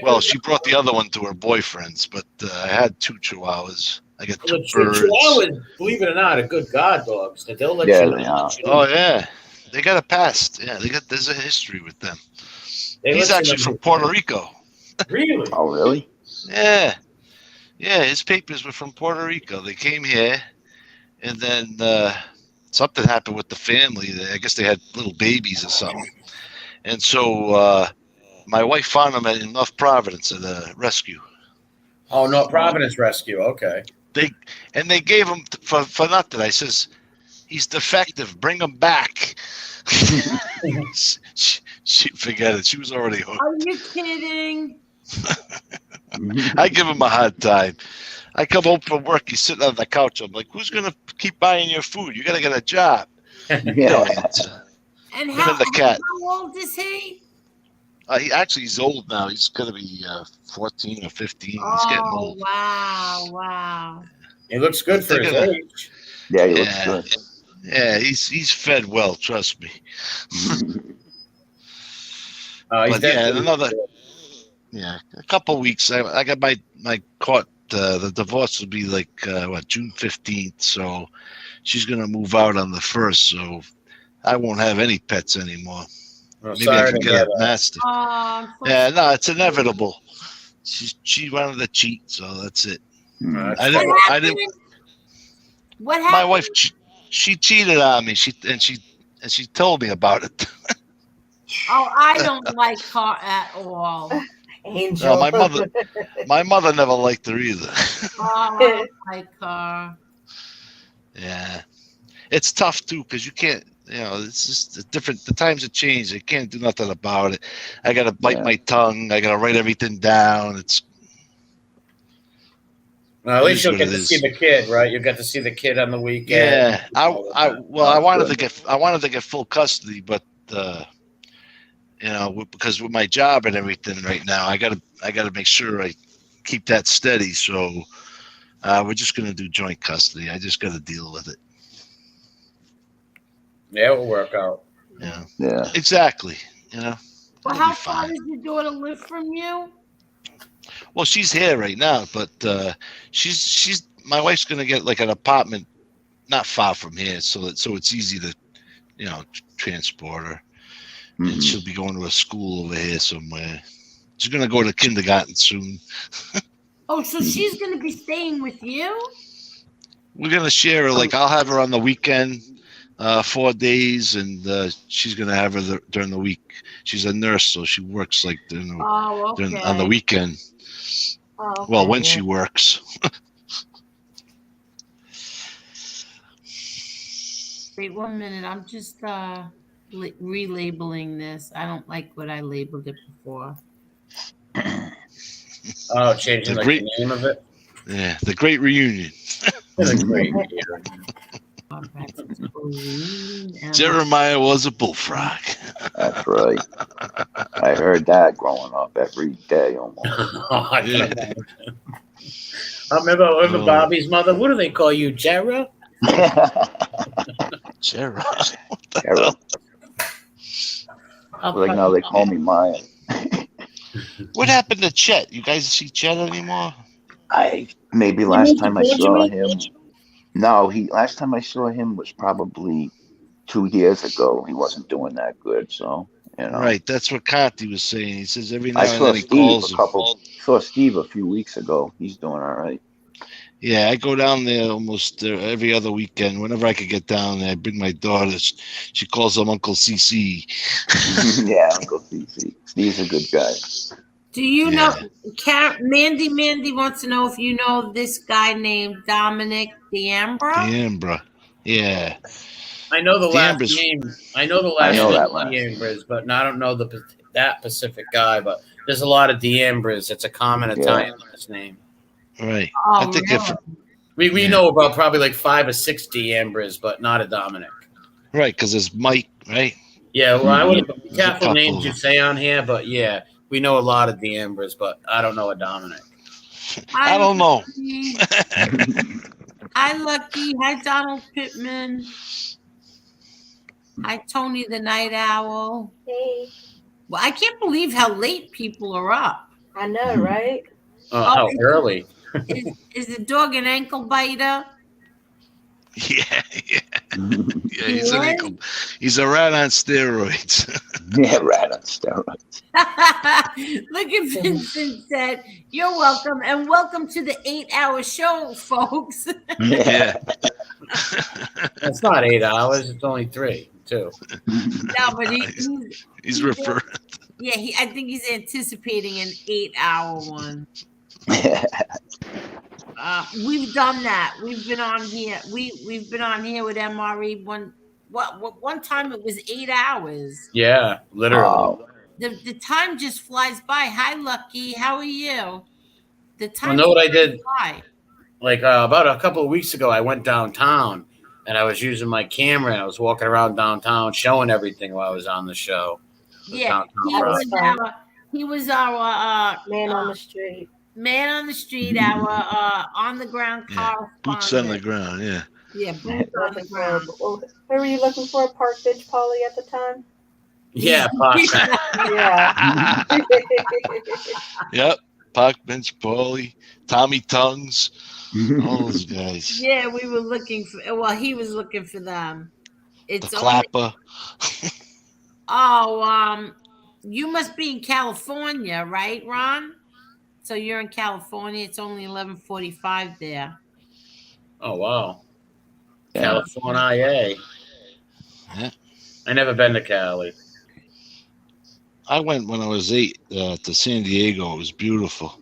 Well, she brought the other one to her boyfriend's, but I had two Chihuahuas. I got two birds. Chihuahuas, believe it or not, are good guard dogs. They'll let you know. Oh, yeah. They got a past. Yeah, there's a history with them. He's actually from Puerto Rico. Really? Oh, really? Yeah. Yeah, his papers were from Puerto Rico. They came here, and then something happened with the family. I guess they had little babies or something. And so my wife found him in North Providence at a rescue. Oh, North Providence Rescue. Okay. They gave him for nothing. I says, he's defective. Bring him back. she forget it. She was already hooked. Are you kidding? I give him a hard time. I come home from work. He's sitting on the couch. I'm like, who's going to keep buying your food? You got to get a job. Yeah. And how old is he? He's old now. He's going to be 14 or 15. He's getting old. Wow. He looks good for his age. Yeah, he looks good. Yeah, he's fed well. Trust me. But a couple weeks. I got my court. The divorce will be like June 15th. So she's gonna move out on the 1st. So I won't have any pets anymore. Maybe I can get a Mastiff. No, it's inevitable. She wanted to cheat, so that's it. I didn't. What happened? My wife, she cheated on me. She told me about it. Oh, I don't like her at all. Angel. No, my mother never liked her either. Oh, I don't like her. Yeah, it's tough too because you can't. It's just different. The times have changed. I can't do nothing about it. I gotta bite my tongue. I gotta write everything down. It's Well, at It least is you'll what get it to is. see the kid, right? You'll get to see the kid on the weekend. yeah. I wanted to get full custody, but because with my job and everything right now, I gotta make sure I keep that steady. So we're just gonna do joint custody. I just gotta deal with it. Yeah, it will work out. Yeah. Exactly. Well, it'll how be far fine. does your daughter live from you? Well, she's here right now, but she's my wife's gonna get like an apartment not far from here, so it's easy to transport her, and she'll be going to a school over here somewhere. She's gonna go to kindergarten soon. Oh, so she's going to be staying with you? We're gonna share her. Like I'll have her on the weekend, 4 days, and she's gonna have her during the week. She's a nurse, so she works like on the weekend. Oh, okay, Well, when she works. Wait 1 minute. I'm just relabeling this. I don't like what I labeled it before. Oh, changing the name of it? Yeah, the Great Reunion. The Great Reunion. Jeremiah was a bullfrog. That's right. I heard that growing up every day almost. I remember Bobby's mother. What do they call you, Jera? Jera. Like now they call me Maya. What happened to Chet? You guys see Chet anymore? Maybe last time I saw him. No, last time I saw him was probably 2 years ago. He wasn't doing that good, so Right, that's what Gotti was saying. He says every now I and saw then he Steve calls saw Steve a few weeks ago. He's doing all right. Yeah, I go down there almost every other weekend. Whenever I could get down there, I bring my daughter. She calls him Uncle CC. Yeah, Uncle CC. Steve's a good guy. Do you know? Mandy wants to know if you know this guy named Dominic D'Ambra. D'Ambra, yeah. I know the last D'Ambra's- name. I know the last name D'Ambras, but I don't know that specific guy. But there's a lot of D'Ambras. It's a common Italian last name. Right. Oh, I think really? We know about probably like 5 or 6 D'Ambras, but not a Dominic. Right, because there's Mike, right? Yeah, well, I would be There's a careful couple names of you them. say on here, but yeah, we know a lot of D'Ambras, but I don't know a Dominic. I don't know. Hi, Lucky. Hi, Donald Pittman. Hi, Tony the Night Owl. Hey. Well, I can't believe how late people are up. I know, right? How early? Is the dog an ankle biter? Yeah. He's a rat on steroids. Yeah, rat on steroids. Look at Vincent said, "You're welcome, and welcome to the 8-hour show, folks." Yeah. It's not 8 hours. It's only 3, 2. No, but he's referring. Yeah, I think he's anticipating an 8-hour one. We've done that. We've been on here. We've been on here with MRE one time it was 8 hours. Yeah, literally. The time just flies by. Hi, Lucky. How are you? The time. You know what I did? By. Like about a couple of weeks ago, I went downtown and I was using my camera and I was walking around downtown showing everything while I was on the show. Yeah, he was our man on the street. Man on the street, our on the ground correspondent. Boots on the ground, yeah. Yeah, boots on the ground. Who were you looking for? Park Bench Polly at the time? Yeah, Park. Yeah. Yep. Park Bench Paulie, Tommy Tongues, all those guys. Yeah, we were looking for. Well, he was looking for them. It's the Clapper. You must be in California, right, Ron? So you're in California. It's only 11:45 there. Oh wow, California! Yeah. I never been to Cali. I went when I was 8 to San Diego. It was beautiful.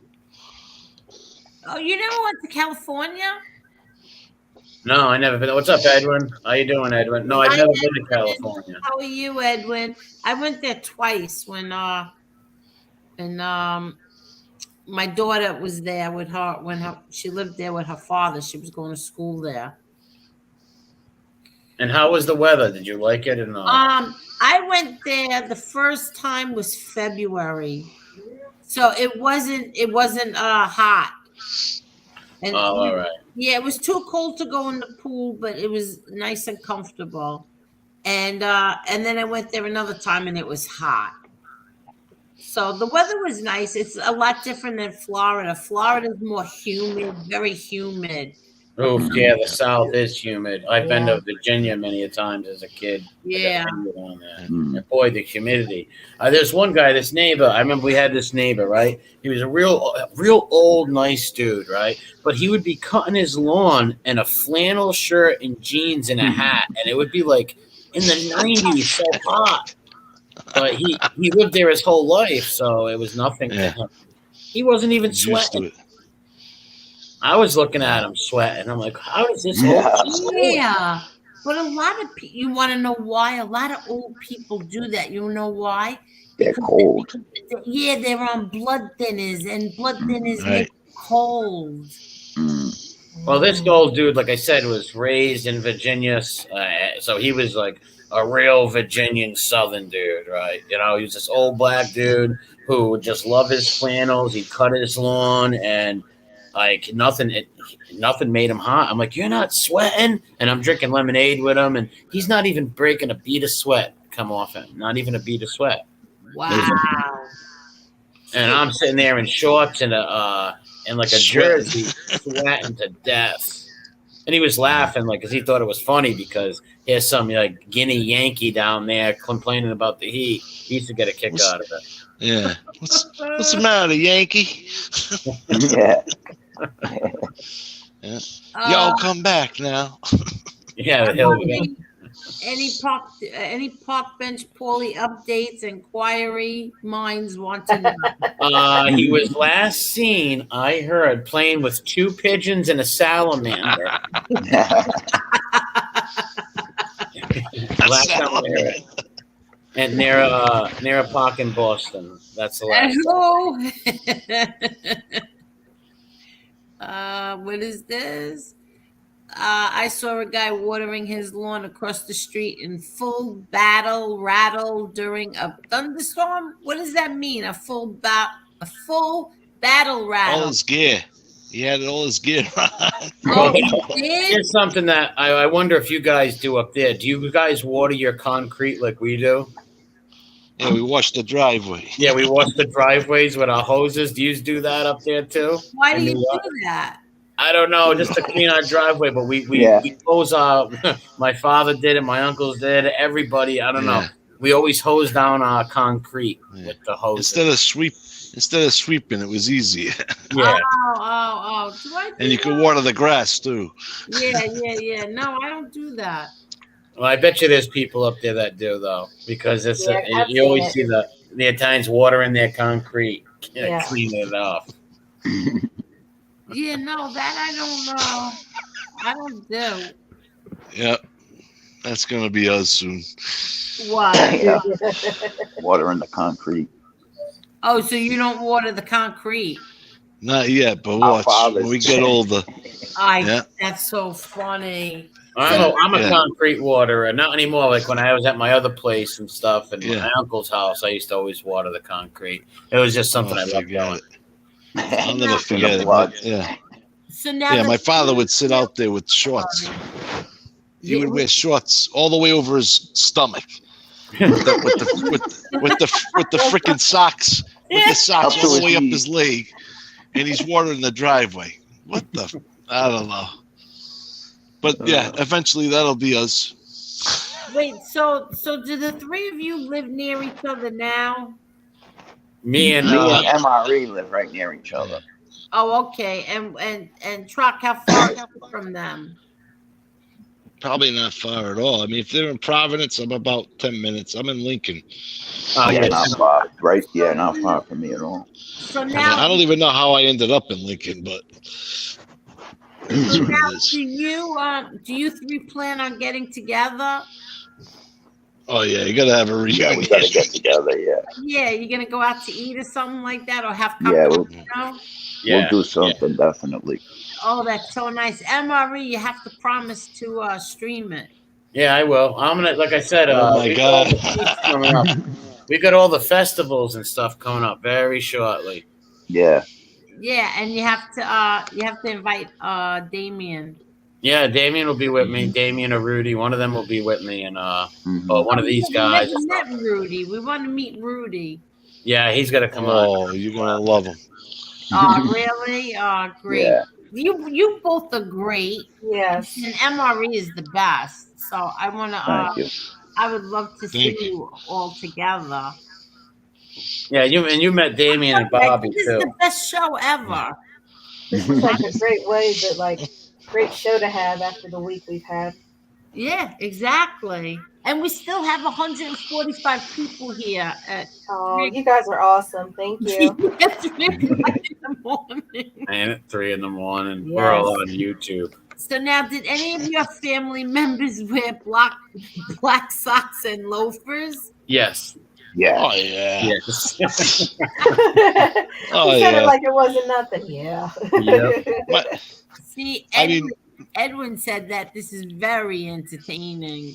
Oh, you never went to California? No, I never been. What's up, Edwin? How you doing, Edwin? No, I've Hi, never been to Edwin. California. How are you, Edwin? I went there twice when my daughter was there with her when she lived there with her father. She was going to school there. And how was the weather? Did you like it or not? I went there. The first time was February, so it wasn't hot. And All right. yeah, it was too cold to go in the pool, but it was nice and comfortable. And then I went there another time, and it was hot. So the weather was nice. It's a lot different than Florida. Florida is more humid, very humid. Oof, yeah, the South is humid. I've been to Virginia many a times as a kid. Yeah. And boy, the humidity. There's one guy, this neighbor. I remember we had this neighbor, right? He was a real old, nice dude, right? But he would be cutting his lawn in a flannel shirt and jeans and a hat, and it would be like in the 90s, so hot. But he lived there his whole life, so it was nothing to him. He wasn't even sweating. I was looking at him sweating. I'm like, how does this old Yeah. But a lot of people, you want to know why? A lot of old people do that. You know why? They're cold. They're on blood thinners, and blood thinners make cold. Well, this old dude, like I said, was raised in Virginia, so he was like a real Virginian Southern dude, right? You know, he was this old black dude who would just love his flannels. He'd cut his lawn, and like nothing made him hot. I'm like, you're not sweating, and I'm drinking lemonade with him, and he's not even breaking a bead of sweat come off him. Not even a bead of sweat. Wow. And I'm sitting there in shorts and like a jersey, sweating to death. And he was laughing because he thought it was funny because here's some like Guinea Yankee down there complaining about the heat. He used to get a kick out of it. Yeah. What's the matter, Yankee? Yeah. Y'all come back now. Yeah, any park bench Paulie updates, inquiry minds want to know. He was last seen, I heard, playing with 2 pigeons and a salamander. Last time I heard it. And near a park in Boston. That's the last. What is this? I saw a guy watering his lawn across the street in full rattle during a thunderstorm. What does that mean? A full battle rattle. All his gear. He had all his gear on. Well, here's something that I wonder if you guys do up there. Do you guys water your concrete like we do? Yeah, we wash the driveway. Yeah, we wash the driveways with our hoses. Do you do that up there too? Why do you do that? I don't know, just to clean our driveway. But we hose our. My father did it. My uncles did it. Everybody, I don't know. We always hose down our concrete with the hose. Instead of sweeping, it was easier. Yeah. Oh. And you can water the grass too. Yeah. No, I don't do that. Well, I bet you there's people up there that do though, because it's you always see the Italians watering their concrete, cleaning it off. Yeah, no, that I don't know. I don't do. Yep. That's going to be us soon. What? Watering the concrete. Oh, so you don't water the concrete? Not yet, but watch. When we get older. That's so funny. I'm a concrete waterer. Not anymore. Like when I was at my other place and stuff, and my uncle's house, I used to always water the concrete. It was just something I loved doing. I'll never forget it. Yeah. So now my father would sit out there with shorts. He would wear shorts all the way over his stomach, with the freaking socks, with the socks all the way up his leg, and he's watering the driveway. What the? I don't know. But eventually that'll be us. Wait, so do the three of you live near each other now? Me and MRE live right near each other. Oh, okay. And Truck, how far are you from them? Probably not far at all. I mean, if they're in Providence, I'm about 10 minutes. I'm in Lincoln. Oh, Yeah, yeah. not far. Right? Yeah, not far from me at all. So I mean, now, I don't even know how I ended up in Lincoln, but it is what it is. do you three plan on getting together? Oh yeah, you gotta have a Yeah, reunion. we gotta get together. Yeah, Yeah, you're gonna go out to eat or something like that, or have yeah, company. we'll Yeah. do something definitely. Oh, that's so nice. MRE, you have to promise to stream it. Yeah, I will. I'm gonna, like I said, Oh my we got all God. the feasts coming up. We got all the festivals and stuff coming up very shortly. Yeah, Yeah, and you have to invite Damien. Yeah, Damien will be with me. Damien or Rudy, one of them will be with me, and mhm. one of these We guys. never met Rudy. We want to meet Rudy. Yeah, he's gonna come on. Oh, you're gonna love him. Oh, really? Oh, great. Yeah. You both are great. Yes. And MRE is the best. So I want to. Thank you. I would love to see Thank you. you all together. Yeah, you met Damien and Bobby This is too. the best show ever. This is like a great way to great show to have after the week we've had. Yeah, exactly. And we still have 145 people here at Oh, you guys are awesome. Thank you. 3 o'clock in the morning. And at 3 a.m, we're all on YouTube. So now, did any of your family members wear black socks and loafers? Yes. Yeah. Oh yeah. Yes. Oh You said yeah. it like it wasn't nothing. Yeah. Yep. See, I mean- Edwin said that this is very entertaining.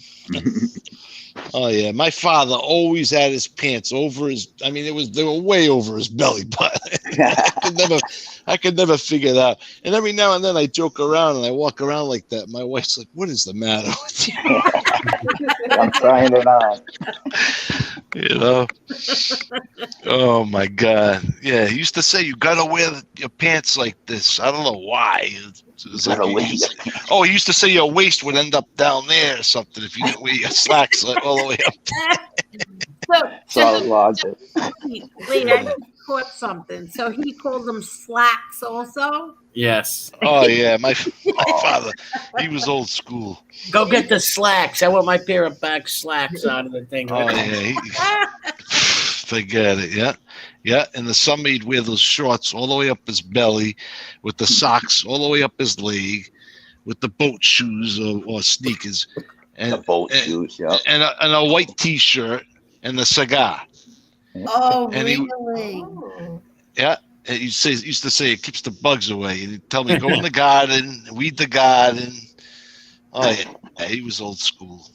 Oh yeah. My father always had his pants over his. I mean, they were way over his belly button. I could never figure it out. And every now and then I joke around and I walk around like that. My wife's like, "What is the matter with you?" I'm trying it on. You know. Oh my God. Yeah, he used to say you gotta wear your pants like this. I don't know why. It was like, he used to say your waist would end up down there or something if you didn't wear your slacks all the way up. Solid logic. Wait, I just caught something. So he called them slacks also? Yes. Oh yeah, my father, he was old school. Go get the slacks. I want my pair of back slacks out of the thing. Oh yeah, forget it. Yeah, yeah. In the summer, he'd wear those shorts all the way up his belly, with the socks all the way up his leg, with the boat shoes or sneakers, and The boat shoes, yeah. and a white T-shirt and the cigar. Oh, And he- really? Oh. Yeah. And he used to say it keeps the bugs away. And he'd tell me, go in the garden, weed the garden. Oh, yeah. He was old school.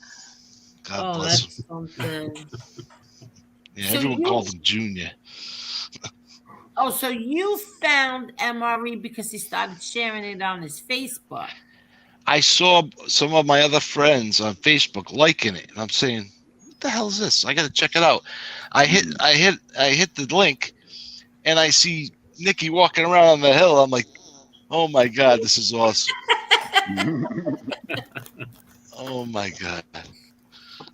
God Oh, bless him. that's something. Yeah, So everyone you- called him Junior. Oh, so you found MRE because he started sharing it on his Facebook. I saw some of my other friends on Facebook liking it, and I'm saying, "What the hell is this? I got to check it out." I hit the link, and I see Nikki walking around on the hill. I'm like, "Oh my God, this is awesome!" Oh my God.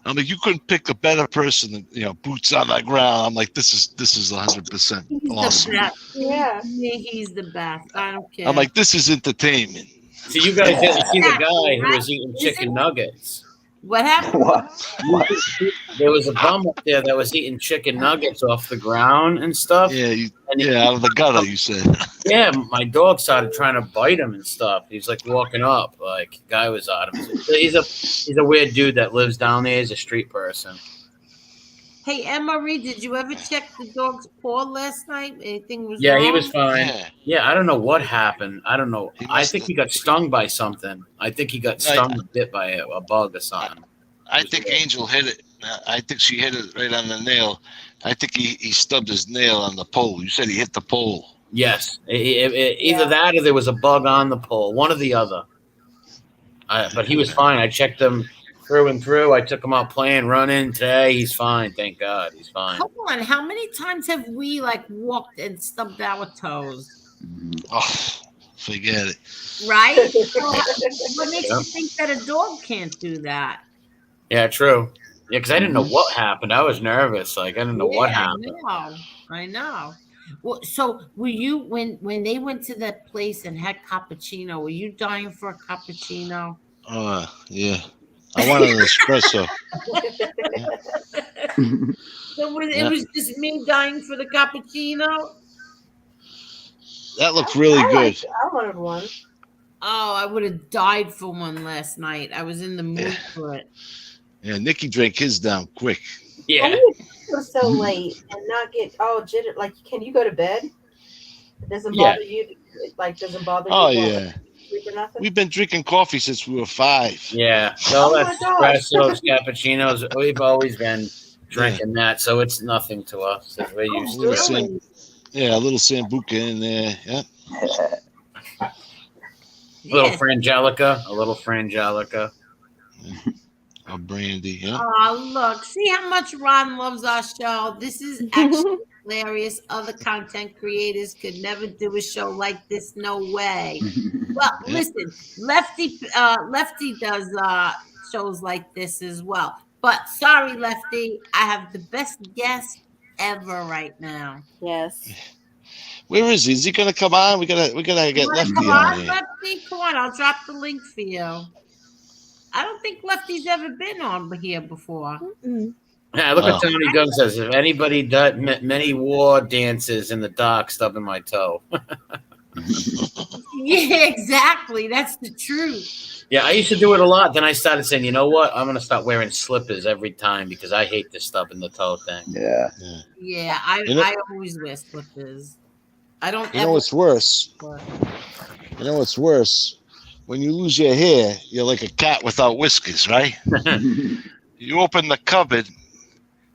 I'm like, you couldn't pick a better person than, boots on the ground. I'm like, this is 100% He's awesome. the best. Yeah. He's the best. I don't care. I'm like, this is entertainment. So you guys didn't see the guy who was eating chicken nuggets. What happened? What? There was a bum up there that was eating chicken nuggets off the ground and stuff. Yeah, And out of the gutter, you said. Yeah, my dog started trying to bite him and stuff. He's like walking up, like guy was on him. He's a weird dude that lives down there. He's a street person. Hey, Emery, did you ever check the dog's paw last night? Anything was Yeah, wrong? he was fine. Yeah. Yeah, I don't know what happened. I don't know. He I must think have- he got stung by something. I think he got stung or bit by a bug or something. I think Angel hit it. I think she hit it right on the nail. I think he stubbed his nail on the pole. You said he hit the pole. Yes, either that or there was a bug on the pole. One or the other. But he was fine. I checked him through and through. I took him out playing, running today. He's fine. Thank God. He's fine. Come on, how many times have we walked and stubbed our toes? Oh, forget it. Right? What makes you think that a dog can't do that? Yeah, true. Yeah, because I didn't know what happened. I was nervous. Like I didn't know what happened. I know. Well, so were you when they went to that place and had cappuccino? Were you dying for a cappuccino? Yeah. I want an espresso. So it was just me dying for the cappuccino. That looked really good. I wanted one. Oh, I would have died for one last night. I was in the mood for it. Yeah, Nikki drank his down quick. Yeah. How do you go so late and not get jitter? Like, can you go to bed? It doesn't bother you. Like, doesn't bother you. Oh yeah. Sleep or nothing? We've been drinking coffee since we were 5. Yeah. Oh So my that's gosh. espressos, cappuccinos. We've always been drinking that, so it's nothing to us. We're used to it. Yeah, a little sambuca in there. Yeah. A little frangelica. A brandy. Yeah. Oh, look. See how much Ron loves our show. This is actually hilarious. Other content creators could never do a show like this. No way. Well, listen, Lefty does shows like this as well. But sorry, Lefty, I have the best guest ever right now. Yes. Where is he? Is he gonna come on? We gotta get Lefty Come on on, here. Lefty. Come on, I'll drop the link for you. I don't think Lefty's ever been on here before. Yeah, look what Tony Gunn says. If anybody does many war dances in the dark, stubbing my toe. Yeah, exactly. That's the truth. Yeah, I used to do it a lot. Then I started saying, you know what? I'm going to start wearing slippers every time because I hate this stubbing the toe thing. Yeah. Yeah, I always wear slippers. I don't. You know what's worse? You know what's worse? When you lose your hair, you're like a cat without whiskers, right? You open the cupboard,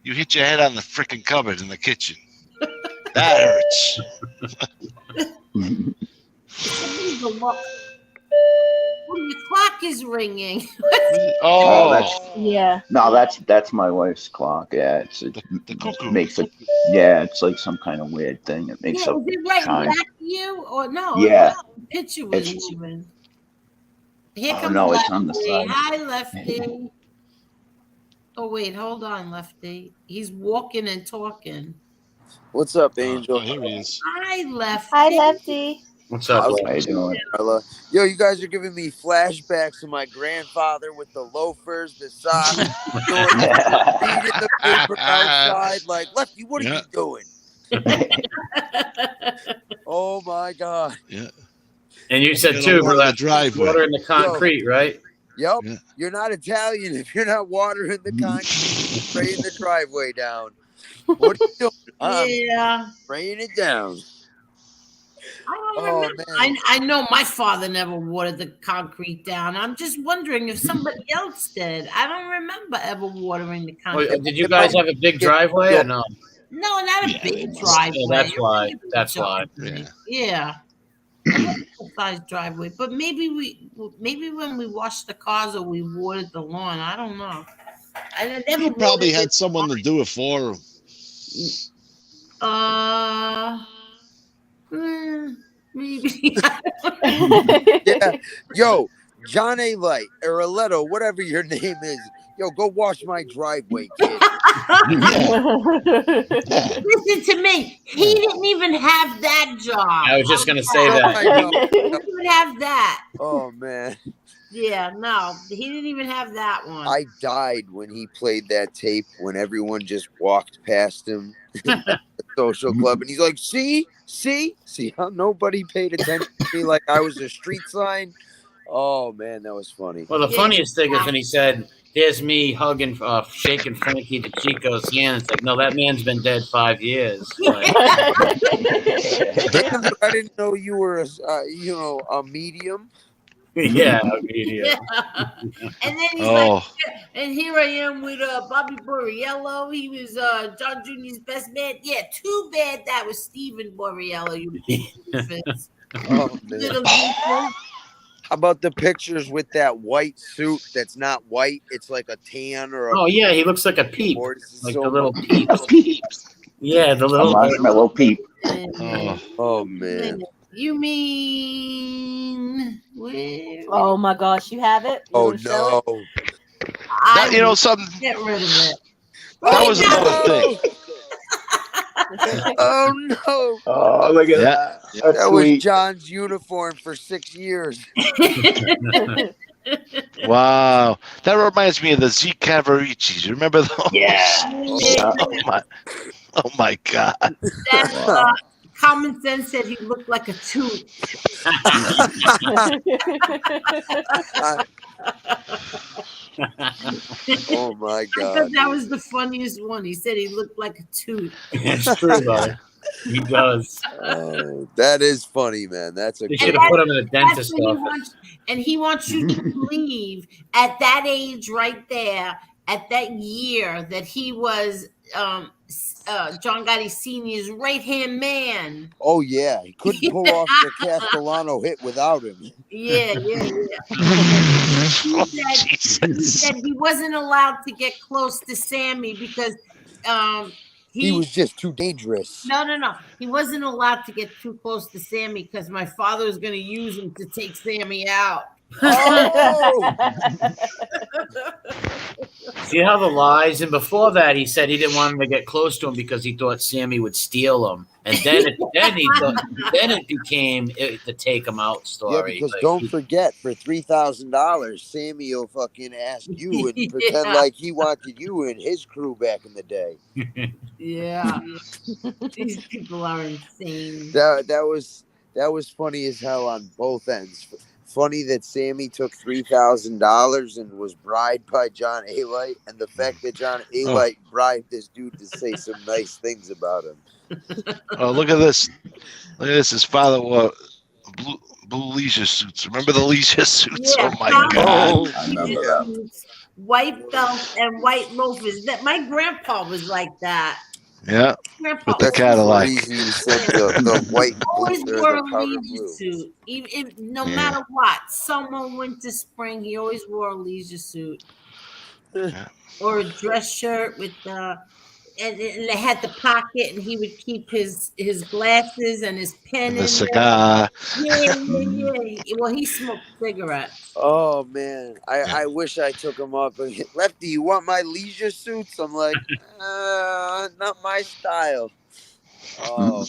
you hit your head on the freaking cupboard in the kitchen. That hurts. The clock is ringing. Yeah. No, that's my wife's clock. Yeah, it makes it. Yeah, it's like some kind of weird thing. It makes Yeah, a is it right chime. back to you or no? Yeah. The picture was It's- moving. Here Oh, comes no, Lefty. it's on the side. Hi, Lefty. Oh wait, hold on, Lefty. He's walking and talking. What's up, Angel? Oh, here he is. Hi, Lefty. Hi, Lefty. What's up? How you doing? Marla? Yo, you guys are giving me flashbacks of my grandfather with the loafers, the socks, reading the paper outside. Like, Lefty, what are you doing? Oh my God. Yeah. And you said You're too, gonna water the driveway. water in the concrete, right? Yep. Yeah. You're not Italian if you're not watering the concrete, spraying the driveway down. What are you doing? Yeah. Spraying it down. I don't Oh, remember. man. I know my father never watered the concrete down. I'm just wondering if somebody else did. I don't remember ever watering the Oh, concrete. did you guys have a big driveway or no? No, not a big driveway. Yeah, that's why. That's why. Yeah. I like the size driveway, but maybe when we washed the cars or we watered the lawn, I don't know. I never He probably watered had someone to do it for him. Maybe. Yeah. Yo, John A. Light or Aletto, whatever your name is. Yo, go wash my driveway, kid. Listen to me. He didn't even have that job. I was just gonna say that. I know. He didn't even have that. Oh man, Yeah, no, he didn't even have that one. I died when he played that tape when everyone just walked past him at the social club, and he's like, see how nobody paid attention to me like I was a street sign. Oh man, that was funny. Well, the funniest thing is when he said, "There's me hugging, shaking Frankie DeChico's hand." It's like, no, that man's been dead 5 years. Like, I didn't know you were a medium. yeah, media. Yeah. And then he's like, Oh, and here I am with Bobby Borriello. He was John Jr.'s best man. Yeah, too bad that was Steven Borriello. You Oh man. little people. How about the pictures with that white suit that's not white? It's like a tan or a Oh yeah, he looks like a peep, board. This is like so the little much- peeps. Yeah, the A little. marshmallow peep. oh. Oh man. You mean where? Oh my gosh, you have it? You Oh wanna show no. That, you know something? Get rid of it. That was another thing. Oh no. Oh, look at Yeah. that. That's That was sweet. John's uniform for 6 years. Wow, that reminds me of the Z Cavaricis. You remember those? Yeah. Oh my God. That Common Sense said he looked like a tooth. Oh my I God. thought that was the funniest one. He said he looked like a tooth. It's true, though. He does. Oh, that is funny, man. That's a They good should have put him in a That's dentist's what he office. wants, and he wants you to believe at that age right there, at that year, that he was John Gotti Sr.'s right-hand man. Oh yeah, he couldn't pull off the Castellano hit without him. Yeah. Oh, He Jesus. said he wasn't allowed to get close to Sammy because He was just too dangerous. No. He wasn't allowed to get too close to Sammy because my father was going to use him to take Sammy out. Oh, See how the lies? And before that, he said he didn't want him to get close to him because he thought Sammy would steal him. And then it became the take him out yeah, story. because Like, don't forget, for $3,000, Sammy will fucking ask you and pretend Yeah. like he wanted you and his crew back in the day. Yeah. These people are insane. That was funny as hell on both ends. Funny that Sammy took $3,000 and was bribed by John Alight, and the fact that John Alight bribed this dude to say some nice things about him. Oh, look at this. Look at this. His father wore blue leisure suits. Remember the leisure suits? Yeah, Oh my God. I remember that. suits, white belt and white loafers. That my grandpa was like that. Yeah. Grandpa With the always- Cadillac. Reason you said the white always blue or wore the a powder leisure blue. suit. Even no Yeah. matter what, summer, winter, spring, he always wore a leisure suit. Yeah. Or a dress shirt with the and it had the pocket, and he would keep his glasses and his pen And in the there. cigar. Yeah. Well, he smoked cigarettes. Oh man, I wish I took him up. Lefty, you want my leisure suits? I'm like, not my style. Oh,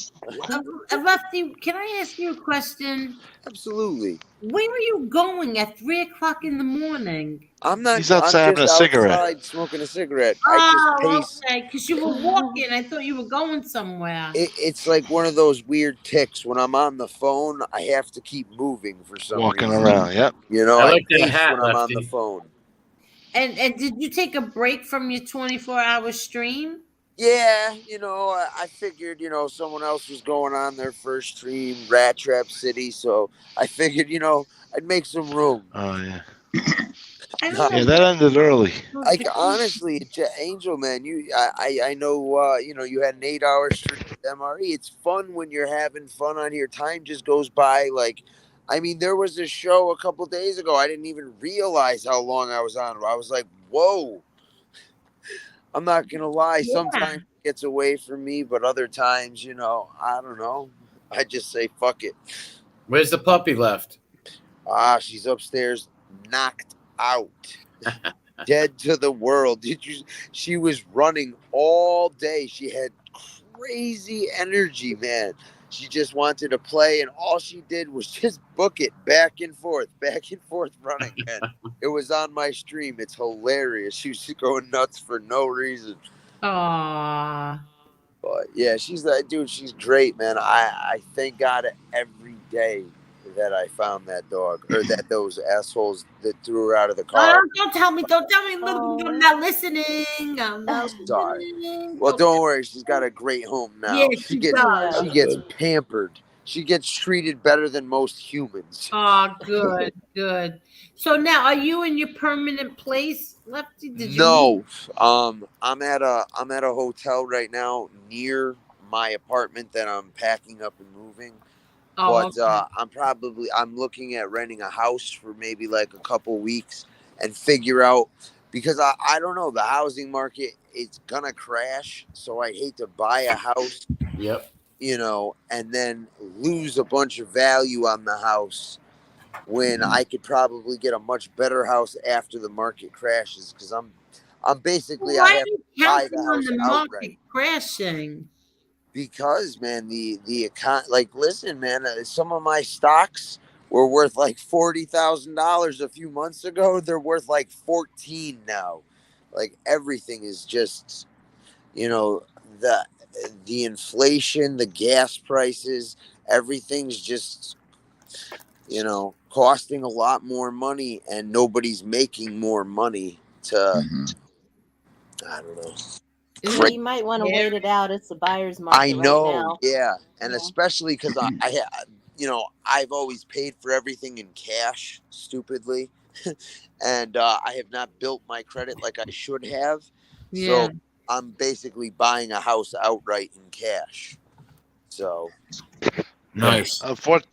Lefty, can I ask you a question? absolutely. Where are you going at 3:00 in the morning? I'm not. He's outside I'm having just a cigarette. outside smoking a cigarette. I just pace. Okay, because you were walking. I thought you were going somewhere. It's like one of those weird ticks. When I'm on the phone, I have to keep moving for some Walking reason. around. Yep. You know, I I like that pace hat, when I'm on Lefty. the phone. And did you take a break from your 24-hour stream? Yeah, you know, I figured, you know, someone else was going on their first stream, Rat Trap City, so I figured, you know, I'd make some room. Oh yeah. I don't Yeah, know. that ended early. Like honestly, Angel man, I know you know you had an 8-hour stream with MRE. It's fun when you're having fun on here. Time just goes by like. I mean, there was a show a couple days ago. I didn't even realize how long I was on. I was like, whoa. I'm not gonna lie. Yeah. Sometimes it gets away from me, but other times, you know, I don't know. I just say fuck it. Where's the puppy left? She's upstairs, knocked out, dead to the world. She was running all day. She had crazy energy, man. She just wanted to play, and all she did was just book it back and forth running. And it was on my stream. It's hilarious. She was going nuts for no reason. Aww. But yeah, she's that dude. She's great, man. I thank God every day that I found that dog, or that those assholes that threw her out of the car. Don't tell me. I'm not listening. I'm not Sorry. listening. Well, don't worry. She's got a great home now. Yeah, she she gets does. she gets pampered. She gets treated better than most humans. Oh, good. So now, are you in your permanent place, Lefty? Did you? No, I'm at a hotel right now near my apartment that I'm packing up and moving. Oh, But okay. I'm looking at renting a house for maybe like a couple weeks and figure out, because I don't know, the housing market is gonna crash, so I hate to buy a house, Yep. you know, and then lose a bunch of value on the house when I could probably get a much better house after the market crashes, because I'm basically Why I are have you to buy counting the on house the market outright. crashing? Because man, the econ, like, listen, man, some of my stocks were worth like $40,000 a few months ago. They're worth like 14 now. Like everything is just, you know, the inflation, the gas prices, everything's just, you know, costing a lot more money, and nobody's making more money to, I don't know. Yeah, you might want to wait it out. It's a buyer's market I know, right now. yeah. And Yeah. especially because you know, I've always paid for everything in cash, stupidly. And I have not built my credit like I should have. Yeah. So I'm basically buying a house outright in cash. So Nice.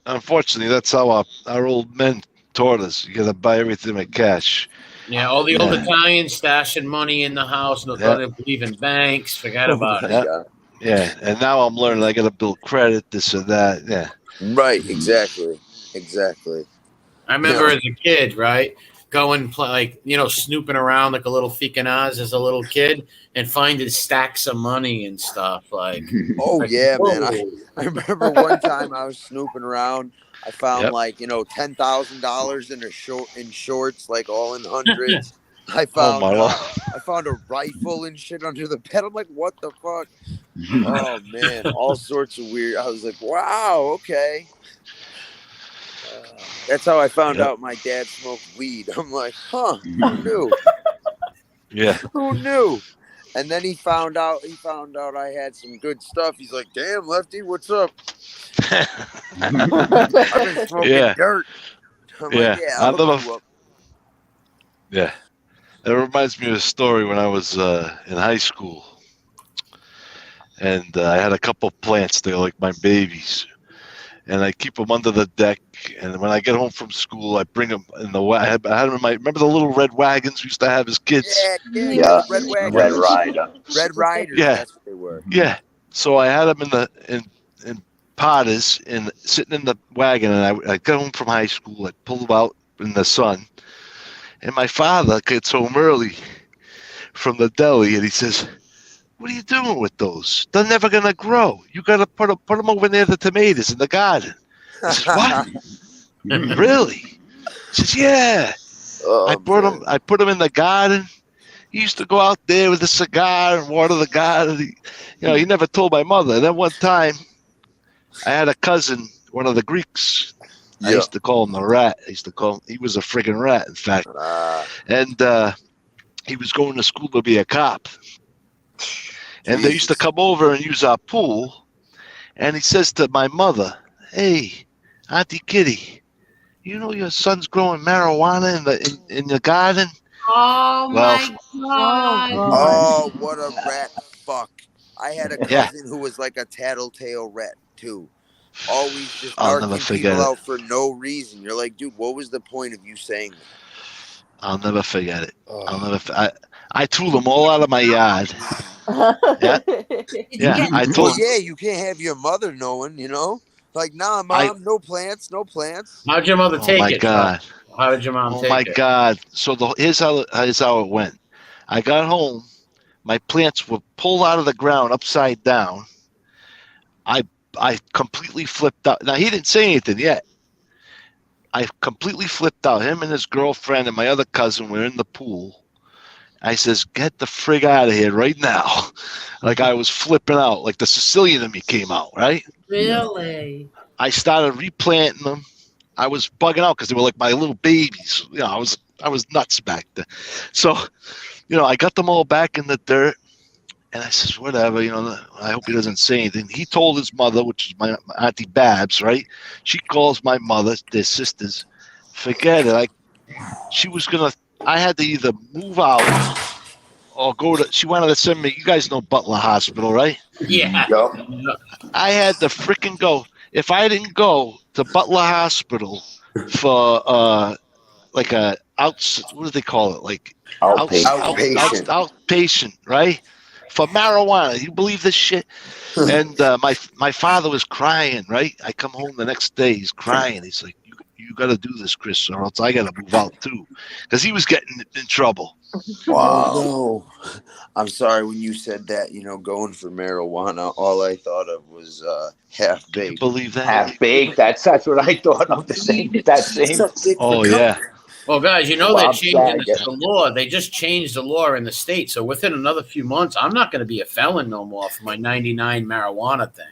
Unfortunately, that's how our old men taught us. You got to buy everything with cash. Yeah, all the old Yeah. Italians stashing money in the house. No, Yeah. they believe in banks. Forget about it. Yeah. Yeah, and now I'm learning I got to build credit, this or that. Yeah. Right, exactly. I remember as a kid, right, going like, you know, snooping around like a little ficanaz as a little kid and finding stacks of money and stuff. Like, Oh like, yeah, whoa. man. I remember one time I was snooping around. I found like, you know, $10,000 in shorts, like all in hundreds. I found I found a rifle and shit under the bed. I'm like, what the fuck? Oh man, all sorts of weird. I was like, wow, okay. That's how I found out my dad smoked weed. I'm like, huh? Who knew? Yeah. Who knew? And then he found out I had some good stuff. He's like, damn, Lefty, what's up? I've been smoking dirt. I'm like, yeah, I'll look you up. Yeah. That reminds me of a story when I was in high school. And I had a couple plants. They were like my babies. And I keep them under the deck. And when I get home from school, I bring them in the I had them in my. Remember the little red wagons we used to have as kids? Yeah, red wagons. Red Rider. Red Riders. Yeah. That's what they were. Yeah. So I had them in potters and sitting in the wagon. And I got home from high school. I pulled them out in the sun. And my father gets home early from the deli, and he says, "What are you doing with those? They're never gonna grow. You gotta put them over near the tomatoes in the garden." I says, "What? Really?" He says, "Yeah." I put them in the garden. He used to go out there with a cigar and water the garden. He never told my mother. And then one time, I had a cousin, one of the Greeks. I used to call him the rat. He was a friggin' rat, in fact. And he was going to school to be a cop. And they used to come over and use our pool. And he says to my mother, "Hey, Auntie Kitty, you know your son's growing marijuana in the garden?" Oh, my God. Oh, what a rat fuck. I had a cousin who was like a tattletale rat, too. Always just narking people out for no reason. You're like, dude, what was the point of you saying that? I'll never forget it. I threw them all out of my yard. I told him. Yeah, you can't have your mother knowing, you know? Like, nah, Mom, no plants. How'd your mother take it? Oh, my God. How did your mom take it? Oh, my God. So here's how it went. I got home. My plants were pulled out of the ground upside down. I completely flipped out. Now, he didn't say anything yet. I completely flipped out. Him and his girlfriend and my other cousin were in the pool. I says, "Get the frig out of here right now." Like I was flipping out. Like the Sicilian in me came out, right? Really? I started replanting them. I was bugging out because they were like my little babies. I was nuts back then. So, I got them all back in the dirt. And I says, whatever, I hope he doesn't say anything. He told his mother, which is my Auntie Babs, right? She calls my mother, their sisters. Forget it. I had to either move out or she wanted to send me, you guys know Butler Hospital, right? Yeah. I had to freaking go. If I didn't go to Butler Hospital for like what do they call it? Like outpatient. Outpatient, right? For marijuana. You believe this shit? And my father was crying, right? I come home the next day. He's crying. He's like, you got to do this, Chris, or else I got to move out too, because he was getting in trouble. Wow. No. I'm sorry when you said that, going for marijuana, all I thought of was half Can you baked. believe that? Half baked. That's what I thought of. That same. Oh yeah. Well, guys, they're Bob changing Saget. the law. They just changed the law in the state. So within another few months, I'm not going to be a felon no more for my 99 marijuana thing.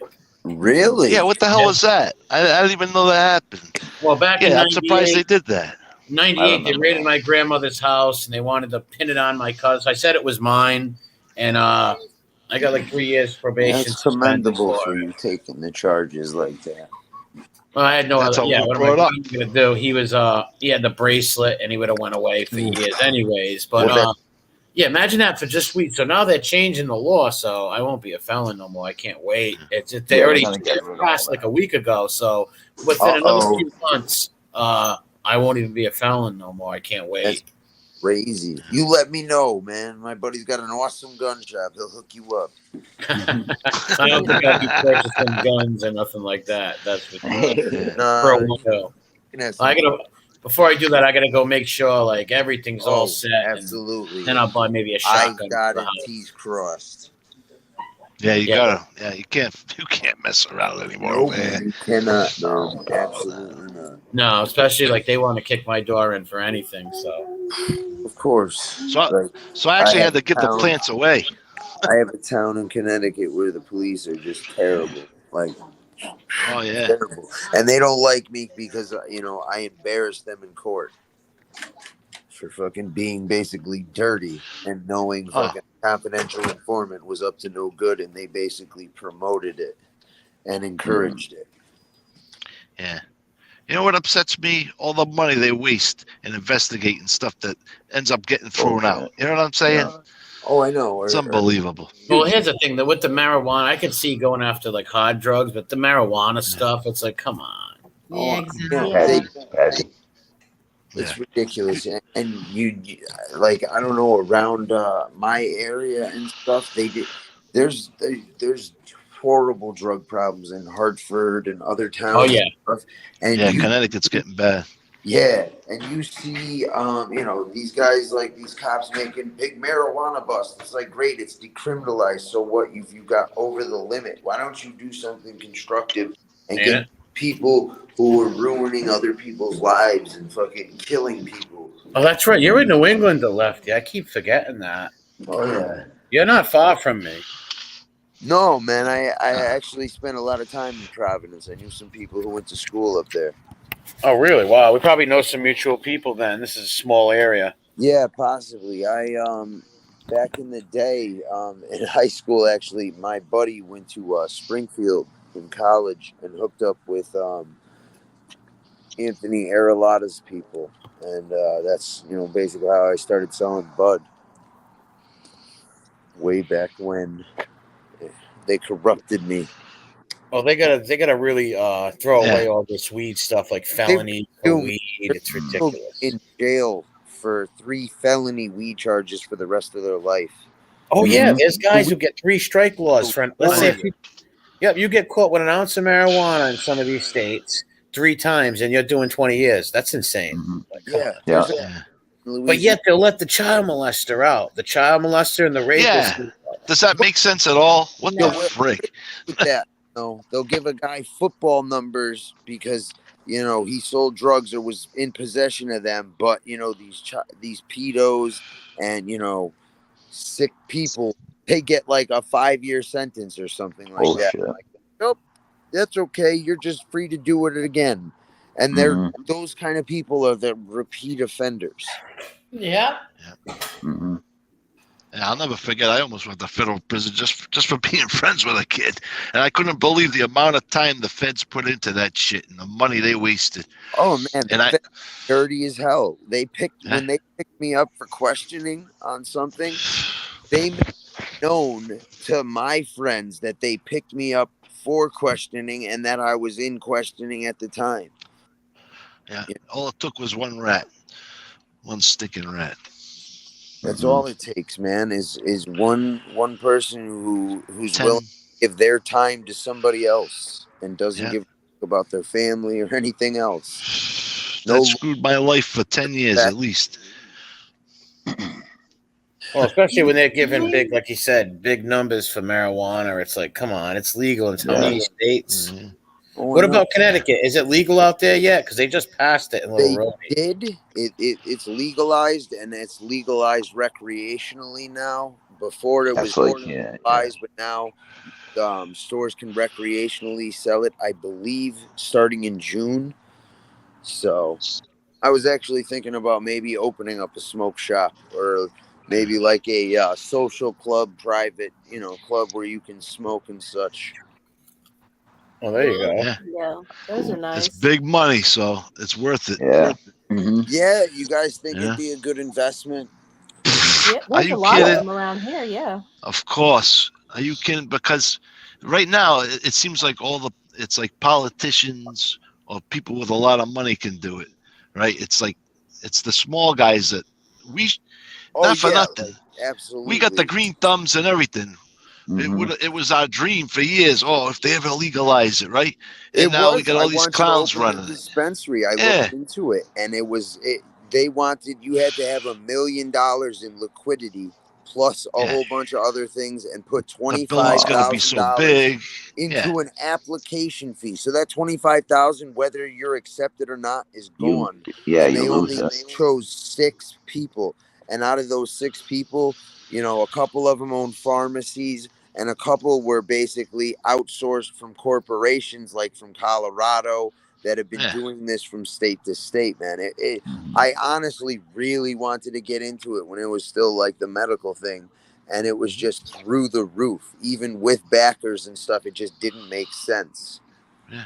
Really? Yeah, what the hell was that? I didn't even know that happened. Well, back in I'm surprised they did that. 98, they raided my grandmother's house and they wanted to pin it on my cousin. I said it was mine, and I got like 3 years probation. That's commendable for you taking the charges like that. Well, I had no That's other. how Yeah, we what am brought I up. going to do? He was he had the bracelet and he would have went away for years anyways. But yeah, imagine that for just weeks. So now they're changing the law, so I won't be a felon no more. I can't wait. They already passed like a week ago, so within another few months, I won't even be a felon no more. I can't wait. That's crazy. You let me know, man. My buddy's got an awesome gun shop. He'll hook you up. I don't think I'll be purchasing guns or nothing like that. That's for sure. Before I do that, I gotta go make sure like everything's all set. Absolutely. Then I'll buy maybe a shotgun. I got it. T's crossed. Yeah, you gotta. Yeah, you can't mess around anymore, man. You cannot. No, absolutely not. No, especially like they want to kick my door in for anything. So, of course. So I actually had to give the plants away. I have a town in Connecticut where the police are just terrible. Like, oh yeah, terrible. And they don't like me because I embarrassed them in court for fucking being basically dirty and knowing fucking confidential informant was up to no good, and they basically promoted it and encouraged it. Yeah. You know what upsets me? All the money they waste in investigating stuff that ends up getting thrown out. You know what I'm saying? Yeah. Oh, I know. It's unbelievable. Well, here's the thing: that with the marijuana, I could see going after like hard drugs, but the marijuana stuff, it's like, come on. Yeah, exactly. It's ridiculous, and you like I don't know around my area and stuff. There's horrible drug problems in Hartford and other towns. Oh yeah, and Connecticut's getting bad. Yeah, and you see, these guys like these cops making big marijuana busts. It's like great, it's decriminalized. So what? If you got over the limit, why don't you do something constructive and get people who are ruining other people's lives and fucking killing people? Oh, that's right. You're in New England, the Lefty. I keep forgetting that. Oh yeah, you're not far from me. No, man. I actually spent a lot of time in Providence. I knew some people who went to school up there. Oh, really? Wow. We probably know some mutual people then. This is a small area. Yeah, possibly. I back in the day, in high school, actually, my buddy went to Springfield in college and hooked up with Anthony Arilotta's people, and that's basically how I started selling bud. Way back when they corrupted me. Oh, they gotta really throw away all this weed stuff like felony for weed. It's ridiculous. In jail for 3 felony weed charges for the rest of their life. Oh yeah, there's guys who get 3 strike laws for. Let's say you get caught with an ounce of marijuana in some of these states 3 times, and you're doing 20 years. That's insane. Mm-hmm. Yeah. But yet they'll let the child molester out. The child molester and the rapist. Yeah. Does that make sense at all? What the frick? With that. No, they'll give a guy football numbers because he sold drugs or was in possession of them. But these pedos and sick people, they get like a 5-year sentence or something like that. Like, nope, that's okay. You're just free to do it again. And those kind of people are the repeat offenders. Yeah. Mm-hmm. Yeah, I'll never forget. I almost went to federal prison just for being friends with a kid, and I couldn't believe the amount of time the feds put into that shit and the money they wasted. Oh man, and dirty as hell. When they picked me up for questioning on something, they made known to my friends that they picked me up for questioning and that I was in questioning at the time. Yeah, all it took was one sticking rat. That's all it takes, man. Is one person who's willing to give their time to somebody else and doesn't give a fuck about their family or anything else. that screwed my life for 10 years at least. Well, especially when they're giving big, like you said, big numbers for marijuana. It's like, come on, it's legal in how many states? Mm-hmm. What about Connecticut? Is it legal out there yet? Because they just passed it in Little Rome. Did. It's legalized, and it's legalized recreationally now. Before it was legalized, but now stores can recreationally sell it, I believe, starting in June. So I was actually thinking about maybe opening up a smoke shop, or maybe like a social club, private, club where you can smoke and such. Oh, there you go. Yeah, those are nice. It's big money, so it's worth it. Yeah. Mm-hmm. Yeah, you guys think it'd be a good investment? Yeah, Are there's you a lot kidding? of them around here. Yeah. Of course. Are you kidding? Because right now it seems like it's like politicians or people with a lot of money can do it, right? It's like it's the small guys that not for nothing. Absolutely. We got the green thumbs and everything. Mm-hmm. It was our dream for years. Oh, if they ever legalize it, right? And now we got all these clowns running the dispensary. I looked into it, and they wanted you had to have $1 million in liquidity plus a whole bunch of other things, and put $25,000 into an application fee. So that $25,000, whether you're accepted or not, is gone. They only chose 6 people, and out of those 6 people, a couple of them own pharmacies, and a couple were basically outsourced from corporations like from Colorado that have been doing this from state to state, man. I honestly really wanted to get into it when it was still like the medical thing, and it was just through the roof. Even with backers and stuff, it just didn't make sense. Yeah.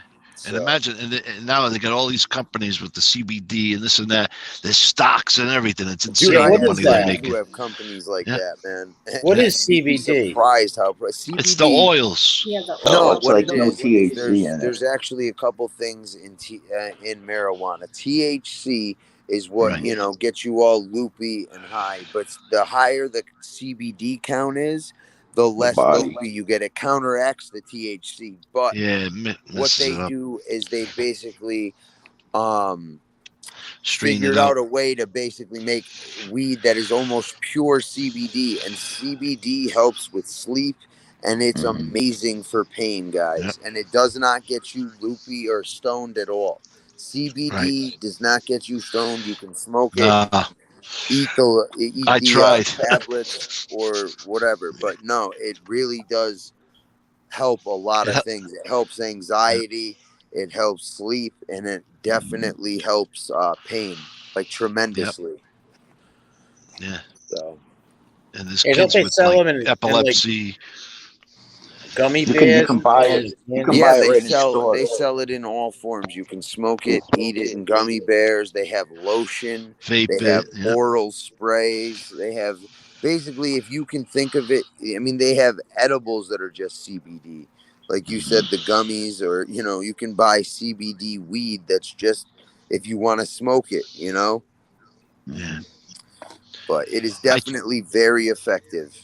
And imagine, and now they got all these companies with the CBD and this and that. There's stocks and everything. It's insane the money they're making. Who have companies like that, man? What is CBD? Surprised how CBD. It's the oils. Yeah, no, it's like no THC in it. There's actually a couple things in marijuana. THC is what gets you all loopy and high, but the higher the CBD count is, the less loopy you get. It counteracts the THC, but what they do is they basically figured out a way to basically make weed that is almost pure CBD, and CBD helps with sleep, and it's amazing for pain, guys. And it does not get you loopy or stoned at all. CBD does not get you stoned. You can smoke it. Eat the tablets or whatever, but no, it really does help a lot of things. It helps anxiety, it helps sleep, and it definitely helps pain, like tremendously. Yeah. So, and this kids with like epilepsy. Gummy bears. You can buy it. You can buy it right in the store. They sell it in all forms. You can smoke it, eat it in gummy bears. They have lotion. They have oral sprays. They have basically, if you can think of it, I mean, they have edibles that are just CBD. Like you said, the gummies, or, you can buy CBD weed that's just if you want to smoke it, Yeah. But it is definitely very effective.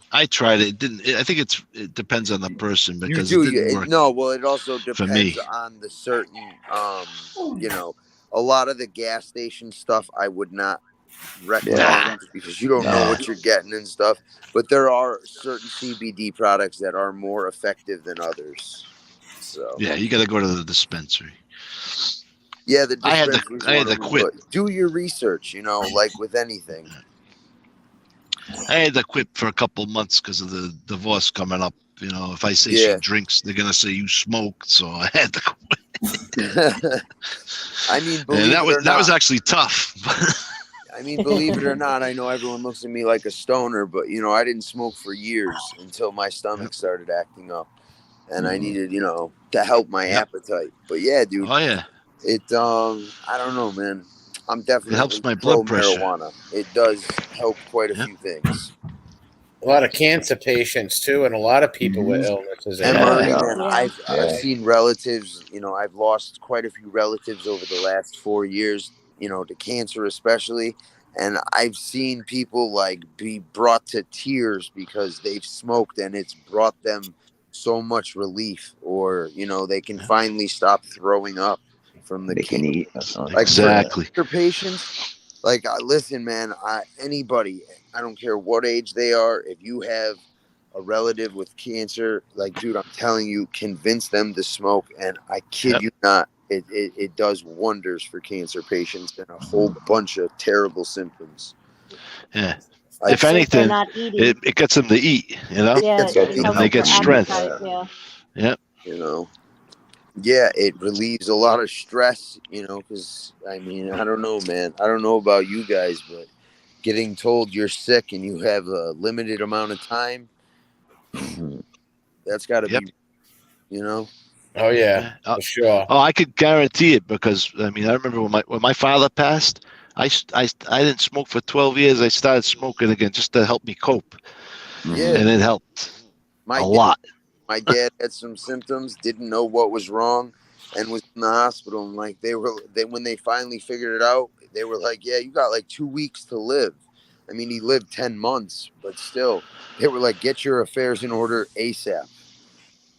I tried it. It didn't. I think it depends on the person because it didn't work. No, well, it also depends on the certain. A lot of the gas station stuff I would not recommend because you don't know what you're getting and stuff. But there are certain CBD products that are more effective than others. So you got to go to the dispensary. Yeah, the dispensary. I had to quit. Do your research. Like with anything. I had to quit for a couple of months because of the divorce coming up. If I say she drinks, they're gonna say you smoke. So I had to quit. I mean, that was actually tough. I mean, believe it or not, I know everyone looks at me like a stoner, but I didn't smoke for years until my stomach started acting up, and I needed, to help my appetite. But yeah, dude. Oh yeah. It I don't know, man. I'm definitely it helps my blood pressure. Marijuana. It does help quite a few things. A lot of cancer patients too, and a lot of people with illnesses. I've seen relatives. I've lost quite a few relatives over the last 4 years. To cancer especially, and I've seen people be brought to tears because they've smoked, and it's brought them so much relief, or they can finally stop throwing up from the They can cancer. eat. Like Exactly. for patients, like listen, man, anybody, I don't care what age they are, if you have a relative with cancer, like dude, I'm telling you, convince them to smoke, and I kid you not, it does wonders for cancer patients and a whole bunch of terrible symptoms. Yeah. Like, If anything, not eating. it gets them to eat, you know? Yeah, It's it eating helps They with get their strength. appetite. Yeah. Yep. you know, yeah, it relieves a lot of stress, you know, because I mean, I don't know, man. I don't know about you guys, but getting told you're sick and you have a limited amount of time, that's got to Yep. be, you know. Oh yeah, for sure. Oh, I could guarantee it because I mean I remember when my father passed, I didn't smoke for 12 years. I started smoking again just to help me cope, Yeah, and it helped my a dad, lot. my dad had some symptoms, didn't know what was wrong, and was in the hospital. And like when they finally figured it out, they were like, "Yeah, you got like 2 weeks to live." I mean, he lived 10 months, but still, they were like, "Get your affairs in order ASAP."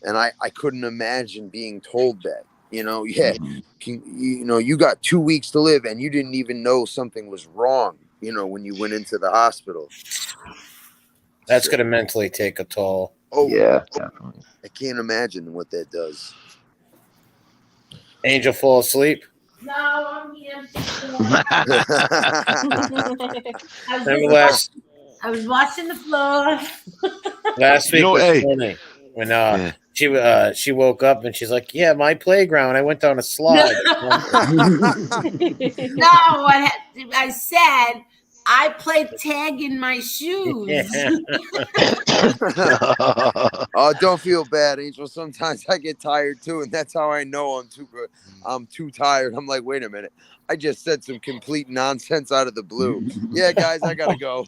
And I couldn't imagine being told that, you know, you know, you got 2 weeks to live and you didn't even know something was wrong, you know, when you went into the hospital. That's going to mentally take a toll. Oh, Yeah, definitely. I can't imagine what that does. Angel fall asleep. No, I'm here. I was watching the floor. Last week was funny when she woke up and she's like, "Yeah, my playground. I went down a slide." No, I said I played tag in my shoes. Oh, don't feel bad, Angel. Sometimes I get tired too, and that's how I know I'm too tired. I'm like, wait a minute, I just said some complete nonsense out of the blue. Yeah, guys, I gotta go.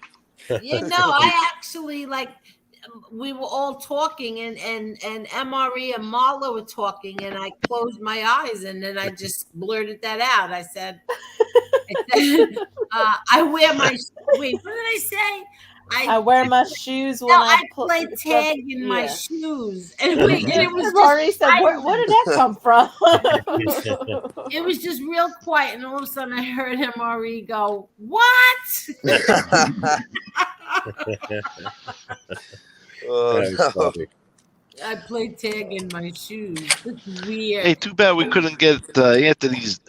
You know, I actually we were all talking and MRE and Marla were talking and I closed my eyes and then I just blurted that out. I said I wear my wait, what did I say? I wear my shoes when I play tag in my shoes. And wait, and it was just said, where did that come from? it was just real quiet, and all of a sudden I heard MRE go, "What?" Oh, I played tag in my shoes. It's weird. Hey, too bad we couldn't get Anthony's.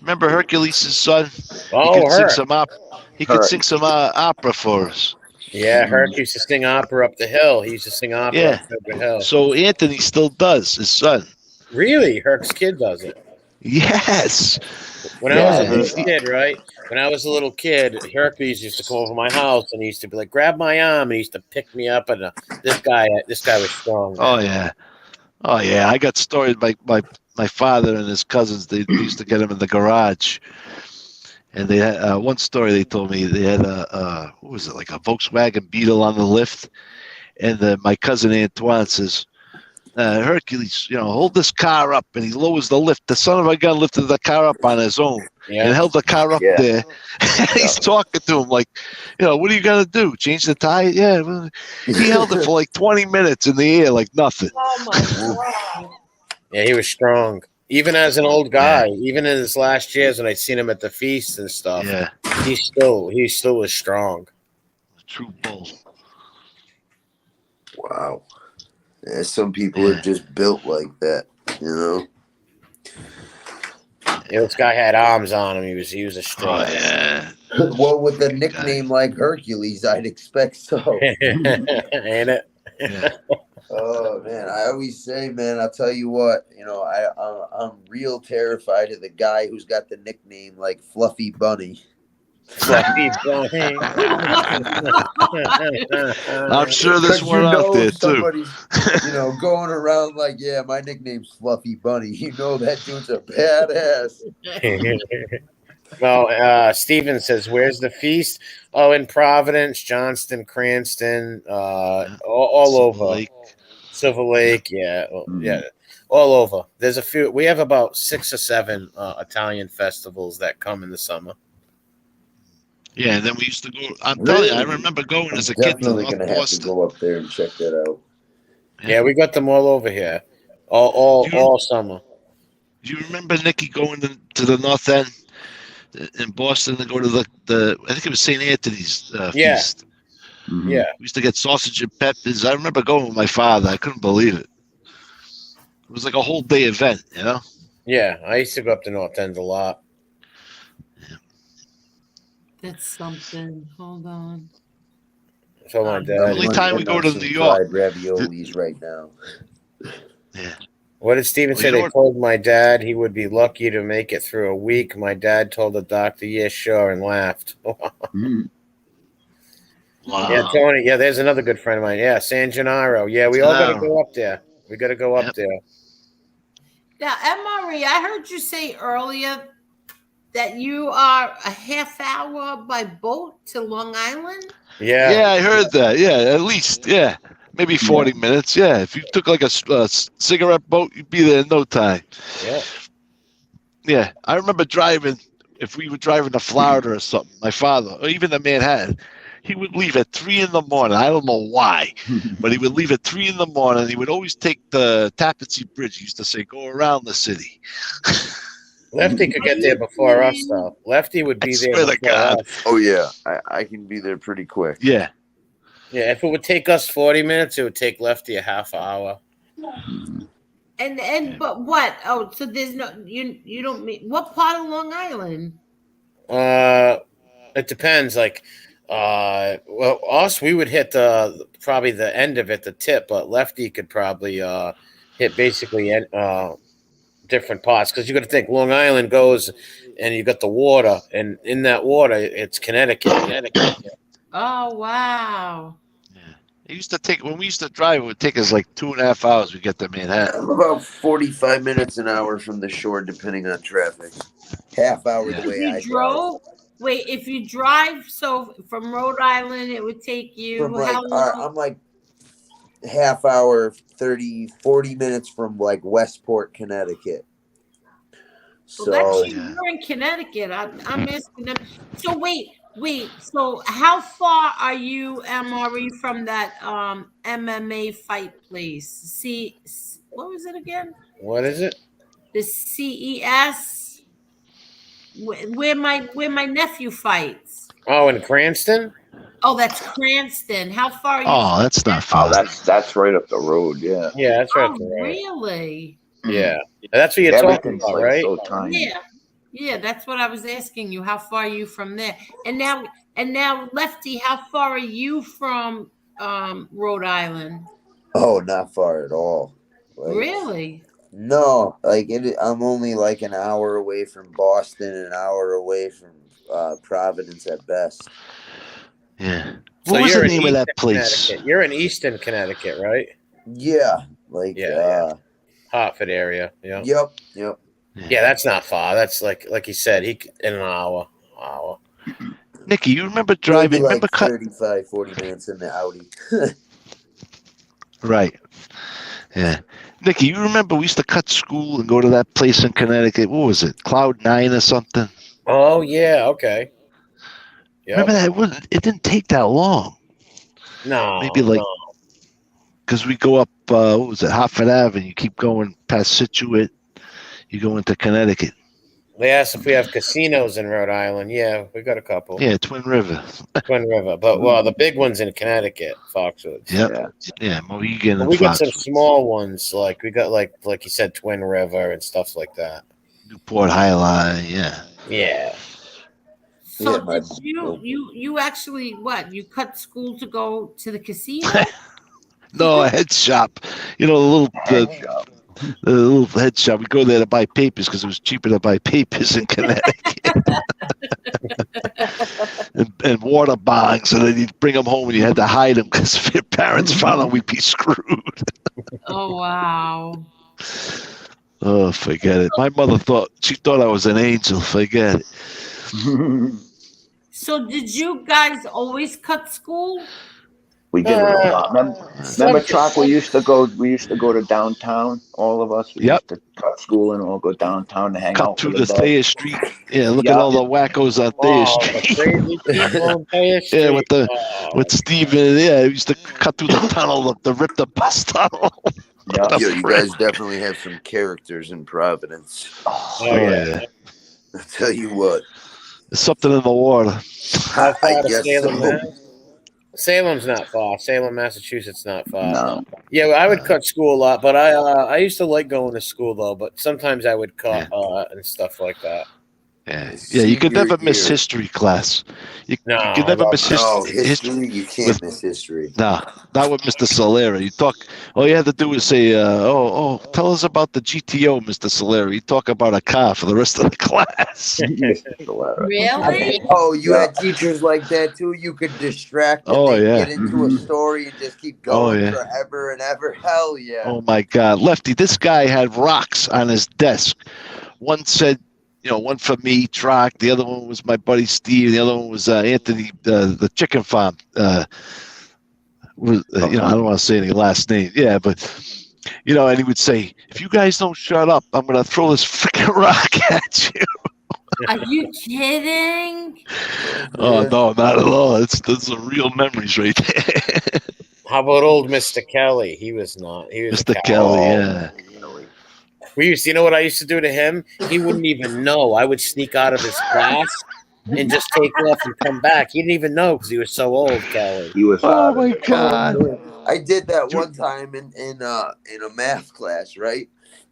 Remember Hercules' son? Oh, he could sing some opera for us. Yeah, Herc used to sing opera up the hill. He used to sing opera up the hill. So Anthony still does, his son. Really? Herc's kid does it? Yes. When I was a little kid, right? When I was a little kid, Hercules used to come over my house and he used to be like, "Grab my arm," and he used to pick me up. And this guy was strong. Man. Oh yeah. I got stories. My father and his cousins. They used to get him in the garage, and they had one story. They told me they had what was it, like a Volkswagen Beetle on the lift, and my cousin Antoine says, Hercules, hold this car up, and he lowers the lift. The son of a gun lifted the car up on his own and held the car up there. And he's talking to him like, what are you gonna do? Change the tire? Yeah. Well, he held it for like 20 minutes in the air like nothing. Oh my God. Yeah, he was strong. Even as an old guy, even in his last years when I'd seen him at the feasts and stuff, he still was strong. True bull. Wow. Yeah, some people are just built like that, This guy had arms on him. He was a strong. Oh yeah. Well, with a nickname like Hercules, I'd expect so. Ain't it? Yeah. Oh man, I always say, man, I'll tell you what, I'm real terrified of the guy who's got the nickname like Fluffy Bunny. Fluffy Bunny. I'm sure there's one out there too. Going around like, yeah, my nickname's Fluffy Bunny. That dude's a badass. Well, Steven says, "Where's the feast?" Oh, in Providence, Johnston, Cranston, all over. Silver Lake, yeah, all over. There's a few. We have about 6 or 7 Italian festivals that come in the summer. Yeah, and then we used to go. I'm telling you, I remember going as a kid to North gonna have to go up there and check that out. Yeah, we got them all over here, all summer. Do you remember Nicky going to the North End in Boston to go to the I think it was St. Anthony's feast? Yeah. We used to get sausage and peppers. I remember going with my father. I couldn't believe it. It was like a whole day event, you know? Yeah, I used to go up to North End a lot. That's something. Hold on. So my I'm dad. only time we go to some New York. fried raviolis right now. Yeah. What did Steven Well, say? you know They what? told my dad he would be lucky to make it through a week. My dad told the doctor, "Yeah, sure," and laughed. Mm. Wow. Yeah, Tony. Yeah, there's another good friend of mine. Yeah, San Gennaro. Yeah, we all got to Gennaro. go up there. We got to go up Yep. there. Now, MRE, I heard you say earlier that you are a half hour by boat to Long Island. Yeah. Yeah, I heard that. Yeah, at least. Yeah. Maybe 40 minutes. Yeah. If you took like a cigarette boat, you'd be there in no time. Yeah. Yeah. I remember driving, if we were driving to Florida or something, my father, or even the Manhattan, he would leave at 3 in the morning. I don't know why, but he would leave at 3 in the morning. He would always take the Tappan Zee Bridge. He used to say, go around the city. Lefty could get there before us, though. Lefty would be I there swear to before God. us. Oh yeah, I can be there pretty quick. Yeah. Yeah, if it would take us 40 minutes, it would take Lefty a half hour. And but what? Oh, so there's no you don't mean what part of Long Island? It depends. Like, well, us we would hit probably the end of it, the tip, but Lefty could probably hit basically different parts because you got to think Long Island goes and you got the water, and in that water it's Connecticut. Oh wow! It used to take, when we used to drive, it would take us like 2.5 hours to get to Manhattan. I'm about 45 minutes an hour from the shore, depending on traffic. Half hour the If way you I drove, wait, if you drive, so from Rhode Island, it would take you From like, how long? I'm like half hour, 40 minutes from like Westport, Connecticut. Well, So that's you're in Connecticut. I'm asking them. So wait. So how far are you, MRE, from that MMA fight place? See, what was it again? What is it? The CES, where my nephew fights. Oh, in Cranston? Oh, that's Cranston. How far are you? Oh, that's not far. That's right up the road. Yeah. Yeah, that's right. Oh, really? Yeah, that's what you're talking Everything's about, like right? so tiny. Yeah, that's what I was asking you. How far are you from there? And now, Lefty, how far are you from Rhode Island? Oh, not far at all. Like, Really? No, like I'm only like an hour away from Boston, an hour away from Providence at best. Yeah. So What was you're the in name of that Easton, place? Connecticut. You're in Easton, Connecticut, right? Yeah, like Hartford area. Yeah. Yep. Yeah, that's not far. That's like you said, in an hour. Nicky, you remember driving? Maybe like Remember 35, 40 minutes in the Audi. Right. Yeah. Nicky, you remember we used to cut school and go to that place in Connecticut? What was it? Cloud 9 or something? Oh yeah, okay. Yep. Remember that? It didn't take that long. No. Maybe like, because we go up, what was it, Hartford Avenue. You keep going past Situate. You go into Connecticut. They asked if we have casinos in Rhode Island. Yeah, we got a couple. Yeah, Twin River. Twin River. But, well, the big one's in Connecticut, Foxwoods. Yep. Yeah, Mohegan and We got some Foxwoods. small ones. Like, we got, like you said, Twin River and stuff like that. Newport Highline, yeah. Yeah. So Yeah, did you actually what? You cut school to go to the casino? No, a head shop. You know, the little head shop. We go there to buy papers because it was cheaper to buy papers in Connecticut. and water bongs, and then you'd bring them home and you had to hide them because if your parents found them, we'd be screwed. Oh wow! Oh, forget it. My mother thought I was an angel. Forget it. So did you guys always cut school? We did it a lot. Remember, Chalk? We used to go to downtown. All of us. We used to cut school and all go downtown to hang out. Cut through the Thayer Street. Yeah, look at all the wackos on Thayer Street. Crazy people on Thayer Street. Yeah, with Steven. Yeah, we used to cut through the tunnel to rip the bus tunnel. Yeah. Yo, you guys definitely have some characters in Providence. Oh, yeah. I'll tell you what. There's something in the water. How far I to guess Salem, so. Mass? Salem's not far. Salem, Massachusetts, not far. No. Yeah, I would cut school a lot, but I used to like going to school though. But sometimes I would cut and stuff like that. Yeah, you could never miss Senior year. history class. You No, could never miss No, history. history, you can't miss history. No, not with Mr. Solera. You talk. All you had to do is say, tell us about the GTO, Mr. Solera." You talk about a car for the rest of the class. Really? Oh, you had teachers like that too. You could distract them. Oh, They'd yeah. get into a story and just keep going yeah. forever and ever. Hell yeah. Oh my God, Lefty! This guy had rocks on his desk. One said, one for me, Trock. The other one was my buddy Steve. The other one was Anthony, the chicken farm. I don't want to say any last name. Yeah, but and he would say, "If you guys don't shut up, I'm going to throw this freaking rock at you." Are you kidding? Oh no, not at all. Those are real memories right there. How about old Mr. Kelly? He was not. He was Mr. Kelly, yeah. You know what I used to do to him? He wouldn't even know. I would sneak out of his class and just take off and come back. He didn't even know because he was so old, Kelly. He was. Oh my God! I did that one time in a math class, right?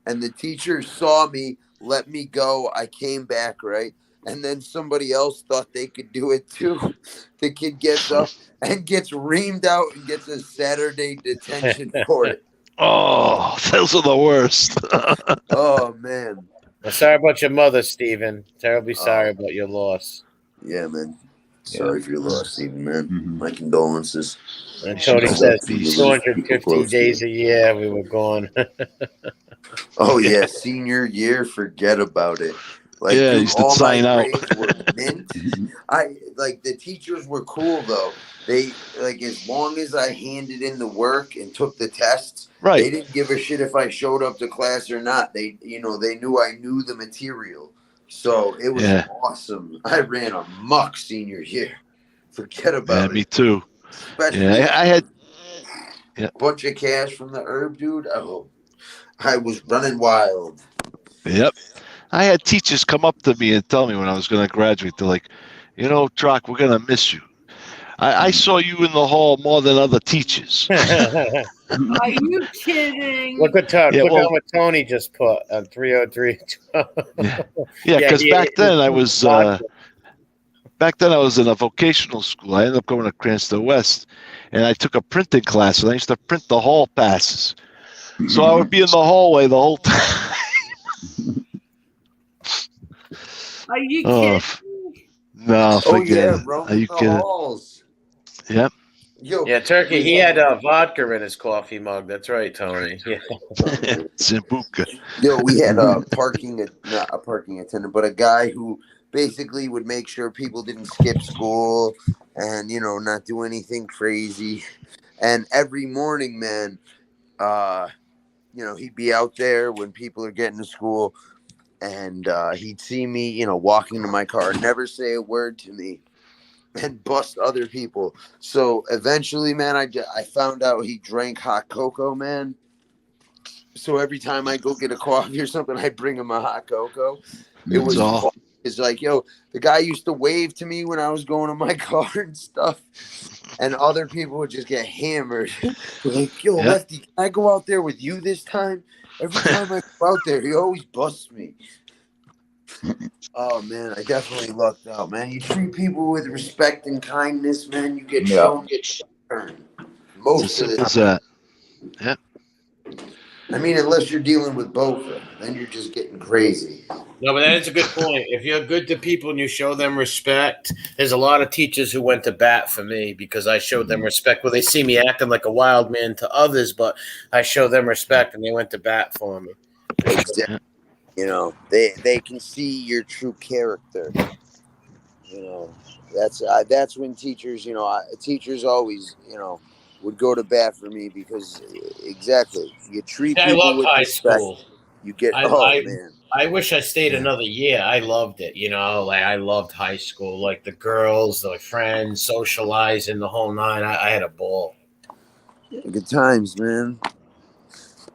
And the teacher saw me, let me go. I came back, right? And then somebody else thought they could do it too. The kid gets up and gets reamed out and gets a Saturday detention for it. Oh, those are the worst. Oh man. I'm sorry about your mother, Stephen. Terribly sorry about your loss. Yeah, man. Sorry for your loss, Stephen, man. My condolences. And Tony says 250 days a year we were gone. Oh yeah, senior year, forget about it. Like, yeah, used to all sign my out. grades were mint. The teachers were cool though. They as long as I handed in the work and took the tests, right. They didn't give a shit if I showed up to class or not. They knew I knew the material. So it was awesome. I ran amok senior year. Forget about it. Me too. Especially I had a bunch of cash from the herb, dude. Oh, I was running wild. Yep. I had teachers come up to me and tell me when I was going to graduate, they're like, Trock, we're going to miss you. I saw you in the hall more than other teachers. Are you kidding? Look at what Tony just put on 303. Because back then I was in a vocational school. I ended up going to Cranston West, and I took a printing class, and I used to print the hall passes. So I would be in the hallway the whole time. Are you kidding? No, forget it. Bro, Are you kidding? Halls. Yep. Yo, yeah, Turkey. He had vodka in his coffee mug. That's right, Tony. Yeah. Sambuca. Yo, we had not a parking attendant, but a guy who basically would make sure people didn't skip school and not do anything crazy. And every morning, man, he'd be out there when people are getting to school, and he'd see me, walking to my car, never say a word to me, and bust other people. So eventually, man, I found out he drank hot cocoa, man. So every time I go get a coffee or something, I bring him a hot cocoa. It's like, yo, the guy used to wave to me when I was going to my car and stuff. And other people would just get hammered. Like, yo, Lefty, can I go out there with you this time? Every time I go out there, he always busts me. Oh, man, I definitely lucked out, man. You treat people with respect and kindness, man, you get shown, get turned. Most of the time. Yeah. I mean, unless you're dealing with Bofa, then you're just getting crazy. No, but that is a good point. If you're good to people and you show them respect, there's a lot of teachers who went to bat for me because I showed them respect. Well, they see me acting like a wild man to others, but I show them respect and they went to bat for me. Exactly. They can see your true character. That's when teachers, teachers always, would go to bat for me because exactly you treat people I love with high respect. school. You get man. I wish I stayed another year. I loved it. I loved high school. Like the girls, the friends, socializing, the whole nine. I had a ball. Good times, man.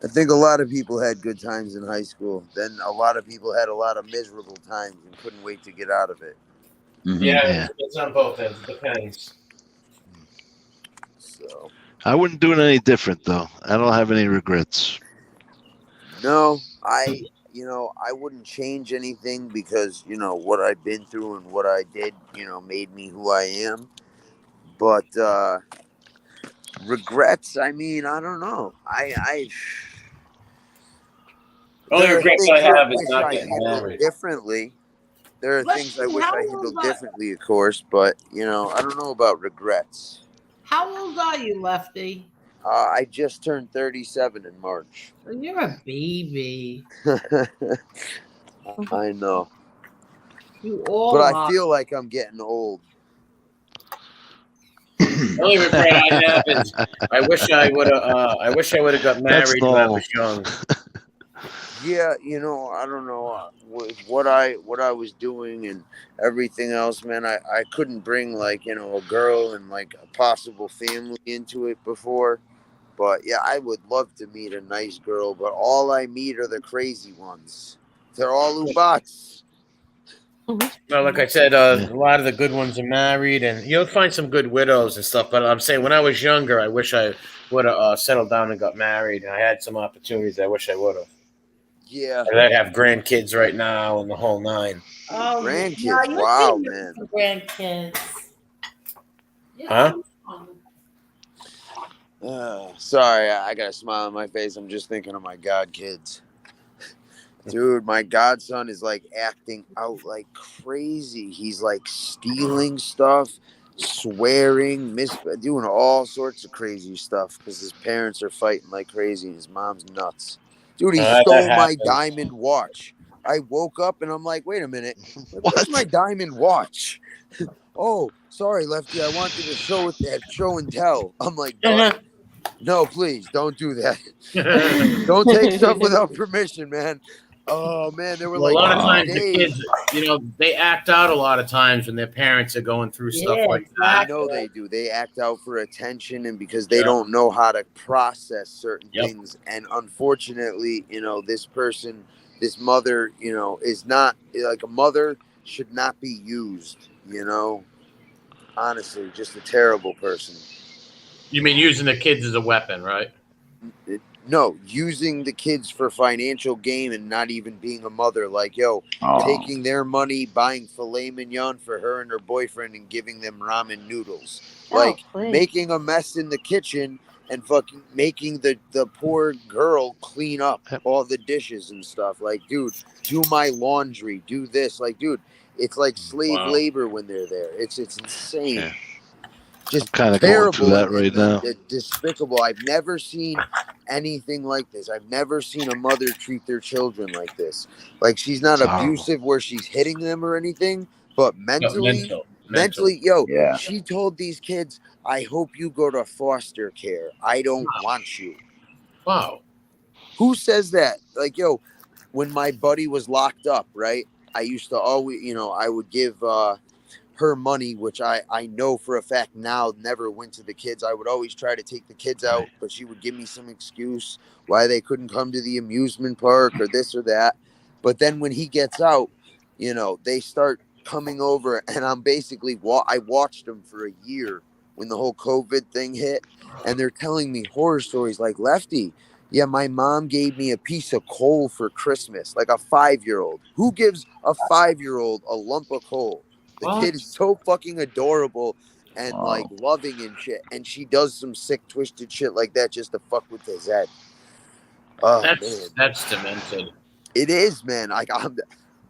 I think a lot of people had good times in high school. Then a lot of people had a lot of miserable times and couldn't wait to get out of it. Yeah, it's on both ends. It depends. So I wouldn't do it any different though. I don't have any regrets. no, I wouldn't change anything because what I've been through and what I did, made me who I am. But regrets, I mean, I don't know. Only There are regrets things I I have is wish not I getting handled married. differently. There are things I Lefty, wish how I old handled are- differently, of course, but I don't know about regrets. How old are you, Lefty? I just turned 37 in March. Oh, you're a baby. I know, You all but I are. feel like I'm getting old. The only regret I have is I wish I would have. I wish I would have got married when I was young. Yeah, I don't know with what I was doing and everything else, man. I couldn't bring like a girl and like a possible family into it before, but yeah, I would love to meet a nice girl. But all I meet are the crazy ones. They're all ubats. Well, like I said, a lot of the good ones are married, and you'll find some good widows and stuff. But I'm saying when I was younger, I wish I would have settled down and got married. And I had some opportunities I wish I would have. Yeah, I'd have grandkids right now and the whole nine. Oh, grandkids. Wow, man. Grandkids. Huh? Sorry, I got a smile on my face. I'm just thinking of my god kids. Dude, my godson is like acting out like crazy. He's like stealing stuff, swearing, doing all sorts of crazy stuff because his parents are fighting like crazy and his mom's nuts. Dude, he stole my diamond watch. I woke up and I'm like, wait a minute. Where's my diamond watch? Oh, sorry, Lefty. I wanted to show it at show and tell. I'm like, no, please don't do that. Don't take stuff without permission, man. Oh man, there were like a lot of times days. the kids, they act out a lot of times when their parents are going through stuff like that. I know they do. They act out for attention and because they don't know how to process certain things. And unfortunately, this mother, is not like a mother should not be used. Honestly, just a terrible person. You mean using the kids as a weapon, right? No, using the kids for financial gain and not even being a mother. Like, taking their money, buying filet mignon for her and her boyfriend and giving them ramen noodles. Like, making a mess in the kitchen and fucking making the poor girl clean up all the dishes and stuff. Like, dude, do my laundry, do this. Like, dude, it's like slave labor when they're there. It's insane. Yeah. Just kind of going through that right now. Despicable. I've never seen anything like this. I've never seen a mother treat their children like this. Like, she's not abusive where she's hitting them or anything, but mentally, she told these kids, I hope you go to foster care. I don't want you. Wow. Who says that? Like, when my buddy was locked up, right? I used to always, I would give her money, which I know for a fact now never went to the kids. I would always try to take the kids out, but she would give me some excuse why they couldn't come to the amusement park or this or that. But then when he gets out, they start coming over, and I'm basically I watched them for a year when the whole COVID thing hit, and they're telling me horror stories like, Lefty, yeah, my mom gave me a piece of coal for Christmas, like a 5-year-old. Who gives a 5-year-old a lump of coal? The kid is so fucking adorable and like loving and shit. And she does some sick, twisted shit like that just to fuck with his head. Oh, man. That's demented. It is, man. Like,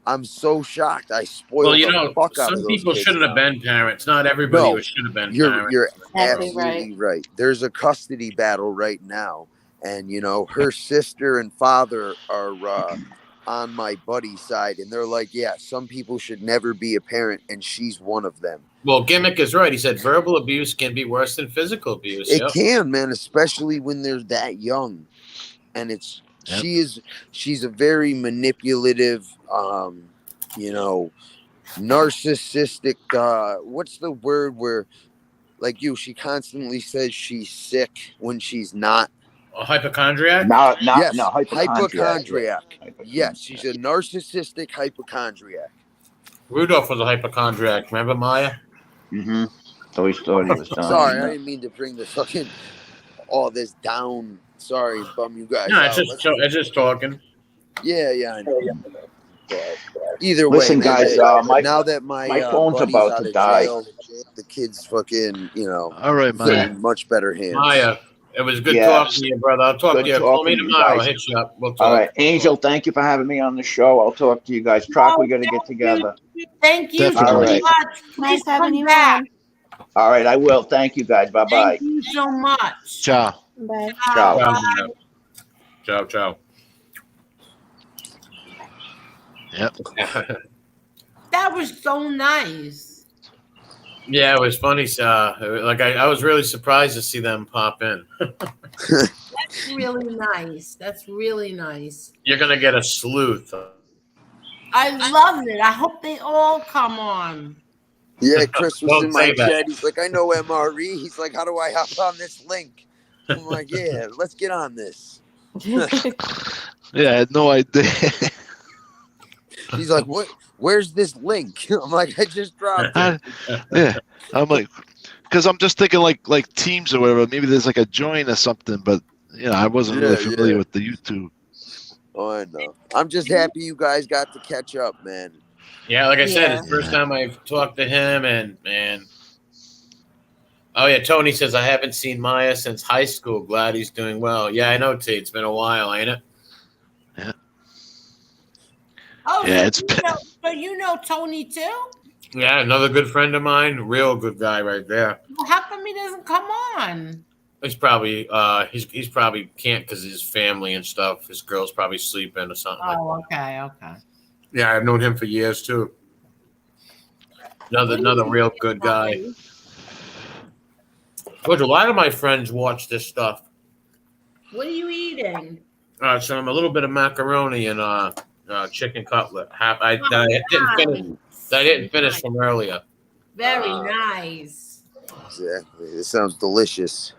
I'm so shocked. I spoiled the fuck out of those kids. Some people shouldn't have been parents. Not everybody should have been parents. You're absolutely right. There's a custody battle right now. And, her sister and father are on my buddy's side, and they're like, yeah, some people should never be a parent, and she's one of them. Well, Gimmick is right. He said verbal abuse can be worse than physical abuse. It can, man, especially when they're that young. And she's a very manipulative, narcissistic, what's the word where, like she constantly says she's sick when she's not. A hypochondriac? Yes, no, hypochondriac. Yeah. Yes, she's a narcissistic hypochondriac. Rudolph was a hypochondriac. Remember Maya? Mm-hmm. Always thought he was dying. Sorry, I didn't mean to bring the fucking all this down. Sorry, bum you guys No, out. it's just talking. Yeah, I know. Either Listen, way, man, guys, now that my phone's buddy's about out to of die. jail, the kid's fucking, All right, Maya. in much better hands. Maya, it was good Yeah. talking to you, brother. I'll talk Good to you. Call me talking to you tomorrow. I'll guys. hit you up. We'll talk. All right, Angel, thank you for having me on the show. I'll talk to you guys. Truck, we got to get together. Thank you so Definitely. much. Nice Please having come you back. on. All right, I will. Thank you, guys. Bye-bye. Thank you so much. Ciao. Bye. Ciao. Ciao. Yep. That was so nice. Yeah, it was funny. Like I was really surprised to see them pop in. That's really nice. That's really nice. You're gonna get a sleuth. I love it. I hope they all come on. Yeah, Chris was Don't in my say that. chat. He's like, I know MRE. He's like, how do I hop on this link? I'm like, yeah, let's get on this. Yeah, I had no idea. He's like, what? Where's this link? I'm like, I just dropped it. Yeah, I'm like, because I'm just thinking like Teams or whatever. Maybe there's like a join or something, but I wasn't really familiar with the YouTube. Oh, I know. I'm just happy you guys got to catch up, man. Yeah, like I said, it's the first time I've talked to him, and oh yeah, Tony says I haven't seen Maya since high school. Glad he's doing well. Yeah, I know, T. It's been a while, ain't it? Yeah. Oh, Yeah, so you know Tony too? Yeah, another good friend of mine. Real good guy right there. Well, how come he doesn't come on? He's probably he's probably can't because his family and stuff. His girl's probably sleeping or something. Oh, okay. Yeah, I've known him for years too. Another real good guy. George, a lot of my friends watch this stuff. What are you eating? So I'm a little bit of macaroni and chicken cutlet. I didn't finish from earlier. Very nice. Exactly. This sounds delicious.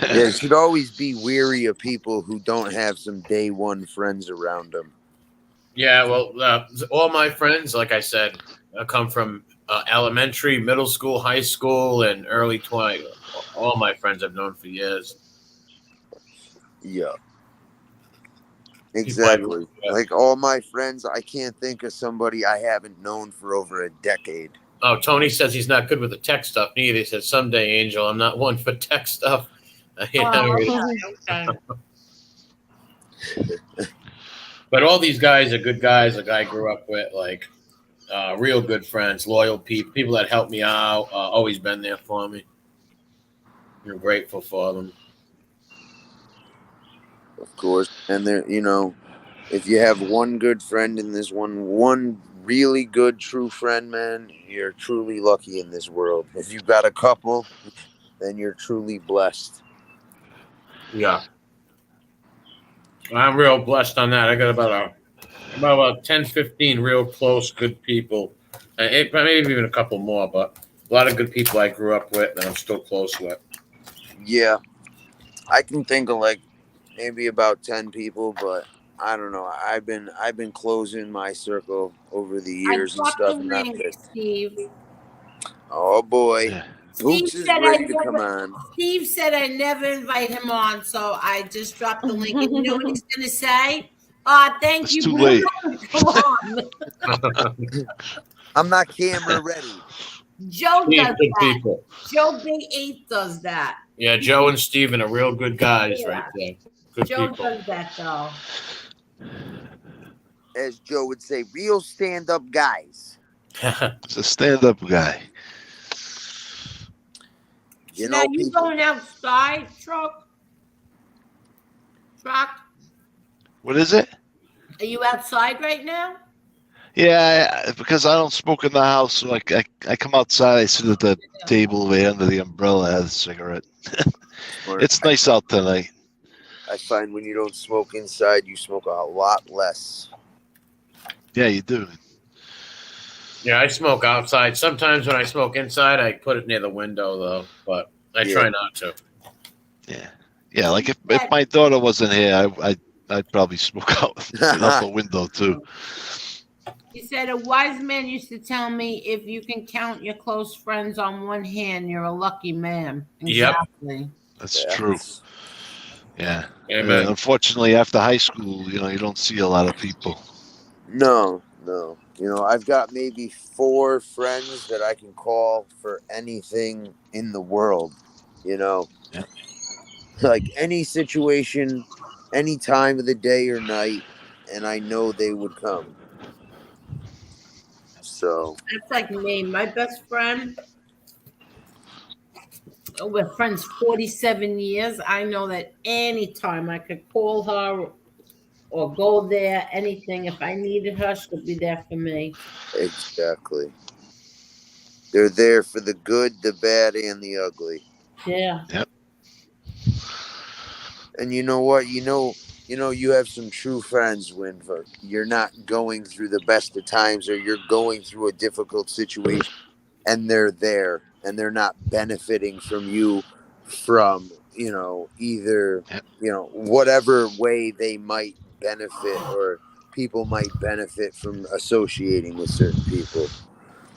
Yeah, you should always be weary of people who don't have some day one friends around them. Yeah, well, all my friends, like I said, come from elementary, middle school, high school, and early 20. All my friends I've known for years. Yeah. Exactly. Like all my friends, I can't think of somebody I haven't known for over a decade. Oh, Tony says he's not good with the tech stuff neither. He says, someday, Angel, I'm not one for tech stuff. But all these guys are good guys like I grew up with, like real good friends, loyal people that help me out, always been there for me. You're grateful for them. Of course. And there, if you have one good friend in this one really good true friend, man, you're truly lucky in this world. If you've got a couple, then you're truly blessed. Yeah. I'm real blessed on that. I got about 10, 15 real close, good people. Maybe even a couple more, but a lot of good people I grew up with that I'm still close with. Yeah. I can think of like maybe about 10 people, but I don't know. I've been closing my circle over the years and stuff. Steve. Oh boy. Yeah. Boots is ready to come on. Steve said I never invite him on, so I just dropped the link. And you know what he's going to say? Thank It's you. too late. Come on. I'm not camera ready. Joe Steve, does good that. people. Joe Big 8 does that. Yeah, Joe and Steven are real good guys right there. Good Joe people. does that, though. As Joe would say, real stand-up guys. It's a stand-up guy. Now you going outside, truck? What is it? Are you outside right now? Yeah, because I don't smoke in the house, so I come outside. I sit at the table way under the umbrella, have a cigarette. It's nice out tonight. I find when you don't smoke inside, you smoke a lot less. Yeah, you do. Yeah, I smoke outside. Sometimes when I smoke inside, I put it near the window, though. But I try not to. Yeah. Yeah, like if my daughter wasn't here, I'd probably smoke out the window too. He said, a wise man used to tell me, if you can count your close friends on one hand, you're a lucky man. Exactly. That's true. Yeah. Amen. Unfortunately, after high school, you don't see a lot of people. No. I've got maybe 4 friends that I can call for anything in the world. Yeah. Like any situation, any time of the day or night, and I know they would come. So That's like me. My best friend, we're friends 47 years. I know that anytime I could call her or go there, anything. If I needed her, she'll be there for me. exactly. They're there for the good, the bad, and the ugly. Yeah. Yep. And you know what? You have some true friends when you're not going through the best of times or you're going through a difficult situation, and they're there and they're not benefiting from you from, either, whatever way they might benefit or people might benefit from associating with certain people,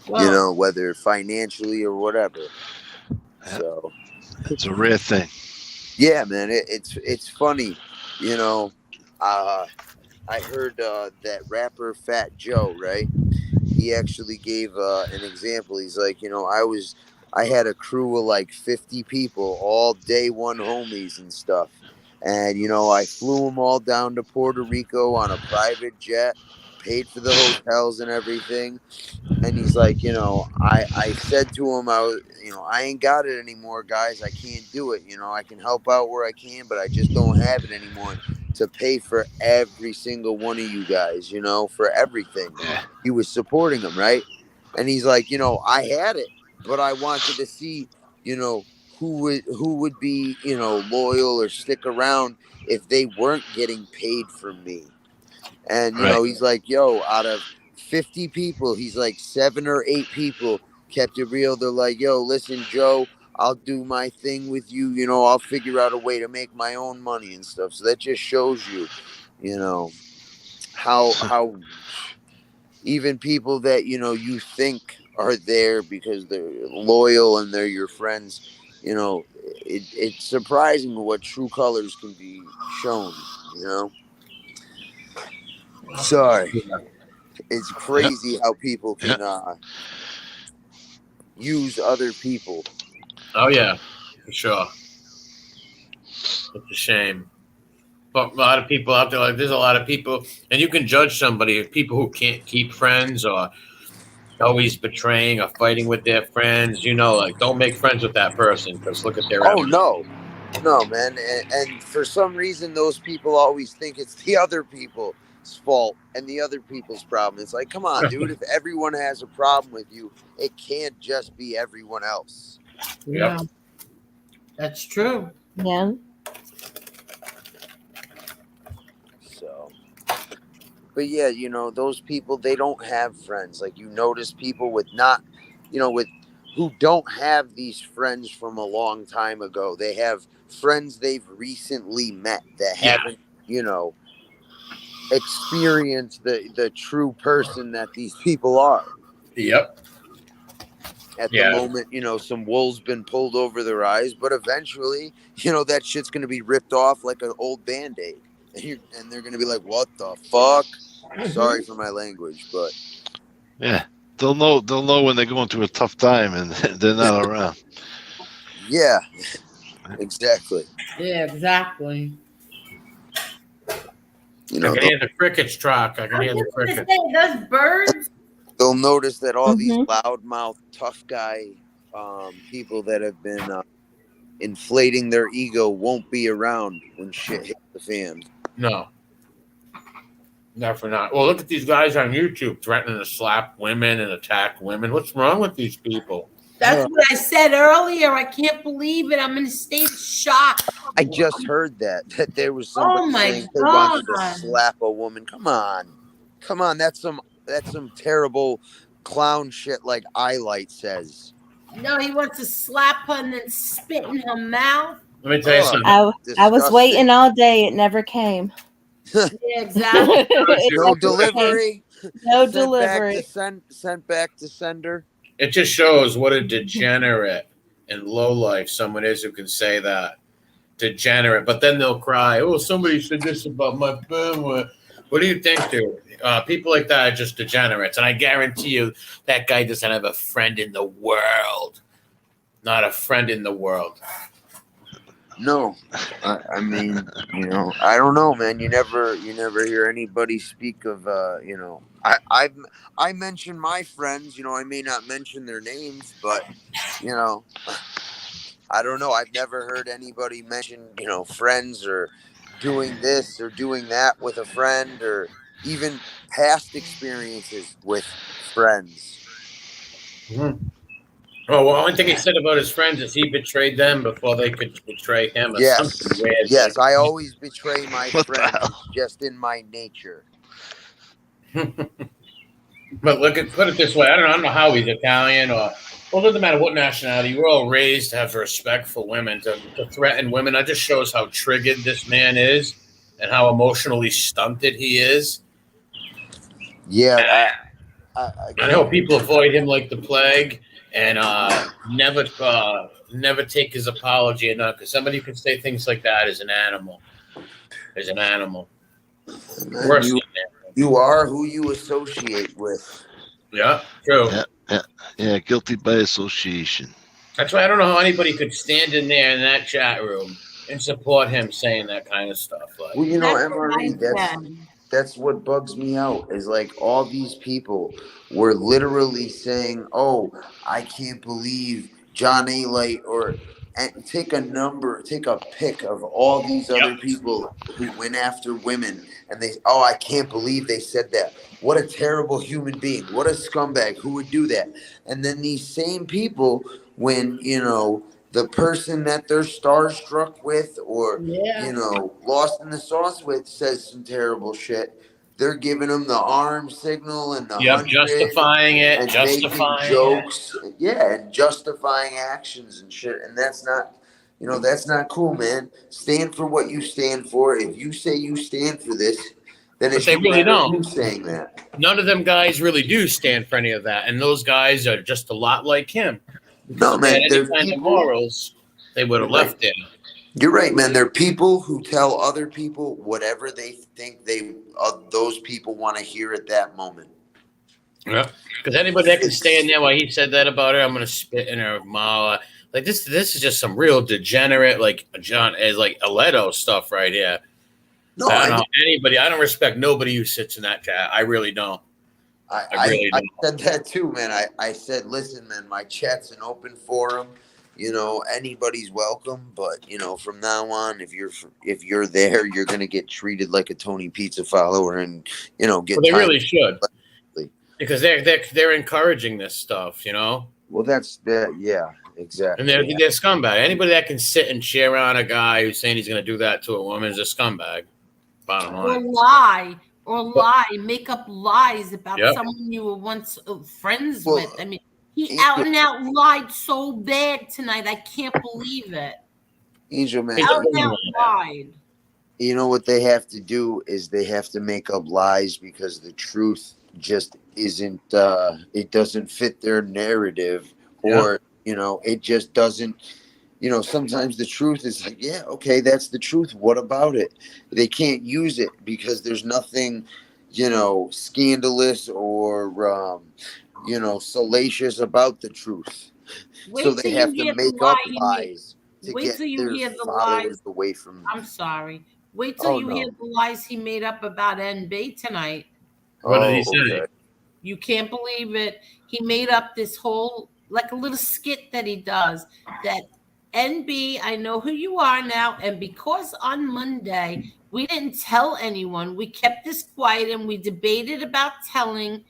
Well, whether financially or whatever. Yeah. So it's a rare thing. yeah, man, it's funny, I heard that rapper Fat Joe, right? He actually gave an example. He's like, I had a crew of like 50 people, all day one homies and stuff. And, I flew them all down to Puerto Rico on a private jet, paid for the hotels and everything. And he's like, I said to him, I ain't got it anymore, guys. I can't do it. I can help out where I can, but I just don't have it anymore to pay for every single one of you guys, for everything. Yeah. He was supporting him, right? And he's like, I had it, but I wanted to see, who would be, loyal or stick around if they weren't getting paid from me. And, he's like, out of 50 people, he's like 7 or 8 people kept it real. They're like, listen, Joe, I'll do my thing with you. I'll figure out a way to make my own money and stuff. So that just shows you, how even people that, you think are there because they're loyal and they're your friends, it's surprising what true colors can be shown, Sorry. It's crazy how people can use other people. Oh yeah, for sure. It's a shame. But a lot of people out there, like there's a lot of people, and you can judge somebody, people who can't keep friends or always betraying or fighting with their friends. Like don't make friends with that person because look at their. Oh no, man, and for some reason those people always think it's the other people's fault and the other people's problem. It's like, come on, dude. If everyone has a problem with you, it can't just be everyone else. Yeah, that's true. Yeah. So, but yeah, those people, they don't have friends. Like you notice people with who don't have these friends from a long time ago. They have friends they've recently met that haven't, experienced the true person that these people are. Yep. At the moment, some wool's been pulled over their eyes, but eventually, that shit's going to be ripped off like an old Band-Aid. And they're going to be like, what the fuck? Sorry for my language, but. Yeah. They'll know when they're going through a tough time and they're not around. Yeah, exactly. Yeah, exactly. I can hear the crickets, Truck. I can hear the crickets. Those birds. They'll notice that all these loudmouth, tough guy people that have been inflating their ego won't be around when shit hits the fan. No. Definitely not. Well, look at these guys on YouTube threatening to slap women and attack women. What's wrong with these people? That's what I said earlier. I can't believe it. I'm in a state of shock. I just heard that there was somebody saying they wanted to slap a woman. Come on. That's some terrible clown shit like Light says. No, he wants to slap her and then spit in her mouth. Let me tell you something. I was waiting all day. It never came. Yeah, exactly. No delivery. No Sent delivery. Sent back to sender. It just shows what a degenerate and lowlife someone is who can say that. Degenerate. But then they'll cry, oh, somebody said this about my family. What do you think, dude? People like that are just degenerates. And I guarantee you that guy doesn't have a friend in the world. Not a friend in the world. No, I mean, I don't know, man. You never hear anybody speak of, I mention my friends. I may not mention their names, but I don't know. I've never heard anybody mention, friends or doing this or doing that with a friend or even past experiences with friends. Mm-hmm. Oh, well, the only thing he said about his friends is he betrayed them before they could betray him. Or something weird. Yes, I always betray my friends. It's just in my nature. But put it this way: I don't know how he's Italian or. Well, it doesn't matter what nationality. We're all raised to have respect for women, to threaten women. That just shows how triggered this man is and how emotionally stunted he is. Yeah, I hope people avoid him like the plague. And never take his apology enough, because somebody who can say things like that is an animal. Is an animal. Worse you are who you associate with. Yeah, true. Yeah, guilty by association. That's why I don't know how anybody could stand in there in that chat room and support him saying that kind of stuff. Like, well, MRE, that's what bugs me out is like all these people were literally saying, oh, I can't believe John A. Light and take a pick of all these other people who went after women and I can't believe they said that. What a terrible human being. What a scumbag. Who would do that? And then these same people, when, the person that they're starstruck with or, lost in the sauce with says some terrible shit, they're giving them the arm signal and the justifying it, and justifying making jokes. It. Yeah, and justifying actions and shit. And that's not, that's not cool, man. Stand for what you stand for. If you say you stand for this, then it's they really don't. Saying that. None of them guys really do stand for any of that. And those guys are just a lot like him. No, man. Any kind of morals, they would have left it. You're right, man. They're people who tell other people whatever they think those people want to hear at that moment. Yeah, because anybody that can stand there while he said that about her, I'm gonna spit in her Marla. Like this is just some real degenerate, like Aledo stuff right here. No, I don't know anybody. I don't respect nobody who sits in that chat. I really don't. I really don't. I said that too, man. I said, listen, man, my chat's an open forum. Anybody's welcome, but from now on, if you're there, you're gonna get treated like a Tony Pizza follower, and get. Well, they really should, because they're encouraging this stuff, Well, that's that. Yeah, exactly. And they're scumbag. Anybody that can sit and cheer on a guy who's saying he's gonna do that to a woman is a scumbag. Bottom line. Or lie, make up lies about someone you were once friends with. I mean. He out and out lied so bad tonight. I can't believe it. Angel Man. Out and out lied. You know what they have to do is they have to make up lies because the truth just isn't it doesn't fit their narrative or it just doesn't sometimes the truth is like, yeah, okay, that's the truth. What about it? They can't use it because there's nothing, scandalous or salacious about the truth. So they have to make up lies to get their followers away from. I'm sorry. Wait till you hear the lies he made up about NB tonight. What did he say? Okay. You can't believe it. He made up this whole, like a little skit that he does that NB, I know who you are now. And because on Monday, we didn't tell anyone, we kept this quiet and we debated about telling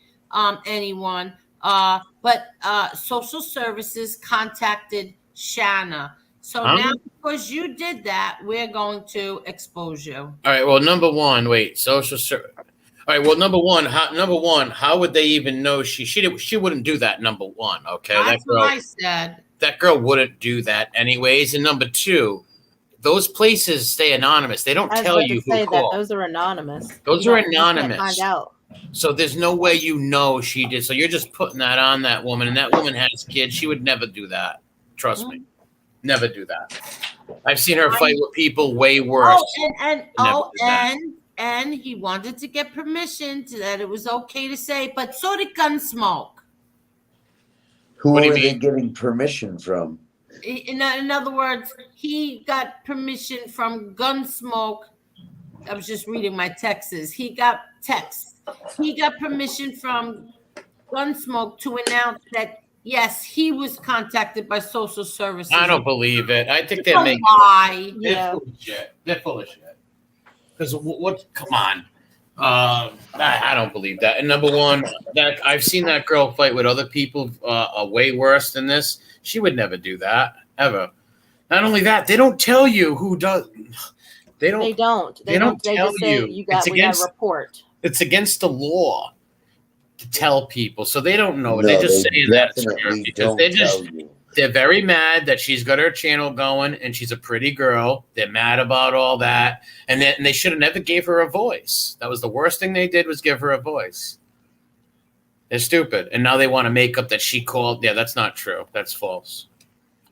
anyone. But social services contacted Shanna. So now because you did that, we're going to expose you. All right. Well, number one, social service. All right. Well, number one, how would they even know she wouldn't do that? Number one. Okay. That's what I said. That girl wouldn't do that anyways. And number two, those places stay anonymous. They don't I was tell about you to say who that called. those are anonymous. Those You are don't- you can't anonymous. Find out. So there's no way you know she did. So you're just putting that on that woman, and that woman has kids. She would never do that. Trust me, never do that. I've seen her fight with people way worse. And he wanted to get permission to that it was okay to say, but so did Gunsmoke. Who What do you are they mean? getting permission from? In other words, he got permission from Gunsmoke. I was just reading my texts. He got permission from Gunsmoke to announce that yes, he was contacted by social services. I don't believe it. I think It's they're a making. lie. They're full of shit. They're full of shit. Because what? Come on. I don't believe that. And number one, that I've seen that girl fight with other people way worse than this. She would never do that ever. Not only that, they don't tell you who does. They don't. They don't. They don't They tell just say you. we got a report. It's against the law to tell people, so they don't know. No, They're just they saying that definitely because don't tell you. they're very mad that she's got her channel going and she's a pretty girl. They're mad about all that, and they should have never gave her a voice. That was the worst thing they did was give her a voice. They're stupid, and now they want to make up that she called. Yeah, that's not true. That's false.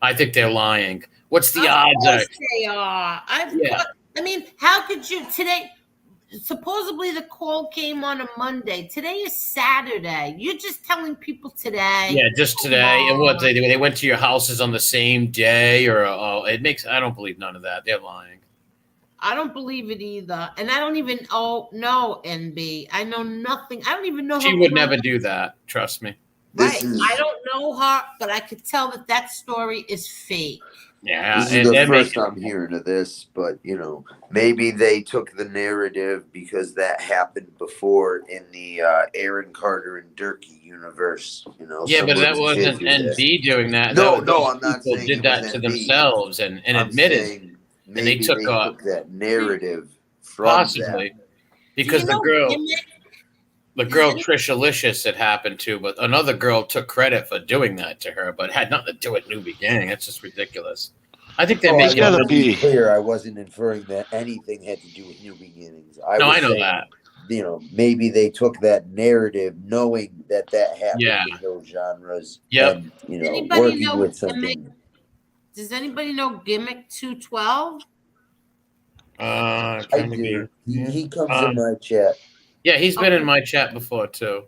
I think they're lying. What's the odds? Of course they are. I mean, how could you today? Supposedly the call came on a Monday. Today is Saturday. You're just telling people today. Yeah, just today. And what they do? They went to your houses on the same day, or it makes. I don't believe none of that. They're lying. I don't believe it either, and I don't even know NB. I know nothing. I don't even know. She would never do that. Trust me. Right. I don't know her, but I could tell that story is fake. Yeah, this is the first I'm hearing of this, but maybe they took the narrative because that happened before in the Aaron Carter and Durkee universe. Yeah, but that wasn't NB doing that. No, I'm not saying did that to themselves and admitted, and they took that narrative from possibly because the girl Trisha Licious had happened to, but another girl took credit for doing that to her, but had nothing to do with New Beginning. That's just ridiculous. I think they're making it be clear. I wasn't inferring that anything had to do with New Beginnings. I know that. Maybe they took that narrative, knowing that happened in those genres. Yep. And working with something. Does anybody know Gimmick 212? I do. He comes in my chat. Yeah, he's been in my chat before too.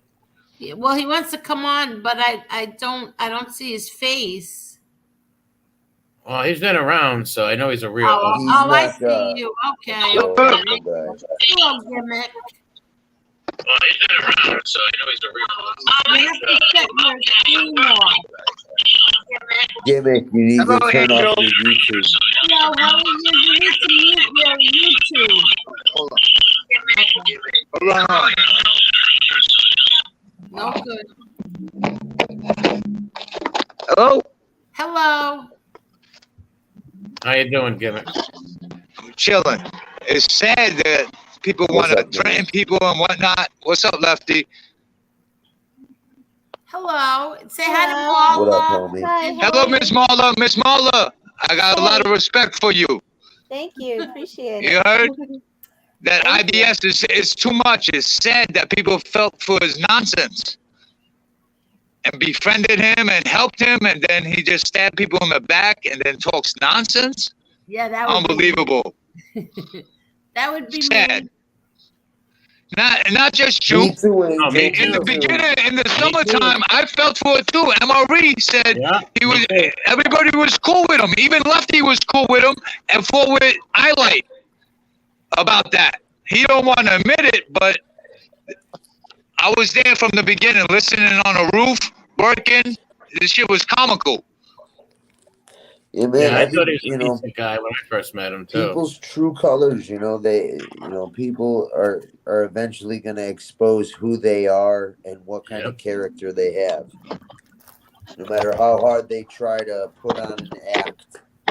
Yeah, well, he wants to come on, but I don't see his face. Well, he's been around, so I know he's a real. I see you. Okay. Hello, Gimmick. Well, he's been around, so I know he's a real. You have to set your screen off. Gimmick, you need to turn off your YouTube. Hello, how are you? You need to mute your YouTube. Hold on. No good. Hello? Hello. How you doing, Gimmick? Chilling. It's sad that people want to threaten people and whatnot. What's up, Lefty? Hello. Say hi to Marla. What up, homie? Hi, Hello, Miss Marla. Miss Marla, I got a lot of respect for you. Thank you. Appreciate it. You heard? That IBS is too much. It's sad that people felt for his nonsense and befriended him and helped him, and then he just stabbed people in the back and then talks nonsense. Yeah, that would unbelievable. That would be sad. Not just you. Me too, In the beginning, in the summertime, I felt for it too. MRE said he was. Everybody was cool with him. Even Lefty was cool with him, and forward highlight about that. He don't want to admit it, but I was there from the beginning, listening on a roof, working. This shit was comical. Yeah, man. I thought he was a decent guy when I first met him too. People's true colors, people are eventually going to expose who they are and what kind of character they have. No matter how hard they try to put on an act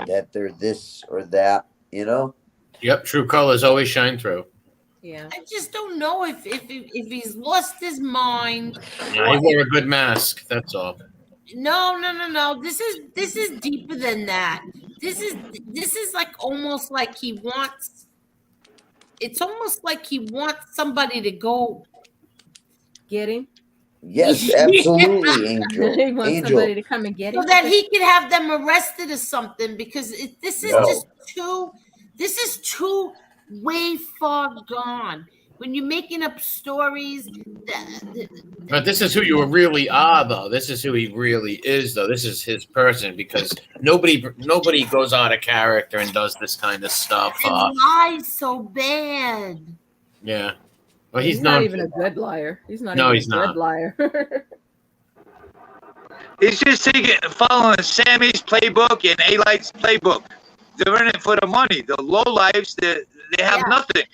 that they're this or that, Yep, true colors always shine through. Yeah. I just don't know if he's lost his mind. Yeah, he wore a good mask. That's all. No. This is deeper than that. this is like almost like he wants. It's almost like he wants somebody to go Get him. Yes, absolutely, Angel. He wants Angel. somebody to come and get him. so that he could have them arrested or something, because this is No. just too. This is too way far gone. When you're making up stories, But this is who you really are, though. This is who he really is, though. This is his person, because nobody goes out of character and does this kind of stuff. and lies so bad. Yeah. Well, He's not even a good liar. He's not even a good liar. He's just following Sammy's playbook and A-Light's playbook. They're in it for the money. The low lives, they have nothing.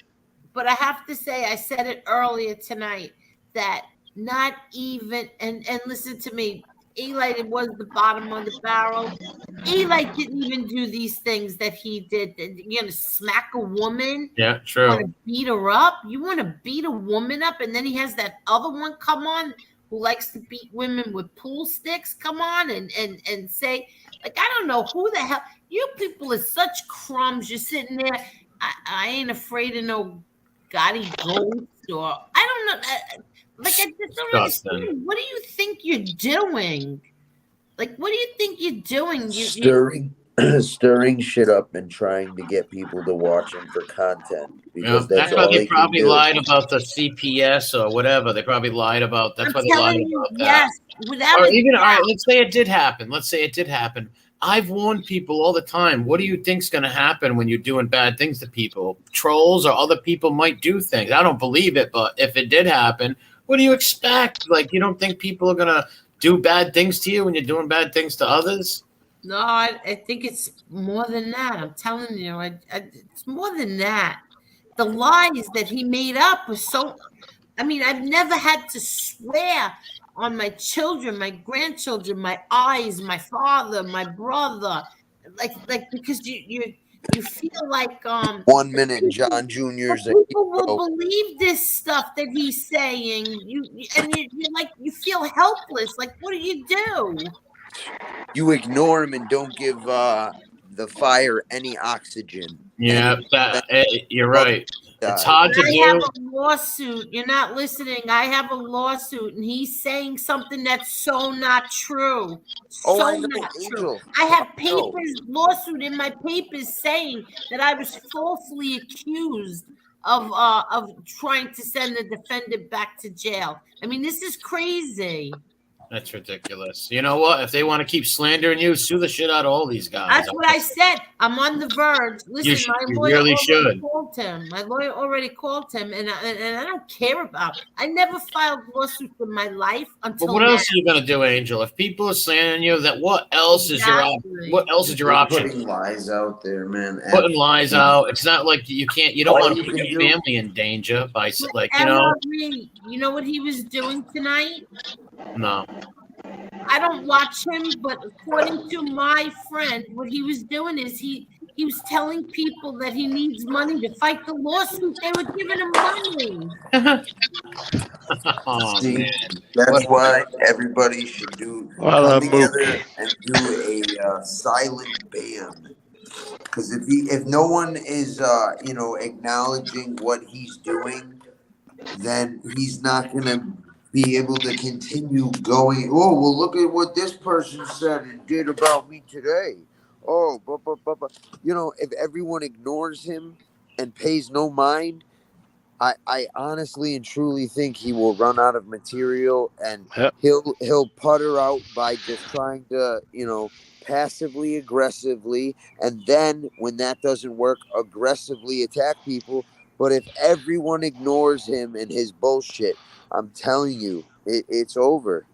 But I have to say, I said it earlier tonight, that not even, and listen to me, Eli was the bottom of the barrel. Eli didn't even do these things that he did. You're going to smack a woman? Yeah, true. You want to beat her up? You want to beat a woman up? And then he has that other one come on who likes to beat women with pool sticks come on and say, like, I don't know who the hell. You people are such crumbs. You're sitting there. I ain't afraid of no Gotti ghost, or I don't know. Like, I just don't understand. What do you think you're doing? Like, what do you think you're doing? Stirring shit up and trying to get people to watch him for content. Because that's why they probably lied about the CPS or whatever. They probably lied about. That's why they lied about that. Without or even, all right, let's say it did happen. I've warned people all the time. What do you think's going to happen when you're doing bad things to people? Trolls or other people might do things. I don't believe it, but if it did happen, what do you expect? Like, you don't think people are going to do bad things to you when you're doing bad things to others? No, I think it's more than that. I'm telling you, it's more than that. The lies that he made up were so. I mean, I've never had to swear on my children, my grandchildren, my eyes, my father, my brother, like because you feel like 1 minute John Jr.'s people will believe this stuff that he's saying. You like, you feel helpless. Like, what do you do? You ignore him and don't give the fire any oxygen. Yeah, you're right. It's hard to do. I have a lawsuit. You're not listening. I have a lawsuit, and he's saying something that's so not true. Oh, so I know, not Angel. true. I have lawsuit in my papers saying that I was falsely accused of trying to send the defendant back to jail. I mean, this is crazy. That's ridiculous. You know what? If they want to keep slandering you, sue the shit out of all these guys. That's what I said. I'm on the verge. Listen, my lawyer already called him. My lawyer already called him, and I don't care about. I never filed lawsuits in my life until. But what else are you gonna do, Angel? If people are slandering you, that what else is your option? Putting lies out there, man. Putting lies out. It's not like you can't. You don't want to put your family in danger by You know what he was doing tonight? No. I don't watch him, but according to my friend, what he was doing is he was telling people that he needs money to fight the lawsuit. They were giving him money. See, that's why everybody should come together and do a silent ban. Because if no one is acknowledging what he's doing, then he's not gonna be able to continue going. Oh, well, look at what this person said and did about me today. Oh, if everyone ignores him and pays no mind, I honestly and truly think he will run out of material, and he'll putter out by just trying to, passively aggressively, and then when that doesn't work, aggressively attack people. But if everyone ignores him and his bullshit, I'm telling you, it's over.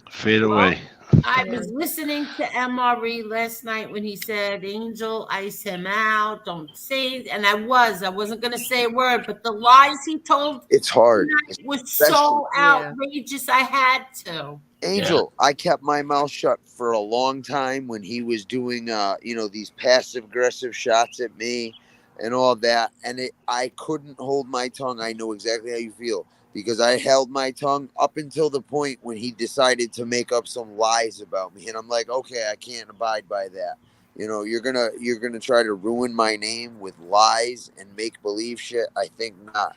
Fade away. I was listening to MRE last night when he said, Angel, ice him out, don't say, and I wasn't going to say a word, but the lies he told, it's hard. Was so outrageous, I had to. Angel, I kept my mouth shut for a long time when he was doing, these passive-aggressive shots at me and all that, and I couldn't hold my tongue. I know exactly how you feel. Because I held my tongue up until the point when he decided to make up some lies about me. And I'm like, okay, I can't abide by that. You know, you're gonna try to ruin my name with lies and make believe shit. I think not.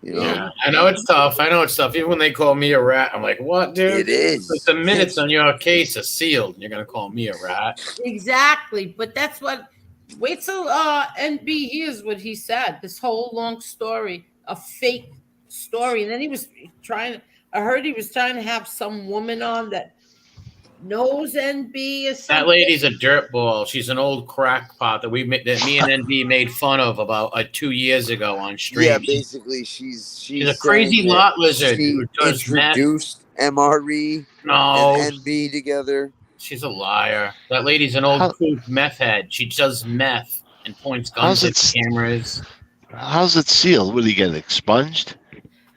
You know, Yeah, I know it's tough. Even when they call me a rat, I'm like, what, dude? it is. But the minutes on your case are sealed. You're gonna call me a rat. Exactly, but that's what. Wait till NB hears what he said. This whole long story, a fake story, and then he was trying. I heard he was trying to have some woman on that knows NB or something. That lady's a dirtball. She's an old crackpot that me and NB made fun of about 2 years ago on stream. Yeah, basically, she's a crazy lot lizard she who does introduced MRE and NB together. She's a liar. That lady's an old kook meth head. She does meth and points guns at cameras. How's it sealed? Will he get expunged?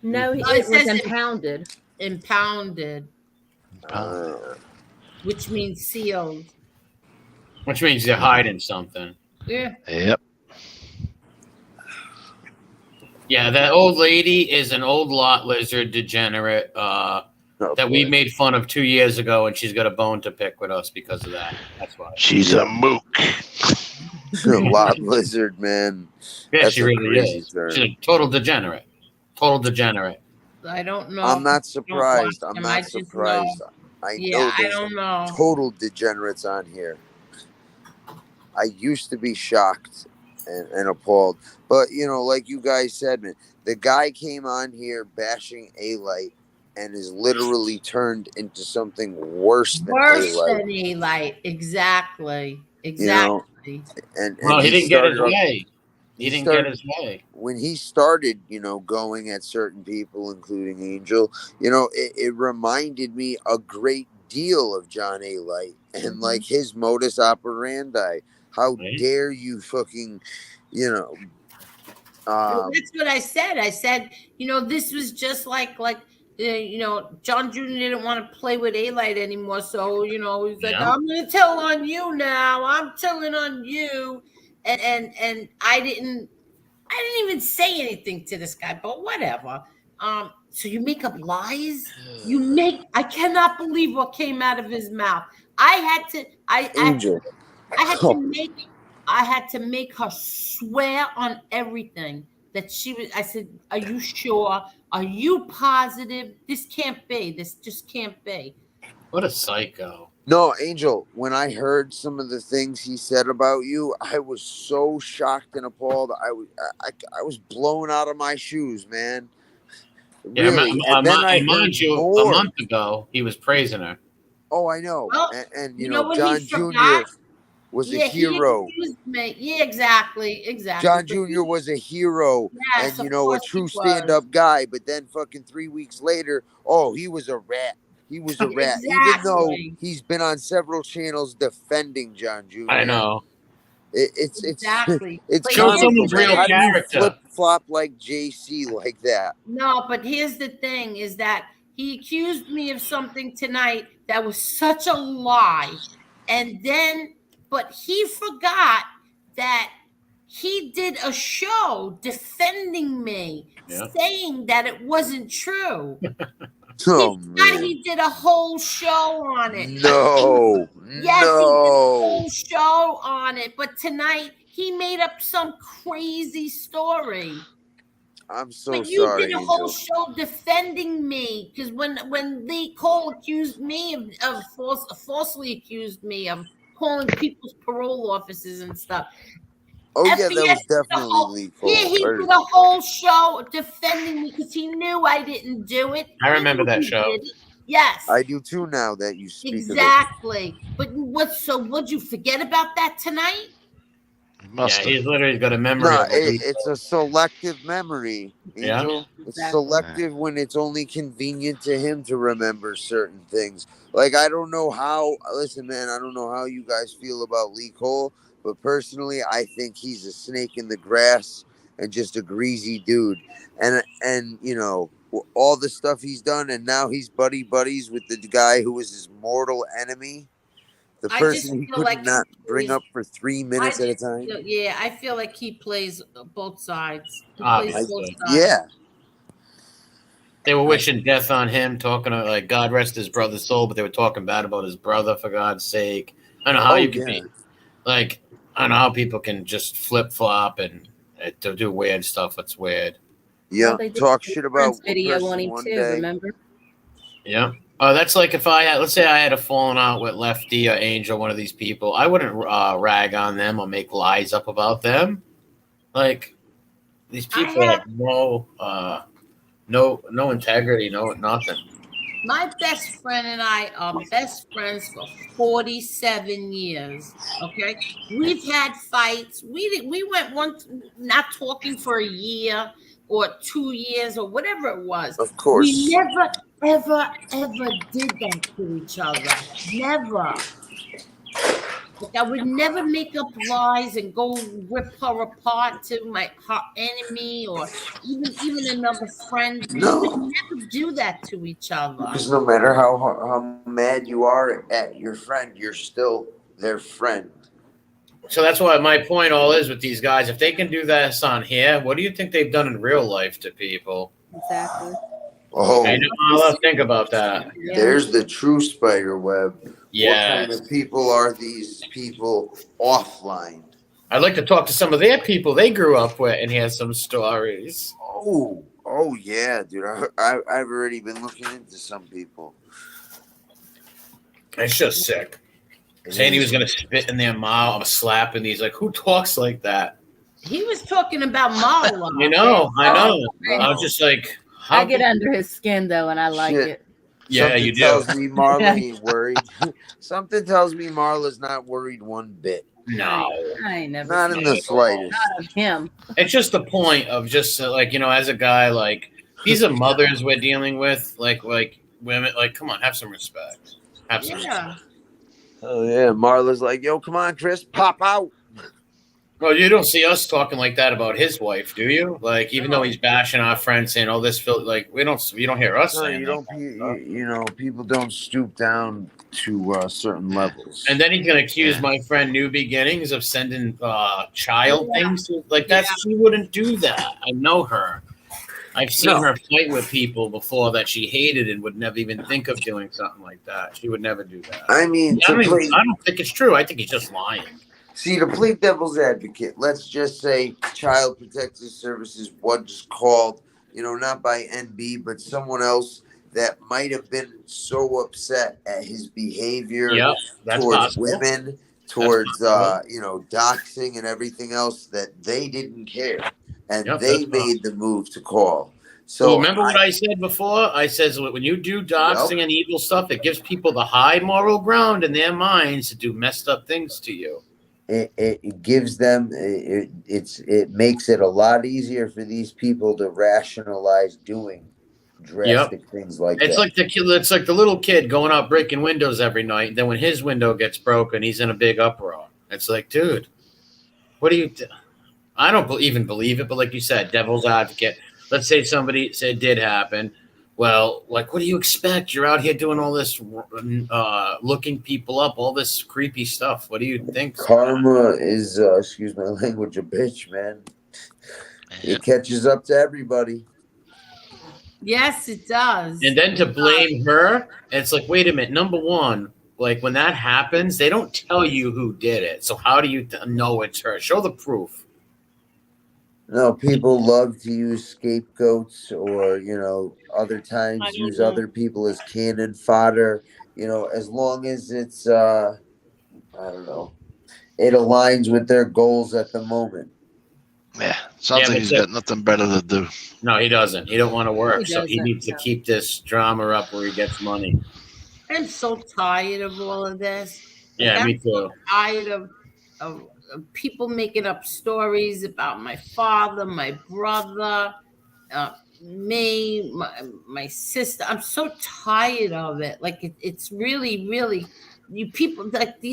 No, it was impounded. Impounded. Which means sealed. Which means they're hiding something. Yeah. Yep. Yeah, that old lady is an old lot lizard degenerate that we made fun of 2 years ago, and she's got a bone to pick with us because of that. That's why. She's a mook. A lot lizard, man. Yeah, That's she really is. term. She's a total degenerate. Total degenerate. I don't know. I'm not surprised. I I'm not just surprised. know. I Yeah, know I there's don't know. total degenerates on here. I used to be shocked and appalled. But, you know, like you guys said, man, the guy came on here bashing A-Light and is literally turned into something worse than A-Light. Exactly. Exactly. You know, well, he didn't get his way. He didn't get his way. When he started, you know, going at certain people, including Angel, you know, it reminded me a great deal of John A-Light and like his modus operandi. How dare you fucking, you know. Well, that's what I said. I said, you know, this was just like you know, John Jr. didn't want to play with A-Light anymore. So, you know, he's like, I'm going to tell on you now. I'm telling on you. And I didn't even say anything to this guy, but whatever. So you make up lies? I cannot believe what came out of his mouth. I had to make her swear on everything that she was. I said, are you sure? Are you positive? This can't be. This just can't be. What a psycho. No, Angel, when I heard some of the things he said about you, I was so shocked and appalled. I was blown out of my shoes, man. Yeah, really. a month ago, he was praising her. Oh, I know. Well, and you know John Jr. was a hero. Yeah, exactly. John Jr. was a hero and, you know, a true stand-up guy. But then fucking 3 weeks later, he was a rat. He was a rat, even though he's been on several channels defending John Jr. I know. It's exactly. It's someone's real character. Flip flop like JC like that. No, but here's the thing: is that he accused me of something tonight that was such a lie, and then, but he forgot that he did a show defending me, saying that it wasn't true. He did a whole show on it. No. Yes, he did a whole show on it. But tonight he made up some crazy story. I'm so sorry. But you did a whole Angel. show defending me because when Lee Cole accused me of falsely accused me of calling people's parole offices and stuff. Oh, yeah, that was definitely Lee Cole. Yeah, he did a whole show defending me because he knew I didn't do it. I remember that show. Yes. I do too now that you speak exactly. But would you forget about that tonight? He's literally got a memory. No, it's a selective memory, Angel. Yeah. It's selective when it's only convenient to him to remember certain things. Like, I don't know how, listen, man, I don't know how you guys feel about Lee Cole, but personally, I think he's a snake in the grass and just a greasy dude. And you know, all the stuff he's done, and now he's buddies with the guy who was his mortal enemy. The person he could not bring up for 3 minutes at a time. I feel like he plays both sides. Yeah. They were wishing death on him, talking like God rest his brother's soul, but they were talking bad about his brother, for God's sake. I don't know how you can be like. I don't know how people can just flip flop and to do weird stuff. That's weird. Yeah, they did talk the shit about a video on person him one too. day. Remember? Yeah. Oh, that's like if let's say I had a falling out with Lefty or Angel, one of these people. I wouldn't rag on them or make lies up about them. Like these people have no integrity, no nothing. My best friend and I are best friends for 47 years. Okay, we've had fights. We went not talking for a year or 2 years or whatever it was. Of course. We never, ever did that to each other. Never. Like I would never make up lies and go rip her apart to her enemy or even another friend. No. We would never do that to each other. Because no matter how mad you are at your friend, you're still their friend. So that's why my point all is with these guys. If they can do this on here, what do you think they've done in real life to people? Exactly. Oh, I know, Marla, think about that. There's the true spider web. Yeah. What kind of people are these people offline? I'd like to talk to some of their people they grew up with and hear some stories. Oh yeah, dude. I've already been looking into some people. It's just sick. Saying he was going to spit in their mouth, slap, and he's like, who talks like that? He was talking about Marla. I know. I was just like, I get under his skin though, and I like it. Yeah, Something you do. tells me Marla ain't worried. Something tells me Marla's not worried one bit. No. I ain't never. Not in the slightest. Not of him. It's just the point of just like, as a guy, like these are mothers we're dealing with, like women, like, come on, have some respect. Have some respect. Oh yeah, Marla's like, yo, come on, Chris, pop out. Well, you don't see us talking like that about his wife, do you? Like, even though he's bashing our friend, saying, "Oh, this like you don't hear us saying that. You know, people don't stoop down to certain levels. And then he's gonna accuse my friend New Beginnings of sending child things. Like she wouldn't do that. I know her. I've seen her fight with people before that she hated and would never even think of doing something like that. She would never do that. I mean, I don't think it's true. I think he's just lying. See, to play devil's advocate, let's just say Child Protective Services was called, not by NB, but someone else that might have been so upset at his behavior towards women, towards, doxing and everything else that they didn't care. And they made the move to call. So remember what I said before? I said when you do doxing and evil stuff, it gives people the high moral ground in their minds to do messed up things to you. It gives them it makes it a lot easier for these people to rationalize doing drastic things like that. It's like the little kid going out breaking windows every night. Then when his window gets broken, he's in a big uproar. It's like, dude, what do you? I don't even believe it, but like you said, devil's advocate. Let's say somebody said it did happen. Well, like, what do you expect? You're out here doing all this, looking people up, all this creepy stuff. What do you think? Karma is, excuse my language, a bitch, man. It catches up to everybody. Yes, it does. And then to blame her, it's like, wait a minute. Number one, like when that happens, they don't tell you who did it. So how do you know it's her? Show the proof. No, people love to use scapegoats or, other times use other people as cannon fodder, as long as it's, I don't know, it aligns with their goals at the moment. Yeah, sounds like he's got nothing better to do. No, he doesn't. He don't want to work, so he needs to keep this drama up where he gets money. I'm so tired of all of this. Yeah, me too. So tired of people making up stories about my father, my brother, me, my sister. I'm so tired of it. Like it's really, really, these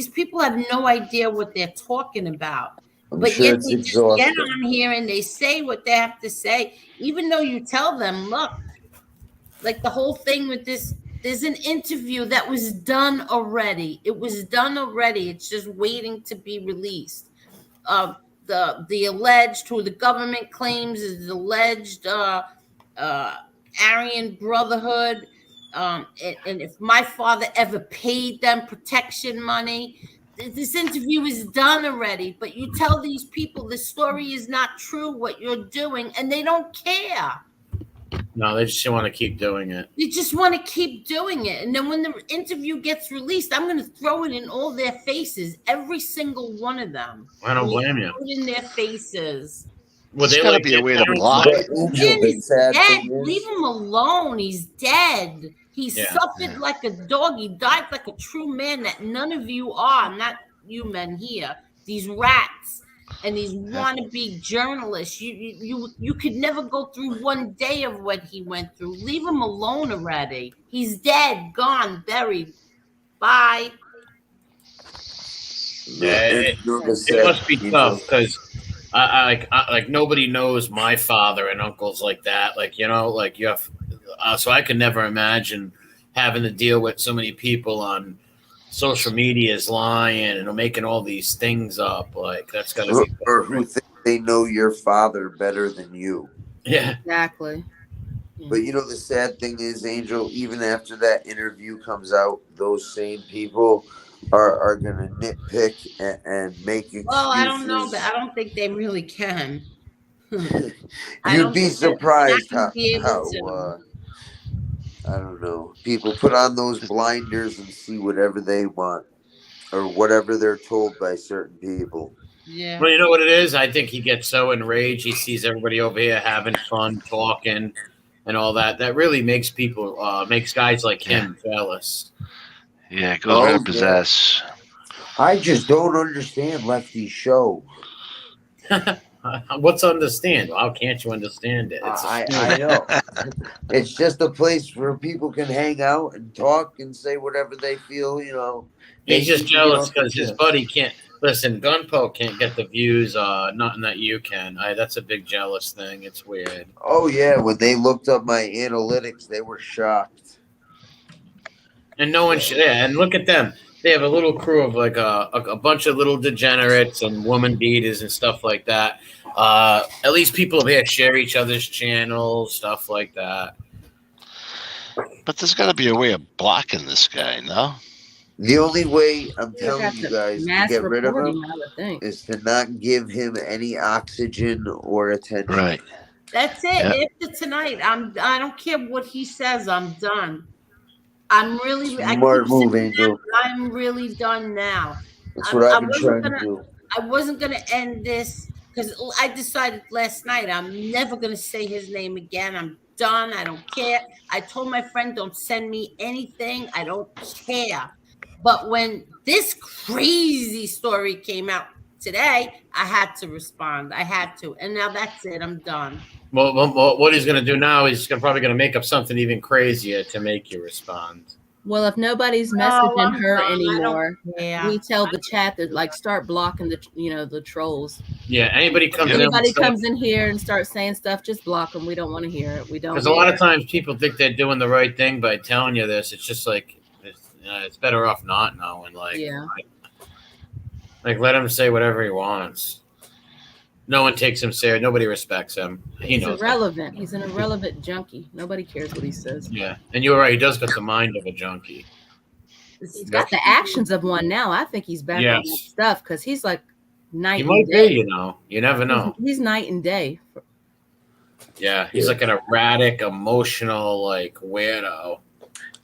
people have no idea what they're talking about. But yet they just get on here and they say what they have to say, even though you tell them, look, like the whole thing with this. There's an interview that was done already. It was done already. It's just waiting to be released. The alleged, who the government claims is alleged Aryan Brotherhood. And if my father ever paid them protection money, this interview is done already, but you tell these people the story is not true, what you're doing, and they don't care. No, they just want to keep doing it. They just want to keep doing it. And then when the interview gets released, I'm going to throw it in all their faces, every single one of them. I don't blame you. Throw it in their faces. Well, There's got to be a way to block it. He's dead. Leave him alone. He's dead. He suffered like a dog. He died like a true man that none of you are, not you men here. These rats and these wannabe journalists. You could never go through one day of what he went through. Leave him alone already. He's dead, gone, buried. Bye. Yeah, it must be tough because I like nobody knows my father and uncles like that. Like, you know, like you have, so I could never imagine having to deal with so many people on social media is lying and making all these things up. Like that's gotta be or who think they know your father better than you. Yeah, exactly. But you know the sad thing is, Angel, even after that interview comes out, those same people are gonna nitpick and make excuses. Well, I don't know, but I don't think they really can. You'd be surprised how I don't know. People put on those blinders and see whatever they want or whatever they're told by certain people. Yeah. Well, you know what it is? I think he gets so enraged. He sees everybody over here having fun, talking, and all that. That really makes people, makes guys like him jealous. Yeah, it goes right up his ass. I just don't understand Lefty's show. What's understand? How can't you understand it? I know. It's just a place where people can hang out and talk and say whatever they feel, you know. He's just jealous because his buddy can't. Listen, Gunpo can't get the views, nothing that you can. That's a big jealous thing. It's weird. Oh, yeah. When they looked up my analytics, they were shocked. And no one should. Yeah, and look at them. They have a little crew of like a bunch of little degenerates and woman beaters and stuff like that. At least people over here share each other's channels, stuff like that. But there's got to be a way of blocking this guy, no? The only way I'm telling you guys to get rid of him is to not give him any oxygen or attention. Right. That's it. After tonight, I don't care what he says. I'm done. I'm really smart move, Angel. I'm really done now. That's what I've been trying to do. I wasn't gonna end this because I decided last night I'm never gonna say his name again. I'm done. I don't care. I told my friend, don't send me anything. I don't care. But when this crazy story came out today, I had to respond. I had to. And now that's it. I'm done. Well, what he's going to do now is probably going to make up something even crazier to make you respond. Well, if nobody's messaging her anymore, yeah. we tell the chat to like start blocking the trolls. Yeah, anybody comes in here and starts saying stuff, just block them. We don't want to hear it. We don't. Because a lot of times people think they're doing the right thing by telling you this. It's just like it's better off not knowing. Like, like let him say whatever he wants. No one takes him serious. Nobody respects him. He's irrelevant. He's an irrelevant junkie. Nobody cares what he says. Yeah, and you're right. He does got the mind of a junkie. He's got the actions of one now. I think he's back on that stuff because he's like night and day. He might be, you know. You never know. He's night and day. Yeah, he's like an erratic, emotional, like weirdo.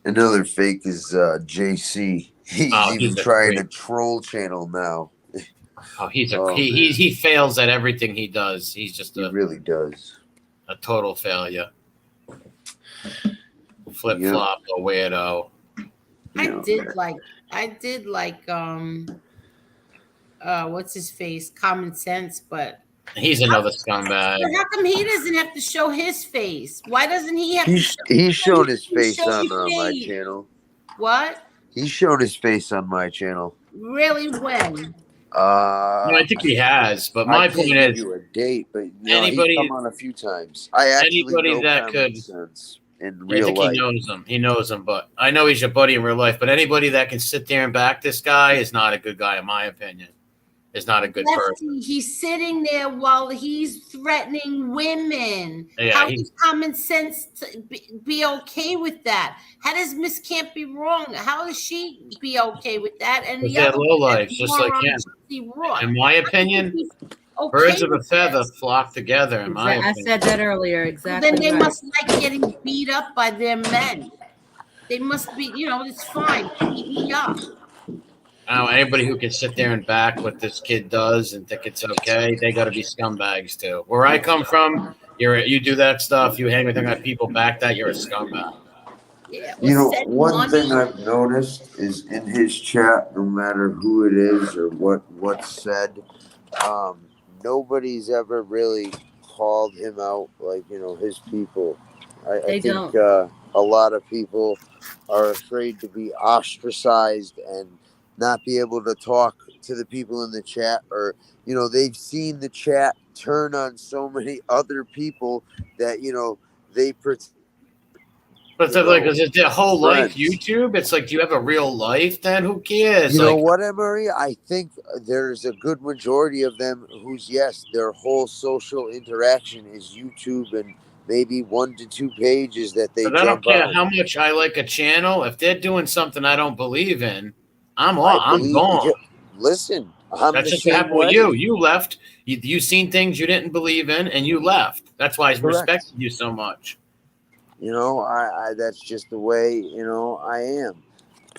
Another fake is JC. He's even trying a troll channel now. Oh, he fails at everything he does. He's just he really does a total failure. Flip flop, a weirdo. I did like what's his face? Common Sense, but he's another scumbag. How come he doesn't have to show his face? Why doesn't he have? He's shown his face on my channel. What? He's shown his face on my channel. Really? When? I think he has, but my point is, you a date, but anybody he's come on a few times. I actually anybody that could in real life. He knows him. He knows him, but I know he's your buddy in real life. But anybody that can sit there and back this guy is not a good guy, in my opinion. is not a good Lefty, person. he's sitting there while he's threatening women. Yeah, How does common sense be okay with that? How does Miss Can't Be Wrong? How does she be okay with that? And the they're other low lives, just like him. In my opinion, birds of a feather flock together. In my I opinion, said that earlier. Exactly. Then they right. must like getting beat up by their men. They must be, it's fine. Beat me up. I don't know, anybody who can sit there and back what this kid does and think it's okay, they got to be scumbags too. Where I come from, you do that stuff, you hang with people back that, you're a scumbag. Yeah, You know, one thing I've noticed is in his chat, no matter who it is or what's said, nobody's ever really called him out like his people. I think a lot of people are afraid to be ostracized and not be able to talk to the people in the chat, or they've seen the chat turn on so many other people that they pretend. But it's like, is it their whole life YouTube? It's like, do you have a real life then? Who cares? You know what, MRE? I think there's a good majority of them whose, yes, their whole social interaction is YouTube and maybe 1 to 2 pages that they But I don't care on. how much I like a channel. If they're doing something I don't believe in, I'm gone. Listen, that's just what happened with you. You left. You seen things you didn't believe in, and you left. That's why I respected you so much. I that's just the way I am.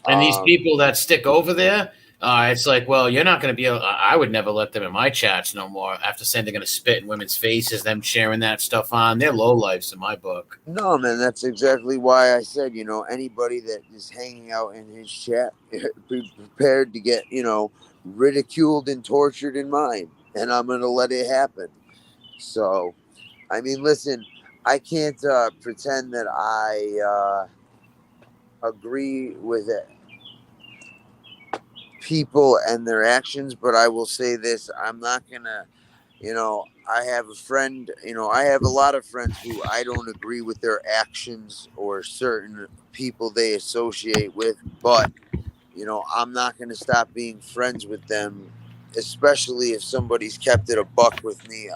And these people that stick over there, it's like, well, you're not going to be able. I would never let them in my chats no more. After saying they're going to spit in women's faces, them sharing that stuff on, they're low lives in my book. No, man, that's exactly why I said, anybody that is hanging out in his chat, be prepared to get, ridiculed and tortured in mine, and I'm going to let it happen. So, I mean, listen, I can't pretend that I agree with it. People and their actions, but I will say this: I'm not gonna, I have a friend, I have a lot of friends who I don't agree with their actions or certain people they associate with, but I'm not gonna stop being friends with them, especially if somebody's kept it a buck with me,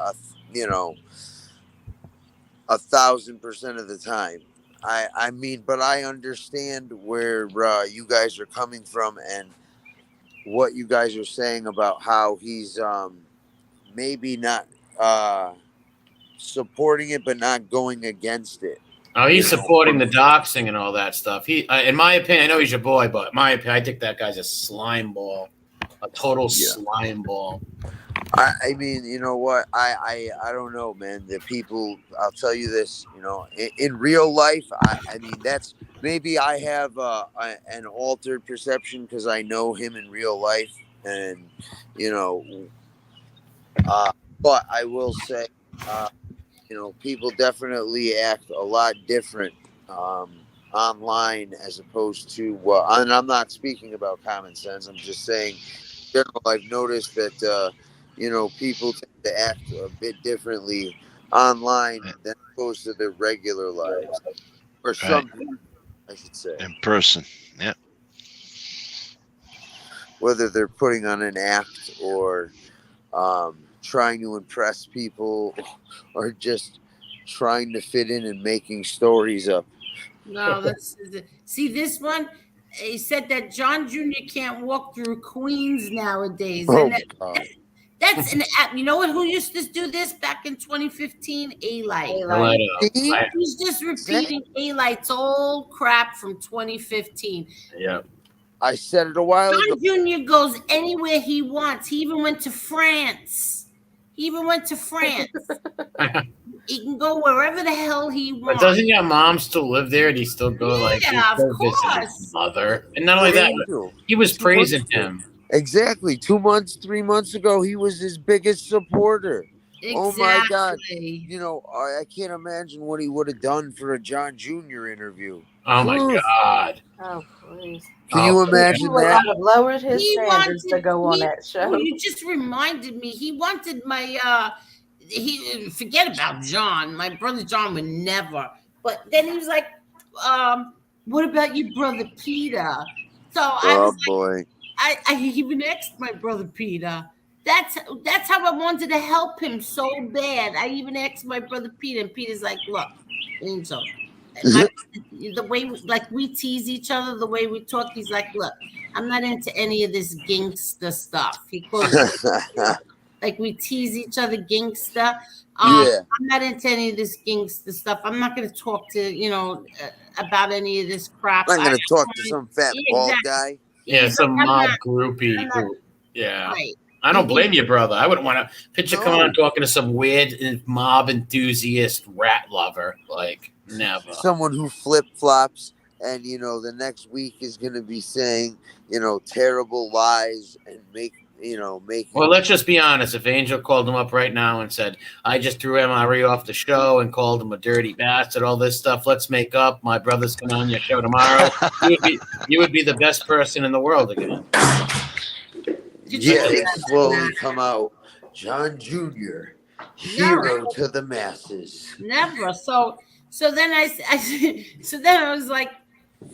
1,000% of the time. I mean, but I understand where you guys are coming from and what you guys are saying about how he's maybe not supporting it, but not going against it. Oh, he's supporting the doxing and all that stuff. He, in my opinion, I know he's your boy, but in my opinion, I think that guy's a slime ball, a total slime ball. I mean, you know what? I don't know, man. The people, I'll tell you this, in real life, I mean, that's maybe I have an altered perception because I know him in real life, and but I will say, people definitely act a lot different online as opposed to, and I'm not speaking about common sense. I'm just saying, in general, I've noticed that, people tend to act a bit differently online than opposed to their regular lives. Or some people, I should say. In person, yeah. Whether they're putting on an act or trying to impress people or just trying to fit in and making stories up. No, see this one. He said that John Jr. can't walk through Queens nowadays, and that's an app. You know what? Who used to do this back in 2015? A-Light. He's just repeating A-Light's old crap from 2015. Yeah. I said it a while ago. John Jr. goes anywhere he wants. He even went to France. He can go wherever the hell he wants. But doesn't your mom still live there? And he still go of course. Visit his mother? And not only that, he was praising him. Exactly. 2 months, 3 months ago, he was his biggest supporter. Exactly. Oh my God. I can't imagine what he would have done for a John Jr. interview. Oh my God. Oh, please. Can you imagine he would that? have lowered his standards to go on that show. Well, you just reminded me. He wanted my he forget about John. My brother John would never. But then he was like, what about your brother Peter? So I was boy. I even asked my brother Peter, that's how I wanted to help him so bad. I even asked my brother Peter, and Peter's like, "Look, Angel, the way like we tease each other, the way we talk, he's like, look, I'm not into any of this gangster stuff." He calls it like we tease each other gangster. I'm not into any of this gangster stuff. I'm not going to talk to about any of this crap. I'm not going to talk to some fat bald guy. Yeah, some mob groupie. Yeah. Right. I don't blame you, brother. I wouldn't want to picture coming on talking to some weird mob enthusiast rat lover. Like, never. Someone who flip-flops and, the next week is going to be saying, terrible lies and making. Well, let's just be honest. If Angel called him up right now and said, I just threw MRE off the show and called him a dirty bastard, all this stuff, let's make up. My brother's coming on your show tomorrow. You would be the best person in the world again. Yeah, they slowly come out. John Jr., hero to the masses. Never. So then I was like,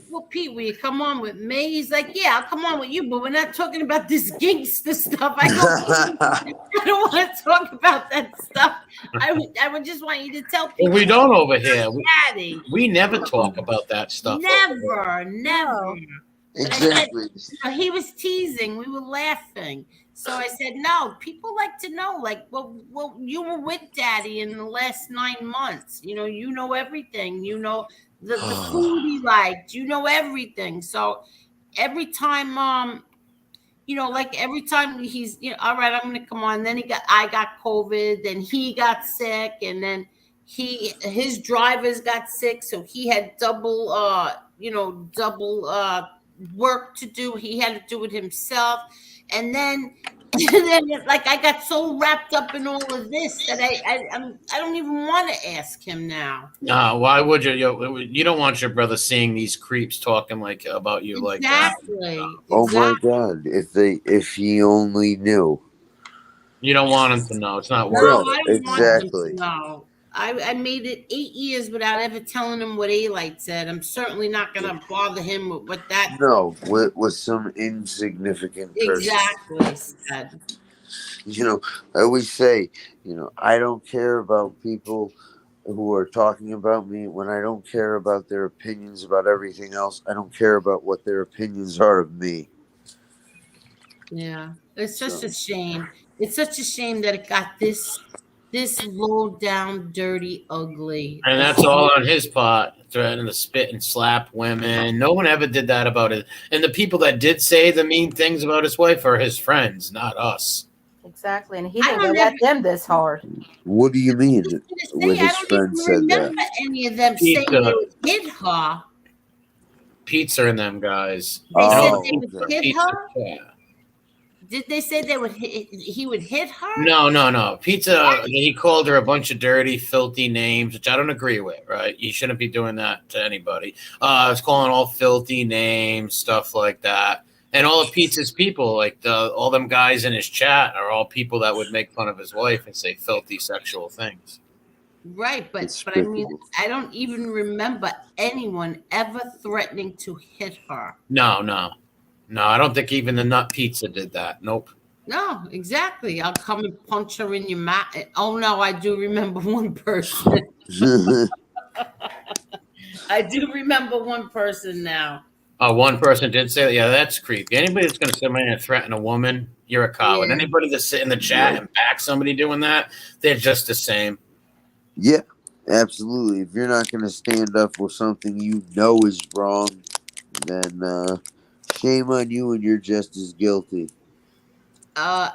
well, Pete, will you come on with me? He's like, yeah, I'll come on with you, but we're not talking about this gangster stuff. I don't want to talk about that stuff. I would just want you to tell people. Well, we don't over here. We never talk about that stuff. Never. Exactly. He was teasing. We were laughing. So I said, no, people like to know, like, well, you were with Daddy in the last 9 months. You know everything. The food he liked, everything. So every time, every time he's, all right, I'm going to come on. Then I got COVID, then he got sick, and then his drivers got sick. So he had double work to do. He had to do it himself. And then I got so wrapped up in all of this that I don't even want to ask him now. No, why would you? You don't want your brother seeing these creeps talking about you like that. Oh my God! If he only knew. You don't want him to know. It's not worth it. Exactly. No. I made it 8 years without ever telling him what A-Light said. I'm certainly not going to bother him with that. No, with some insignificant person. Exactly. Said. I always say, I don't care about people who are talking about me when I don't care about their opinions about everything else. I don't care about what their opinions are of me. Yeah, it's just a shame. It's such a shame that it got this low down, dirty, ugly. And that's all on his part, threatening to spit and slap women. No one ever did that about it. And the people that did say the mean things about his wife are his friends, not us. Exactly. And he didn't let them this hard. What do you mean when his friend said that? Any of them saying they would hit her. Pizza and them guys. They said they would hit her? Yeah. Did they say he would hit her? No. Pizza, he called her a bunch of dirty, filthy names, which I don't agree with, right? You shouldn't be doing that to anybody. It's calling all filthy names, stuff like that. And all of Pizza's people, all them guys in his chat are all people that would make fun of his wife and say filthy sexual things. Right, but I mean, I don't even remember anyone ever threatening to hit her. No, I don't think even the Nut Pizza did that. Nope. No, exactly. I'll come and punch her in your mouth. Oh, no, I do remember one person. I do remember one person now. One person did say that. Yeah, that's creepy. Anybody that's going to sit and threaten a woman, you're a coward. Yeah. Anybody that sit in the chat and back somebody doing that, they're just the same. Yeah, absolutely. If you're not going to stand up for something you know is wrong, then shame on you, and you're just as guilty.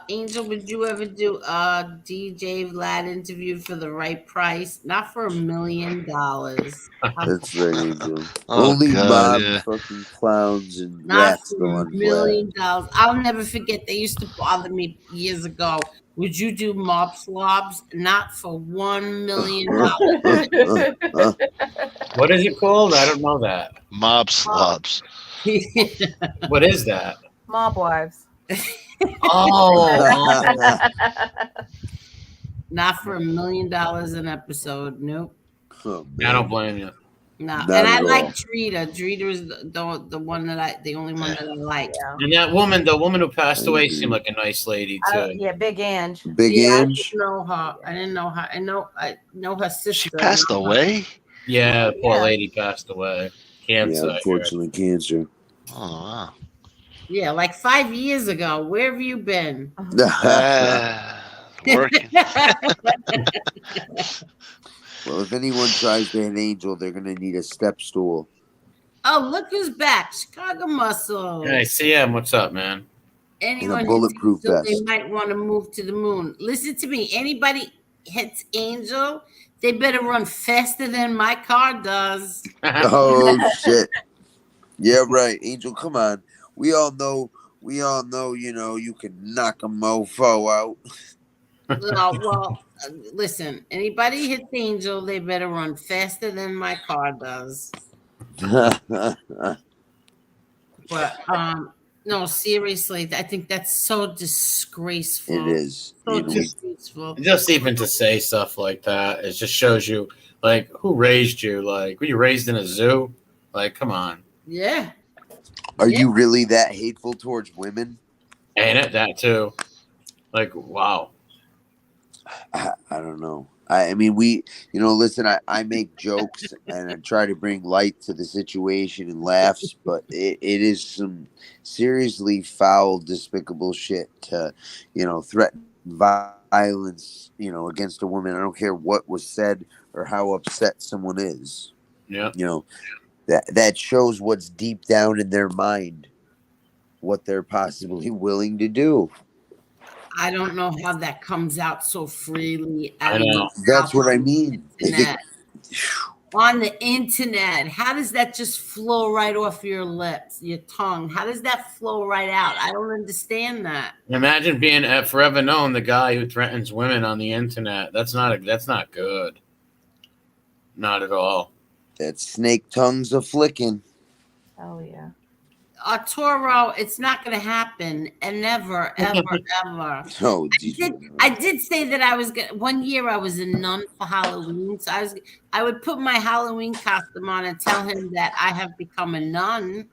Angel, would you ever do a DJ Vlad interview for the right price? Not for $1 million. That's right, Angel. Only mob fucking clowns and rats go on $1 million. I'll never forget. They used to bother me years ago. Would you do mob slobs? Not for $1 million. What is it called? I don't know that. Mob slobs. What is that? Mob wives. Oh. Not for $1 million an episode. Nope. Oh, I don't blame you. No, Not and I at like all. Drita. Drita is the one the only one that I like. Yeah. And that woman, the woman who passed I away, agree. seemed like a nice lady too. Yeah, Big Ange. Big Yeah, I Ange. didn't know her. I didn't know her. I know her sister. She passed away? Yeah, Oh, poor yeah. lady passed away. Cancer. Yeah, unfortunately, cancer. Oh, wow. Yeah, like 5 years ago. Where have you been? Working. Well, if anyone tries to hit Angel, they're gonna need a step stool. Oh, look who's back. Chicago Muscle. Hey, CM, what's up, man? Anyone hits bulletproof Angel, they vest. might want to move to the moon. Listen to me. Anybody hits Angel, they better run faster than my car does. Oh shit. Yeah, right. Angel, come on. We all know, you know, you can knock a mofo out. Well, listen, anybody hits Angel, they better run faster than my car does. But no, seriously, I think that's so disgraceful. It is. So disgraceful. Just even to say stuff like that, it just shows you, like, who raised you? Like, were you raised in a zoo? Like, come on. Yeah. Are you really that hateful towards women? Ain't it? That too. Like, wow. I don't know. I mean, listen, I make jokes and I try to bring light to the situation and laughs, but it is some seriously foul, despicable shit to, threaten violence, against a woman. I don't care what was said or how upset someone is. Yeah. That shows what's deep down in their mind, what they're possibly willing to do. I don't know how that comes out so freely. I know. That's what I mean. On the internet, how does that just flow right off your lips, your tongue? How does that flow right out? I don't understand that. Imagine being forever known the guy who threatens women on the internet. That's not good. Not at all. That snake tongue's a flicking. Oh yeah. Arturo, it's not going to happen, and never, ever, ever. No, I did say that I was going. One year, I was a nun for Halloween, so I would put my Halloween costume on and tell him that I have become a nun.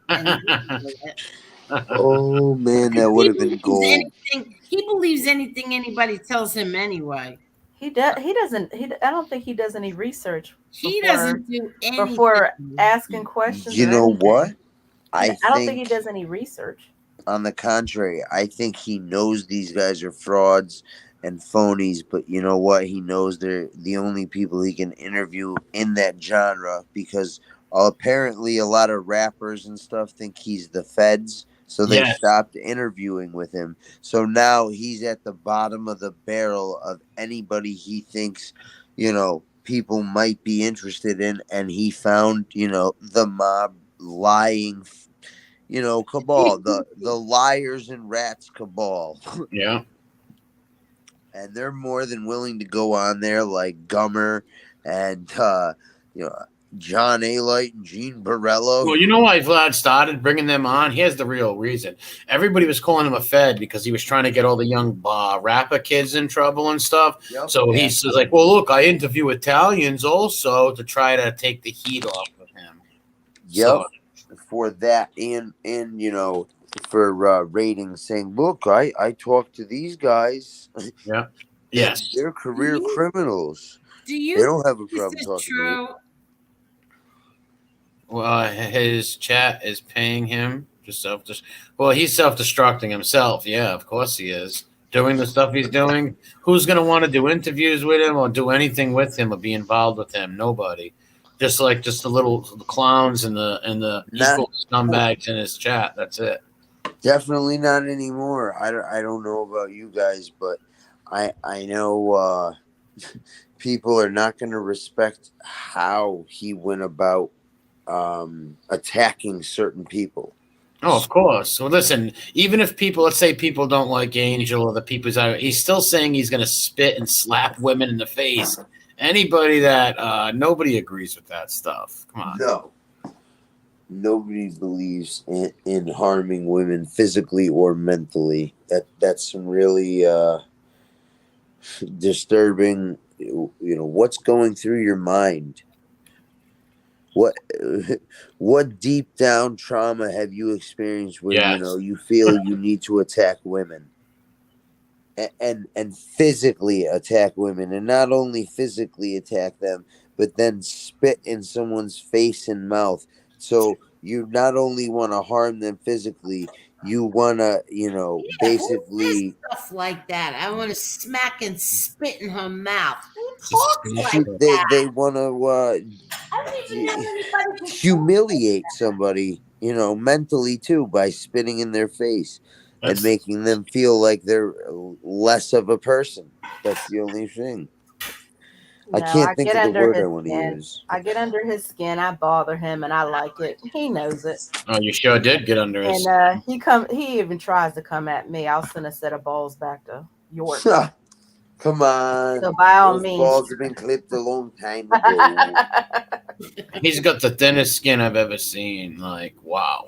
Oh man, that would have been gold. He believes anything anybody tells him anyway. He doesn't. I don't think he does any research. He doesn't do anything before asking questions. You know what? I don't think he does any research. On the contrary, I think he knows these guys are frauds and phonies, but you know what? He knows they're the only people he can interview in that genre because apparently a lot of rappers and stuff think he's the feds, so they stopped interviewing with him. So now he's at the bottom of the barrel of anybody he thinks, people might be interested in, and he found, the mob lying cabal, the liars and rats cabal. Yeah. And they're more than willing to go on there like Gummer and John Alite and Gene Barello. Well, you know why Vlad started bringing them on? Here's the real reason. Everybody was calling him a fed because he was trying to get all the young rapper kids in trouble and stuff. Yep. So he says, like, well, look, I interview Italians also to try to take the heat off of him. Yep. So, for that and for ratings, saying, look, I talked to these guys. Yeah. Yes. They're career criminals. They don't have a problem talking to me. Well, his chat is paying him he's self-destructing himself. Yeah, of course he is. Doing the stuff he's doing. Who's going to want to do interviews with him or do anything with him or be involved with him? Nobody. Just the little clowns and the equal scumbags in his chat. That's it. Definitely not anymore. I don't know about you guys, but I know people are not going to respect how he went about attacking certain people. Oh, of course. Well, listen, even if let's say people don't like Angel or the people he's still saying he's going to spit and slap women in the face. Anybody that nobody agrees with that stuff. Come on. No. Nobody believes in harming women physically or mentally. That's some really disturbing, what's going through your mind. what deep down trauma have you experienced where Yes. you feel you need to attack women and physically attack women, and not only physically attack them, but then spit in someone's face and mouth? So you not only want to harm them physically, you want to Who basically says stuff like that? I want to smack and spit in her mouth. Who talks like Disgusting. that? they want to I don't even know anybody who humiliate somebody, mentally too, by spitting in their face and making them feel like they're less of a person. That's the only thing. I can't think get of the under word I his want to skin. use. I get under his skin. I bother him, and I like it. He knows it. Oh, you sure did get under his. And he even tries to come at me. I'll send a set of balls back to York. Come on. So by all Those means, balls have been clipped a long time ago. He's got the thinnest skin I've ever seen. Like, wow.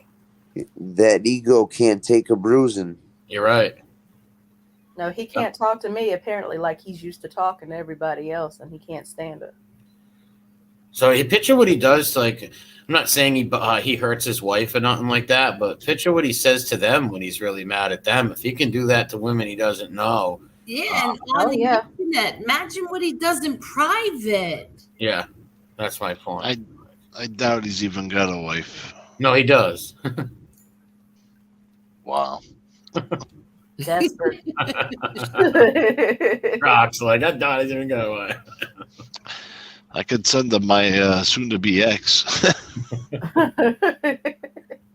That ego can't take a bruising. You're right. No, he can't talk to me apparently like he's used to talking to everybody else, and he can't stand it. So you picture what he does. Like, I'm not saying he hurts his wife or nothing like that, but picture what he says to them when he's really mad at them. If he can do that to women he doesn't know. Yeah, and on the internet. Imagine what he does in private. Yeah, that's my point. I doubt he's even got a wife. No, he does. Wow. Desperate. Rocks like I doubt he's even got a wife. I could send him my soon-to-be ex.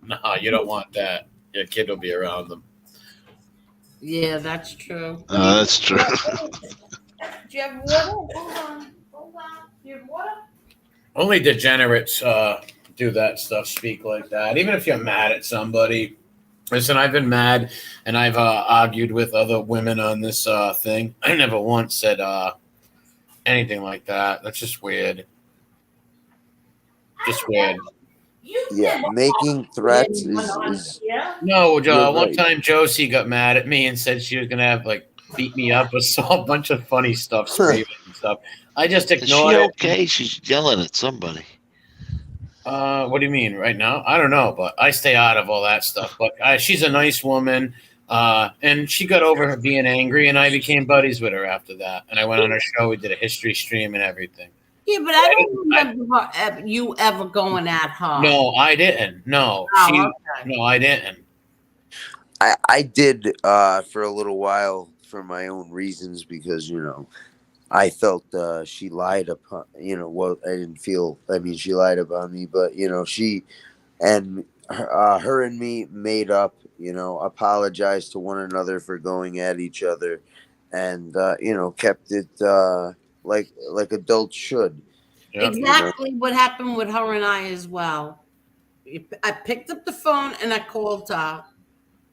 No, you don't want that. Your kid will be around them. Yeah, that's true. That's true. Do you have water? Hold on. Do you have water? Only degenerates do that stuff, speak like that. Even if you're mad at somebody. Listen, I've been mad, and I've argued with other women on this thing. I never once said anything like that. That's just weird. Just weird. Yeah, making threats is No, You're one right. time Josie got mad at me and said she was gonna have beat me up or saw a bunch of funny stuff, screaming and stuff. I just Is ignored she it. okay? She's yelling at somebody. What do you mean right now? I don't know, but I stay out of all that stuff. But she's a nice woman, and she got over her being angry, and I became buddies with her after that. And I went on her show. We did a history stream and everything. Yeah, but I don't remember you ever going at her. No, I didn't. No, Oh, no, I didn't. I did for a little while for my own reasons because I felt she lied upon well, I didn't feel, I mean, she lied about me, but she and her and me made up, apologized to one another for going at each other, and kept it like adults should. Exactly what happened with her and I as well. I picked up the phone and I called her,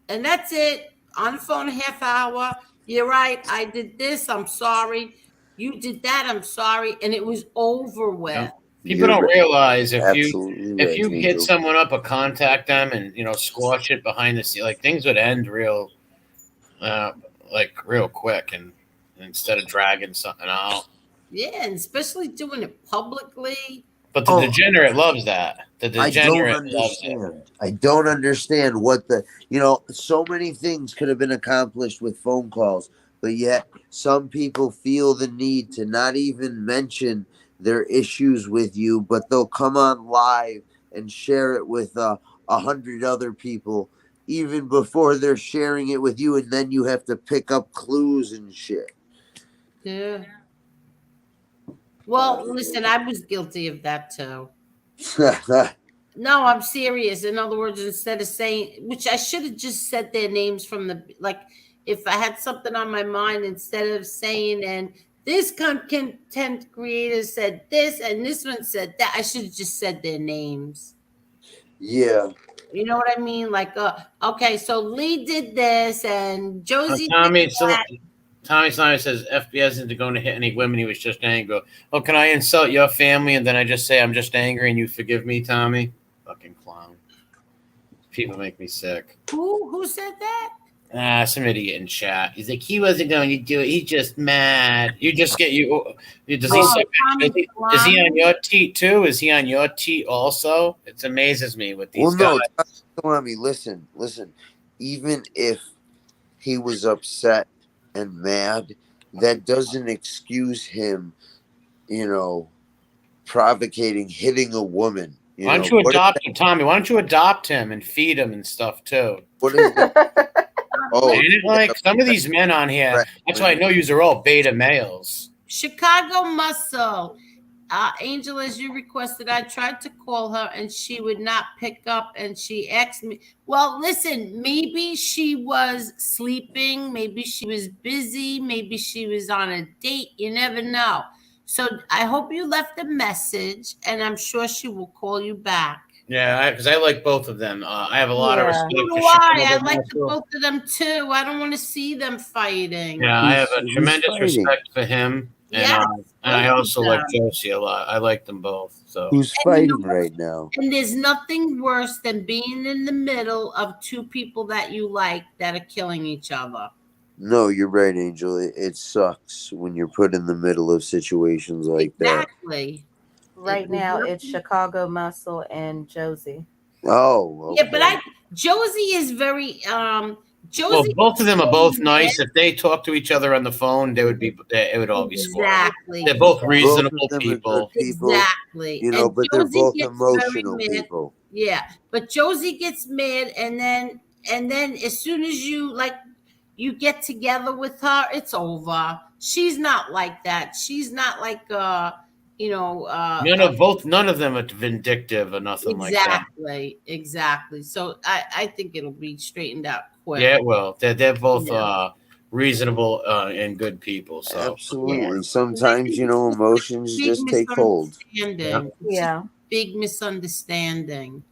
and that's it. On the phone a half hour. You're right. I did this. I'm sorry. You did that. I'm sorry. And it was over with. Yeah. People don't realize if you hit Angel. someone up or contact them and squash it behind the scene, like things would end real quick, and instead of dragging something out. Yeah, and especially doing it publicly. But the degenerate loves that. The degenerate loves it. I don't understand what so many things could have been accomplished with phone calls, but yet some people feel the need to not even mention their issues with you, but they'll come on live and share it with 100 other people even before they're sharing it with you, and then you have to pick up clues and shit. Yeah. Well, listen, I was guilty of that too. No, I'm serious. In other words, instead of saying, which I should have just said their names from if I had something on my mind, instead of saying, and this content creator said this, and this one said that, I should have just said their names. Yeah. You know what I mean? Like, okay, so Lee did this, and Josie Tommy, did that. Tommy Snyder says FBS isn't going to hit any women. He was just angry. Oh, can I insult your family and then I just say I'm just angry and you forgive me, Tommy? Fucking clown. People make me sick. Who said that? Some idiot in chat. He's like, he wasn't going to do it. He's just mad. You just get you. Does he? Is he on your teat too? Is he on your teat also? It amazes me with these guys. No, listen. Even if he was upset and mad, that doesn't excuse him, provocating, hitting a woman. Why don't you adopt him, Tommy? Why don't you adopt him and feed him and stuff too? What is that? Ain't it like some of these men on here? That's why I know yous are all beta males. Chicago Muscle. Angel, as you requested, I tried to call her and she would not pick up, and she asked me, well, listen, maybe she was sleeping, maybe she was busy, maybe she was on a date. You never know. So I hope you left a message, and I'm sure she will call you back. Yeah, because I like both of them. I have a lot of respect for Why? I like both of them too. I don't want to see them fighting. Yeah, I have a tremendous respect for him. And, and I also like Josie a lot. I like them both. So who's fighting right now? And there's nothing worse than being in the middle of two people that you like that are killing each other. No, you're right, Angel. It sucks when you're put in the middle of situations like that. Exactly. Right now, it's Chicago Muscle and Josie. Oh, okay. Yeah, but Josie is very Josie. Well, both of them are both nice. If they talk to each other on the phone, it would all be squad. Exactly. They're both reasonable people. Exactly. But they're both emotional people. Yeah, but Josie gets mad, and then as soon as you get together with her, it's over. She's not like that. She's not like none of them are vindictive or nothing like that. Exactly. So I think it'll be straightened out quick. Yeah, well, they're both reasonable and good people. So absolutely. Sometimes emotions just take hold. Yeah. Big misunderstanding.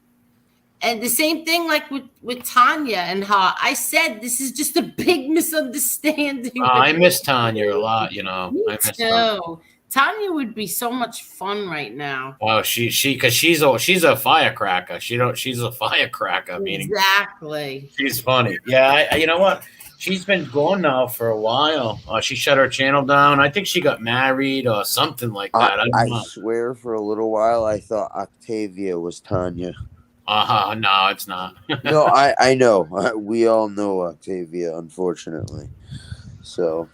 And the same thing like with Tanya and her. I said this is just a big misunderstanding. I miss Tanya a lot, I miss Tanya. Tanya would be so much fun right now. Oh, because she's a firecracker. She's a firecracker. Meaning exactly. She's funny. Yeah, you know what? She's been gone now for a while. She shut her channel down. I think she got married or something like that. I swear, for a little while, I thought Octavia was Tanya. No, it's not. No, I know. We all know Octavia, unfortunately. So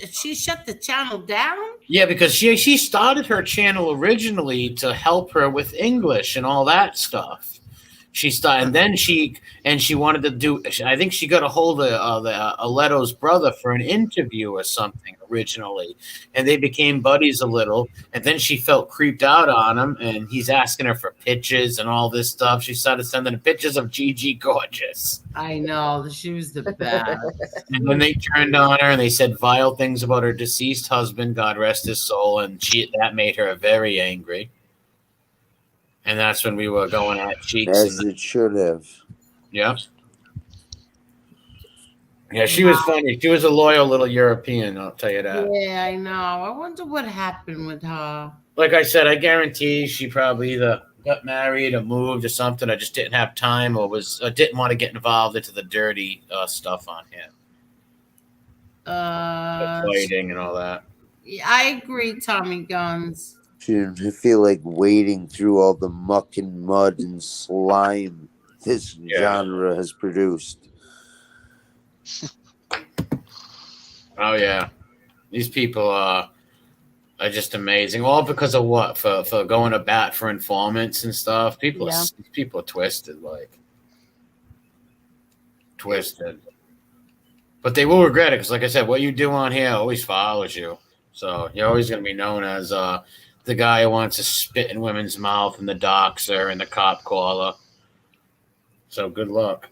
she shut the channel down? Yeah, because she started her channel originally to help her with English and all that stuff. She started, and then she wanted to do. I think she got a hold of Aleto's brother for an interview or something originally, and they became buddies a little. And then she felt creeped out on him, and he's asking her for pictures and all this stuff. She started sending pictures of Gigi Gorgeous. I know, she was the best. And when they turned on her and they said vile things about her deceased husband, God rest his soul, and that made her very angry. And that's when we were going at cheeks. As it should have. Yeah. Yeah, she was funny. She was a loyal little European, I'll tell you that. Yeah, I know. I wonder what happened with her. Like I said, I guarantee she probably either got married or moved or something. I just didn't have time or didn't want to get involved into the dirty stuff on here. Fighting and all that. Yeah, I agree, Tommy Guns. She didn't feel like wading through all the muck and mud and slime this genre has produced. Oh yeah, these people are just amazing. All because of what? For going to bat for informants and stuff. People are twisted, twisted. But they will regret it because, like I said, what you do on here always follows you. So you're always going to be known as the guy who wants to spit in women's mouth and the doxer and the cop caller. So good luck.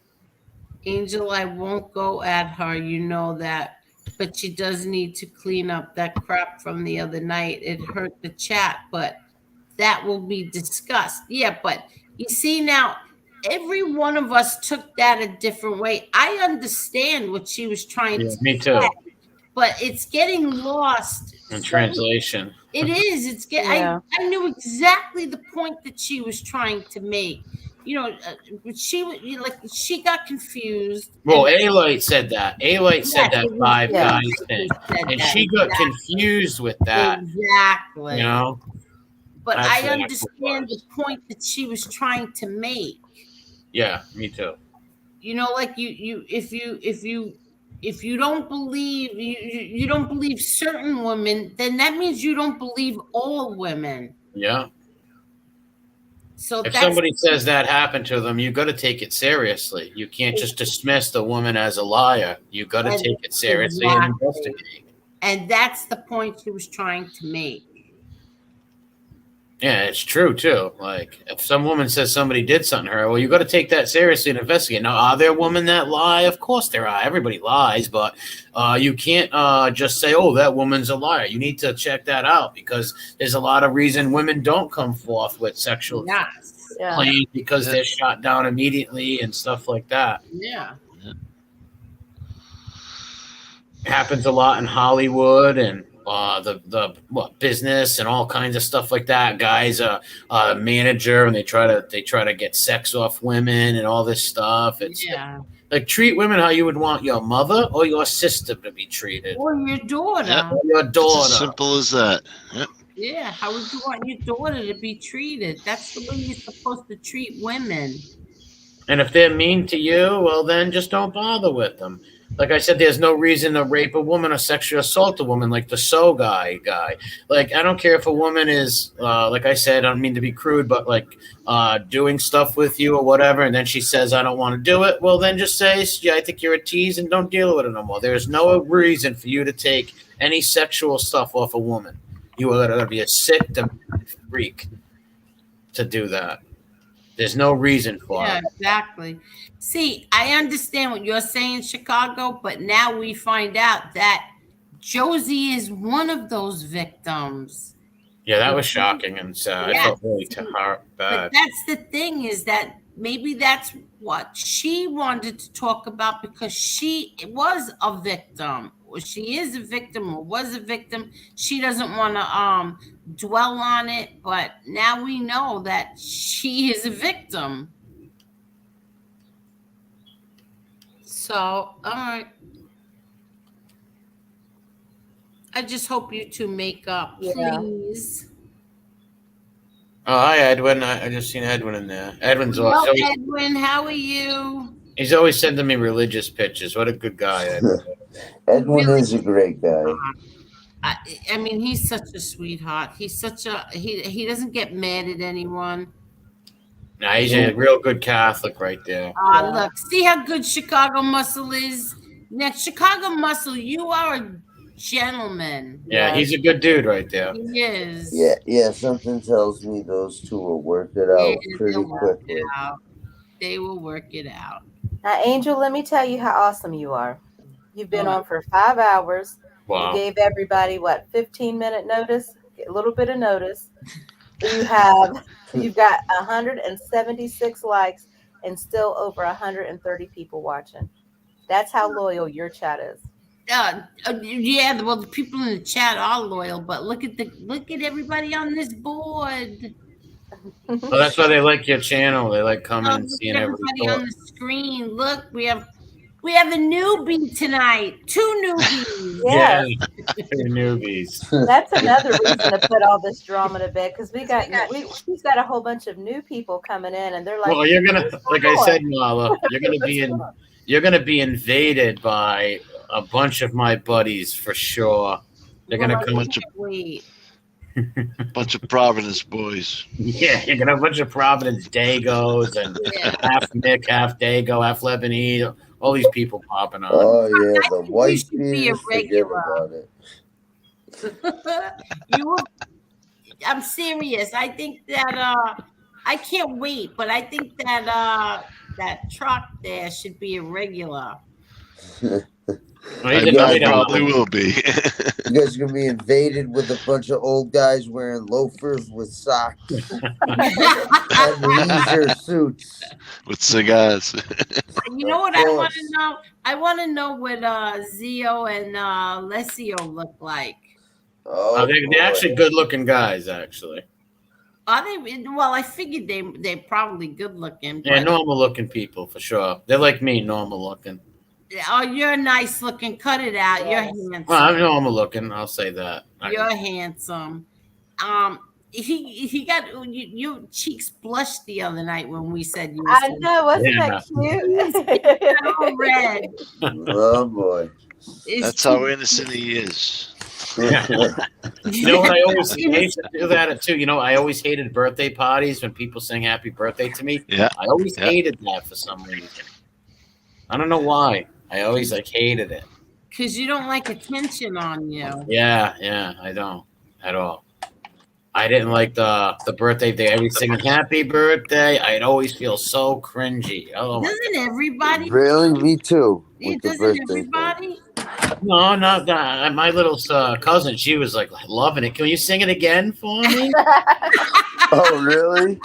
Angel, I won't go at her. You know that. But she does need to clean up that crap from the other night. It hurt the chat, but that will be discussed. Yeah, but you see now, every one of us took that a different way. I understand what she was trying to me too. say, but it's getting lost in translation. It is. I knew exactly the point that she was trying to make. she got confused. Well, A-Light said that. A-Light said that five yeah. guys thing. And she got confused with that. Exactly. You know? But That's I the actual understand the point that she was trying to make. Yeah, me too. Like if you don't believe you don't believe certain women, then that means you don't believe all women. Yeah. So if somebody says that happened to them, you got to take it seriously. You can't just dismiss the woman as a liar. You got to take it seriously and investigate. And that's the point she was trying to make. Yeah, it's true too. Like if some woman says somebody did something to her, well, you got to take that seriously and investigate. Now, are there women that lie? Of course there are. Everybody lies, but you can't just say, "Oh, that woman's a liar." You need to check that out because there's a lot of reason women don't come forth with sexual claims because they're shot down immediately and stuff like that. Yeah. It happens a lot in Hollywood and the business and all kinds of stuff like that. Guys a manager and they try to get sex off women and all this stuff. It's like treat women how you would want your mother or your sister to be treated. Or your daughter. Yep. Or your daughter. It's as simple as that. Yep. Yeah, how would you want your daughter to be treated? That's the way you're supposed to treat women. And if they're mean to you, well, then just don't bother with them. Like I said, there's no reason to rape a woman or sexually assault a woman like the So guy. Like, I don't care if a woman is, like I said, I don't mean to be crude, but like doing stuff with you or whatever, and then she says, I don't want to do it. Well, then just say, yeah, I think you're a tease and don't deal with it no more. There's no reason for you to take any sexual stuff off a woman. You are going to be a sick freak to do that. There's no reason for it. Yeah, exactly. See, I understand what you're saying, Chicago, but now we find out that Josie is one of those victims. Yeah, that was shocking and sad. I felt really bad. But that's the thing is that maybe that's what she wanted to talk about because she was a victim. Or she is a victim or was a victim. She doesn't want to dwell on it, but now we know that she is a victim. So, all right. I just hope you two make up, please. Oh, hi, Edwin. I just seen Edwin in there. Edwin's awesome. Hello, Edwin. How are you? He's always sending me religious pictures. What a good guy, Edwin. Edwin is a great guy. I mean, he's such a sweetheart. He's such a he doesn't get mad at anyone. Nah, he's a real good Catholic right there. Look, see how good Chicago Muscle is? Now, Chicago Muscle, you are a gentleman. Yeah, he's a good dude right there. He is. Yeah, something tells me those two will work it out pretty quickly. They will work it out. Now, Angel, let me tell you how awesome you are. You've been on for 5 hours. Wow. You gave everybody, 15-minute notice? A little bit of notice. You've got 176 likes and still over 130 people watching. That's how loyal your chat is. Yeah, well, the people in the chat are loyal, but look at everybody on this board. Well, that's why they like your channel. They like coming and seeing everybody on the screen. Look, we have a newbie tonight. 2 newbies. Yeah, 2 newbies. That's another reason to put all this drama to bed because we've got a whole bunch of new people coming in, and they're like, "Well, you're gonna, like I said, Marla, you're gonna be invaded by a bunch of my buddies for sure. They're gonna come. Bunch of Providence boys. Yeah, you're gonna have a bunch of Providence Dagos and half Nick, half Dago, half Lebanese. All these people popping on. Oh yeah, the white beers. Forget about it. I'm serious. I think that I can't wait, but I think that that truck there should be a regular. I probably will be. You guys are gonna be invaded with a bunch of old guys wearing loafers with socks and leisure suits with cigars. You know what I want to know? I want to know what Zio and Lesio look like. They're actually good-looking guys, actually. Are they? Well, I figured they're probably good looking. Yeah, But, normal looking people for sure. They're like me, normal looking. oh, you're nice looking. Cut it out. You're handsome. Well, I'm normal looking. I'll say that. You're handsome. He got your cheeks blushed the other night when we said you. I know, wasn't that cute? All red. Oh boy. That's how innocent he is. You know what? I always hate to do that too. You know, I always hated birthday parties when people sing happy birthday to me. Yeah. I always hated that for some reason. I don't know why. I always hated it. Because you don't like attention on you. Yeah, I don't at all. I didn't like the birthday day. Every singing happy birthday. I'd always feel so cringy. Oh, Doesn't everybody? Really? Me too. With the Doesn't birthday everybody? no, not that. My little cousin, she was like loving it. Can you sing it again for me? Oh, really?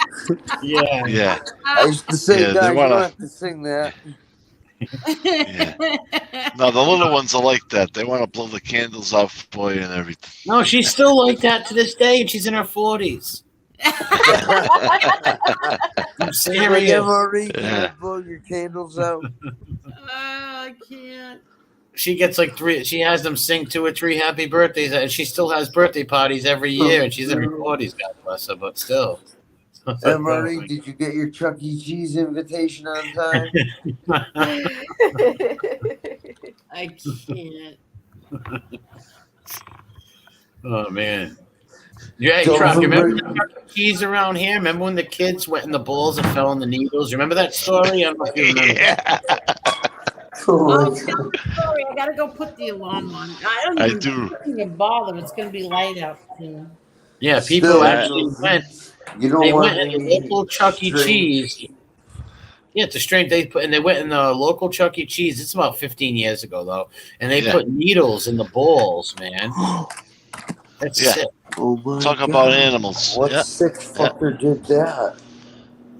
Yeah. Yeah. I used to say, Yeah, they guys, you wanna- don't have to sing that. No, the little ones are like that. They want to blow the candles out for you and everything. No, she's still like that to this day, and she's in her 40s. I'm serious. MRE, can Yeah. you blow your candles out? I can't. She gets like 3. She has them sing 2 or 3 happy birthdays, and she still has birthday parties every year, and she's in her 40s. God bless her, but still. MRE, did you get your Chuck E. Cheese invitation on time? I can't. Oh man. Yeah, Don't Truck, you remember remember- the keys around here? Remember when the kids went in the balls and fell in the needles? You remember that story? I don't know if you remember. Yeah. Oh, sorry, I gotta go put the alarm on. I even do. even bother. It's gonna be light out soon. Yeah, people Still, actually went. You don't They want went in any the local Chuck E. strange- Cheese. Yeah, it's a strange. They went in the local Chuck E. Cheese. It's about 15 years ago though, and they Yeah. put needles in the balls, man. That's Yeah. sick. Oh my Talk God. about animals. What Yeah. sick fucker did that?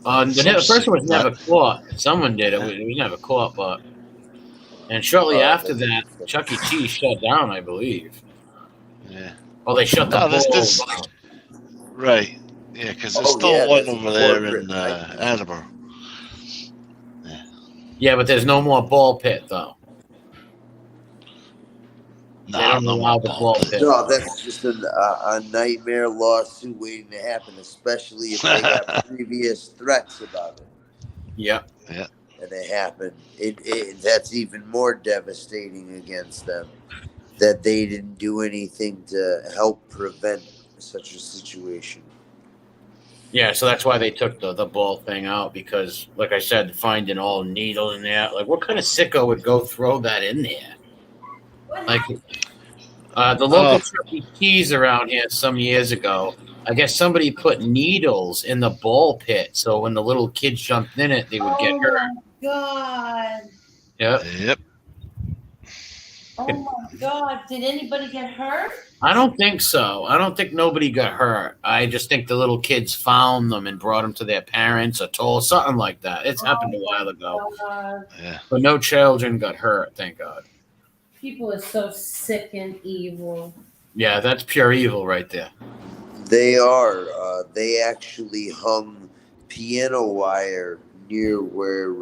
The person was never caught. Someone did it. We never caught, but. And shortly after that, Chuck E. Cheese shut down, I believe. Yeah. Well, they shut the No, balls this down. right. Yeah, because there's Oh, still yeah, one that's over there corporate, in right? Attleboro. Yeah, but there's no more ball pit though. They Nah, don't no allow more the ball ball pit. pit. No, that's just a nightmare lawsuit waiting to happen, especially if they got previous threats about it. Yeah. Yeah. And it happened. That's even more devastating against them that they didn't do anything to help prevent such a situation. Yeah, so that's why they took the ball thing out because, like I said, finding all needles in there. Like, what kind of sicko would go throw that in there? Like, the local Chuck E. Cheese around here some years ago, I guess somebody put needles in the ball pit, so when the little kids jumped in it, they would get hurt. Oh my god! Yep. Yep. Oh my god! Did anybody get hurt? I don't think so. I don't think nobody got hurt. I just think the little kids found them and brought them to their parents or told something like that. It's happened a while ago. God. Yeah. But no children got hurt, thank God. People are so sick and evil. Yeah, that's pure evil right there. They are. They actually hung piano wire near where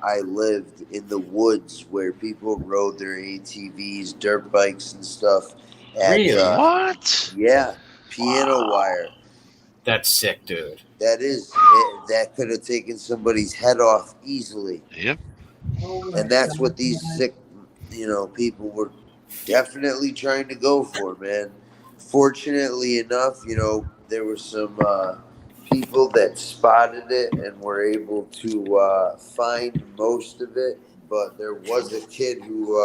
I lived in the woods where people rode their ATVs, dirt bikes, and stuff. Really? What? Yeah, piano wire. That's sick, dude. That is. That could have taken somebody's head off easily. Yep. Oh my And that's God. what these sick, people were definitely trying to go for, man. Fortunately enough, there were some people that spotted it and were able to find most of it. But there was a kid who,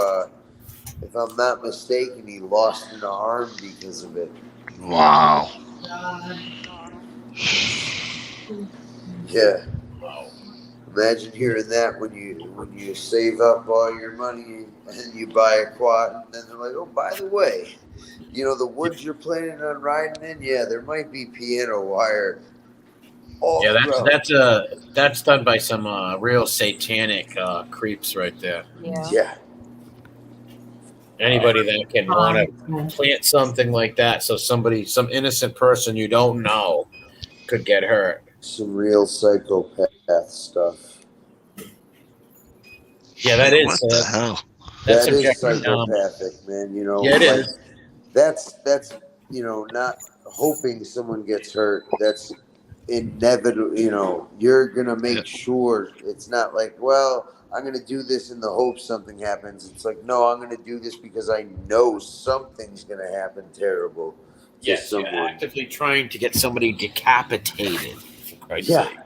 if I'm not mistaken, he lost an arm because of it. Wow. God. Yeah. Imagine hearing that when you save up all your money and you buy a quad, and then they're like, "Oh, by the way, the woods you're planning on riding in, yeah, there might be piano wire." All Yeah, throughout. that's done by some real satanic creeps right there. Yeah. Anybody that can want to plant something like that, so some innocent person you don't know could get hurt. Some real psychopath stuff. Yeah, that is. What the hell? That's That is subjective. psychopathic, man. You know, Yeah, it like is. that's not hoping someone gets hurt. That's inevitable. You're gonna make sure it's not like, well, I'm gonna do this in the hope something happens. It's like, no, I'm gonna do this because I know something's gonna happen terrible to Yes, you're someone. actively trying to get somebody decapitated. For Christ's sake.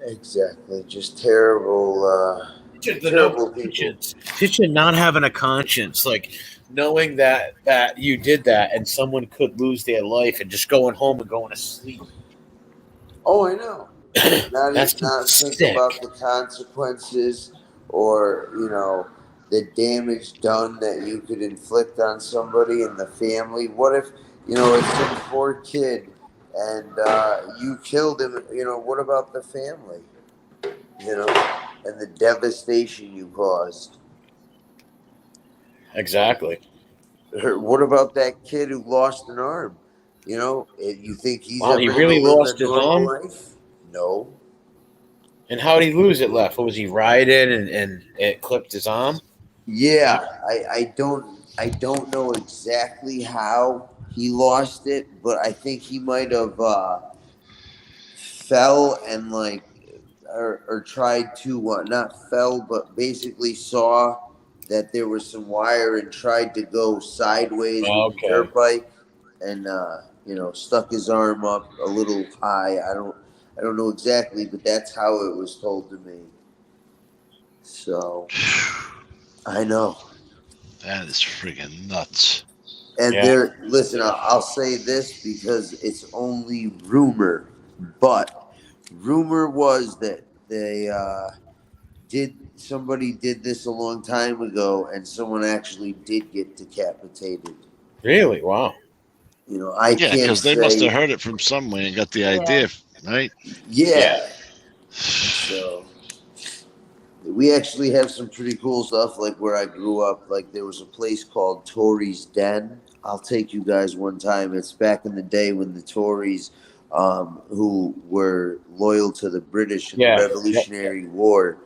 Exactly. Just terrible. Terrible people. Picture not having a conscience, like knowing that you did that, and someone could lose their life, and just going home and going to sleep. Oh, I know. Not sick. think about the consequences or the damage done that you could inflict on somebody in the family. What if it's some poor kid and you killed him? What about the family? And the devastation you caused. Exactly. Or what about that kid who lost an arm? You think he's Wow, ever he going really to live lost a his normal arm? life? No. And how did he lose it, Left? Or was he riding and it clipped his arm? Yeah, I don't know exactly how he lost it, but I think he might have fell and or tried to not fell, but basically saw that there was some wire and tried to go sideways with the dirt bike and stuck his arm up a little high. I don't know exactly, but that's how it was told to me. So I know. That is friggin' nuts. And listen, I'll say this because it's only rumor, but rumor was that somebody did this a long time ago, and someone actually did get decapitated. Really? Wow. I can't because they say, must have heard it from somewhere and got the idea, right? Yeah. So we actually have some pretty cool stuff. Like where I grew up, like there was a place called Tory's Den. I'll take you guys one time. It's back in the day when the Tories, who were loyal to the British in the Revolutionary War,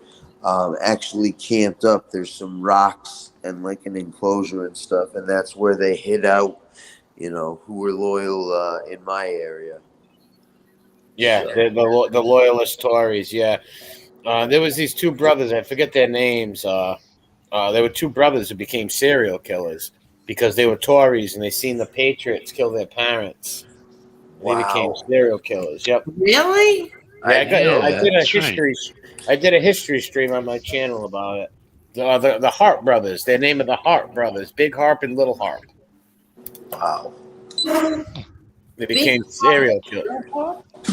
actually camped up. There's some rocks and like an enclosure and stuff, and that's where they hid out. Who were loyal in my area. Yeah, the loyalist Tories. Yeah, there was these two brothers. I forget their names. There were two brothers who became serial killers because they were Tories and they seen the Patriots kill their parents. They became serial killers. Yep. Really? Yeah, I did a history stream on my channel about it. The Hart brothers. Their name of the Hart brothers: Big Harp and Little Harp. Wow. They became serial killers.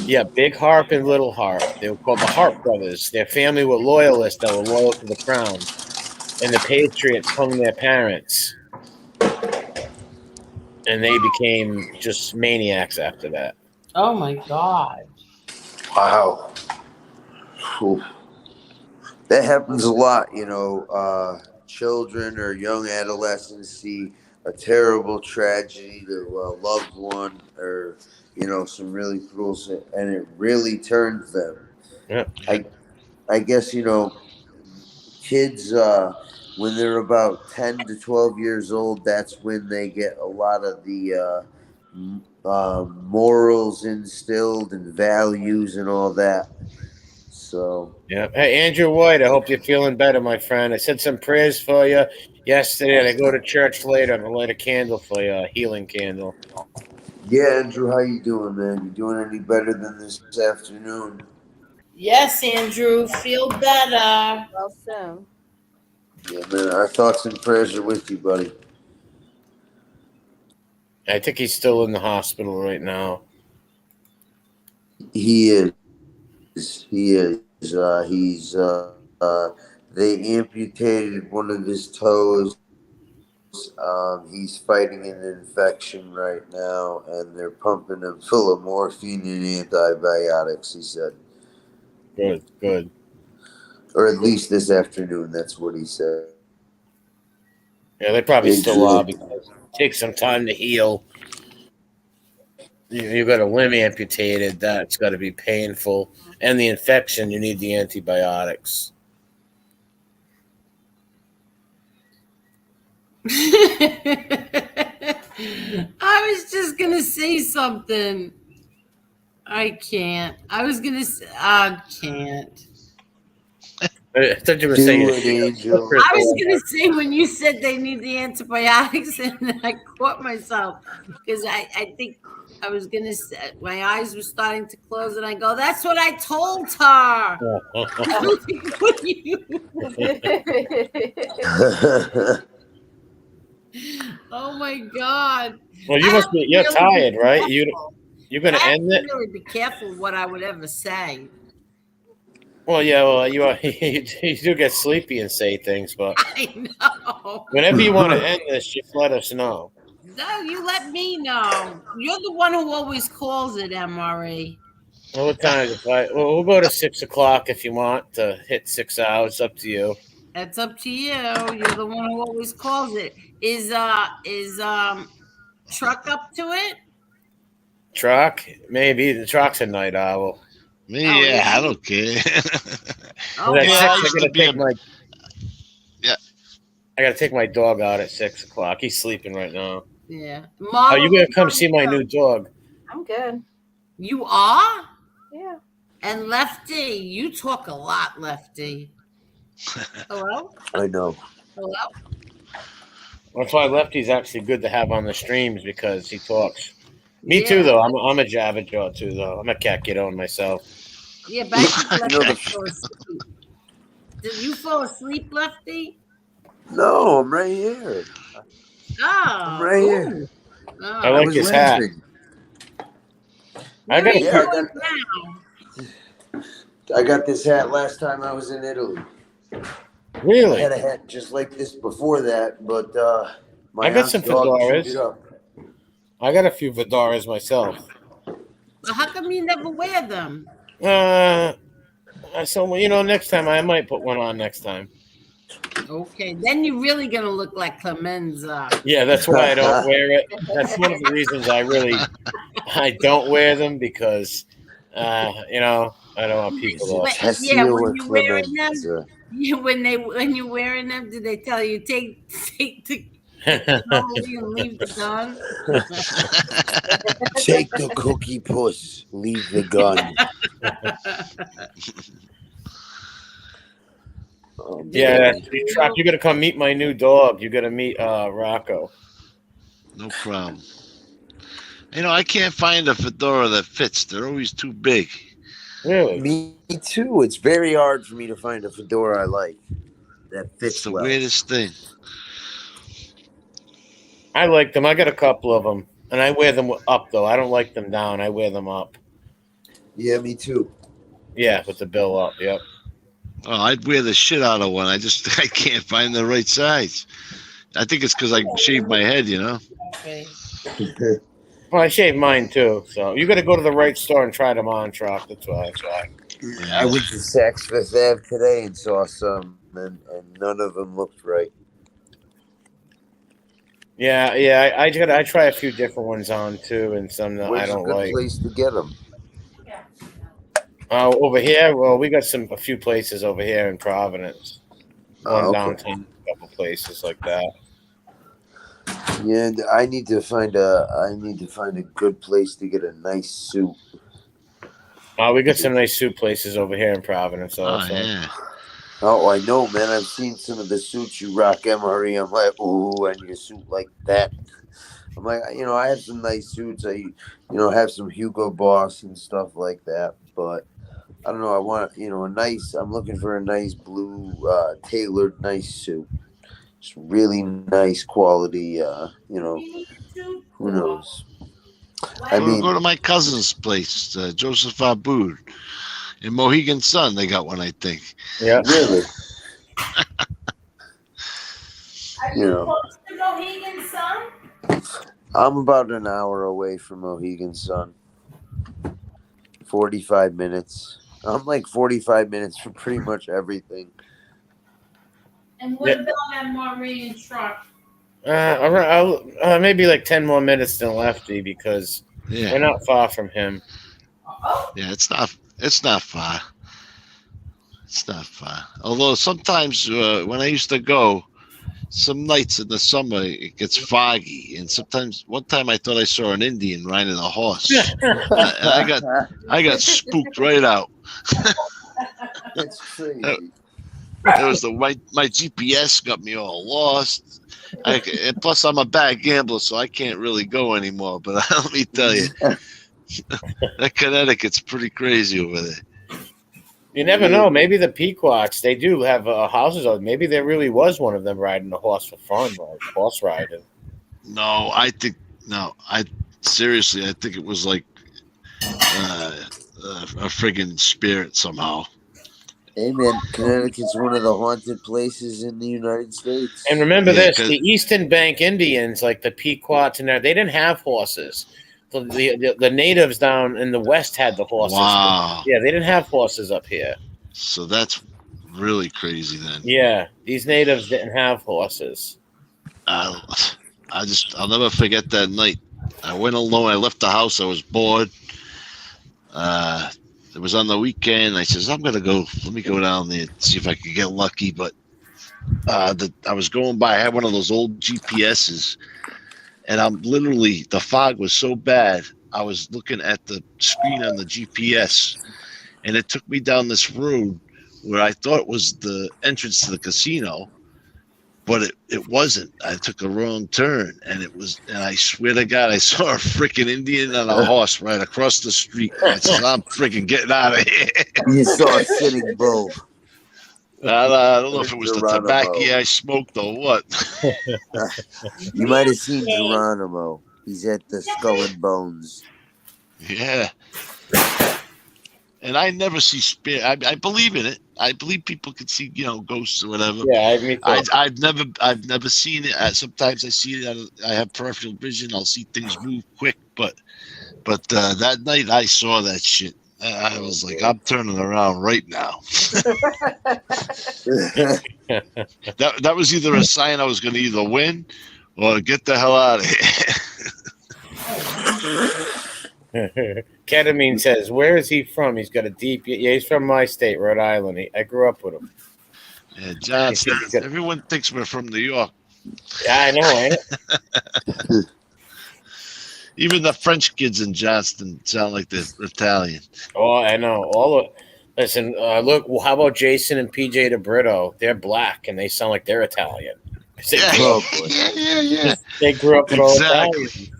Yeah, Big Harp and Little Harp. They were called the Hart brothers. Their family were loyalists that were loyal to the crown. And the Patriots hung their parents. And they became just maniacs after that. Oh my God. Wow. Oof. That happens a lot, children or young adolescents see a terrible tragedy to a loved one or, some really cruel shit, and it really turns them. Yeah. I guess, kids, when they're about 10 to 12 years old, that's when they get a lot of the morals instilled and values and all that. So yeah. Hey, Andrew White, I hope you're feeling better, my friend. I said some prayers for you yesterday, and I go to church later. I'm gonna light a candle for you, a healing candle. yeah, Andrew, how you doing, man? You doing any better than this afternoon? Yes, Andrew, feel better. Well, soon. Yeah, man. Our thoughts and prayers are with you, buddy. I think he's still in the hospital right now. He is. He is. They amputated one of his toes. He's fighting an infection right now, and they're pumping him full of morphine and antibiotics, he said. Good. Or at least this afternoon, that's what he said. Yeah, they probably still are because it takes some time to heal. You got a limb amputated. That's got to be painful, and the infection. You need the antibiotics. I was just gonna say something. I can't. I was gonna say, I can't. I thought you were Do saying. it, Angel. I was gonna say when you said they need the antibiotics, and I caught myself because I think I was gonna say my eyes were starting to close, and I go, "That's what I told her." Oh my God! Well, you must be. You're tired, right? You're gonna end it. Really be careful what I would ever say. Well, yeah. Well, you are. You do get sleepy and say things, but I know. whenever you want to end this, just let us know. No, you let me know. You're the one who always calls it, MRE. Well, what time is it? Well, we'll go to 6 o'clock if you want to hit 6 hours. Up to you. It's up to you. You're the one who always calls it. Is Truck up to it? Truck? Maybe the truck's a night owl. Me, I don't care. Oh, At yeah, 6, I I used to gotta be take a- my. Yeah. I gotta take my dog out at 6 o'clock. He's sleeping right now. Yeah. Are you gonna come see my new dog? I'm good. You are? Yeah. And Lefty, you talk a lot, Lefty. Hello? I know. Hello? That's why Lefty's actually good to have on the streams because he talks. Me too, though. I'm a Java jaw too, though. I'm a cat kiddo myself. Yeah, back to Lefty fall asleep. Did you fall asleep, Lefty? No, I'm right here. Oh. I'm right here. Oh. I like his hat. I got I got this hat last time I was in Italy. Really? I had a hat just like this before that, but my I got some dog chewed fedoras. it up. I got a few fedoras myself. Well, how come you never wear them? So next time I might put one on next time. Okay, then you're really gonna look like Clemenza. Yeah, that's why I don't wear it. That's one of the reasons I don't wear them because, I don't want people to. Yeah, when you're wearing them, when you're wearing them, do they tell you take the cannoli and leave the gun? Take the cookie puss, leave the gun. Yeah, you got to come meet my new dog. You got to meet Rocco. No problem. I can't find a fedora that fits. They're always too big. Really? Me too. It's very hard for me to find a fedora I like that fits It's the well. weirdest thing. I like them. I got a couple of them, and I wear them up though. I don't like them down. I wear them up. Yeah, me too. Yeah, with the bill up. Yep. Oh, I'd wear the shit out of one. I can't find the right size. I think it's because I shaved my head, Well, I shaved mine too, so you got to go to the right store and try them on, Truck. That's why. I went to Saks Fifth Ave today and saw some, and none of them looked right. Yeah. I try a few different ones on too, and some that I don't Where's a good like. place to get them? Over here, well, we got a few places over here in Providence. One downtown, a couple places like that. Yeah, I need to find a good place to get a nice suit. We got some nice suit places over here in Providence also. Oh, yeah. Oh, I know, man. I've seen some of the suits you rock, MRE. I'm like, ooh, I need a suit like that. I'm like, I have some nice suits. I, have some Hugo Boss and stuff like that. But I don't know. I want, I'm looking for a nice blue, tailored, nice suit. Just really nice quality, who knows? Go to my cousin's place, Joseph Aboud. In Mohegan Sun, they got one, I think. Yeah. Really? Are you close to Mohegan Sun? I'm about an hour away from Mohegan Sun. 45 minutes. I'm like 45 minutes for pretty much everything. And what about MRE and Truck? Maybe like 10 more minutes than Lefty because Yeah. We're not far from him. Yeah, it's not far. It's not far. Although sometimes when I used to go, some nights in the summer it gets foggy, and sometimes one time I thought I saw an Indian riding a horse. I got spooked right out. That's crazy. It was my GPS got me all lost. And plus, I'm a bad gambler, so I can't really go anymore. But let me tell you, that Connecticut's pretty crazy over there. You never know. Maybe the Pequots, they do have houses. Maybe there really was one of them riding a horse for fun, like horse riding. No, I seriously, I think it was like a friggin' spirit somehow. Hey man, Connecticut's one of the haunted places in the United States. And remember this: the Eastern Bank Indians, like the Pequots, and they didn't have horses. The natives down in the West had the horses. Wow. Yeah, they didn't have horses up here. So that's really crazy then. Yeah, these natives didn't have horses. I'll never forget that night. I went alone. I left the house. I was bored. It was on the weekend. I says, I'm going to go. Let me go down there and see if I can get lucky. But I was going by. I had one of those old GPSs. And I'm literally, the fog was so bad, I was looking at the screen on the GPS, and it took me down this road where I thought it was the entrance to the casino, but it wasn't. I took a wrong turn, and I swear to God, I saw a freaking Indian on a horse right across the street. I said, I'm freaking getting out of here. You saw a sitting bull. I don't know if it was the tobacco I smoked or what. You might have seen Geronimo. He's at the Skull and Bones. Yeah. And I never see spirit. I believe in it. I believe people can see, ghosts or whatever. Yeah, I've never seen it. Sometimes I see it. I have peripheral vision. I'll see things move quick. But that night I saw that shit. I was like, I'm turning around right now. that was either a sign I was going to either win or get the hell out of here. Ketamine says, where is he from? He's got a deep... Yeah, he's from my state, Rhode Island. I grew up with him. Yeah, Johnson. Everyone thinks we're from New York. Yeah, I know, ain't it? Even the French kids in Johnston sound like they're Italian. Oh, I know. Listen, look, well, how about Jason and PJ DeBrito? They're black, and they sound like they're Italian. Yeah. They grew up with all Italians.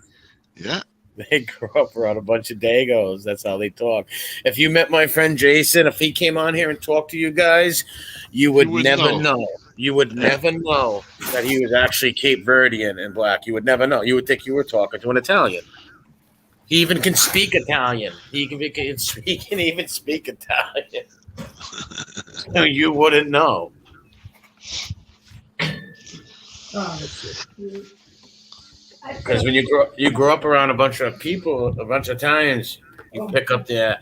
Yeah. They grew up around a bunch of Dagos. That's how they talk. If you met my friend Jason, if he came on here and talked to you guys, you would never know. You would never know that he was actually Cape Verdean and black. You would never know. You would think you were talking to an Italian. He even can speak Italian. He can even speak Italian. So you wouldn't know. Because when you grow up around a bunch of people, a bunch of Italians, you pick up their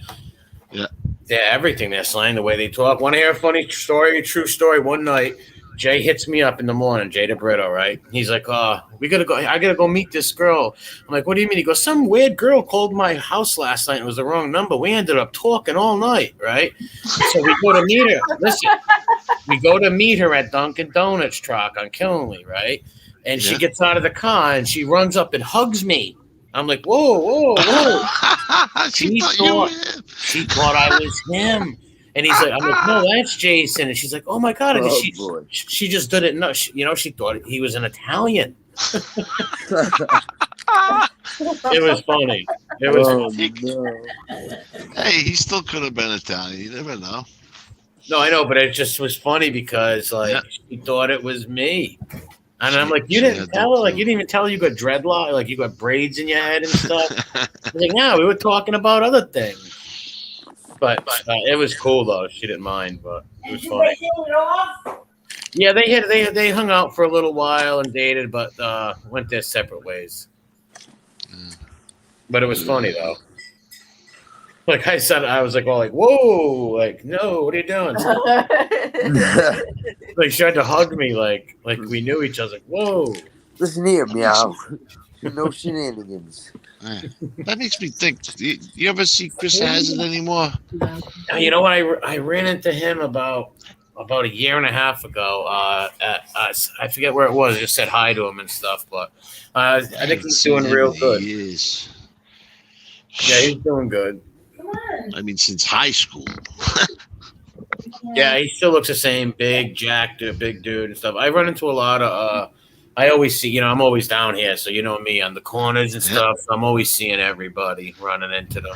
everything, their slang, the way they talk. Want to hear a funny story, true story? One night, Jay hits me up in the morning, Jay DeBrito, right? He's like, we gotta go. I gotta go meet this girl. I'm like, what do you mean? He goes, some weird girl called my house last night. It was the wrong number. We ended up talking all night, right? So we go to meet her. Listen, we go to meet her at Dunkin' Donuts truck on Killenly, right? And she gets out of the car and she runs up and hugs me. I'm like, whoa. She thought I was him. And he's like, I'm like, no, that's Jason. And she's like, oh my God. She just didn't know. She thought he was an Italian. It was funny. Hey, he still could have been Italian. You never know. No, I know, but it just was funny because she thought it was me. And I'm like, you didn't tell her? Like, you didn't even tell her you got dreadlock? Like, you got braids in your head and stuff? I was like, no, we were talking about other things. But it was cool, though. She didn't mind, but it was funny. Yeah, they hung out for a little while and dated, but went their separate ways. But it was funny, though. Like I said, I was like, whoa, like, no, what are you doing? Like, she tried to hug me, like we knew each other. Like, whoa. Listen here, meow. No shenanigans. That makes me think. You ever see Chris Hazard anymore? You know what? I ran into him about a year and a half ago. I forget where it was. I just said hi to him and stuff, but I think he's doing real good. He is. Yeah, he's doing good. I mean, since high school. Yeah, he still looks the same, big, jacked, big dude and stuff. I run into a lot of. I always see, I'm always down here, so you know me on the corners and stuff. So I'm always seeing everybody running into them,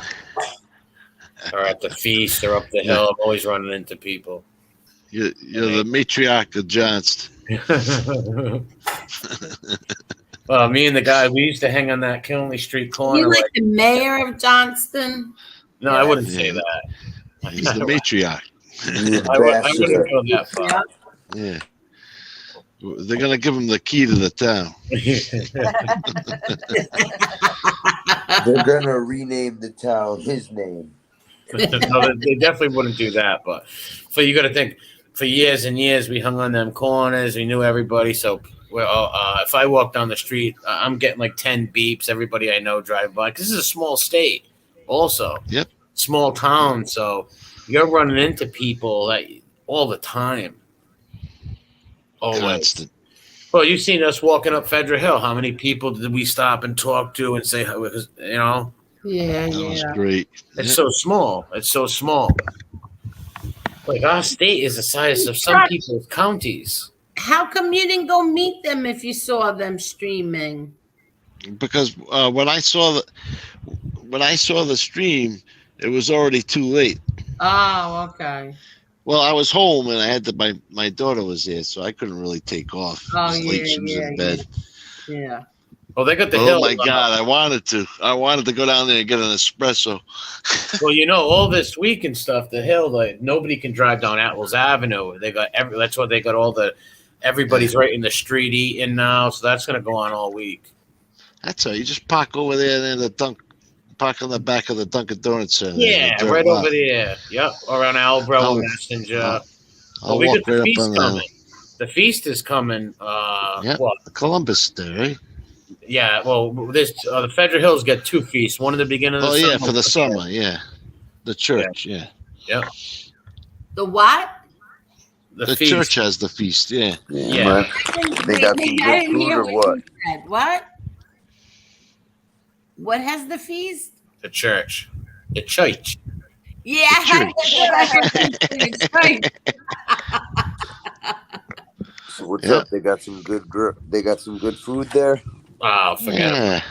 or at the feast, or up the hill. I'm always running into people. You're the matriarch of Johnston. Well, me and the guy, we used to hang on that Kinley Street corner. You like the mayor of Johnston? No, I wouldn't say that. He's the matriarch. I wouldn't go that far. Yeah. They're going to give him the key to the town. They're going to rename the town his name. No, they definitely wouldn't do that. But you got to think, for years and years, we hung on them corners. We knew everybody. So if I walk down the street, I'm getting like 10 beeps. Everybody I know drive by. Because this is a small state also. Yep. Small town. So you're running into people all the time. Always. Constant. Well, you've seen us walking up Federal Hill. How many people did we stop and talk to and say, Yeah, that was great. It's so small. It's so small. Like our state is the size of some people's counties. How come you didn't go meet them if you saw them streaming? Because when I saw the stream, it was already too late. Oh, okay. Well, I was home and I had my daughter was there, so I couldn't really take off. Oh, It was late. She was in bed. Yeah. Well, they got the Oh hill. my God, I wanted to go down there and get an espresso. Well, all this week and stuff, the hill, like nobody can drive down Atwells Avenue. They got that's why they got everybody's right in the street eating now, so that's gonna go on all week. That's all. You just park over there and park on the back of the Dunkin' Donuts Center. Yeah, right over there. Yep, around Albro, Messenger. I'll we walk got the right feast up on coming. The feast is coming. What? Columbus Day, right? Yeah, well, there's the Federal Hills get two feasts. One in the beginning of the summer. Oh, yeah, for the summer, yeah. The church, yeah. Yeah. The what? The church has the feast, yeah. Yeah. They got some good food or what? What? What has the feast? The church. The church. Yeah. So what's up? They got some good food there. Oh, forget it.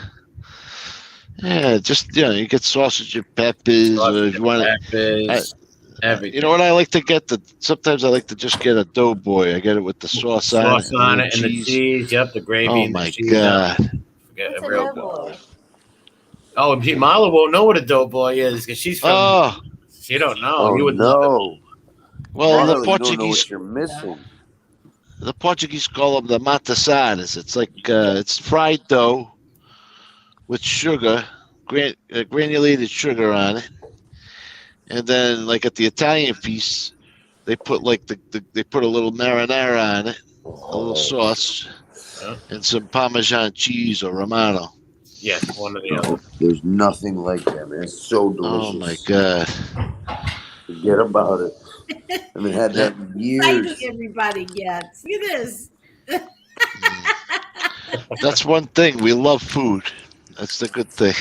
Yeah, just you get sausage and peppers. Or if you want everything. You know what I like to get? Sometimes I like to just get a doughboy. I get it with the sauce on it and the cheese. Yep, the gravy. Oh and my the cheese. God! Forget it, real good. Oh, and Marla won't know what a doughboy is because she's from. Oh, she don't know. Oh, you would know. Well, Marla, the you don't know Portuguese. what you're missing. The Portuguese call them the matasadas. It's like it's fried dough with sugar, granulated sugar on it, and then like at the Italian feast, they put they put a little marinara on it, a little sauce, and some Parmesan cheese or Romano. Yeah, one or the other. There's nothing like that, man. It's so delicious. Oh my God! Forget about it. I haven't had that in years. Everybody gets. Look at this. That's one thing. We love food. That's the good thing.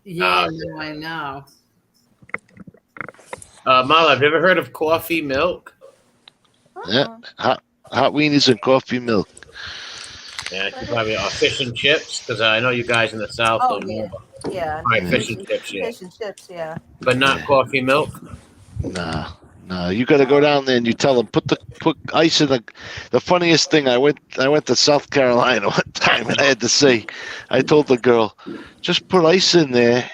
Yeah, I know. Marla, have you ever heard of coffee milk? Yeah, hot weenies and coffee milk. Yeah, you probably fish and chips because I know you guys in the South don't know. Yeah. All right, fish and chips, yeah. Fish and chips, yeah. But not coffee milk. No, you got to go down there and you tell them put ice in the funniest thing. I went to South Carolina one time and I told the girl, just put ice in there,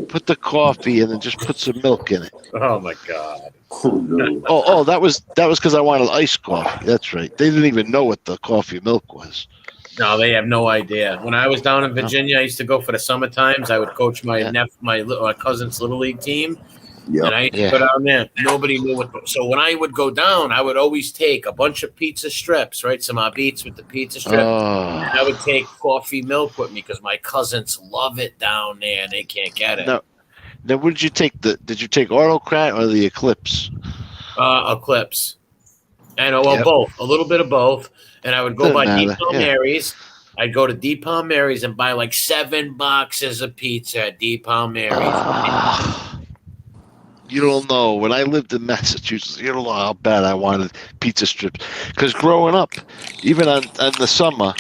put the coffee, and then just put some milk in it. Oh my God. Oh, that was because I wanted iced coffee. That's right. They didn't even know what the coffee milk was. No, they have no idea. When I was down in Virginia, I used to go for the summer times. I would coach my cousin's little league team. And I used to go down there. Nobody knew what. So when I would go down, I would always take a bunch of pizza strips, right? Some beets with the pizza strip. And I would take coffee milk with me because my cousins love it down there and they can't get it. Now, what did you take? Did you take Autocrat or the Eclipse? Eclipse. And both. A little bit of both. And I would go by Deep Mary's. I'd go to Deep Mary's and buy like 7 boxes of pizza at Deep Mary's. You don't know. When I lived in Massachusetts, you don't know how bad I wanted pizza strips. Because growing up, even on the summer,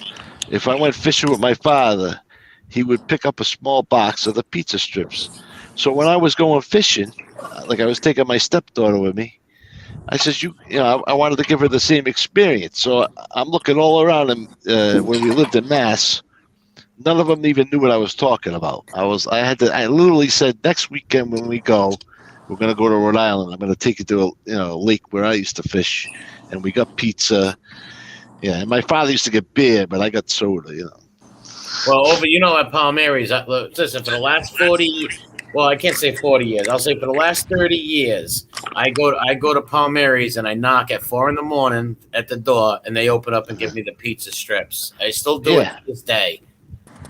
if I went fishing with my father, he would pick up a small box of the pizza strips. So when I was going fishing, like I was taking my stepdaughter with me, I says, I wanted to give her the same experience. So I'm looking all around, and when we lived in Mass, none of them even knew what I was talking about. I literally said, next weekend when we go, we're going to go to Rhode Island. I'm going to take you to a lake where I used to fish, and we got pizza. Yeah, and my father used to get beer, but I got soda. Well, at Palm Mary's, listen, for the last 40, well, I can't say 40 years. I'll say for the last 30 years, I go to Palm Mary's and I knock at 4 a.m. at the door, and they open up and give me the pizza strips. I still do it to this day.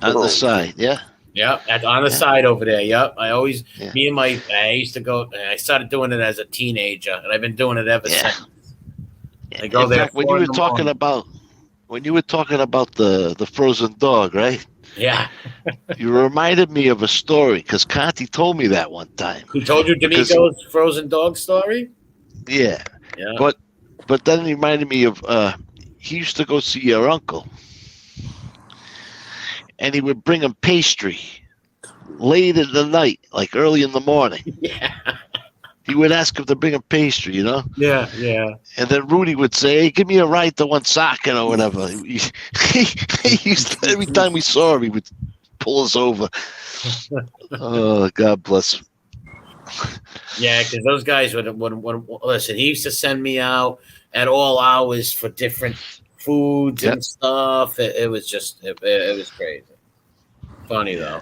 On the side, yeah. Yep, on the side over there. Yep, I used to go. I started doing it as a teenager, and I've been doing it ever since. I go there. When you were talking about the frozen dog, right? Yeah. You reminded me of a story because Conti told me that one time. He told you D'Amico's frozen dog story? Yeah. But then he reminded me of he used to go see your uncle. And he would bring him pastry late in the night, like early in the morning. Yeah. He would ask him to bring him pastry, Yeah. And then Rudy would say, "Hey, give me a ride to Woonsocket or whatever." He used to, every time we saw him, he would pull us over. Oh, God bless him. Yeah, because those guys would listen. He used to send me out at all hours for different foods and stuff. It was crazy. Funny though.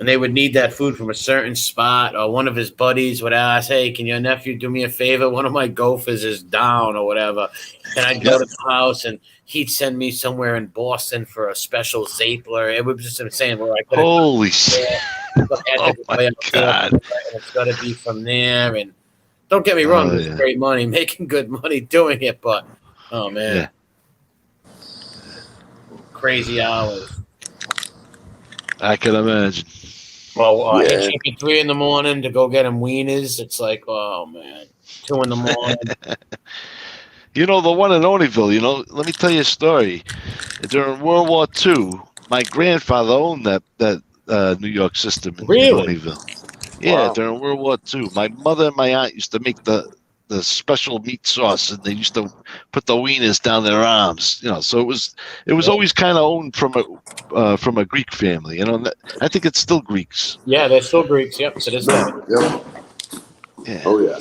And they would need that food from a certain spot, or one of his buddies would ask, "Hey, can your nephew do me a favor? One of my gophers is down or whatever." And I'd go to the house and he'd send me somewhere in Boston for a special Zapler. It was just insane where I could holy shit. Oh my God. It's got to be from there. And don't get me wrong, it was great money, making good money doing it, but oh man. Crazy hours. I can imagine. Well, he'd take me 3 a.m. to go get him wieners. It's like, oh man, 2 a.m. The one in Oneyville, let me tell you a story. During World War II, my grandfather owned that New York system in Oneyville. Yeah, during World War II. My mother and my aunt used to make the special meat sauce, and they used to put the wieners down their arms. So it was always kind of owned from a Greek family. I think it's still Greeks. Yeah, they're still Greeks. Yep, to this day. Yep. Yeah. Oh yeah.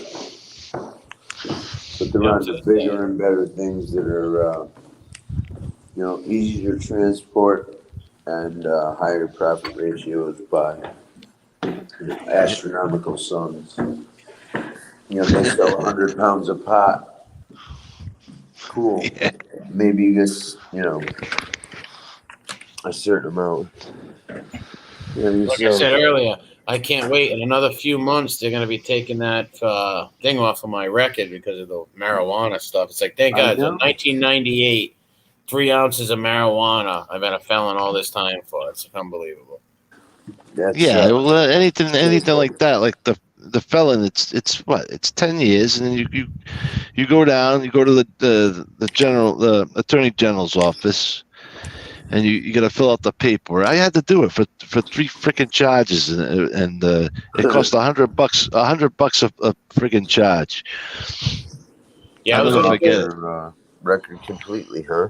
But there are the bigger and better things that are, easier to transport and higher profit ratios by astronomical sums. They sell 100 pounds a pot. Cool. Yeah. Maybe you get, a certain amount. Like I said earlier, I can't wait. In another few months, they're going to be taking that thing off of my record because of the marijuana stuff. It's like, thank God, in 1998, 3 ounces of marijuana I've been a felon all this time for. It's unbelievable. Well, anything like that, like the felon, it's what? It's 10 years, and then you go down, you go to the attorney general's office, and you got to fill out the paperwork. I had to do it for 3 freaking charges, and it cost $100 a freaking charge. Yeah, I was going to get record completely, huh?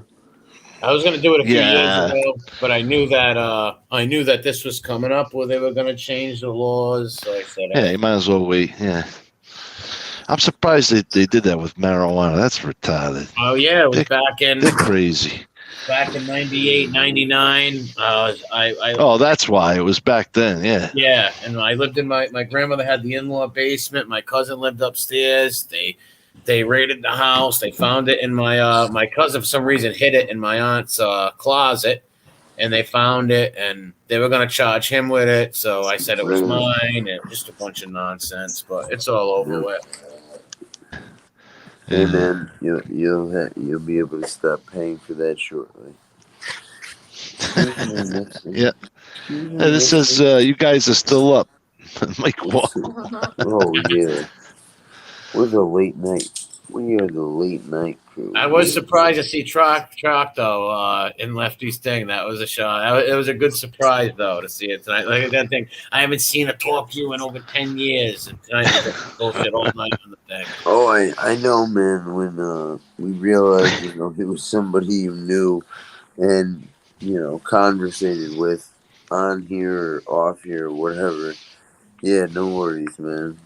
I was going to do it a few years ago, but I knew that this was coming up where they were going to change the laws. So I said, you might as well wait. Yeah, I'm surprised they did that with marijuana. That's retarded. Oh yeah, it was back in. They're crazy. back in 98, 99. Oh, that's why it was back then. Yeah. Yeah, and I lived in my grandmother had the in-law basement. My cousin lived upstairs. They raided the house. They found it in my cousin for some reason hid it in my aunt's closet, and they found it, and they were gonna charge him with it. So I said it was mine, and just a bunch of nonsense. But it's all over with. Hey man, you'll be able to stop paying for that shortly. Yeah. And this says you guys are still up. Mike Wall. Oh yeah. We're the late night. We are the late night crew. I was surprised to see Trock though in Lefty's thing. That was a shot. It was a good surprise though to see it tonight. Like that thing, I haven't seen a talk to you in over 10 years, and tonight was bullshit all night on the thing. Oh, I know, man. When we realized, it was somebody you knew, and conversated with on here or off here or whatever. Yeah, no worries, man.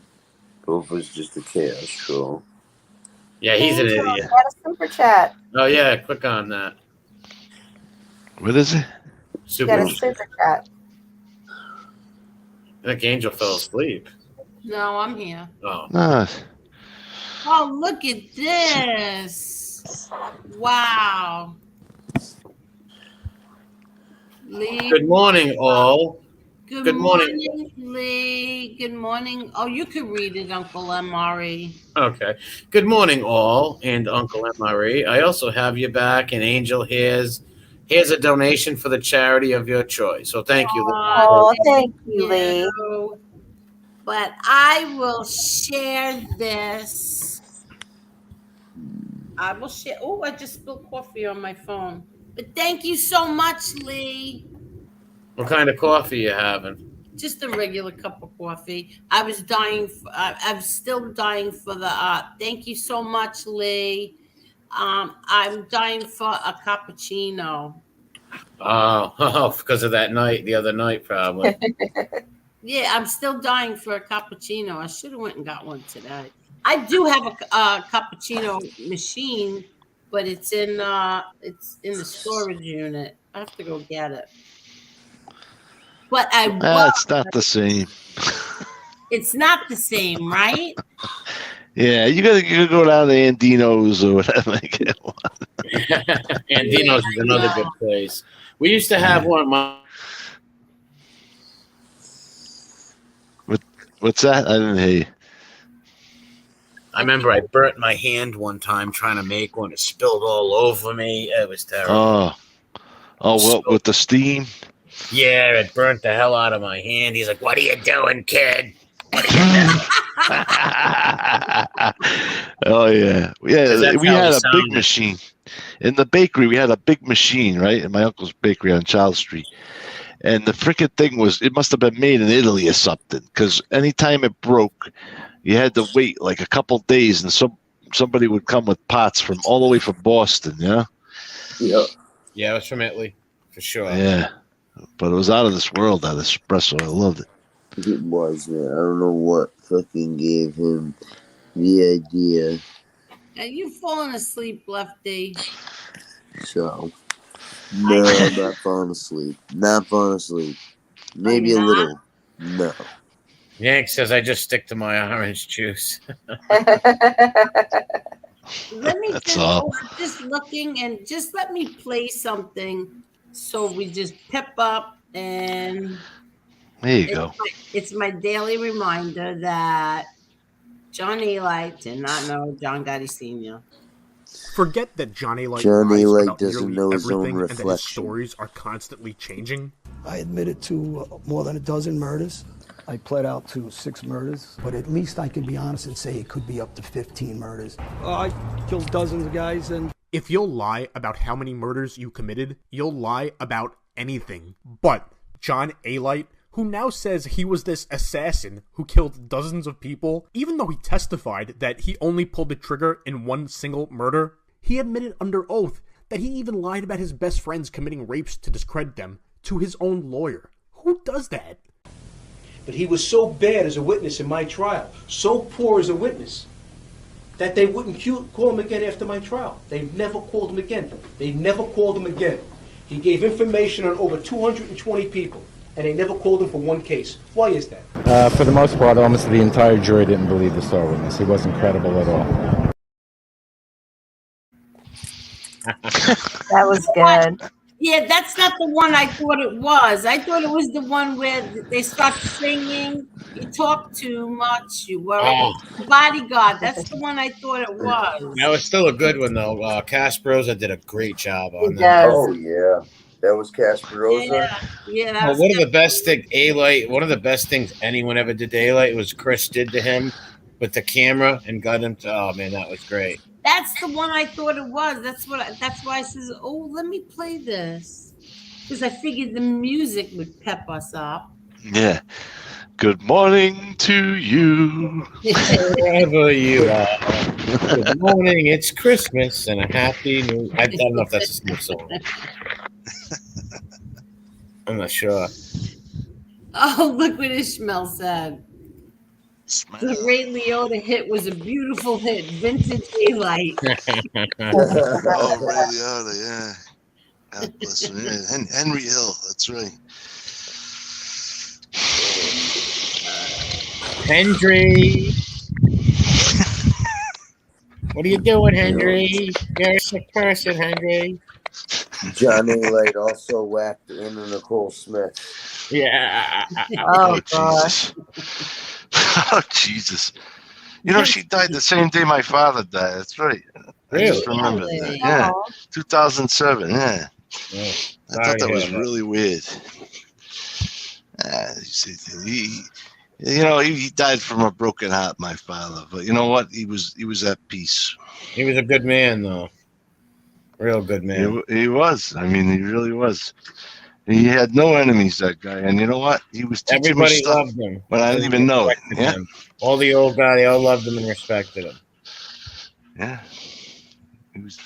Both was just a chaos troll. Yeah, he's an idiot. Got a super chat. Oh yeah, click on that. What is it? Got a super chat. I think Angel fell asleep. No, I'm here. Oh. Oh, look at this. Wow. Lee. Good morning, all. Good morning, Lee. Good morning. Oh, you can read it, Uncle MRE. Okay. Good morning, all, and Uncle MRE. I also have you back, and Angel, here's a donation for the charity of your choice. So thank you. Oh, thank you, Lee. But I will share this. I will share. Oh, I just spilled coffee on my phone. But thank you so much, Lee. What kind of coffee you having? Just a regular cup of coffee. I was dying. I'm still dying for the. Thank you so much, Lee. I'm dying for a cappuccino. Oh, because of that night, the other night, probably. Yeah, I'm still dying for a cappuccino. I should have went and got one today. I do have a cappuccino machine, but it's in the storage unit. I have to go get it. But it's not the same. It's not the same, right? Yeah, you gotta go down to Andino's or whatever. Andino's is another good place. We used to have one. What's that? I didn't hear you. I remember I burnt my hand one time trying to make one. It spilled all over me. It was terrible. Well, with the steam. Yeah, it burnt the hell out of my hand. He's like, "What are you doing, kid?" Oh yeah. We had a big machine in the bakery. We had a big machine, right, in my uncle's bakery on Child Street. And the freaking thing it must have been made in Italy or something, because anytime it broke, you had to wait like a couple days, and somebody would come with pots from all the way from Boston. Yeah. Yeah, it was from Italy for sure. Yeah. But it was out of this world, that espresso. I loved it. It was, man. I don't know what fucking gave him the idea. Are you falling asleep, Lefty? So, no, I'm not falling asleep. Not falling asleep. Maybe a little. No. Yank says I just stick to my orange juice. Let me just looking and just let me play something. So we just pep up, and there you go. It's my daily reminder that John Eli did not know John Gotti Sr. Forget that John Eli doesn't know his own reflection. And that his stories are constantly changing. I admitted to more than a dozen murders. I pled out to 6 murders, but at least I can be honest and say it could be up to 15 murders. I killed dozens of guys, and if you'll lie about how many murders you committed, you'll lie about anything. But John Alite, who now says he was this assassin who killed dozens of people, even though he testified that he only pulled the trigger in one single murder, he admitted under oath that he even lied about his best friends committing rapes to discredit them to his own lawyer. Who does that? But he was so bad as a witness in my trial, so poor as a witness, that they wouldn't call him again after my trial. They never called him again. They never called him again. He gave information on over 220 people, and they never called him for one case. Why is that? For the most part, almost the entire jury didn't believe the star witness. He wasn't credible at all. That was good. Yeah, that's not the one I thought it was. I thought it was the one where they start singing. You talk too much. You worry. Bodyguard. That's the one I thought it was. That was still a good one, though. Casperosa did a great job on that. Oh yeah, that was Casperosa. Yeah. Well, one of the best things, one of the best things anyone ever did to A-Light was Chris did to him with the camera and got him to. Oh man, that was great. That's the one I thought it was. That's why I says, oh, let me play this. Because I figured the music would pep us up. Yeah. Good morning to you. Wherever you are. Good morning, it's Christmas and a happy new... I don't know if that's a new song. I'm not sure. Oh, look what Ishmael said. The Ray Liotta hit was a beautiful hit. Vintage daylight. Oh, Ray Liotta, yeah. God bless him. Yeah. Henry Hill, that's right. Henry. What are you doing, Henry? You're a sick person, Henry. John A. also whacked Anna Nicole Smith. Yeah. Oh, gosh. Oh, Jesus. You know, she died the same day my father died. That's right. I just remember that. Yeah. 2007. Yeah. I thought that was really weird. He died from a broken heart, my father. But you know what? He was at peace. He was a good man, though. Real good man. He was. I mean, he really was. He had no enemies, that guy. And you know what? He was teaching Everybody me stuff loved him. when I didn't even know it. Yeah. Him. All the old guys, they all loved him and respected him. Yeah. He was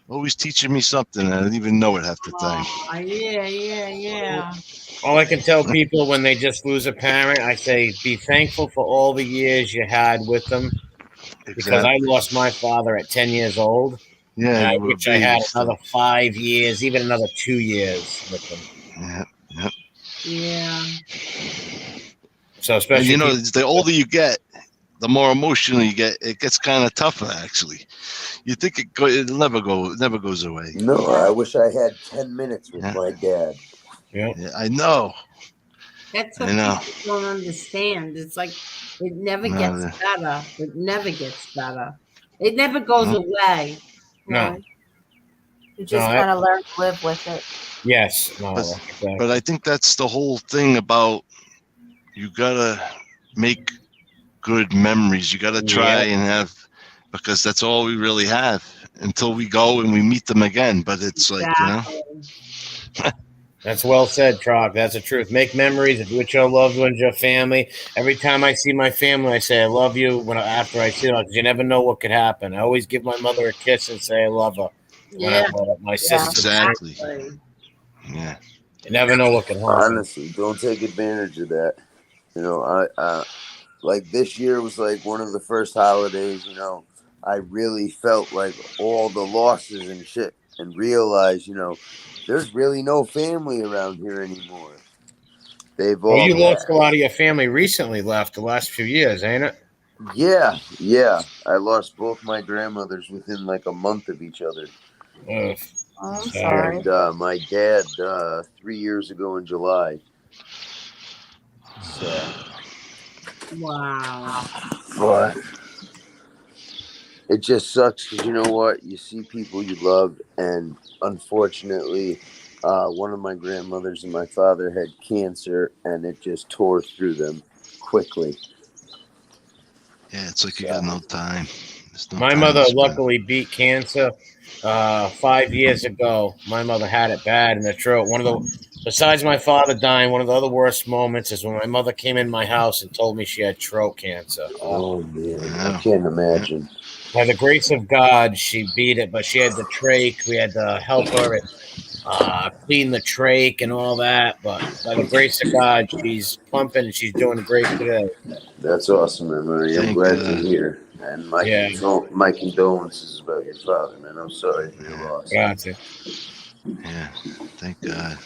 always teaching me something. I didn't even know it half the time. Yeah. All I can tell people when they just lose a parent, I say, be thankful for all the years you had with them. Exactly. Because I lost my father at 10 years old. Yeah. Which I had another 5 years, even another 2 years with them. Yeah. So especially, the older you get, the more emotional you get. It gets kind of tougher, actually. You think it never goes away. No, I wish I had 10 minutes with my dad. Yeah, I know. That's what people don't understand. It's like it never gets better. It never gets better. It never goes away. No. You just kind of learn to live with it. Yes. No, but I think that's the whole thing about you gotta make good memories. You gotta try and have, because that's all we really have until we go and we meet them again. But it's like, That's well said, Troc. That's the truth. Make memories with your loved ones, your family. Every time I see my family, I say I love you. After I see them, because you never know what could happen. I always give my mother a kiss and say I love her. My sister. Exactly. Yeah. You never know what can happen. Honestly, don't take advantage of that. I like this year was like one of the first holidays. I really felt like all the losses and shit, and realized, there's really no family around here anymore. They've all. You lost a lot of your family recently, left the last few years, ain't it? Yeah. I lost both my grandmothers within like a month of each other. Oh, I'm sorry. And my dad 3 years ago in July. So. Wow. But it just sucks because you know what? You see people you love, and unfortunately, one of my grandmothers and my father had cancer, and it just tore through them quickly. Yeah, it's like you got no time. My mother luckily beat cancer 5 years ago. My mother had it bad in the throat. Besides my father dying, one of the other worst moments is when my mother came in my house and told me she had throat cancer. Oh man, I can't imagine. By the grace of God, she beat it, but she had the trach. We had to help her and clean the trach and all that. But by the grace of God, she's pumping and she's doing great today. That's awesome, Emery. I'm glad to hear. And my Yeah. my condolences about your father, man. I'm sorry for your loss. Grazie. Yeah, thank God.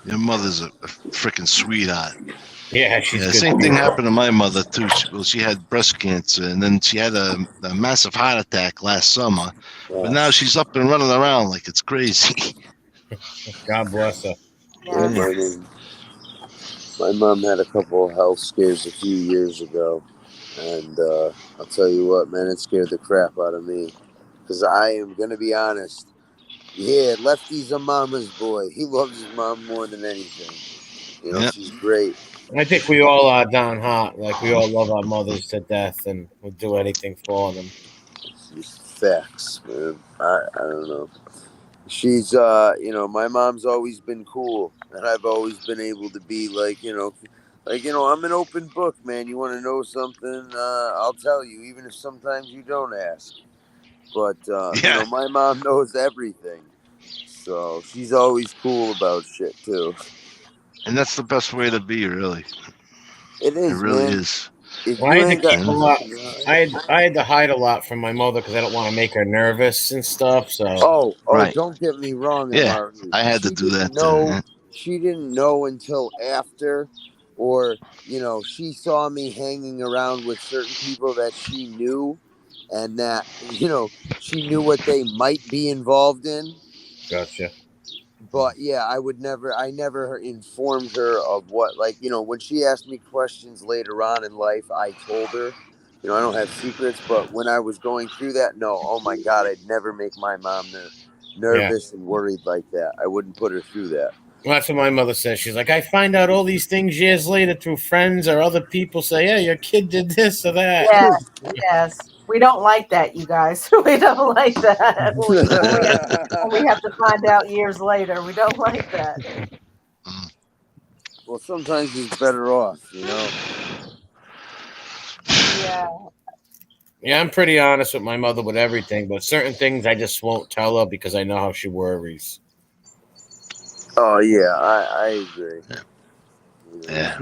Your mother's a freaking sweetheart. Yeah, she's good. Same thing happened to my mother too. She had breast cancer, and then she had a massive heart attack last summer. But now she's up and running around like it's crazy. God bless her. Yeah, my mom had a couple of health scares a few years ago, and I'll tell you what, man, it scared the crap out of me. Because I am gonna be honest. Yeah, Lefty's a mama's boy. He loves his mom more than anything. You know, she's great. I think we all are down hot. Like we all love our mothers to death, and would do anything for them. Just facts, man. I don't know. She's my mom's always been cool, and I've always been able to be like, I'm an open book, man. You want to know something? I'll tell you, even if sometimes you don't ask. But my mom knows everything, so she's always cool about shit too. And that's the best way to be, really. It is, It really man. is. Well, I had to keep a lot. I had to hide a lot from my mother because I don't want to make her nervous and stuff. So Don't get me wrong, Yeah, MRE. I had to She do didn't that too. know. She didn't know until after, or she saw me hanging around with certain people that she knew, and that she knew what they might be involved in. Gotcha. But yeah, I never informed her of what, when she asked me questions later on in life, I told her, I don't have secrets, but when I was going through that, no, oh my God, I'd never make my mom nervous and worried like that. I wouldn't put her through that. Well, that's what my mother says. She's like, I find out all these things years later through friends or other people say, yeah, your kid did this or that. Yes. We don't like that, you guys. We don't like that. We have to find out years later. We don't like that. Well, sometimes it's better off, Yeah. Yeah, I'm pretty honest with my mother with everything, but certain things I just won't tell her because I know how she worries. Oh, yeah, I agree. Yeah.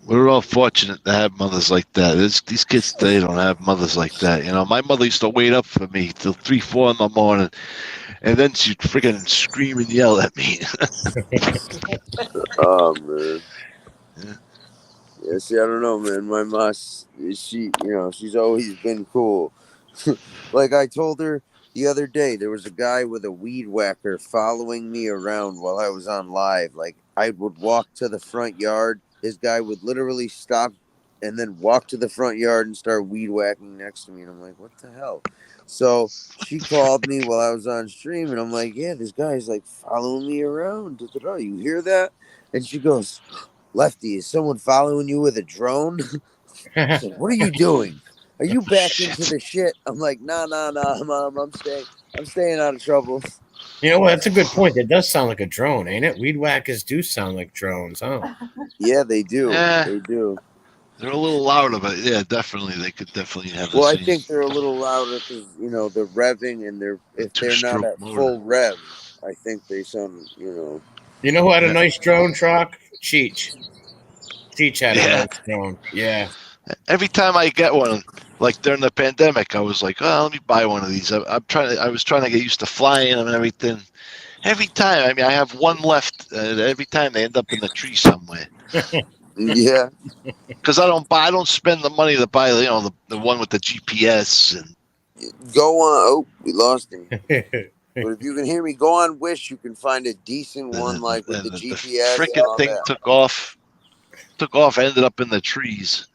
We're all fortunate to have mothers like that. These kids today don't have mothers like that. My mother used to wait up for me till 3, 4 in the morning, and then she'd freaking scream and yell at me. Oh, man. Yeah, see, I don't know, man. My mom, she's always been cool. Like I told her the other day, there was a guy with a weed whacker following me around while I was on live. Like I would walk to the front yard. This guy would literally stop and then walk to the front yard and start weed whacking next to me. And I'm like, what the hell? So she called me while I was on stream, and I'm like, yeah, this guy's like following me around. You hear that? And she goes, Lefty, is someone following you with a drone? I said, what are you doing? Are you back into the shit? I'm like, nah, Mom. I'm staying out of trouble. You know what? That's a good point. That does sound like a drone, ain't it? Weed whackers do sound like drones, huh? Yeah, they do. Yeah. They do. They're a little louder, but yeah, definitely they could definitely have. Well, I think they're a little louder because they're revving, and if they're not at full rev, I think they sound You know who had a nice drone truck? Cheech. Cheech had a nice drone. Yeah. Every time I get one, like during the pandemic, I was like, "Oh, let me buy one of these." I was trying to get used to flying them and everything. Every time, I have one left. Every time they end up in the tree somewhere. Yeah. Because I don't spend the money to buy the one with the GPS and go on. Oh, we lost him. But if you can hear me, go on Wish. You can find a decent one with the GPS. The freaking thing took off. Ended up in the trees.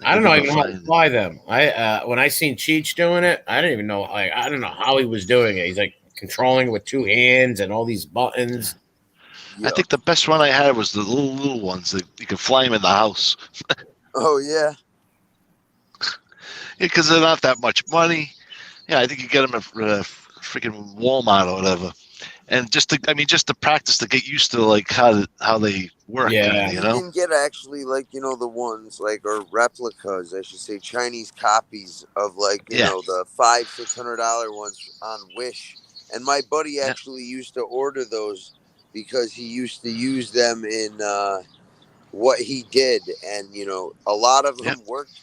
I don't even know how to fly them. When I seen Cheech doing it, I didn't even know. I don't know how he was doing it. He's like controlling with 2 hands and all these buttons. I think the best one I had was the little ones that you can fly them in the house. Oh yeah. Because they're not that much money. Yeah, I think you get them at freaking Walmart or whatever. And just to practice to get used to like how they work. Yeah, you can get actually the ones or replicas, I should say, Chinese copies of the $500-$600 ones on Wish. And my buddy actually used to order those because he used to use them in what he did, and a lot of them worked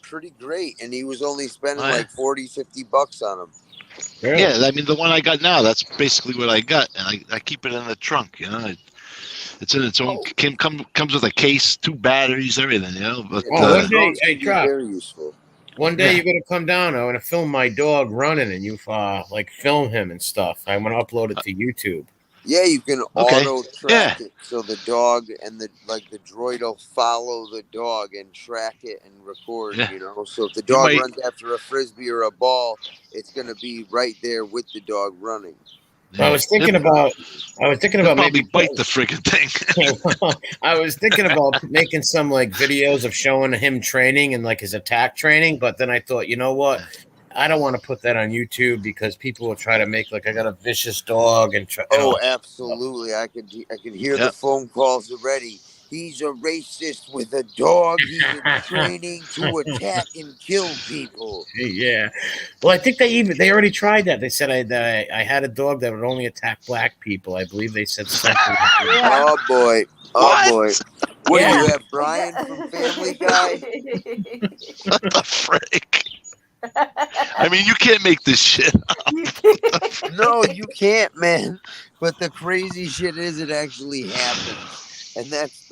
pretty great, and he was only spending Oh, yeah. like $40-$50 on them. Yeah, I mean the one I got now, that's basically what I got, and I keep it in the trunk. You know, it's in its own. Comes with a case, 2 batteries, everything. You know, but one day, hey, Truck. Very useful. One day Yeah. you're gonna come down. I want to film my dog running, and you like film him and stuff. I want to upload it to YouTube. Yeah, you can Okay. auto track it, so the dog and the droid will follow the dog and track it and record. Yeah. You know, so if the dog might- runs after a frisbee or a ball, it's gonna be right there with the dog running. I was thinking about He'll probably maybe bite the friggin' thing. I was thinking about making some like videos of showing him training and like his attack training, but then I thought, you know what? I don't want to put that on YouTube because people will try to make like I got a vicious dog and try. Oh, absolutely! I can hear the phone calls already. He's a racist with a dog. He's in training to attack and kill people. Yeah. Well, I think they already tried that. They said I had a dog that would only attack black people. I believe they said something. Oh boy! Oh boy! What Yeah. do you have, Brian from Family Guy? What the frick? I mean, you can't make this shit up. No, you can't, man. But the crazy shit is it actually happens. And that's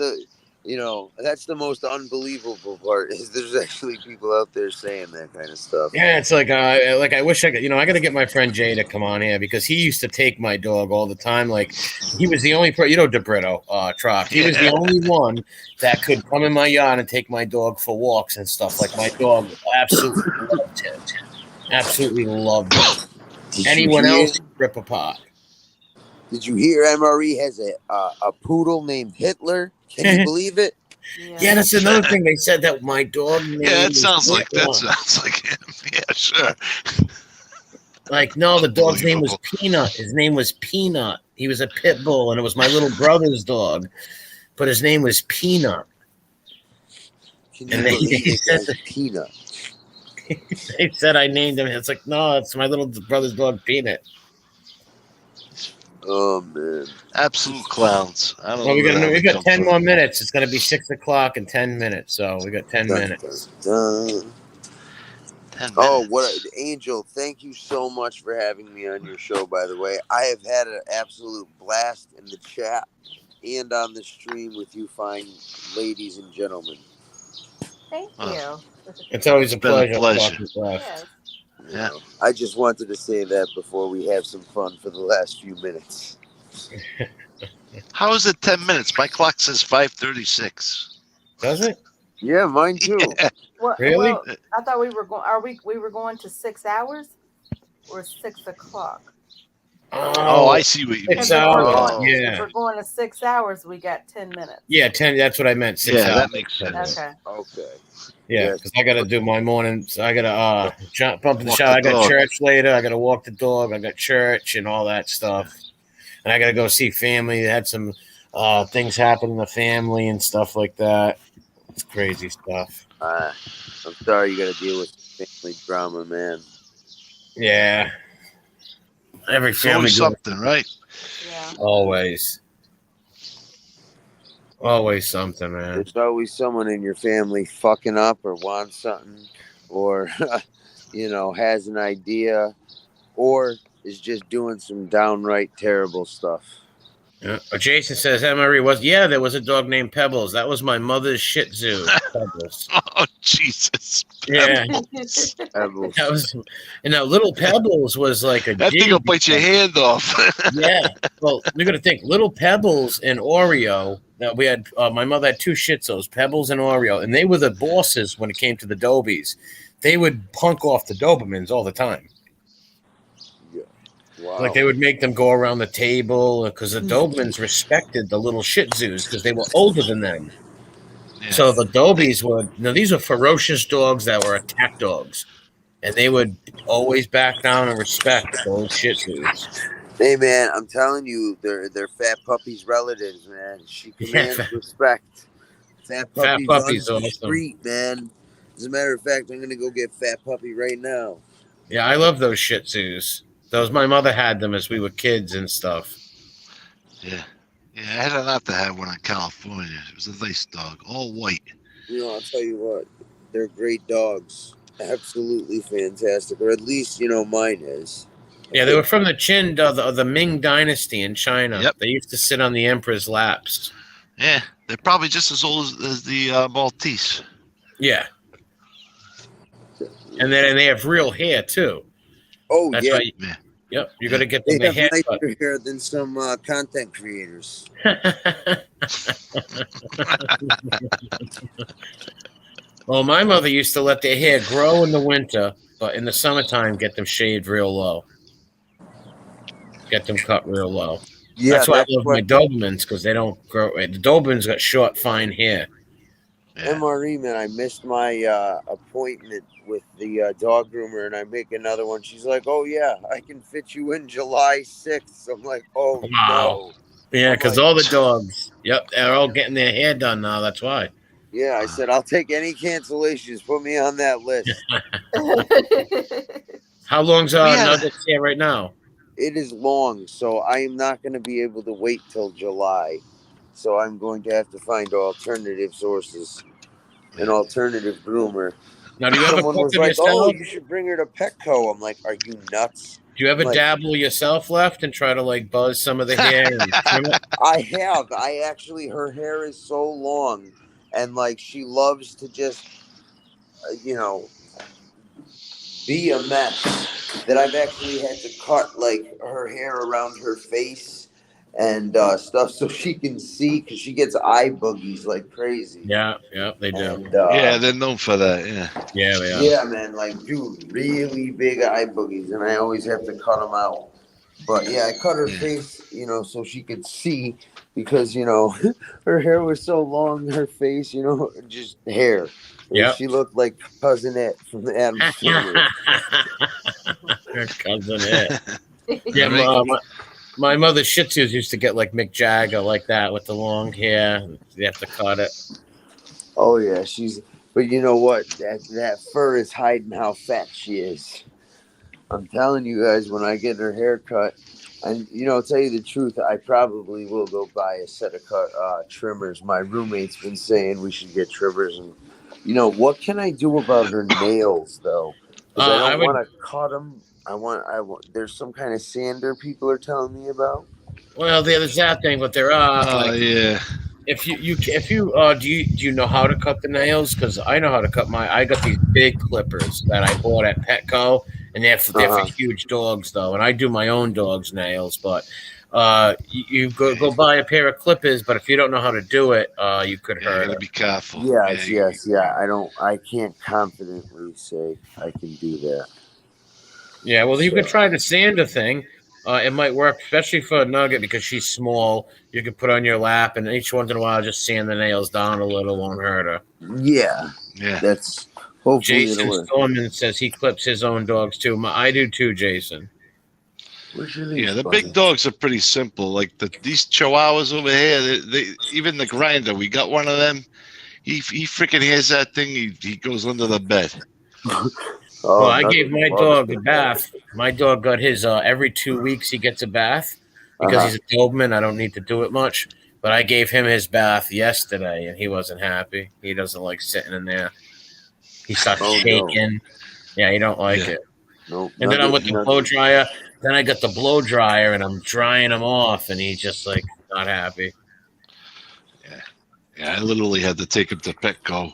that's the most unbelievable part is there's actually people out there saying that kind of stuff. Yeah, it's like I wish I could. I got to get my friend Jay to come on here because he used to take my dog all the time. Like he was the only DeBrito Troc. He was the only one that could come in my yard and take my dog for walks and stuff. Like my dog absolutely loved him. Absolutely loved him. Anyone else rip apart. Did you hear MRE has a poodle named Hitler? Can you believe it? Yeah, that's another thing. They said that my dog name That sounds like him. Yeah, sure. Like, no, the dog's name was Peanut. His name was Peanut. He was a pit bull, and it was my little brother's dog, but his name was Peanut. Can you believe it as Peanut? They said I named him. It's like, no, it's my little brother's dog, Peanut. Oh man, absolute clowns. I don't Well, know. we got 10 more minutes. It's going to be 6 o'clock in 10 minutes, so we got 10 minutes. Oh, Angel! Thank you so much for having me on your show. By the way, I have had an absolute blast in the chat and on the stream with you fine ladies and gentlemen. Thank you. It's always a pleasure. Yes. Yeah. I just wanted to say that before we have some fun for the last few minutes. How is it 10 minutes? My clock says 5:36. Does it? Yeah, mine too. Yeah. Really? Well, I thought we were going. We were going to 6 hours or 6 o'clock. Oh, I see what you mean. If we're going to 6 hours, we got 10 minutes. Yeah, 10. That's what I meant. 6 hours. That makes sense. Okay. Yeah, because I got to do my morning. So I got to jump up in the shower. I got dog. church later. I got to walk the dog. I got church and all that stuff. And I got to go see family. They had some things happen in the family and stuff like that. It's crazy stuff. I'm sorry you got to deal with family drama, man. Yeah. Every It's family always something, right? Yeah. Always. Always something, man. There's always someone in your family fucking up or wants something or, has an idea or is just doing some downright terrible stuff. Yeah. Jason says MRE there was a dog named Pebbles. That was my mother's Shih Tzu. Pebbles. Oh Jesus! Yeah, Pebbles. that was, and now little Pebbles was like a. That thing will bite your hand off. Yeah, well, we got to think. Little Pebbles and Oreo. That we had. My mother had 2 Shih Tzus, Pebbles and Oreo, and they were the bosses when it came to the Dobies. They would punk off the Dobermans all the time. Wow. Like they would make them go around the table because the Dobermans respected the little Shih Tzus because they were older than them. Yeah. So the Dobies these were ferocious dogs that were attack dogs, and they would always back down and respect those Shih Tzus. Hey man, I'm telling you, they're Fat Puppy's relatives, man. She commands respect. Fat Puppy runs the street, man. As a matter of fact, I'm gonna go get Fat Puppy right now. Yeah, I love those Shih Tzus. My mother had them as we were kids and stuff. Yeah. Yeah, I had not to have one in California. It was a nice dog, all white. I'll tell you what. they're great dogs. Absolutely fantastic, or at least mine is. Yeah, they were from the Qin of the Ming Dynasty in China. Yep. They used to sit on the emperor's laps. Yeah, they're probably just as old as the Maltese. Yeah, and they have real hair too. Oh, That's yeah. why. Yep, you're gonna get They them the have haircut. nicer hair than some content creators. Well, my mother used to let their hair grow in the winter, but in the summertime, get them shaved real low. Get them cut real low. Yeah, that's why I love what- my Dobermans, because they don't grow. The Dobermans got short, fine hair. MRE, man, I missed my appointment with the dog groomer, and I make another one. She's like, "Oh yeah, I can fit you in July 6th." I'm like, "Oh Wow. no." Yeah, I'm because like, all the dogs, yep, they're all getting their hair done now. That's why. Yeah, I said I'll take any cancellations. Put me on that list. How long's Nuggets hair right now? It is long, so I am not going to be able to wait till July. So I'm going to have to find alternative sources, an alternative groomer. Now, do you ever Someone cut was them like, yourself? "Oh, you should bring her to Petco." I'm like, "Are you nuts?" Do you ever Like, dabble yourself left and try to like buzz some of the hair? And trim it? I have. Her hair is so long, and like she loves to just, be a mess. That I've actually had to cut like her hair around her face and stuff so she can see, because she gets eye boogies like crazy. Yeah, they do. And, yeah, they're known for that. Yeah, they are. Yeah, man, like, dude, really big eye boogies, and I always have to cut them out. But yeah, I cut her face, so she could see, because her hair was so long, her face, just hair. Yep. She looked like Cousin It from the Addams Family. Her cousin it. Yeah, my mother's Shih Tzus used to get like Mick Jagger like that with the long hair. You have to cut it. Oh yeah, but you know what? That fur is hiding how fat she is. I'm telling you guys, when I get her hair cut, and tell you the truth, I probably will go buy a set of trimmers. My roommate's been saying we should get trimmers, and what can I do about her nails though? 'Cause I don't want to cut them. I want. There's some kind of sander people are telling me about. Well, there's that thing, but there are. Yeah. If you do you know how to cut the nails? Because I know how to cut I got these big clippers that I bought at Petco, and they're for huge dogs though. And I do my own dog's nails, but you go buy a pair of clippers. But if you don't know how to do it, you could hurt. You gotta be careful. Yes. I can't confidently say I can do that. Yeah, well, you could try the sander thing. It might work, especially for a Nugget, because she's small. You could put her on your lap, and each once in a while, just sand the nails down a little, won't hurt her. Yeah. That's hopefully Jason it'll work. Storman says he clips his own dogs too. I do too, Jason. Yeah, the big dogs are pretty simple. Like these Chihuahuas over here, they even the grinder. We got one of them. He freaking hears that thing. He goes under the bed. Well, I gave my dog a bath. My dog got his every 2 weeks. He gets a bath because he's a Doberman. I don't need to do it much, but I gave him his bath yesterday, and he wasn't happy. He doesn't like sitting in there. He starts shaking. No. Yeah, he don't like it. Nope. And then I'm with the blow dryer. Then I got the blow dryer, and I'm drying him off, and he's just like not happy. Yeah, I literally had to take him to Petco.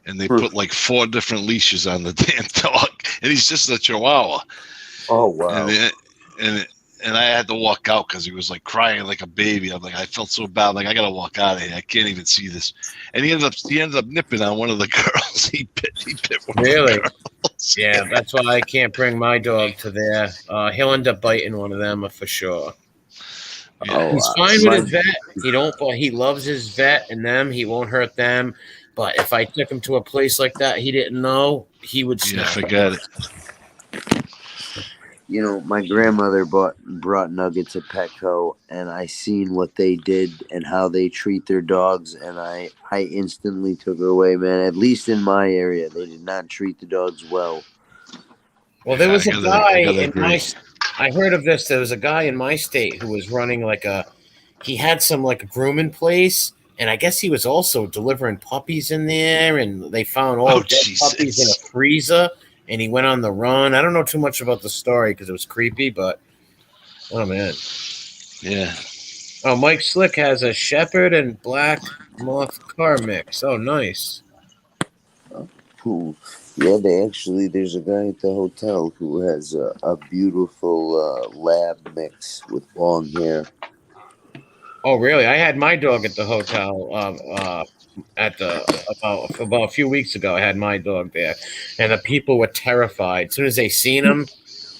And they put like 4 different leashes on the damn dog, and he's just a Chihuahua. Oh wow! And I had to walk out because he was like crying like a baby. I'm like, I felt so bad. Like I gotta walk out of here. I can't even see this. And he ended up nipping on one of the girls. He bit one really? of the girls. Yeah, that's why I can't bring my dog to there. He'll end up biting one of them for sure. He's fine with his vet. He loves his vet and them. He won't hurt them. But if I took him to a place like that he didn't know, he would snap. Forget it. My grandmother brought Nugget to Petco, and I seen what they did and how they treat their dogs, and I instantly took her away, man. At least in my area, they did not treat the dogs well. Well, there was a guy in my. I heard of this. There was a guy in my state who was running he had some like a grooming place. and I guess he was also delivering puppies in there, and they found all dead puppies in a freezer, and he went on the run. I don't know too much about the story because it was creepy, but oh man, yeah. Oh, Mike Slick has a Shepherd and Black Moth car mix. Oh, nice. Cool. Yeah, there's a guy at the hotel who has a beautiful lab mix with long hair. Oh, really? I had my dog at the hotel about a few weeks ago. I had my dog there, and the people were terrified. As soon as they seen him,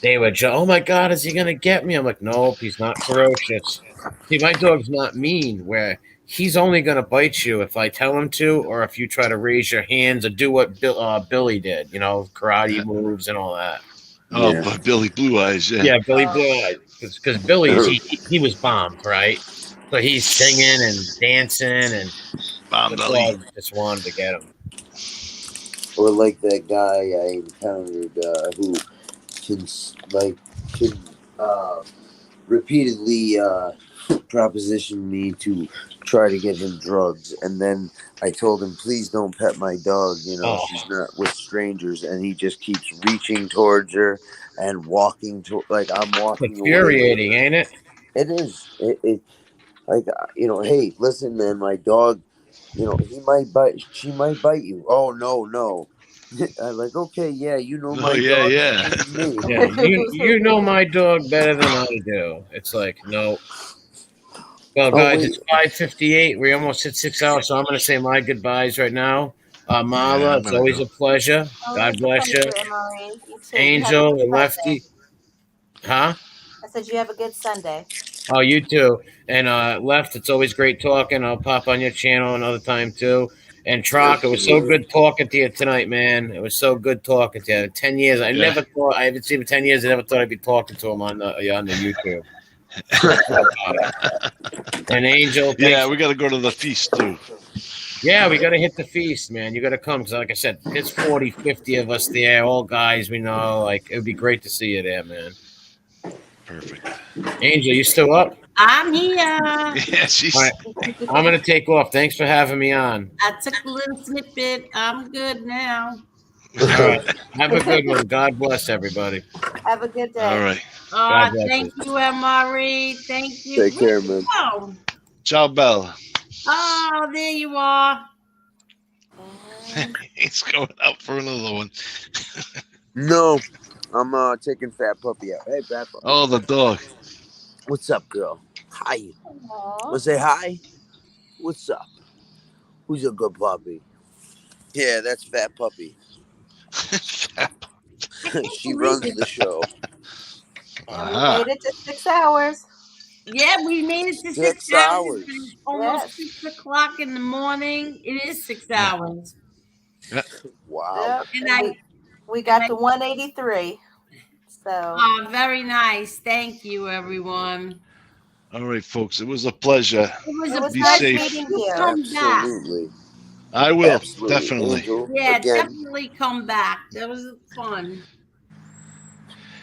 they were oh my God, is he gonna get me? I'm like, nope, he's not ferocious. See, my dog's not mean. Where he's only gonna bite you if I tell him to, or if you try to raise your hands or do what Billy did. You know, karate moves and all that. Oh, yeah. But Billy Blue Eyes, yeah. Yeah, Billy Blue Eyes, because Billy he was bombed, right? So he's singing and dancing, and the dog just wanted to get him. Or like that guy I encountered who can repeatedly propositioned me to try to get him drugs, and then I told him, please don't pet my dog, she's not with strangers, and he just keeps reaching towards her and walking to like I'm walking infuriating away. Ain't it? It is. It like hey, listen, man, my dog, she might bite you. Oh no. I'm like, okay, yeah, my dog. Yeah. You know my dog better than I do. It's like, no. Well, guys, it's 5:58. We almost hit 6 hours, so I'm going to say my goodbyes right now. Marla, it's always a pleasure. God bless you. Angel and Lefty. Huh? I said you have a good Sunday. Oh, you too. And Left, it's always great talking. I'll pop on your channel another time too. And Trock, it was so good talking to you tonight, man. It was so good talking to you. 10 years. I haven't seen him 10 years. I never thought I'd be talking to him on the YouTube. And Angel. Yeah, we got to go to the feast too. Yeah, we got to hit the feast, man. You got to come because, like I said, there's 40, 50 of us there, all guys we know. Like, it would be great to see you there, man. Perfect. Angel, you still up? I'm here. Yeah, she's. All right. I'm going to take off. Thanks for having me on. I took a little snippet. I'm good now. All right. Have a good one. God bless everybody. Have a good day. All right. Thank you, MRE. Thank you. Take care, man. Ciao, Bella. Oh, there you are. He's going out for another one. No, I'm taking Fat Puppy out. Hey, Fat Puppy. Oh, the dog. What's up, girl? Hi. Wanna say hi? What's up? Who's a good puppy? Yeah, that's Fat Puppy. She runs the show. And we made it to 6 hours. Yeah, we made it to 6 hours. It's almost 6 o'clock in the morning. It is 6 hours. Wow. Yep. And we got to 183. So. Very nice. Thank you, everyone. All right, folks. It was a pleasure. It was Be nice safe. meeting you. Come Absolutely. I will. Absolutely. Definitely. Angel, yeah, again. definitely come back. That was fun.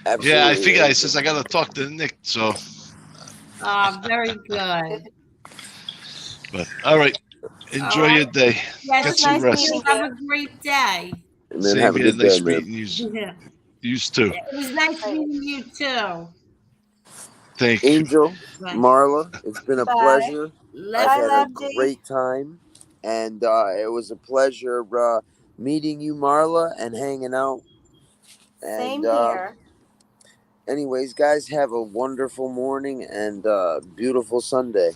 Absolutely. Yeah, I think I says I got to talk to Nick. So. Very good. But all right. Enjoy your day. Yes, Get some rest. Have a great day. And then have a good nice day, man. meeting you. You too. It was nice meeting you too. Thank you. Angel, Marla, it's been a pleasure. I've had a great time. And it was a pleasure meeting you, Marla, and hanging out. And, Same here. Anyways, guys, have a wonderful morning and beautiful Sunday.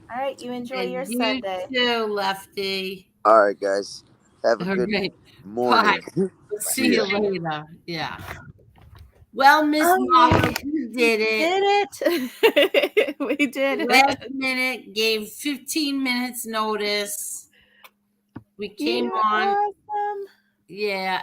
All right, you enjoy your Sunday. You too, Lefty. All right, guys. Have a good morning. Bye. See you later. Yeah. Well, Miss Marla, you did it. We did it. Last minute, gave 15 minutes notice. We came on. Awesome. Yeah,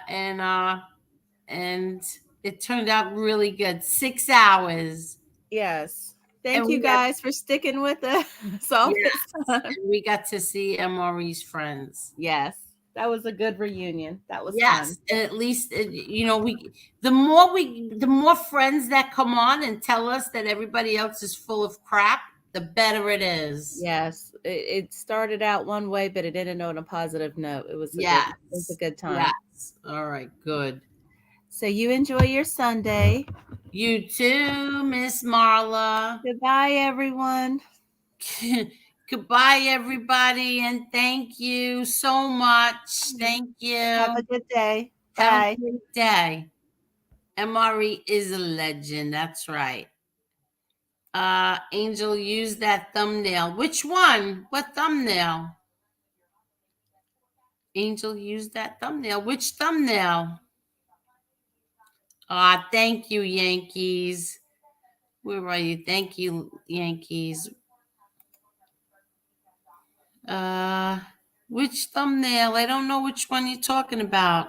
and it turned out really good. 6 hours. Yes. Thank you guys for sticking with us all this time. And we got to see MRE'S friends. Yes. That was a good reunion. That was fun. And at least the more friends that come on and tell us that everybody else is full of crap, the better it is. Yes, it started out one way, but it ended on a positive note. It was Yes. it was a good time. Yes. All right, good. So you enjoy your Sunday. You too, Miss Marla. Goodbye, everyone. Goodbye, everybody, and thank you so much. Thank you. Have a good day. Have Bye. a great day. MRE is a legend. That's right. Angel, use that thumbnail. Which one? What thumbnail? Angel, use that thumbnail. Which thumbnail? Thank you, Yankees. Where are you? Thank you, Yankees. Which thumbnail? I don't know which one you're talking about.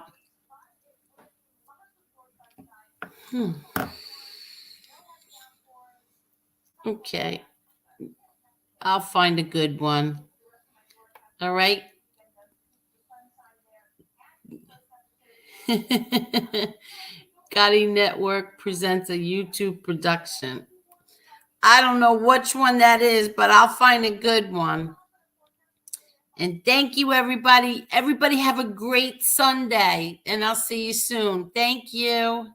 Okay. I'll find a good one. All right. Gotti Network presents a YouTube production. I don't know which one that is, but I'll find a good one. And thank you, everybody. Everybody have a great Sunday, and I'll see you soon. Thank you.